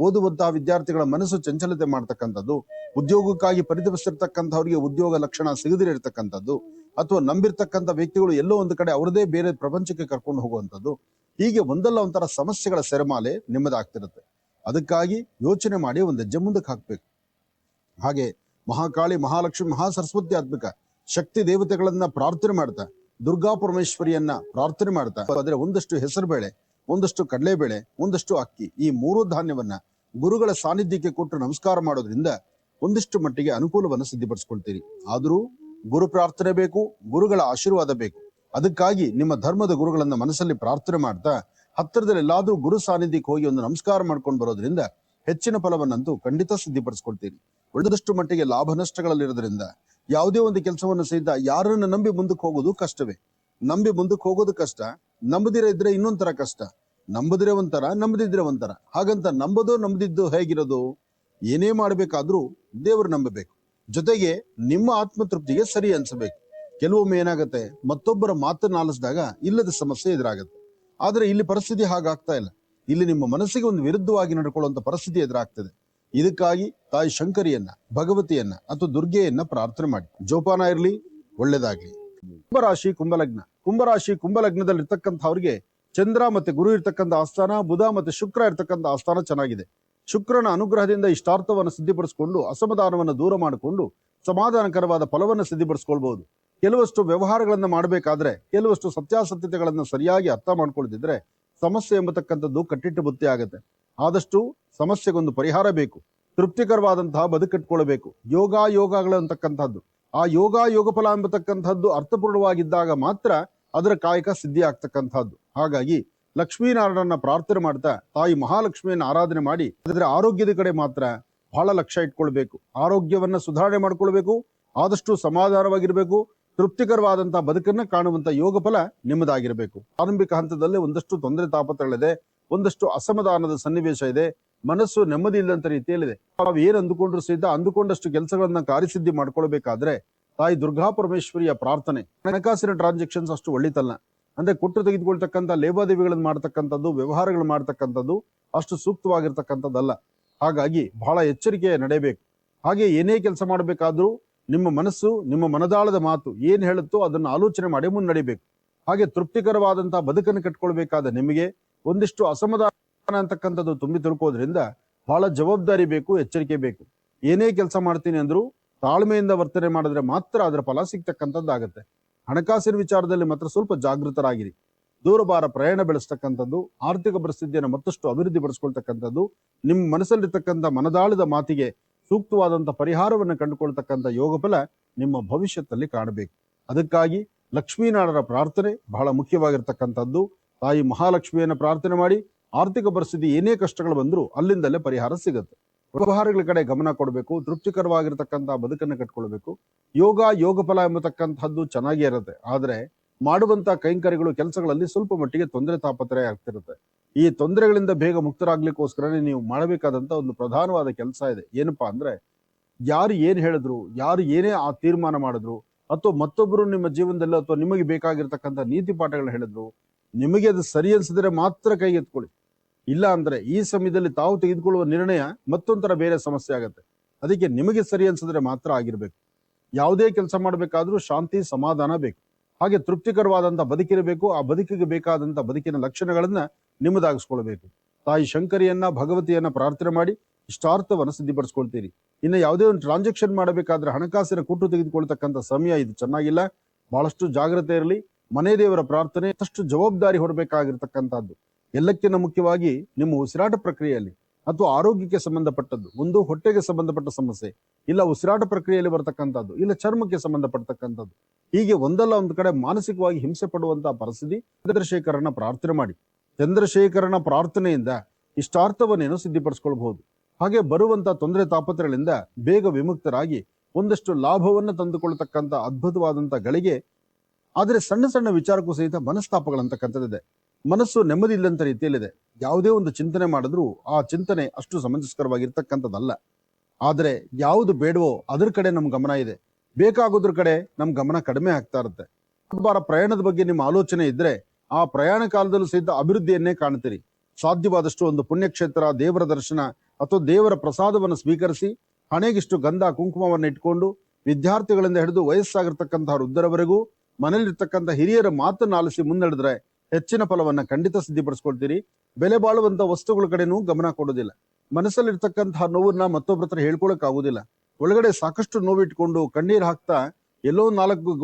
ಓದುವಂತಹ ವಿದ್ಯಾರ್ಥಿಗಳ ಮನಸ್ಸು ಚಂಚಲತೆ ಮಾಡ್ತಕ್ಕಂಥದ್ದು, ಉದ್ಯೋಗಕ್ಕಾಗಿ ಪರಿತಪಿಸಿರ್ತಕ್ಕಂಥವ್ರಿಗೆ ಉದ್ಯೋಗ ಲಕ್ಷಣ ಸಿಗದಿರತಕ್ಕಂಥದ್ದು, ಅಥವಾ ನಂಬಿರ್ತಕ್ಕಂಥ ವ್ಯಕ್ತಿಗಳು ಎಲ್ಲೋ ಒಂದು ಕಡೆ ಅವರದೇ ಬೇರೆ ಪ್ರಪಂಚಕ್ಕೆ ಕರ್ಕೊಂಡು ಹೋಗುವಂಥದ್ದು. ಹೀಗೆ ಒಂದಲ್ಲ ಒಂಥರ ಸಮಸ್ಯೆಗಳ ಸೆರೆಮಾಲೆ ನಿಮ್ಮದಾಗ್ತಿರುತ್ತೆ. ಅದಕ್ಕಾಗಿ ಯೋಚನೆ ಮಾಡಿ ಒಂದು ಹೆಜ್ಜೆ ಮುಂದಕ್ಕೆ ಹಾಕ್ಬೇಕು. ಹಾಗೆ ಮಹಾಕಾಳಿ, ಮಹಾಲಕ್ಷ್ಮಿ, ಮಹಾಸರಸ್ವತ್ಯಾತ್ಮಕ ಶಕ್ತಿ ದೇವತೆಗಳನ್ನ ಪ್ರಾರ್ಥನೆ ಮಾಡ್ತಾ, ದುರ್ಗಾ ಪರಮೇಶ್ವರಿಯನ್ನ ಪ್ರಾರ್ಥನೆ ಮಾಡ್ತಾ, ಆದ್ರೆ ಒಂದಷ್ಟು ಹೆಸರು ಬೇಳೆ, ಒಂದಷ್ಟು ಕಡಲೆಬೇಳೆ, ಒಂದಷ್ಟು ಅಕ್ಕಿ, ಈ 3 ಧಾನ್ಯವನ್ನ ಗುರುಗಳ ಸಾನ್ನಿಧ್ಯಕ್ಕೆ ಕೊಟ್ಟು ನಮಸ್ಕಾರ ಮಾಡೋದ್ರಿಂದ ಒಂದಿಷ್ಟು ಮಟ್ಟಿಗೆ ಅನುಕೂಲವನ್ನು ಸಿದ್ಧಪಡಿಸ್ಕೊಳ್ತೀರಿ. ಆದ್ರೂ ಗುರು ಪ್ರಾರ್ಥನೆ ಬೇಕು, ಗುರುಗಳ ಆಶೀರ್ವಾದ ಬೇಕು. ಅದಕ್ಕಾಗಿ ನಿಮ್ಮ ಧರ್ಮದ ಗುರುಗಳನ್ನ ಮನಸ್ಸಲ್ಲಿ ಪ್ರಾರ್ಥನೆ ಮಾಡ್ತಾ ಹತ್ತಿರದಲ್ಲಿ ಎಲ್ಲಾದ್ರೂ ಗುರು ಸಾನ್ನಿಧ್ಯಕ್ಕೆ ಹೋಗಿ ಒಂದು ನಮಸ್ಕಾರ ಮಾಡ್ಕೊಂಡು ಬರೋದ್ರಿಂದ ಹೆಚ್ಚಿನ ಫಲವನ್ನಂತೂ ಖಂಡಿತ ಸಿದ್ಧಪಡಿಸ್ಕೊಳ್ತೀರಿ. ಉಳಿದಷ್ಟು ಮಟ್ಟಿಗೆ ಲಾಭ ನಷ್ಟಗಳಲ್ಲಿರೋದ್ರಿಂದ ಯಾವುದೇ ಒಂದು ಕೆಲಸವನ್ನು ಸಹಿತ ಯಾರನ್ನ ನಂಬಿ ಮುಂದಕ್ಕೆ ಹೋಗೋದು ಕಷ್ಟವೇ. ನಂಬಿ ಮುಂದಕ್ಕೆ ಹೋಗೋದು ಕಷ್ಟ, ನಂಬದಿರ ಇದ್ರೆ ಇನ್ನೊಂಥರ ಕಷ್ಟ. ನಂಬದಿರೆ ಒಂಥರ, ನಂಬದಿದ್ರೆ ಒಂಥರ. ಹಾಗಂತ ನಂಬದೋ ನಂಬದಿದ್ದು ಹೇಗಿರೋದು? ಏನೇ ಮಾಡ್ಬೇಕಾದ್ರೂ ದೇವರು ನಂಬಬೇಕು, ಜೊತೆಗೆ ನಿಮ್ಮ ಆತ್ಮತೃಪ್ತಿಗೆ ಸರಿ ಅನ್ಸಬೇಕು. ಕೆಲವೊಮ್ಮೆ ಏನಾಗತ್ತೆ, ಮತ್ತೊಬ್ಬರ ಮಾತನ್ನ ಆಲಿಸಿದಾಗ ಇಲ್ಲದ ಸಮಸ್ಯೆ ಎದುರಾಗತ್ತೆ. ಆದ್ರೆ ಇಲ್ಲಿ ಪರಿಸ್ಥಿತಿ ಹಾಗಾಗ್ತಾ ಇಲ್ಲ. ಇಲ್ಲಿ ನಿಮ್ಮ ಮನಸ್ಸಿಗೆ ಒಂದು ವಿರುದ್ಧವಾಗಿ ನಡ್ಕೊಳ್ಳುವಂತ ಪರಿಸ್ಥಿತಿ ಎದುರಾಗ್ತದೆ. ಇದಕ್ಕಾಗಿ ತಾಯಿ ಶಂಕರಿಯನ್ನ, ಭಗವತಿಯನ್ನ ಅಥವಾ ದುರ್ಗೆಯನ್ನ ಪ್ರಾರ್ಥನೆ ಮಾಡಿ. ಜೋಪಾನ ಇರ್ಲಿ, ಒಳ್ಳೇದಾಗ್ಲಿ. ಕುಂಭರಾಶಿ ಕುಂಭಲಗ್ನ. ಕುಂಭರಾಶಿ ಕುಂಭಲಗ್ನದಲ್ಲಿ ಇರ್ತಕ್ಕಂಥವ್ರಿಗೆ ಚಂದ್ರ ಮತ್ತೆ ಗುರು ಇರ್ತಕ್ಕಂಥ ಆಸ್ಥಾನ, ಬುಧ ಮತ್ತೆ ಶುಕ್ರ ಇರ್ತಕ್ಕಂಥ ಆಸ್ಥಾನ ಚೆನ್ನಾಗಿದೆ. ಶುಕ್ರನ ಅನುಗ್ರಹದಿಂದ ಇಷ್ಟಾರ್ಥವನ್ನು ಸಿದ್ಧಿಪಡಿಸಿಕೊಂಡು ಅಸಮಾಧಾನವನ್ನು ದೂರ ಮಾಡಿಕೊಂಡು ಸಮಾಧಾನಕರವಾದ ಫಲವನ್ನು ಸಿದ್ಧಿಪಡಿಸ್ಕೊಳ್ಬಹುದು. ಕೆಲವಷ್ಟು ವ್ಯವಹಾರಗಳನ್ನ ಮಾಡಬೇಕಾದ್ರೆ ಕೆಲವಷ್ಟು ಸತ್ಯಾಸತ್ಯತೆಗಳನ್ನ ಸರಿಯಾಗಿ ಅರ್ಥ ಮಾಡ್ಕೊಳ್ದಿದ್ರೆ ಸಮಸ್ಯೆ ಎಂಬತಕ್ಕಂಥದ್ದು ಕಟ್ಟಿಟ್ಟು ಬುತ್ತಿ ಆಗತ್ತೆ. ಆದಷ್ಟು ಸಮಸ್ಯೆಗೊಂದು ಪರಿಹಾರ ಬೇಕು, ತೃಪ್ತಿಕರವಾದಂತಹ ಬದುಕಟ್ಕೊಳ್ಬೇಕು. ಯೋಗಗಳು ಅಂತಕ್ಕಂಥದ್ದು, ಆ ಯೋಗ ಫಲ ಎಂಬತಕ್ಕಂಥದ್ದು ಅರ್ಥಪೂರ್ಣವಾಗಿದ್ದಾಗ ಮಾತ್ರ ಅದರ ಕಾಯಕ ಸಿದ್ಧಿ ಆಗ್ತಕ್ಕಂಥದ್ದು. ಹಾಗಾಗಿ ಲಕ್ಷ್ಮೀನಾರಾಯಣನ ಪ್ರಾರ್ಥನೆ ಮಾಡ್ತಾ ತಾಯಿ ಮಹಾಲಕ್ಷ್ಮಿಯನ್ನ ಆರಾಧನೆ ಮಾಡಿ ಅದರ ಆರೋಗ್ಯದ ಕಡೆ ಮಾತ್ರ ಬಹಳ ಲಕ್ಷ್ಯ ಇಟ್ಕೊಳ್ಬೇಕು. ಆರೋಗ್ಯವನ್ನ ಸುಧಾರಣೆ ಮಾಡ್ಕೊಳ್ಬೇಕು, ಆದಷ್ಟು ಸಮಾಧಾನವಾಗಿರ್ಬೇಕು, ತೃಪ್ತಿಕರವಾದಂತಹ ಬದುಕನ್ನ ಕಾಣುವಂತ ಯೋಗ ಫಲ ನಿಮ್ಮದಾಗಿರ್ಬೇಕು. ಆರಂಭಿಕ ಹಂತದಲ್ಲೇ ಒಂದಷ್ಟು ತೊಂದರೆ ತಾಪತ್ರಗಳಿದೆ, ಒಂದಷ್ಟು ಅಸಮಾಧಾನದ ಸನ್ನಿವೇಶ ಇದೆ, ಮನಸ್ಸು ನೆಮ್ಮದಿ ಇಲ್ಲದಂತ ರೀತಿಯಲ್ಲಿದೆ. ನಾವು ಏನ್ ಅಂದುಕೊಂಡ್ರು ಸಹಿತ ಅಂದುಕೊಂಡಷ್ಟು ಕೆಲಸಗಳನ್ನ ಕಾರ್ಯಸಿದ್ಧಿ ಮಾಡ್ಕೊಳ್ಬೇಕಾದ್ರೆ ತಾಯಿ ದುರ್ಗಾ ಪರಮೇಶ್ವರಿಯ ಪ್ರಾರ್ಥನೆ. ಹಣಕಾಸಿನ ಟ್ರಾನ್ಸಾಕ್ಷನ್ಸ್ ಅಷ್ಟು ಒಳ್ಳಿತಲ್ಲ, ಅಂದ್ರೆ ಕೊಟ್ಟು ತೆಗೆದುಕೊಳ್ತಕ್ಕಂಥ ಲೇವಾದೇವಿಗಳನ್ನು ಮಾಡ್ತಕ್ಕಂಥದ್ದು, ವ್ಯವಹಾರಗಳು ಮಾಡ್ತಕ್ಕಂಥದ್ದು ಅಷ್ಟು ಸೂಕ್ತವಾಗಿರ್ತಕ್ಕಂಥದ್ದಲ್ಲ. ಹಾಗಾಗಿ ಬಹಳ ಎಚ್ಚರಿಕೆ ನಡೆಯಬೇಕು. ಹಾಗೆ ಏನೇ ಕೆಲಸ ಮಾಡಬೇಕಾದ್ರೂ ನಿಮ್ಮ ಮನಸ್ಸು, ನಿಮ್ಮ ಮನದಾಳದ ಮಾತು ಏನ್ ಹೇಳುತ್ತೋ ಅದನ್ನು ಆಲೋಚನೆ ಮಾಡಿ ಮುನ್ನಡಿಬೇಕು. ಹಾಗೆ ತೃಪ್ತಿಕರವಾದಂತಹ ಬದುಕನ್ನು ಕಟ್ಕೊಳ್ಬೇಕಾದ ನಿಮಗೆ ಒಂದಿಷ್ಟು ಅಸಮಾಧಾನ ಅಂತಕ್ಕಂಥದ್ದು ತುಂಬಿ ತುಳುಕೋದ್ರಿಂದ ಬಹಳ ಜವಾಬ್ದಾರಿ ಬೇಕು, ಎಚ್ಚರಿಕೆ ಬೇಕು. ಏನೇ ಕೆಲಸ ಮಾಡ್ತೀನಿ ಅಂದ್ರೂ ತಾಳ್ಮೆಯಿಂದ ವರ್ತನೆ ಮಾಡಿದ್ರೆ ಮಾತ್ರ ಅದರ ಫಲ ಸಿಗ್ತಕ್ಕಂಥದ್ದಾಗತ್ತೆ. ಹಣಕಾಸಿನ ವಿಚಾರದಲ್ಲಿ ಮಾತ್ರ ಸ್ವಲ್ಪ ಜಾಗೃತರಾಗಿರಿ. ದೂರಭಾರ ಪ್ರಯಾಣ ಬೆಳೆಸ್ತಕ್ಕಂಥದ್ದು, ಆರ್ಥಿಕ ಪರಿಸ್ಥಿತಿಯನ್ನು ಮತ್ತಷ್ಟು ಅಭಿವೃದ್ಧಿ ಪಡಿಸ್ಕೊಳ್ತಕ್ಕಂಥದ್ದು, ನಿಮ್ಮ ಮನಸ್ಸಲ್ಲಿರ್ತಕ್ಕಂಥ ಮನದಾಳದ ಮಾತಿಗೆ ಸೂಕ್ತವಾದಂಥ ಪರಿಹಾರವನ್ನು ಕಂಡುಕೊಳ್ತಕ್ಕಂಥ ಯೋಗ ಫಲ ನಿಮ್ಮ ಭವಿಷ್ಯದಲ್ಲಿ ಕಾಣಬೇಕು. ಅದಕ್ಕಾಗಿ ಲಕ್ಷ್ಮೀನಾರಾಯಣರ ಪ್ರಾರ್ಥನೆ ಬಹಳ ಮುಖ್ಯವಾಗಿರ್ತಕ್ಕಂಥದ್ದು. ತಾಯಿ ಮಹಾಲಕ್ಷ್ಮಿಯನ್ನ ಪ್ರಾರ್ಥನೆ ಮಾಡಿ ಆರ್ಥಿಕ ಪರಿಸ್ಥಿತಿ ಏನೇ ಕಷ್ಟಗಳು ಬಂದರೂ ಅಲ್ಲಿಂದಲೇ ಪರಿಹಾರ ಸಿಗುತ್ತೆ. ವ್ಯವಹಾರಗಳ ಕಡೆ ಗಮನ ಕೊಡಬೇಕು, ತೃಪ್ತಿಕರವಾಗಿರ್ತಕ್ಕಂಥ ಬದುಕನ್ನು ಕಟ್ಕೊಳ್ಬೇಕು. ಯೋಗ ಫಲ ಎಂಬತಕ್ಕಂಥದ್ದು ಚೆನ್ನಾಗೇ ಇರುತ್ತೆ, ಆದ್ರೆ ಮಾಡುವಂತ ಕೈಂಕರ್ಯಗಳು ಕೆಲಸಗಳಲ್ಲಿ ಸ್ವಲ್ಪ ಮಟ್ಟಿಗೆ ತೊಂದರೆ ತಾಪತ್ರೆ ಆಗ್ತಿರುತ್ತೆ. ಈ ತೊಂದರೆಗಳಿಂದ ಬೇಗ ಮುಕ್ತರಾಗ್ಲಿಕ್ಕೋಸ್ಕರನೇ ನೀವು ಮಾಡಬೇಕಾದಂತ ಒಂದು ಪ್ರಧಾನವಾದ ಕೆಲಸ ಇದೆ. ಏನಪ್ಪಾ ಅಂದ್ರೆ, ಯಾರು ಏನ್ ಹೇಳಿದ್ರು, ಯಾರು ಏನೇ ಆ ತೀರ್ಮಾನ ಮಾಡಿದ್ರು, ಅಥವಾ ಮತ್ತೊಬ್ಬರು ನಿಮ್ಮ ಜೀವನದಲ್ಲಿ ಅಥವಾ ನಿಮಗೆ ಬೇಕಾಗಿರ್ತಕ್ಕಂಥ ನೀತಿ ಪಾಠಗಳು ಹೇಳಿದ್ರು, ನಿಮಗೆ ಅದು ಸರಿ ಅನ್ಸಿದ್ರೆ ಮಾತ್ರ ಕೈಗೆತ್ಕೊಳ್ಳಿ. ಇಲ್ಲ ಅಂದ್ರೆ ಈ ಸಮಯದಲ್ಲಿ ತಾವು ತೆಗೆದುಕೊಳ್ಳುವ ನಿರ್ಣಯ ಮತ್ತೊಂಥರ ಬೇರೆ ಸಮಸ್ಯೆ ಆಗತ್ತೆ. ಅದಕ್ಕೆ ನಿಮಗೆ ಸರಿ ಅನ್ಸಿದ್ರೆ ಮಾತ್ರ ಆಗಿರ್ಬೇಕು. ಯಾವುದೇ ಕೆಲಸ ಮಾಡಬೇಕಾದ್ರೂ ಶಾಂತಿ ಸಮಾಧಾನ ಬೇಕು. ಹಾಗೆ ತೃಪ್ತಿಕರವಾದಂತ ಬದುಕಿರಬೇಕು. ಆ ಬದುಕಿಗೆ ಬೇಕಾದಂತ ಬದುಕಿನ ಲಕ್ಷಣಗಳನ್ನ ನಿಮ್ಮದಾಗಿಸ್ಕೊಳ್ಬೇಕು. ತಾಯಿ ಶಂಕರಿಯನ್ನ ಭಗವತಿಯನ್ನ ಪ್ರಾರ್ಥನೆ ಮಾಡಿ ಇಷ್ಟಾರ್ಥವನ್ನ ಸಿದ್ಧಿಪಡಿಸ್ಕೊಳ್ತೀರಿ. ಇನ್ನು ಯಾವುದೇ ಒಂದು ಟ್ರಾನ್ಸಾಕ್ಷನ್ ಮಾಡಬೇಕಾದ್ರೆ ಹಣಕಾಸಿನ ಕುಟ್ಟು ತೆಗೆದುಕೊಳ್ತಕ್ಕಂಥ ಸಮಯ ಇದು ಚೆನ್ನಾಗಿಲ್ಲ. ಬಹಳಷ್ಟು ಜಾಗ್ರತೆ ಇರಲಿ. ಮನೆ ದೇವರ ಪ್ರಾರ್ಥನೆ ಅಷ್ಟು ಜವಾಬ್ದಾರಿ ಹೊರಬೇಕಾಗಿರ್ತಕ್ಕಂಥದ್ದು. ಎಲ್ಲಕ್ಕಿಂತ ಮುಖ್ಯವಾಗಿ ನಿಮ್ಮ ಉಸಿರಾಟ ಪ್ರಕ್ರಿಯೆಯಲ್ಲಿ ಅಥವಾ ಆರೋಗ್ಯಕ್ಕೆ ಸಂಬಂಧಪಟ್ಟದ್ದು, ಒಂದು ಹೊಟ್ಟೆಗೆ ಸಂಬಂಧಪಟ್ಟ ಸಮಸ್ಯೆ, ಇಲ್ಲ ಉಸಿರಾಟ ಪ್ರಕ್ರಿಯೆಯಲ್ಲಿ ಬರ್ತಕ್ಕಂಥದ್ದು, ಇಲ್ಲ ಚರ್ಮಕ್ಕೆ ಸಂಬಂಧಪಟ್ಟತಕ್ಕಂಥದ್ದು, ಹೀಗೆ ಒಂದಲ್ಲ ಒಂದು ಕಡೆ ಮಾನಸಿಕವಾಗಿ ಹಿಂಸೆ ಪಡುವಂತಹ ಪರಿಸ್ಥಿತಿ, ಚಂದ್ರಶೇಖರನ ಪ್ರಾರ್ಥನೆ ಮಾಡಿ. ಚಂದ್ರಶೇಖರನ ಪ್ರಾರ್ಥನೆಯಿಂದ ಇಷ್ಟಾರ್ಥವನ್ನೇನು ಸಿದ್ಧಿಪಡಿಸ್ಕೊಳ್ಬಹುದು. ಹಾಗೆ ಬರುವಂತಹ ತೊಂದರೆ ತಾಪತ್ರಗಳಿಂದ ಬೇಗ ವಿಮುಕ್ತರಾಗಿ ಒಂದಷ್ಟು ಲಾಭವನ್ನು ತಂದುಕೊಳ್ತಕ್ಕಂಥ ಅದ್ಭುತವಾದಂತ ಗಳಿಗೆ. ಆದರೆ ಸಣ್ಣ ಸಣ್ಣ ವಿಚಾರಕ್ಕೂ ಸಹಿತ ಮನಸ್ತಾಪಗಳಂತಕ್ಕಂಥದ್ದಿದೆ. ಮನಸ್ಸು ನೆಮ್ಮದಿ ಇಲ್ಲಂತ ರೀತಿಯಲ್ಲಿದೆ. ಯಾವುದೇ ಒಂದು ಚಿಂತನೆ ಮಾಡಿದ್ರೂ ಆ ಚಿಂತನೆ ಅಷ್ಟು ಸಮಂಜಸ್ಕರವಾಗಿರ್ತಕ್ಕಂಥದ್ದಲ್ಲ. ಆದರೆ ಯಾವುದು ಬೇಡವೋ ಅದ್ರ ಕಡೆ ನಮ್ ಗಮನ ಇದೆ, ಬೇಕಾಗೋದ್ರ ಕಡೆ ನಮ್ ಗಮನ ಕಡಿಮೆ ಆಗ್ತಾ ಇರುತ್ತೆ. ಬಾರ ಪ್ರಯಾಣದ ಬಗ್ಗೆ ನಿಮ್ಮ ಆಲೋಚನೆ ಇದ್ರೆ ಆ ಪ್ರಯಾಣ ಕಾಲದಲ್ಲೂ ಸಹಿತ ಅಭಿವೃದ್ಧಿಯನ್ನೇ ಕಾಣ್ತೀರಿ. ಸಾಧ್ಯವಾದಷ್ಟು ಒಂದು ಪುಣ್ಯಕ್ಷೇತ್ರ, ದೇವರ ದರ್ಶನ ಅಥವಾ ದೇವರ ಪ್ರಸಾದವನ್ನು ಸ್ವೀಕರಿಸಿ ಹಣೆಗಿಷ್ಟು ಗಂಧ ಕುಂಕುಮವನ್ನು ಇಟ್ಕೊಂಡು ವಿದ್ಯಾರ್ಥಿಗಳಿಂದ ಹಿಡಿದು ವಯಸ್ಸಾಗಿರ್ತಕ್ಕಂತಹ ವೃದ್ಧರವರೆಗೂ ಮನೇಲಿರ್ತಕ್ಕಂಥ ಹಿರಿಯರ ಮಾತನ್ನು ಆಲಿಸಿ ಮುನ್ನಡೆದ್ರೆ ಹೆಚ್ಚಿನ ಫಲವನ್ನ ಖಂಡಿತ ಸಿದ್ಧಿಪಡಿಸ್ಕೊಳ್ತೀರಿ. ಬೆಲೆ ಬಾಳುವಂತ ವಸ್ತುಗಳ ಕಡೆನೂ ಗಮನ ಕೊಡೋದಿಲ್ಲ. ಮನಸ್ಸಲ್ಲಿರ್ತಕ್ಕಂತಹ ನೋವನ್ನ ಮತ್ತೊಬ್ಬರ ಹತ್ರ ಹೇಳ್ಕೊಳಕ್ ಆಗುದಿಲ್ಲ. ಒಳಗಡೆ ಸಾಕಷ್ಟು ನೋವಿಟ್ಕೊಂಡು ಕಣ್ಣೀರ್ ಹಾಕ್ತಾ ಎಲ್ಲೋ 4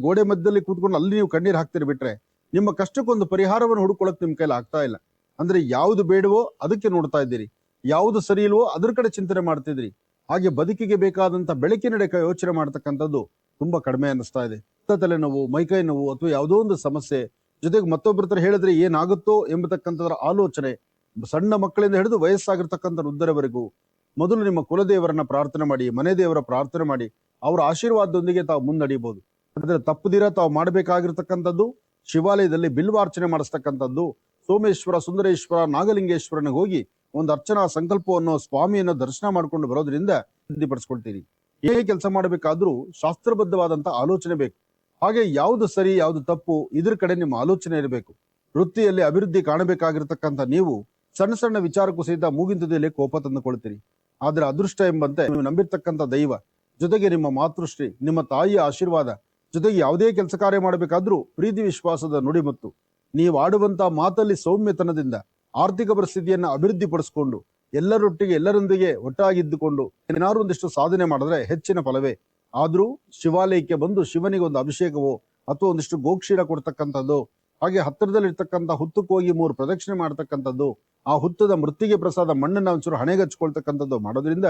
ಗೋಡೆ ಮಧ್ಯದಲ್ಲಿ ಕೂತ್ಕೊಂಡು ಅಲ್ಲಿ ನೀವು ಕಣ್ಣೀರ್ ಹಾಕ್ತಿರಿ ಬಿಟ್ರೆ ನಿಮ್ಮ ಕಷ್ಟಕ್ಕೊಂದು ಪರಿಹಾರವನ್ನು ಹುಡುಕೊಳಕ್ ನಿಮ್ ಕೈಲಿ ಆಗ್ತಾ ಇಲ್ಲ. ಅಂದ್ರೆ ಯಾವುದು ಬೇಡವೋ ಅದಕ್ಕೆ ನೋಡ್ತಾ ಇದ್ದೀರಿ, ಯಾವುದು ಸರಿ ಇಲ್ವೋ ಅದ್ರ ಕಡೆ ಚಿಂತನೆ ಮಾಡ್ತಿದ್ರಿ. ಹಾಗೆ ಬದುಕಿಗೆ ಬೇಕಾದಂತ ಬೆಳಕಿನೆಡೆ ಯೋಚನೆ ಮಾಡ್ತಕ್ಕಂಥದ್ದು ತುಂಬಾ ಕಡಿಮೆ ಅನ್ನಿಸ್ತಾ ಇದೆ. ತಲೆನೋವು, ಮೈಕೈ ನೋವು ಅಥವಾ ಯಾವುದೋ ಒಂದು ಸಮಸ್ಯೆ, ಜೊತೆಗೆ ಮತ್ತೊಬ್ಬರ ಹತ್ರ ಹೇಳಿದ್ರೆ ಏನಾಗುತ್ತೋ ಎಂಬತಕ್ಕಂಥದ್ರ ಆಲೋಚನೆ, ಸಣ್ಣ ಮಕ್ಕಳಿಂದ ಹಿಡಿದು ವಯಸ್ಸಾಗಿರ್ತಕ್ಕಂಥ ವೃದ್ಧರವರೆಗೂ ಮೊದಲು ನಿಮ್ಮ ಕುಲದೇವರನ್ನ ಪ್ರಾರ್ಥನೆ ಮಾಡಿ, ಮನೆ ದೇವರ ಪ್ರಾರ್ಥನೆ ಮಾಡಿ, ಅವರ ಆಶೀರ್ವಾದದೊಂದಿಗೆ ತಾವು ಮುನ್ನಡೆಯಬಹುದು. ಅಂದ್ರೆ ತಪ್ಪದಿರ ತಾವು ಮಾಡಬೇಕಾಗಿರ್ತಕ್ಕಂಥದ್ದು ಶಿವಾಲಯದಲ್ಲಿ ಬಿಲ್ವಾರ್ಚನೆ ಮಾಡಿಸ್ತಕ್ಕಂಥದ್ದು, ಸೋಮೇಶ್ವರ, ಸುಂದರೇಶ್ವರ, ನಾಗಲಿಂಗೇಶ್ವರನಿಗೆ ಹೋಗಿ ಒಂದು ಅರ್ಚನಾ ಸಂಕಲ್ಪವನ್ನು ಸ್ವಾಮಿಯನ್ನು ದರ್ಶನ ಮಾಡ್ಕೊಂಡು ಬರೋದ್ರಿಂದ ಸಿದ್ಧಿಪಡಿಸ್ಕೊಳ್ತೀರಿ. ಏನೇ ಕೆಲಸ ಮಾಡಬೇಕಾದ್ರೂ ಶಾಸ್ತ್ರಬದ್ಧವಾದಂತ ಆಲೋಚನೆ ಬೇಕು. ಹಾಗೆ ಯಾವುದು ಸರಿ ಯಾವುದು ತಪ್ಪು ಇದ್ರ ಕಡೆ ನಿಮ್ಮ ಆಲೋಚನೆ ಇರಬೇಕು. ವೃತ್ತಿಯಲ್ಲಿ ಅಭಿವೃದ್ಧಿ ಕಾಣಬೇಕಾಗಿರ್ತಕ್ಕಂಥ ನೀವು ಸಣ್ಣ ಸಣ್ಣ ವಿಚಾರಕ್ಕೂ ಸಹಿತ ಮೂಗಿಂತದಲ್ಲಿ ಕೋಪ ತಂದುಕೊಳ್ತೀರಿ. ಆದ್ರೆ ಅದೃಷ್ಟ ಎಂಬಂತೆ ನೀವು ನಂಬಿರ್ತಕ್ಕಂಥ ದೈವ, ಜೊತೆಗೆ ನಿಮ್ಮ ಮಾತೃಶ್ರೀ, ನಿಮ್ಮ ತಾಯಿಯ ಆಶೀರ್ವಾದ, ಜೊತೆಗೆ ಯಾವುದೇ ಕೆಲಸ ಕಾರ್ಯ ಮಾಡಬೇಕಾದ್ರೂ ಪ್ರೀತಿ ವಿಶ್ವಾಸದ ನುಡಿಮುತ್ತು, ನೀವು ಆಡುವಂತ ಮಾತಲ್ಲಿ ಸೌಮ್ಯತನದಿಂದ ಆರ್ಥಿಕ ಪರಿಸ್ಥಿತಿಯನ್ನ ಅಭಿವೃದ್ಧಿ ಪಡಿಸಿಕೊಂಡು ಎಲ್ಲರೊಟ್ಟಿಗೆ ಎಲ್ಲರೊಂದಿಗೆ ಒಟ್ಟಾಗಿದ್ದುಕೊಂಡು ಏನಾದ್ರು ಒಂದಿಷ್ಟು ಸಾಧನೆ ಮಾಡಿದ್ರೆ ಹೆಚ್ಚಿನ ಫಲವೇ. ಆದ್ರೂ ಶಿವಾಲಯಕ್ಕೆ ಬಂದು ಶಿವನಿಗೆ ಒಂದು ಅಭಿಷೇಕವೋ ಅಥವಾ ಒಂದಿಷ್ಟು ಗೋಕ್ಷೀರ ಕೊಡ್ತಕ್ಕಂಥದ್ದು, ಹಾಗೆ ಹತ್ತಿರದಲ್ಲಿರ್ತಕ್ಕಂಥ ಹುತ್ತಕ್ಕೆ ಹೋಗಿ 3 ಪ್ರದಕ್ಷಿಣೆ ಮಾಡ್ತಕ್ಕಂಥದ್ದು, ಆ ಹುತ್ತದ ಮೃತ್ತಿಗೆ ಪ್ರಸಾದ ಮಣ್ಣನ್ನ ಒಂಚೂರು ಹಣೆಗಚ್ಕೊಳ್ತಕ್ಕಂಥದ್ದು ಮಾಡೋದ್ರಿಂದ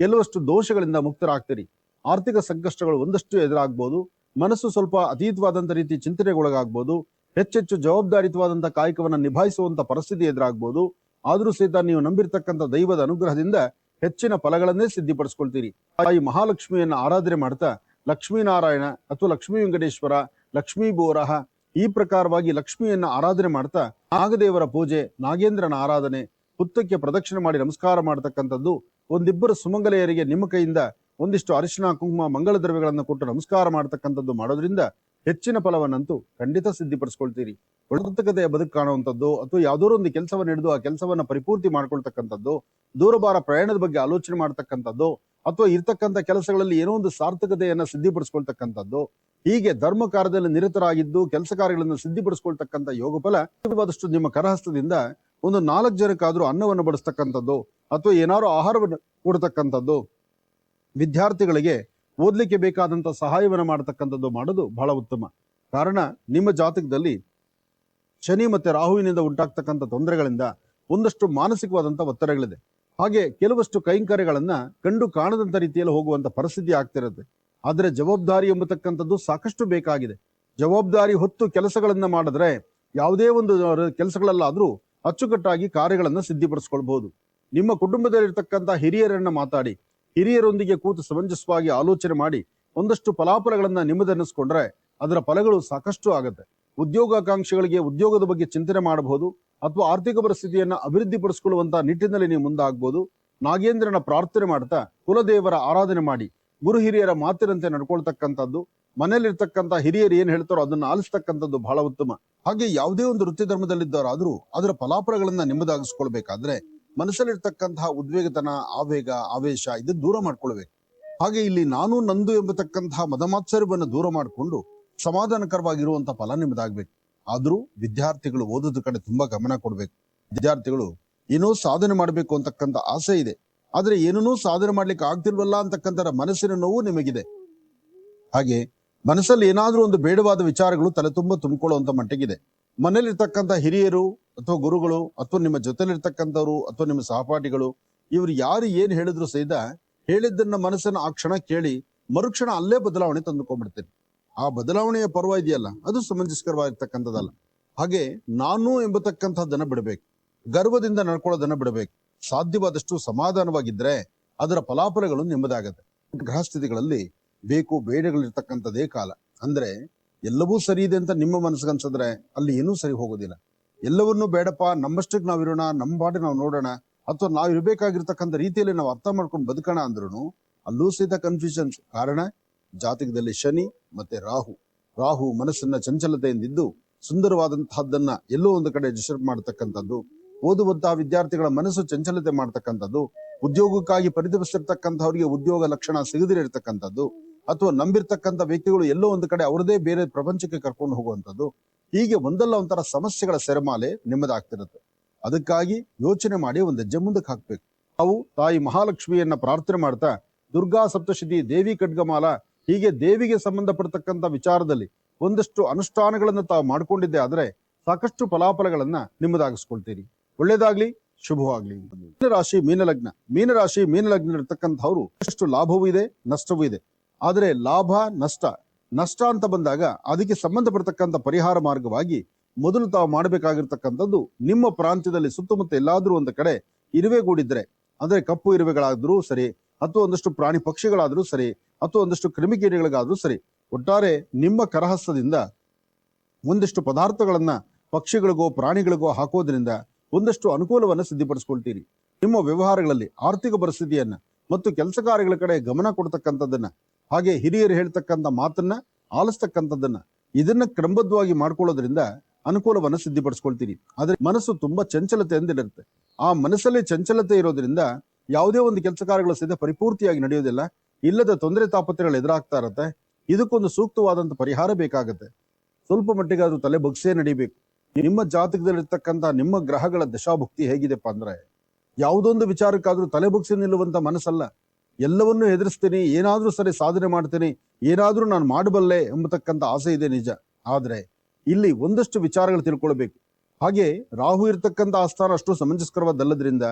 ಕೆಲವಷ್ಟು ದೋಷಗಳಿಂದ ಮುಕ್ತರಾಗ್ತೀರಿ. ಆರ್ಥಿಕ ಸಂಕಷ್ಟಗಳು ಒಂದಷ್ಟು ಎದುರಾಗ್ಬೋದು. ಮನಸ್ಸು ಸ್ವಲ್ಪ ಅತೀತವಾದಂತ ರೀತಿ ಚಿಂತನೆಗೊಳಗಾಗ್ಬೋದು. ಹೆಚ್ಚೆಚ್ಚು ಜವಾಬ್ದಾರಿತವಾದಂತ ಕಾಯಕವನ್ನ ನಿಭಾಯಿಸುವಂತ ಪರಿಸ್ಥಿತಿ ಎದುರಾಗ್ಬೋದು. ಆದ್ರೂ ಸಹಿತ ನೀವು ನಂಬಿರ್ತಕ್ಕಂಥ ದೈವದ ಅನುಗ್ರಹದಿಂದ ಹೆಚ್ಚಿನ ಫಲಗಳನ್ನೇ ಸಿದ್ಧಿಪಡಿಸ್ಕೊಳ್ತೀರಿ. ತಾಯಿ ಮಹಾಲಕ್ಷ್ಮಿಯನ್ನ ಆರಾಧನೆ ಮಾಡ್ತಾ ಲಕ್ಷ್ಮೀನಾರಾಯಣ ಅಥವಾ ಲಕ್ಷ್ಮೀ ವೆಂಕಟೇಶ್ವರ, ಲಕ್ಷ್ಮೀ ಬೋರಹ ಈ ಪ್ರಕಾರವಾಗಿ ಲಕ್ಷ್ಮಿಯನ್ನ ಆರಾಧನೆ ಮಾಡ್ತಾ ನಾಗದೇವರ ಪೂಜೆ, ನಾಗೇಂದ್ರನ ಆರಾಧನೆ, ಹುತ್ತಕ್ಕೆ ಪ್ರದಕ್ಷಿಣೆ ಮಾಡಿ ನಮಸ್ಕಾರ ಮಾಡತಕ್ಕಂಥದ್ದು, ಒಂದಿಬ್ಬರು ಸುಮಂಗಲೆಯರಿಗೆ ನಿಮ್ಮ ಕೈಯಿಂದ ಒಂದಿಷ್ಟು ಅರಿಶಿನ ಕುಂಕುಮ ಮಂಗಳ ದ್ರವ್ಯಗಳನ್ನು ಕೊಟ್ಟು ನಮಸ್ಕಾರ ಮಾಡತಕ್ಕಂಥದ್ದು ಮಾಡೋದ್ರಿಂದ ಹೆಚ್ಚಿನ ಫಲವನ್ನಂತೂ ಖಂಡಿತ ಸಿದ್ಧಿಪಡಿಸ್ಕೊಳ್ತೀರಿ. ಒಳಗತೆಯ ಬದುಕು ಕಾಣುವಂಥದ್ದು ಅಥವಾ ಯಾವ್ದಾದ್ರು ಒಂದು ಕೆಲಸವನ್ನು ಹಿಡಿದು ಆ ಕೆಲಸವನ್ನ ಪರಿಪೂರ್ತಿ ಮಾಡ್ಕೊಳ್ತಕ್ಕಂಥದ್ದು, ದೂರಬಾರ ಪ್ರಯಾಣದ ಬಗ್ಗೆ ಆಲೋಚನೆ ಮಾಡ್ತಕ್ಕಂಥದ್ದು, ಅಥವಾ ಇರ್ತಕ್ಕಂಥ ಕೆಲಸಗಳಲ್ಲಿ ಏನೋ ಒಂದು ಸಾರ್ಥಕತೆಯನ್ನ ಸಿದ್ಧಿಪಡಿಸ್ಕೊಳ್ತಕ್ಕಂಥದ್ದು, ಹೀಗೆ ಧರ್ಮ ಕಾರ್ಯದಲ್ಲಿ ನಿರತರಾಗಿದ್ದು ಕೆಲಸ ಕಾರ್ಯಗಳನ್ನು ಸಿದ್ಧಿಪಡಿಸ್ಕೊಳ್ತಕ್ಕಂಥ ಯೋಗ ಫಲ ಆದಷ್ಟು ನಿಮ್ಮ ಕರಹಸ್ತದಿಂದ ಒಂದು 4 ಜನಕ್ಕಾದ್ರೂ ಅನ್ನವನ್ನು ಬಡಿಸ್ತಕ್ಕಂಥದ್ದು ಅಥವಾ ಏನಾದ್ರು ಆಹಾರವನ್ನು ಕೊಡ್ತಕ್ಕಂಥದ್ದು, ವಿದ್ಯಾರ್ಥಿಗಳಿಗೆ ಓದ್ಲಿಕ್ಕೆ ಬೇಕಾದಂತ ಸಹಾಯವನ್ನು ಮಾಡತಕ್ಕಂಥದ್ದು ಮಾಡೋದು ಬಹಳ ಉತ್ತಮ. ಕಾರಣ ನಿಮ್ಮ ಜಾತಕದಲ್ಲಿ ಶನಿ ಮತ್ತೆ ರಾಹುವಿನಿಂದ ಉಂಟಾಗ್ತಕ್ಕಂಥ ತೊಂದರೆಗಳಿಂದ ಒಂದಷ್ಟು ಮಾನಸಿಕವಾದಂತ ಒತ್ತಡಗಳಿದೆ. ಹಾಗೆ ಕೆಲವಷ್ಟು ಕೈಂಕರ್ಯಗಳನ್ನ ಕಂಡು ಕಾಣದಂತ ರೀತಿಯಲ್ಲಿ ಹೋಗುವಂತ ಪರಿಸ್ಥಿತಿ ಆಗ್ತಿರುತ್ತೆ. ಆದ್ರೆ ಜವಾಬ್ದಾರಿ ಎಂಬತಕ್ಕಂಥದ್ದು ಸಾಕಷ್ಟು ಬೇಕಾಗಿದೆ. ಜವಾಬ್ದಾರಿ ಹೊತ್ತು ಕೆಲಸಗಳನ್ನ ಮಾಡಿದ್ರೆ ಯಾವುದೇ ಒಂದು ಕೆಲಸಗಳಲ್ಲಾದ್ರೂ ಅಚ್ಚುಕಟ್ಟಾಗಿ ಕಾರ್ಯಗಳನ್ನ ಸಿದ್ಧಿಪಡಿಸ್ಕೊಳ್ಬಹುದು. ನಿಮ್ಮ ಕುಟುಂಬದಲ್ಲಿರ್ತಕ್ಕಂಥ ಹಿರಿಯರನ್ನ ಮಾತಾಡಿ, ಹಿರಿಯರೊಂದಿಗೆ ಕೂತು ಸಮಂಜಸವಾಗಿ ಆಲೋಚನೆ ಮಾಡಿ ಒಂದಷ್ಟು ಫಲಾಫಲಗಳನ್ನ ನಿಮ್ಮದನ್ನಿಸ್ಕೊಂಡ್ರೆ ಅದರ ಫಲಗಳು ಸಾಕಷ್ಟು ಆಗತ್ತೆ. ಉದ್ಯೋಗಾಕಾಂಕ್ಷಿಗಳಿಗೆ ಉದ್ಯೋಗದ ಬಗ್ಗೆ ಚಿಂತನೆ ಮಾಡಬಹುದು ಅಥವಾ ಆರ್ಥಿಕ ಪರಿಸ್ಥಿತಿಯನ್ನ ಅಭಿವೃದ್ಧಿಪಡಿಸಿಕೊಳ್ಳುವಂತ ನಿಟ್ಟಿನಲ್ಲಿ ನೀವು ಮುಂದಾಗಬಹುದು. ನಾಗೇಂದ್ರನ ಪ್ರಾರ್ಥನೆ ಮಾಡ್ತಾ ಕುಲದೇವರ ಆರಾಧನೆ ಮಾಡಿ ಗುರು ಹಿರಿಯರ ಮಾತಿನಂತೆ ನಡ್ಕೊಳ್ತಕ್ಕಂಥದ್ದು, ಮನೆಯಲ್ಲಿರ್ತಕ್ಕಂಥ ಹಿರಿಯರು ಏನ್ ಹೇಳ್ತಾರೋ ಅದನ್ನ ಆಲಿಸ್ತಕ್ಕಂಥದ್ದು ಬಹಳ ಉತ್ತಮ. ಹಾಗೆ ಯಾವುದೇ ಒಂದು ವೃತ್ತಿ ಧರ್ಮದಲ್ಲಿದ್ದವರಾದ್ರೂ ಅದರ ಫಲಾಫಲಗಳನ್ನ ನಿಮ್ಮದಾಗಿಸ್ಕೊಳ್ಬೇಕಾದ್ರೆ ಮನಸ್ಸಲ್ಲಿರ್ತಕ್ಕಂತಹ ಉದ್ವೇಗತನ, ಆವೇಗ, ಆವೇಶ ಇದನ್ನು ದೂರ ಮಾಡ್ಕೊಳ್ಬೇಕು. ಹಾಗೆ ಇಲ್ಲಿ ನಾನು ನಂದು ಎಂಬತಕ್ಕಂತಹ ಮದಮಾತ್ಸರ್ಯವನ್ನು ದೂರ ಮಾಡಿಕೊಂಡು ಸಮಾಧಾನಕರವಾಗಿರುವಂತಹ ಫಲ ನಿಮ್ಮದಾಗ್ಬೇಕು. ಆದ್ರೂ ವಿದ್ಯಾರ್ಥಿಗಳು ಓದೋದ ಕಡೆ ತುಂಬಾ ಗಮನ ಕೊಡ್ಬೇಕು. ವಿದ್ಯಾರ್ಥಿಗಳು ಏನೋ ಸಾಧನೆ ಮಾಡ್ಬೇಕು ಅಂತಕ್ಕಂಥ ಆಸೆ ಇದೆ, ಆದ್ರೆ ಏನನ್ನೂ ಸಾಧನೆ ಮಾಡ್ಲಿಕ್ಕೆ ಆಗ್ತಿಲ್ವಲ್ಲ ಅಂತಕ್ಕಂಥ ಮನಸ್ಸಿನ ನೋವು ನಿಮಗಿದೆ. ಹಾಗೆ ಮನಸ್ಸಲ್ಲಿ ಏನಾದ್ರೂ ಒಂದು ಬೇಡವಾದ ವಿಚಾರಗಳು ತಲೆ ತುಂಬ ತುಂಬಿಕೊಳ್ಳುವಂತ ಮಟ್ಟಿಗಿದೆ. ಮನೇಲಿರ್ತಕ್ಕಂಥ ಹಿರಿಯರು ಅಥವಾ ಗುರುಗಳು ಅಥವಾ ನಿಮ್ಮ ಜೊತೆಲಿರ್ತಕ್ಕಂಥವ್ರು ಅಥವಾ ನಿಮ್ಮ ಸಹಪಾಠಿಗಳು ಇವ್ರು ಯಾರು ಏನ್ ಹೇಳಿದ್ರು ಸಹಿತ ಹೇಳಿದ್ದನ್ನ ಮನಸ್ಸನ್ನ ಆ ಕ್ಷಣ ಕೇಳಿ ಮರುಕ್ಷಣ ಅಲ್ಲೇ ಬದಲಾವಣೆ ತಂದುಕೊಂಡ್ಬಿಡ್ತೀರಿ. ಆ ಬದಲಾವಣೆಯ ಪರ್ವ ಇದೆಯಲ್ಲ ಅದು ಸಮಂಜಸಕರವಾಗಿರ್ತಕ್ಕಂಥದ್ದಲ್ಲ. ಹಾಗೆ ನಾನು ಎಂಬತಕ್ಕಂಥದ್ದನ್ನ ಬಿಡಬೇಕು, ಗರ್ವದಿಂದ ನಡ್ಕೊಳ್ಳೋದನ್ನ ಬಿಡಬೇಕು. ಸಾಧ್ಯವಾದಷ್ಟು ಸಮಾಧಾನವಾಗಿದ್ರೆ ಅದರ ಫಲಾಫಲಗಳು ನಿಮ್ಮದಾಗತ್ತೆ. ಗ್ರಹಸ್ಥಿತಿಗಳಲ್ಲಿ ಬೇಕು ಬೇಡಗಳಿರ್ತಕ್ಕಂಥದ್ದೇ ಕಾಲ. ಅಂದ್ರೆ ಎಲ್ಲವೂ ಸರಿ ಇದೆ ಅಂತ ನಿಮ್ಮ ಮನಸ್ಸಿಗನ್ಸಿದ್ರೆ ಅಲ್ಲಿ ಏನೂ ಸರಿ ಹೋಗೋದಿಲ್ಲ. ಎಲ್ಲವನ್ನೂ ಬೇಡಪ್ಪ, ನಮ್ಮಷ್ಟಕ್ಕೆ ನಾವಿರೋಣ, ನಮ್ಮ ಪಾಟಿ ನಾವು ನೋಡೋಣ, ಅಥವಾ ನಾವು ಇರಬೇಕಾಗಿರ್ತಕ್ಕಂಥ ರೀತಿಯಲ್ಲಿ ನಾವು ಅರ್ಥ ಮಾಡ್ಕೊಂಡು ಬದುಕೋಣ ಅಂದ್ರೂ ಅಲ್ಲೂ ಸಹಿತ ಕನ್ಫ್ಯೂಷನ್ಸ್. ಕಾರಣ ಜಾತಕದಲ್ಲಿ ಶನಿ ಮತ್ತೆ ರಾಹು ಮನಸ್ಸನ್ನ ಚಂಚಲತೆಯಿಂದಿದ್ದು ಸುಂದರವಾದಂತಹದ್ದನ್ನ ಎಲ್ಲೋ ಒಂದು ಕಡೆ ಡಿಸ್ಟರ್ಬ್ ಮಾಡತಕ್ಕಂಥದ್ದು, ಓದುವಂತಹ ವಿದ್ಯಾರ್ಥಿಗಳ ಮನಸ್ಸು ಚಂಚಲತೆ ಮಾಡ್ತಕ್ಕಂಥದ್ದು, ಉದ್ಯೋಗಕ್ಕಾಗಿ ಪರಿತಪಿಸಿರ್ತಕ್ಕಂಥವ್ರಿಗೆ ಉದ್ಯೋಗ ಲಕ್ಷಣ ಸಿಗದಿರತಕ್ಕಂಥದ್ದು, ಅಥವಾ ನಂಬಿರ್ತಕ್ಕಂಥ ವ್ಯಕ್ತಿಗಳು ಎಲ್ಲೋ ಒಂದು ಕಡೆ ಅವರದೇ ಬೇರೆ ಪ್ರಪಂಚಕ್ಕೆ ಕರ್ಕೊಂಡು ಹೋಗುವಂಥದ್ದು. ಹೀಗೆ ಒಂದಲ್ಲ ಒಂಥರ ಸಮಸ್ಯೆಗಳ ಸೆರೆಮಾಲೆ ನಿಮ್ಮದಾಗ್ತಿರುತ್ತೆ. ಅದಕ್ಕಾಗಿ ಯೋಚನೆ ಮಾಡಿ ಒಂದು ಹೆಜ್ಜೆ ಮುಂದಕ್ಕೆ ಹಾಕ್ಬೇಕು. ನಾವು ತಾಯಿ ಮಹಾಲಕ್ಷ್ಮಿಯನ್ನ ಪ್ರಾರ್ಥನೆ ಮಾಡ್ತಾ ದುರ್ಗಾ ಸಪ್ತಶತಿ, ದೇವಿ ಖಡ್ಗಮಾಲ, ಹೀಗೆ ದೇವಿಗೆ ಸಂಬಂಧಪಡ್ತಕ್ಕಂಥ ವಿಚಾರದಲ್ಲಿ ಒಂದಷ್ಟು ಅನುಷ್ಠಾನಗಳನ್ನ ತಾವು ಮಾಡ್ಕೊಂಡಿದ್ದೆ ಆದ್ರೆ ಸಾಕಷ್ಟು ಫಲಾಫಲಗಳನ್ನ ನಿಮ್ಮದಾಗಿಸ್ಕೊಳ್ತೀರಿ. ಒಳ್ಳೇದಾಗ್ಲಿ, ಶುಭವಾಗ್ಲಿ. ಮೀನರಾಶಿ ಮೀನಲಗ್ನ ಇರ್ತಕ್ಕಂಥವ್ರು ಎಷ್ಟು ಲಾಭವೂ ಇದೆ, ನಷ್ಟವೂ ಇದೆ. ಆದ್ರೆ ಲಾಭ ನಷ್ಟ ಅಂತ ಬಂದಾಗ ಅದಕ್ಕೆ ಸಂಬಂಧಪಡ್ತಕ್ಕಂಥ ಪರಿಹಾರ ಮಾರ್ಗವಾಗಿ ಮೊದಲು ತಾವು ಮಾಡಬೇಕಾಗಿರ್ತಕ್ಕಂಥದ್ದು, ನಿಮ್ಮ ಪ್ರಾಂತ್ಯದಲ್ಲಿ ಸುತ್ತಮುತ್ತ ಎಲ್ಲಾದ್ರೂ ಒಂದು ಕಡೆ ಇರುವೆಗೂಡಿದ್ರೆ, ಅಂದ್ರೆ ಕಪ್ಪು ಇರುವೆಗಳಾದ್ರೂ ಸರಿ, ಅಥವಾ ಒಂದಷ್ಟು ಪ್ರಾಣಿ ಪಕ್ಷಿಗಳಾದ್ರೂ ಸರಿ, ಅಥವಾ ಒಂದಷ್ಟು ಕ್ರಿಮಿಕೀಟಗಳಿಗಾದ್ರೂ ಸರಿ, ಒಟ್ಟಾರೆ ನಿಮ್ಮ ಕರಹಸ್ತದಿಂದ ಒಂದಿಷ್ಟು ಪದಾರ್ಥಗಳನ್ನ ಪಕ್ಷಿಗಳಿಗೋ ಪ್ರಾಣಿಗಳಿಗೋ ಹಾಕೋದ್ರಿಂದ ಒಂದಷ್ಟು ಅನುಕೂಲವನ್ನ ಸಿದ್ಧಪಡಿಸ್ಕೊಳ್ತೀರಿ. ನಿಮ್ಮ ವ್ಯವಹಾರಗಳಲ್ಲಿ ಆರ್ಥಿಕ ಪರಿಸ್ಥಿತಿಯನ್ನ ಮತ್ತು ಕೆಲಸ ಕಾರ್ಯಗಳ ಕಡೆ ಗಮನ ಕೊಡ್ತಕ್ಕಂಥದ್ದನ್ನ, ಹಾಗೆ ಹಿರಿಯರು ಹೇಳ್ತಕ್ಕಂಥ ಮಾತನ್ನ ಆಲಿಸ್ತಕ್ಕಂಥದ್ದನ್ನ, ಇದನ್ನ ಕ್ರಮಬದ್ಧವಾಗಿ ಮಾಡ್ಕೊಳ್ಳೋದ್ರಿಂದ ಅನುಕೂಲವನ್ನ ಸಿದ್ಧಪಡಿಸ್ಕೊಳ್ತೀರಿ. ಆದ್ರೆ ಮನಸ್ಸು ತುಂಬಾ ಚಂಚಲತೆಯಿಂದಿರುತ್ತೆ. ಆ ಮನಸ್ಸಲ್ಲಿ ಚಂಚಲತೆ ಇರೋದ್ರಿಂದ ಯಾವುದೇ ಒಂದು ಕೆಲಸ ಕಾರ್ಯಗಳ ಸಹಿತ ಪರಿಪೂರ್ತಿಯಾಗಿ ನಡೆಯೋದಿಲ್ಲ. ಇಲ್ಲದ ತೊಂದರೆ ತಾಪತ್ರೆಗಳು ಎದುರಾಗ್ತಾ ಇರತ್ತೆ. ಇದಕ್ಕೊಂದು ಸೂಕ್ತವಾದಂತ ಪರಿಹಾರ ಬೇಕಾಗತ್ತೆ. ಸ್ವಲ್ಪ ಮಟ್ಟಿಗೆ ಅದು ತಲೆ ಬಗ್ಸೇ ನಡಿಬೇಕು. ನಿಮ್ಮ ಜಾತಕದಲ್ಲಿರ್ತಕ್ಕಂಥ ನಿಮ್ಮ ಗ್ರಹಗಳ ದಶಾಭುಕ್ತಿ ಹೇಗಿದೆಪ್ಪ ಅಂದ್ರೆ, ಯಾವುದೊಂದು ವಿಚಾರಕ್ಕಾದ್ರೂ ತಲೆ ಬಗ್ಸಿ ನಿಲ್ಲುವಂತ ಮನಸ್ಸಲ್ಲ. ಎಲ್ಲವನ್ನೂ ಎದುರಿಸ್ತೀನಿ, ಏನಾದ್ರೂ ಸರಿ ಸಾಧನೆ ಮಾಡ್ತೀನಿ, ಏನಾದ್ರೂ ನಾನು ಮಾಡಬಲ್ಲೆ ಎಂಬತಕ್ಕಂಥ ಆಸೆ ಇದೆ ನಿಜ. ಆದ್ರೆ ಇಲ್ಲಿ ಒಂದಷ್ಟು ವಿಚಾರಗಳು ತಿಳ್ಕೊಳ್ಬೇಕು. ಹಾಗೆ ರಾಹು ಇರ್ತಕ್ಕಂಥ ಆಸ್ಥಾನ ಅಷ್ಟು ಸಮಂಜಸ್ಕರವಾದಲ್ಲದ್ರಿಂದ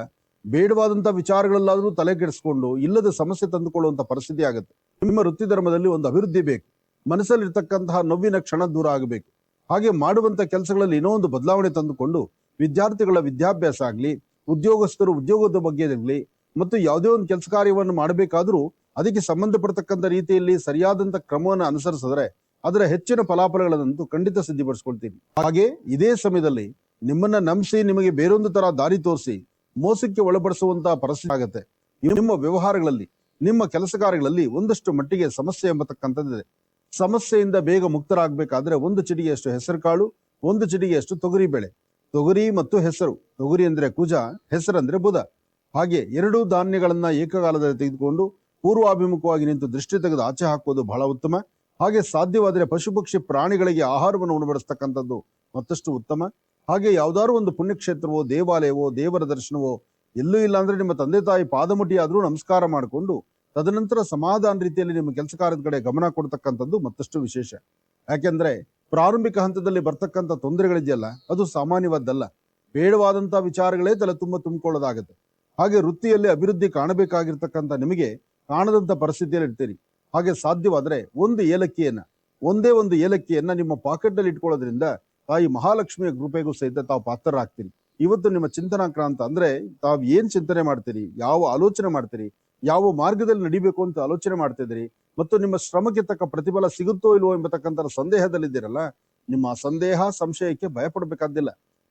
ಬೇಡವಾದಂತಹ ವಿಚಾರಗಳಲ್ಲಾದ್ರೂ ತಲೆ ಕೆಡಿಸ್ಕೊಂಡು ಇಲ್ಲದ ಸಮಸ್ಯೆ ತಂದುಕೊಳ್ಳುವಂತ ಪರಿಸ್ಥಿತಿ ಆಗುತ್ತೆ. ನಿಮ್ಮ ವೃತ್ತಿ ಧರ್ಮದಲ್ಲಿ ಒಂದು ಅಭಿವೃದ್ಧಿ ಬೇಕು. ಮನಸ್ಸಲ್ಲಿರ್ತಕ್ಕಂತಹ ನೋವಿನ ಕ್ಷಣ ದೂರ ಆಗಬೇಕು. ಹಾಗೆ ಮಾಡುವಂತ ಕೆಲಸಗಳಲ್ಲಿ ಏನೋ ಒಂದು ಬದಲಾವಣೆ ತಂದುಕೊಂಡು ವಿದ್ಯಾರ್ಥಿಗಳ ವಿದ್ಯಾಭ್ಯಾಸ ಆಗ್ಲಿ, ಉದ್ಯೋಗಸ್ಥರು ಉದ್ಯೋಗದ ಬಗ್ಗೆ ಇರಲಿ, ಮತ್ತು ಯಾವುದೇ ಒಂದು ಕೆಲಸ ಕಾರ್ಯವನ್ನು ಮಾಡಬೇಕಾದ್ರೂ ಅದಕ್ಕೆ ಸಂಬಂಧಪಡ್ತಕ್ಕಂಥ ರೀತಿಯಲ್ಲಿ ಸರಿಯಾದಂತ ಕ್ರಮವನ್ನು ಅನುಸರಿಸಿದ್ರೆ ಅದರ ಹೆಚ್ಚಿನ ಫಲಾಫಲಗಳನ್ನಂತೂ ಖಂಡಿತ ಸಿದ್ಧಪಡಿಸ್ಕೊಳ್ತೀನಿ. ಹಾಗೆ ಇದೇ ಸಮಯದಲ್ಲಿ ನಿಮ್ಮನ್ನ ನಂಬಿಸಿ ನಿಮಗೆ ಬೇರೊಂದು ತರ ದಾರಿ ತೋರಿಸಿ ಮೋಸಕ್ಕೆ ಒಳಪಡಿಸುವಂತಹ ಪರಿಸ್ಥಿತಿ ಆಗತ್ತೆ. ನಿಮ್ಮ ವ್ಯವಹಾರಗಳಲ್ಲಿ, ನಿಮ್ಮ ಕೆಲಸ ಕಾರ್ಯಗಳಲ್ಲಿ ಒಂದಷ್ಟು ಮಟ್ಟಿಗೆ ಸಮಸ್ಯೆ ಎಂಬತಕ್ಕಂಥದ್ದಿದೆ. ಸಮಸ್ಯೆಯಿಂದ ಬೇಗ ಮುಕ್ತರಾಗಬೇಕಾದ್ರೆ ಒಂದು ಚಿಟಿಗೆಯಷ್ಟು ಹೆಸರು ಕಾಳು, ಒಂದು ಚಿಟಿಗೆಯಷ್ಟು ತೊಗರಿ ಬೇಳೆ. ತೊಗರಿ ಮತ್ತು ಹೆಸರು, ತೊಗರಿ ಅಂದ್ರೆ ಕುಜ, ಹೆಸರು ಅಂದ್ರೆ ಬುಧ. ಹಾಗೆ ಎರಡೂ ಧಾನ್ಯಗಳನ್ನ ಏಕಕಾಲದಲ್ಲಿ ತೆಗೆದುಕೊಂಡು ಪೂರ್ವಾಭಿಮುಖವಾಗಿ ನಿಂತು ದೃಷ್ಟಿ ತೆಗೆದು ಆಚೆ ಹಾಕೋದು ಬಹಳ ಉತ್ತಮ. ಹಾಗೆ ಸಾಧ್ಯವಾದರೆ ಪಶು ಪಕ್ಷಿ ಪ್ರಾಣಿಗಳಿಗೆ ಆಹಾರವನ್ನು ಉಣಬಡಿಸ್ತಕ್ಕಂಥದ್ದು ಮತ್ತಷ್ಟು ಉತ್ತಮ. ಹಾಗೆ ಯಾವ್ದಾದ್ರು ಒಂದು ಪುಣ್ಯಕ್ಷೇತ್ರವೋ ದೇವಾಲಯವೋ ದೇವರ ದರ್ಶನವೋ ಎಲ್ಲೂ ಇಲ್ಲ ಅಂದ್ರೆ ನಿಮ್ಮ ತಂದೆ ತಾಯಿ ಪಾದಮುಟಿಯಾದ್ರೂ ನಮಸ್ಕಾರ ಮಾಡಿಕೊಂಡು ತದನಂತರ ಸಮಾಧಾನ ರೀತಿಯಲ್ಲಿ ನಿಮ್ಮ ಕೆಲಸ ಕಾರ್ಯದ ಕಡೆ ಗಮನ ಕೊಡ್ತಕ್ಕಂಥದ್ದು ಮತ್ತಷ್ಟು ವಿಶೇಷ. ಯಾಕೆಂದ್ರೆ ಪ್ರಾರಂಭಿಕ ಹಂತದಲ್ಲಿ ಬರ್ತಕ್ಕಂಥ ತೊಂದರೆಗಳಿದೆಯಲ್ಲ ಅದು ಸಾಮಾನ್ಯವಾದ್ದಲ್ಲ. ಬೇಡವಾದಂತ ವಿಚಾರಗಳೇ ತಲೆ ತುಂಬಿಕೊಳ್ಳೋದಾಗತ್ತೆ. ಹಾಗೆ ವೃತ್ತಿಯಲ್ಲಿ ಅಭಿವೃದ್ಧಿ ಕಾಣಬೇಕಾಗಿರ್ತಕ್ಕಂಥ ನಿಮಗೆ ಕಾಣದಂತ ಪರಿಸ್ಥಿತಿಯಲ್ಲಿ ಇರ್ತೀರಿ. ಹಾಗೆ ಸಾಧ್ಯವಾದ್ರೆ ಒಂದೇ ಒಂದು ಏಲಕ್ಕಿಯನ್ನ ನಿಮ್ಮ ಪಾಕೆಟ್ ಅಲ್ಲಿ ಇಟ್ಕೊಳ್ಳೋದ್ರಿಂದ ತಾಯಿ ಮಹಾಲಕ್ಷ್ಮಿಯ ಕೃಪೆಗೂ ಸಹಿತ ತಾವು ಪಾತ್ರರಾಗ್ತೀರಿ. ಇವತ್ತು ನಿಮ್ಮ ಚಿಂತನಾಕ್ರಾಂತ ಅಂದ್ರೆ ತಾವು ಏನ್ ಚಿಂತನೆ ಮಾಡ್ತೀರಿ, ಯಾವ ಆಲೋಚನೆ ಮಾಡ್ತೀರಿ, ಯಾವ ಮಾರ್ಗದಲ್ಲಿ ನಡಿಬೇಕು ಅಂತ ಆಲೋಚನೆ ಮಾಡ್ತಿದ್ದೀರಿ, ಮತ್ತು ನಿಮ್ಮ ಶ್ರಮಕ್ಕೆ ತಕ್ಕ ಪ್ರತಿಫಲ ಸಿಗುತ್ತೋ ಇಲ್ವೋ ಎಂಬತಕ್ಕಂಥ ಸಂದೇಹದಲ್ಲಿದ್ದೀರಲ್ಲ, ನಿಮ್ಮ ಸಂದೇಹ ಸಂಶಯಕ್ಕೆ ಭಯಪಡಬೇಕಾದಿಲ್ಲ.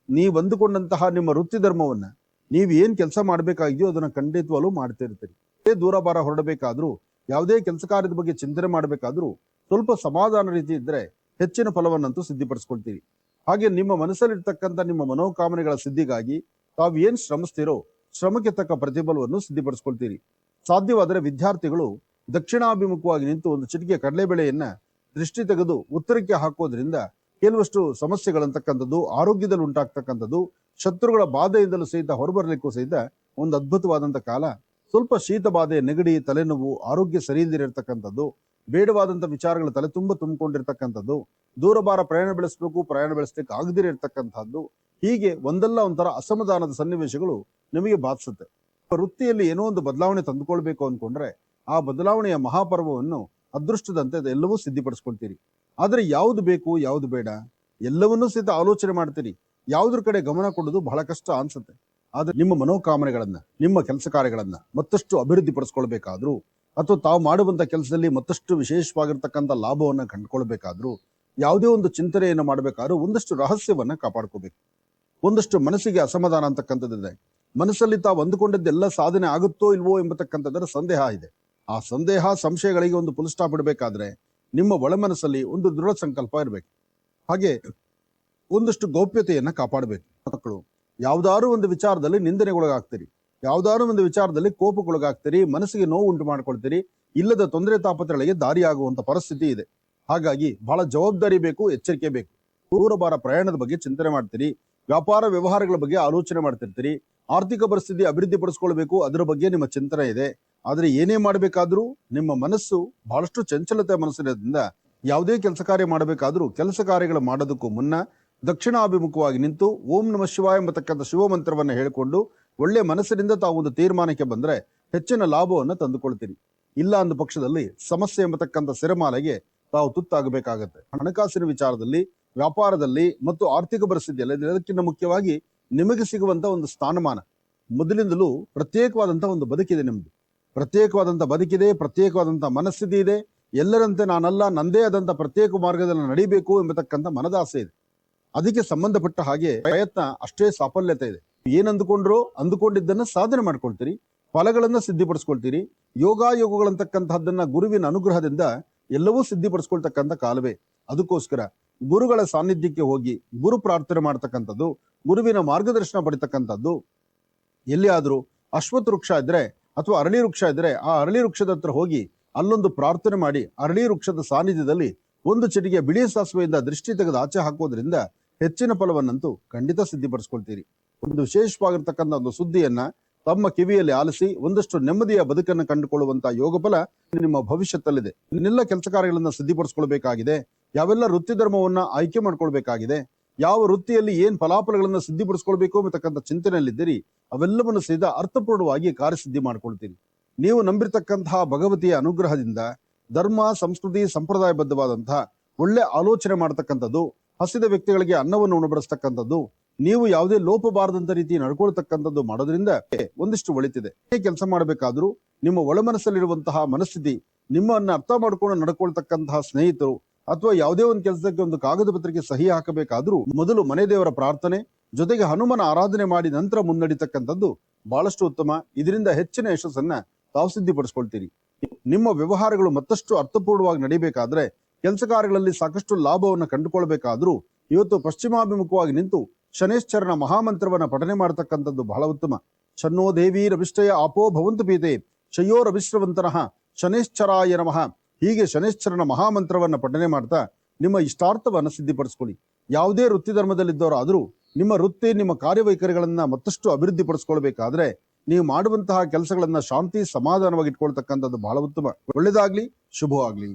ನೀವು ಅಂದುಕೊಂಡಂತಹ ನಿಮ್ಮ ವೃತ್ತಿ ಧರ್ಮವನ್ನ ನೀವ್ ಏನ್ ಕೆಲಸ ಮಾಡ್ಬೇಕಾಗಿದೆಯೋ ಅದನ್ನ ಖಂಡಿತವಾಗ್ಲೂ ಮಾಡ್ತಿರ್ತೀರಿ. ದೂರ ಬಾರ ಹೊರಡಬೇಕಾದ್ರೂ, ಯಾವುದೇ ಕೆಲಸ ಕಾರ್ಯದ ಬಗ್ಗೆ ಚಿಂತನೆ ಮಾಡಬೇಕಾದ್ರೂ ಸ್ವಲ್ಪ ಸಮಾಧಾನ ರೀತಿ ಇದ್ರೆ ಹೆಚ್ಚಿನ ಫಲವನ್ನಂತೂ ಸಿದ್ಧಿಪಡಿಸ್ಕೊಳ್ತೀರಿ. ಹಾಗೆ ನಿಮ್ಮ ಮನಸ್ಸಲ್ಲಿರ್ತಕ್ಕಂಥ ನಿಮ್ಮ ಮನೋಕಾಮನೆಗಳ ಸಿದ್ಧಿಗಾಗಿ ತಾವು ಏನ್ ಶ್ರಮಿಸ್ತೀರೋ ಶ್ರಮಕ್ಕೆ ತಕ್ಕ ಪ್ರತಿಫಲವನ್ನು ಸಿದ್ಧಿಪಡಿಸ್ಕೊಳ್ತೀರಿ. ಸಾಧ್ಯವಾದರೆ ವಿದ್ಯಾರ್ಥಿಗಳು ದಕ್ಷಿಣಾಭಿಮುಖವಾಗಿ ನಿಂತು ಒಂದು ಚಿಟಿಕೆ ಕಡಲೆಬೇಳೆಯನ್ನ ದೃಷ್ಟಿ ತೆಗೆದು ಉತ್ತರಕ್ಕೆ ಹಾಕೋದ್ರಿಂದ ಕೆಲವಷ್ಟು ಸಮಸ್ಯೆಗಳಂತಕ್ಕಂಥದ್ದು ಆರೋಗ್ಯದಲ್ಲಿ ಉಂಟಾಗ್ತಕ್ಕಂಥದ್ದು, ಶತ್ರುಗಳ ಬಾಧೆಯಿಂದಲೂ ಸಹಿತ ಹೊರಬರಲಿಕ್ಕೂ ಸಹಿತ ಒಂದು ಅದ್ಭುತವಾದಂಥ ಕಾಲ. ಸ್ವಲ್ಪ ಶೀತ ಬಾಧೆ, ನೆಗಡಿ, ತಲೆನೋವು, ಆರೋಗ್ಯ ಸರಿ ಇರತಕ್ಕಂಥದ್ದು, ಬೇಡವಾದಂಥ ವಿಚಾರಗಳ ತಲೆ ತುಂಬ ತುಂಬಿಕೊಂಡಿರ್ತಕ್ಕಂಥದ್ದು, ದೂರಭಾರ ಪ್ರಯಾಣ ಬೆಳೆಸಬೇಕು, ಪ್ರಯಾಣ ಬೆಳೆಸಲಿಕ್ಕೆ ಆಗದಿರತಕ್ಕಂಥದ್ದು, ಹೀಗೆ ಒಂದಲ್ಲ ಒಂಥರ ಅಸಮಾಧಾನದ ಸನ್ನಿವೇಶಗಳು ನಿಮಗೆ ಬಾಧಿಸುತ್ತೆ. ವೃತ್ತಿಯಲ್ಲಿ ಏನೋ ಒಂದು ಬದಲಾವಣೆ ತಂದುಕೊಳ್ಬೇಕು ಅಂದ್ಕೊಂಡ್ರೆ ಆ ಬದಲಾವಣೆಯ ಮಹಾಪರ್ವವನ್ನು ಅದೃಷ್ಟದಂತೆ ಎಲ್ಲವೂ ಸಿದ್ಧಿಪಡಿಸ್ಕೊಳ್ತೀರಿ. ಆದರೆ ಯಾವುದು ಬೇಕು, ಯಾವುದು ಬೇಡ ಎಲ್ಲವನ್ನೂ ಸಹಿತ ಆಲೋಚನೆ ಮಾಡ್ತೀರಿ. ಯಾವುದ್ರ ಕಡೆ ಗಮನ ಕೊಡೋದು ಬಹಳ ಕಷ್ಟ ಅನ್ಸುತ್ತೆ. ಆದ್ರೆ ನಿಮ್ಮ ಮನೋಕಾಮನೆಗಳನ್ನ, ನಿಮ್ಮ ಕೆಲಸ ಕಾರ್ಯಗಳನ್ನ ಮತ್ತಷ್ಟು ಅಭಿವೃದ್ಧಿ ಪಡಿಸ್ಕೊಳ್ಬೇಕಾದ್ರೂ, ಅಥವಾ ತಾವು ಮಾಡುವಂತ ಕೆಲಸದಲ್ಲಿ ಮತ್ತಷ್ಟು ವಿಶೇಷವಾಗಿರ್ತಕ್ಕಂಥ ಲಾಭವನ್ನ ಕಂಡುಕೊಳ್ಬೇಕಾದ್ರೂ, ಯಾವುದೇ ಒಂದು ಚಿಂತನೆಯನ್ನು ಮಾಡಬೇಕಾದ್ರೂ ಒಂದಷ್ಟು ರಹಸ್ಯವನ್ನ ಕಾಪಾಡ್ಕೋಬೇಕು. ಒಂದಷ್ಟು ಮನಸ್ಸಿಗೆ ಅಸಮಾಧಾನ ಅಂತಕ್ಕಂಥದ್ದಿದೆ. ಮನಸ್ಸಲ್ಲಿ ತಾವು ಅಂದುಕೊಂಡದ್ದೆಲ್ಲ ಸಾಧನೆ ಆಗುತ್ತೋ ಇಲ್ವೋ ಎಂಬತಕ್ಕಂಥದ್ದರ ಸಂದೇಹ ಇದೆ. ಆ ಸಂದೇಹ, ಸಂಶಯಗಳಿಗೆ ಒಂದು ಫುಲ್ ಸ್ಟಾಪ್ ಇಡಬೇಕಾದ್ರೆ ನಿಮ್ಮ ಒಳ ಮನಸ್ಸಲ್ಲಿ ಒಂದು ದೃಢ ಸಂಕಲ್ಪ ಇರಬೇಕು. ಹಾಗೆ ಒಂದಷ್ಟು ಗೌಪ್ಯತೆಯನ್ನ ಕಾಪಾಡಬೇಕು. ಮಕ್ಕಳು ಯಾವ್ದಾದ್ರು ಒಂದು ವಿಚಾರದಲ್ಲಿ ನಿಂದನೆಗೊಳಗಾಗ್ತೀರಿ, ಯಾವ್ದಾದ್ರು ಒಂದು ವಿಚಾರದಲ್ಲಿ ಕೋಪಕ್ಕೊಳಗಾಗ್ತೀರಿ, ಮನಸ್ಸಿಗೆ ನೋವು ಉಂಟು ಮಾಡ್ಕೊಳ್ತೀರಿ, ಇಲ್ಲದ ತೊಂದರೆ ತಾಪತ್ರಗಳಿಗೆ ದಾರಿಯಾಗುವಂತ ಪರಿಸ್ಥಿತಿ ಇದೆ. ಹಾಗಾಗಿ ಬಹಳ ಜವಾಬ್ದಾರಿ ಬೇಕು, ಎಚ್ಚರಿಕೆ ಬೇಕು. ದೂರಭಾರ ಪ್ರಯಾಣದ ಬಗ್ಗೆ ಚಿಂತನೆ ಮಾಡ್ತೀರಿ, ವ್ಯಾಪಾರ ವ್ಯವಹಾರಗಳ ಬಗ್ಗೆ ಆಲೋಚನೆ ಮಾಡ್ತಿರ್ತೀರಿ, ಆರ್ಥಿಕ ಪರಿಸ್ಥಿತಿ ಅಭಿವೃದ್ಧಿ ಪಡಿಸ್ಕೊಳ್ಬೇಕು, ಅದರ ಬಗ್ಗೆ ನಿಮ್ಮ ಚಿಂತನೆ ಇದೆ. ಆದ್ರೆ ಏನೇ ಮಾಡಬೇಕಾದ್ರೂ ನಿಮ್ಮ ಮನಸ್ಸು ಬಹಳಷ್ಟು ಚಂಚಲತೆ ಮನಸ್ಸಿರೋದ್ರಿಂದ ಯಾವುದೇ ಕೆಲಸ ಕಾರ್ಯ ಮಾಡಬೇಕಾದ್ರೂ ಕೆಲಸ ಕಾರ್ಯಗಳು ಮಾಡೋದಕ್ಕೂ ಮುನ್ನ ದಕ್ಷಿಣಾಭಿಮುಖವಾಗಿ ನಿಂತು ಓಂ ನಮಃ ಶಿವಾಯ ಎಂಬತಕ್ಕಂಥ ಶಿವ ಮಂತ್ರವನ್ನ ಹೇಳಿಕೊಂಡು ಒಳ್ಳೆ ಮನಸ್ಸಿನಿಂದ ತಾವು ಒಂದು ತೀರ್ಮಾನಕ್ಕೆ ಬಂದ್ರೆ ಹೆಚ್ಚಿನ ಲಾಭವನ್ನು ತಂದುಕೊಳ್ತೀರಿ. ಇಲ್ಲ ಅಂದ ಪಕ್ಷದಲ್ಲಿ ಸಮಸ್ಯೆ ಎಂಬತಕ್ಕಂಥ ಸಿರಮಾಲೆಗೆ ತಾವು ತುತ್ತಾಗಬೇಕಾಗತ್ತೆ. ಹಣಕಾಸಿನ ವಿಚಾರದಲ್ಲಿ, ವ್ಯಾಪಾರದಲ್ಲಿ ಮತ್ತು ಆರ್ಥಿಕ ಪರಿಸ್ಥಿತಿಯಲ್ಲಿ ಇದಕ್ಕಿಂತ ಮುಖ್ಯವಾಗಿ ನಿಮಗೆ ಸಿಗುವಂತ ಒಂದು ಸ್ಥಾನಮಾನ, ಮೊದಲಿಂದಲೂ ಪ್ರತ್ಯೇಕವಾದಂತ ಒಂದು ಬದುಕಿದೆ. ನಿಮ್ದು ಪ್ರತ್ಯೇಕವಾದಂತ ಬದುಕಿದೆ, ಪ್ರತ್ಯೇಕವಾದಂತ ಮನಸ್ಥಿತಿ ಇದೆ. ಎಲ್ಲರಂತೆ ನಾನಲ್ಲ, ನಂದೇ ಆದಂತ ಪ್ರತ್ಯೇಕ ಮಾರ್ಗದಲ್ಲಿ ನಡಿಬೇಕು ಎಂಬತಕ್ಕಂಥ ಮನದಾಸೆ ಇದೆ. ಅದಕ್ಕೆ ಸಂಬಂಧಪಟ್ಟ ಹಾಗೆ ಪ್ರಯತ್ನ ಅಷ್ಟೇ ಸಾಫಲ್ಯತೆ ಇದೆ. ಏನ್ ಅಂದುಕೊಂಡಿದ್ದನ್ನ ಸಾಧನೆ ಮಾಡ್ಕೊಳ್ತೀರಿ, ಫಲಗಳನ್ನ ಸಿದ್ಧಿಪಡಿಸ್ಕೊಳ್ತೀರಿ. ಯೋಗಾಯೋಗಗಳಂತಕ್ಕಂತಹದ್ದನ್ನ ಗುರುವಿನ ಅನುಗ್ರಹದಿಂದ ಎಲ್ಲವೂ ಸಿದ್ಧಿಪಡಿಸ್ಕೊಳ್ತಕ್ಕಂಥ ಕಾಲವೇ. ಅದಕ್ಕೋಸ್ಕರ ಗುರುಗಳ ಸಾನ್ನಿಧ್ಯಕ್ಕೆ ಹೋಗಿ ಗುರು ಪ್ರಾರ್ಥನೆ ಮಾಡ್ತಕ್ಕಂಥದ್ದು, ಗುರುವಿನ ಮಾರ್ಗದರ್ಶನ ಪಡಿತಕ್ಕಂಥದ್ದು. ಎಲ್ಲಿಯಾದ್ರೂ ಅಶ್ವತ್ಥ ವೃಕ್ಷ ಇದ್ರೆ ಅಥವಾ ಅರಳಿ ವೃಕ್ಷ ಇದ್ರೆ ಆ ಅರಳಿ ವೃಕ್ಷದ ಹತ್ರ ಹೋಗಿ ಅಲ್ಲೊಂದು ಪ್ರಾರ್ಥನೆ ಮಾಡಿ ಅರಳಿ ವೃಕ್ಷದ ಸಾನ್ನಿಧ್ಯದಲ್ಲಿ ಒಂದು ಚಿಟಿಗೆ ಬಿಳಿ ಸಾಸುವೆಯಿಂದ ದೃಷ್ಟಿ ತೆಗೆದು ಆಚೆ ಹಾಕೋದ್ರಿಂದ ಹೆಚ್ಚಿನ ಫಲವನ್ನಂತೂ ಖಂಡಿತ ಸಿದ್ಧಿಪಡಿಸ್ಕೊಳ್ತೀರಿ. ಒಂದು ವಿಶೇಷವಾಗಿರ್ತಕ್ಕಂಥ ಒಂದು ಸುದ್ದಿಯನ್ನ ತಮ್ಮ ಕಿವಿಯಲ್ಲಿ ಆಲಿಸಿ ಒಂದಷ್ಟು ನೆಮ್ಮದಿಯ ಬದುಕನ್ನು ಕಂಡುಕೊಳ್ಳುವಂತ ಯೋಗ ಫಲ ನಿಮ್ಮ ಭವಿಷ್ಯದಲ್ಲಿದೆ. ಇನ್ನೆಲ್ಲ ಕೆಲಸ ಕಾರ್ಯಗಳನ್ನ ಸಿದ್ಧಿಪಡಿಸ್ಕೊಳ್ಬೇಕಾಗಿದೆ. ಯಾವೆಲ್ಲ ವೃತ್ತಿ ಧರ್ಮವನ್ನ ಆಯ್ಕೆ ಮಾಡ್ಕೊಳ್ಬೇಕಾಗಿದೆ, ಯಾವ ವೃತ್ತಿಯಲ್ಲಿ ಏನ್ ಫಲಾಫಲಗಳನ್ನ ಸಿದ್ಧಿಪಡಿಸ್ಕೊಳ್ಬೇಕು ಅಂತಕ್ಕಂಥ ಚಿಂತನೆಯಲ್ಲಿದ್ದೀರಿ, ಅವೆಲ್ಲವನ್ನು ಸಹಿತ ಅರ್ಥಪೂರ್ಣವಾಗಿ ಕಾರ್ಯಸಿದ್ಧಿ ಮಾಡ್ಕೊಳ್ತೀರಿ. ನೀವು ನಂಬಿರ್ತಕ್ಕಂತಹ ಭಗವತಿಯ ಅನುಗ್ರಹದಿಂದ ಧರ್ಮ, ಸಂಸ್ಕೃತಿ, ಸಂಪ್ರದಾಯಬದ್ಧವಾದಂತಹ ಒಳ್ಳೆ ಆಲೋಚನೆ ಮಾಡತಕ್ಕಂಥದ್ದು, ಹಸಿದ ವ್ಯಕ್ತಿಗಳಿಗೆ ಅನ್ನವನ್ನು ಉಣಬಡಿಸ್ತಕ್ಕಂಥದ್ದು, ನೀವು ಯಾವುದೇ ಲೋಪ ಬಾರದಂತ ರೀತಿ ನಡ್ಕೊಳ್ತಕ್ಕಂಥದ್ದು ಮಾಡೋದ್ರಿಂದ ಒಂದಿಷ್ಟು ಒಳಿತಿದೆ. ಕೆಲಸ ಮಾಡಬೇಕಾದ್ರೂ ನಿಮ್ಮ ಒಳ ಮನಸ್ಸಲ್ಲಿರುವಂತಹ ಮನಸ್ಥಿತಿ, ನಿಮ್ಮನ್ನ ಅರ್ಥ ಮಾಡ್ಕೊಂಡು ನಡ್ಕೊಳ್ತಕ್ಕಂತಹ ಸ್ನೇಹಿತರು, ಅಥವಾ ಯಾವುದೇ ಒಂದು ಕೆಲಸಕ್ಕೆ ಒಂದು ಕಾಗದ ಪತ್ರಕ್ಕೆ ಸಹಿ ಹಾಕಬೇಕಾದ್ರೂ ಮೊದಲು ಮನೆ ದೇವರ ಪ್ರಾರ್ಥನೆ ಜೊತೆಗೆ ಹನುಮನ ಆರಾಧನೆ ಮಾಡಿ ನಂತರ ಮುನ್ನಡಿತಕ್ಕಂಥದ್ದು ಬಹಳಷ್ಟು ಉತ್ತಮ. ಇದರಿಂದ ಹೆಚ್ಚಿನ ಯಶಸ್ಸನ್ನ ತಾವು ಸಿದ್ಧಿಪಡಿಸ್ಕೊಳ್ತೀರಿ. ನಿಮ್ಮ ವ್ಯವಹಾರಗಳು ಮತ್ತಷ್ಟು ಅರ್ಥಪೂರ್ಣವಾಗಿ ನಡಿಬೇಕಾದ್ರೆ, ಕೆಲಸ ಕಾರ್ಯಗಳಲ್ಲಿ ಸಾಕಷ್ಟು ಲಾಭವನ್ನು ಕಂಡುಕೊಳ್ಬೇಕಾದ್ರೂ ಇವತ್ತು ಪಶ್ಚಿಮಾಭಿಮುಖವಾಗಿ ನಿಂತು ಶನೇಶ್ಚರನ ಮಹಾಮಂತ್ರವನ್ನ ಪಠನೆ ಮಾಡತಕ್ಕಂಥದ್ದು ಬಹಳ ಉತ್ತಮ. ಶನ್ನೋ ದೇವಿ ರವಿಷ್ಟಯ ಆಪೋ ಭವಂತು ಪೀತೆ ಶಯೋ ರವಿಶ್ರವಂತನಃ ಶನೇಶ್ಚರಾಯ ನಮಃ. ಹೀಗೆ ಶನೇಶ್ಚರನ ಮಹಾಮಂತ್ರವನ್ನ ಪಠನೆ ಮಾಡ್ತಾ ನಿಮ್ಮ ಇಷ್ಟಾರ್ಥವನ್ನ ಸಿದ್ಧಿಪಡಿಸ್ಕೊಳ್ಳಿ. ಯಾವುದೇ ವೃತ್ತಿ ಧರ್ಮದಲ್ಲಿದ್ದವರಾದ್ರೂ ನಿಮ್ಮ ವೃತ್ತಿ, ನಿಮ್ಮ ಕಾರ್ಯವೈಖರಿಗಳನ್ನ ಮತ್ತಷ್ಟು ಅಭಿವೃದ್ಧಿ ಪಡಿಸ್ಕೊಳ್ಬೇಕಾದ್ರೆ ನೀವು ಮಾಡುವಂತಹ ಕೆಲಸಗಳನ್ನ ಶಾಂತಿ, ಸಮಾಧಾನವಾಗಿ ಇಟ್ಕೊಳ್ತಕ್ಕಂಥದ್ದು ಬಹಳ ಉತ್ತಮ. ಒಳ್ಳೆದಾಗ್ಲಿ, ಶುಭವಾಗ್ಲಿ.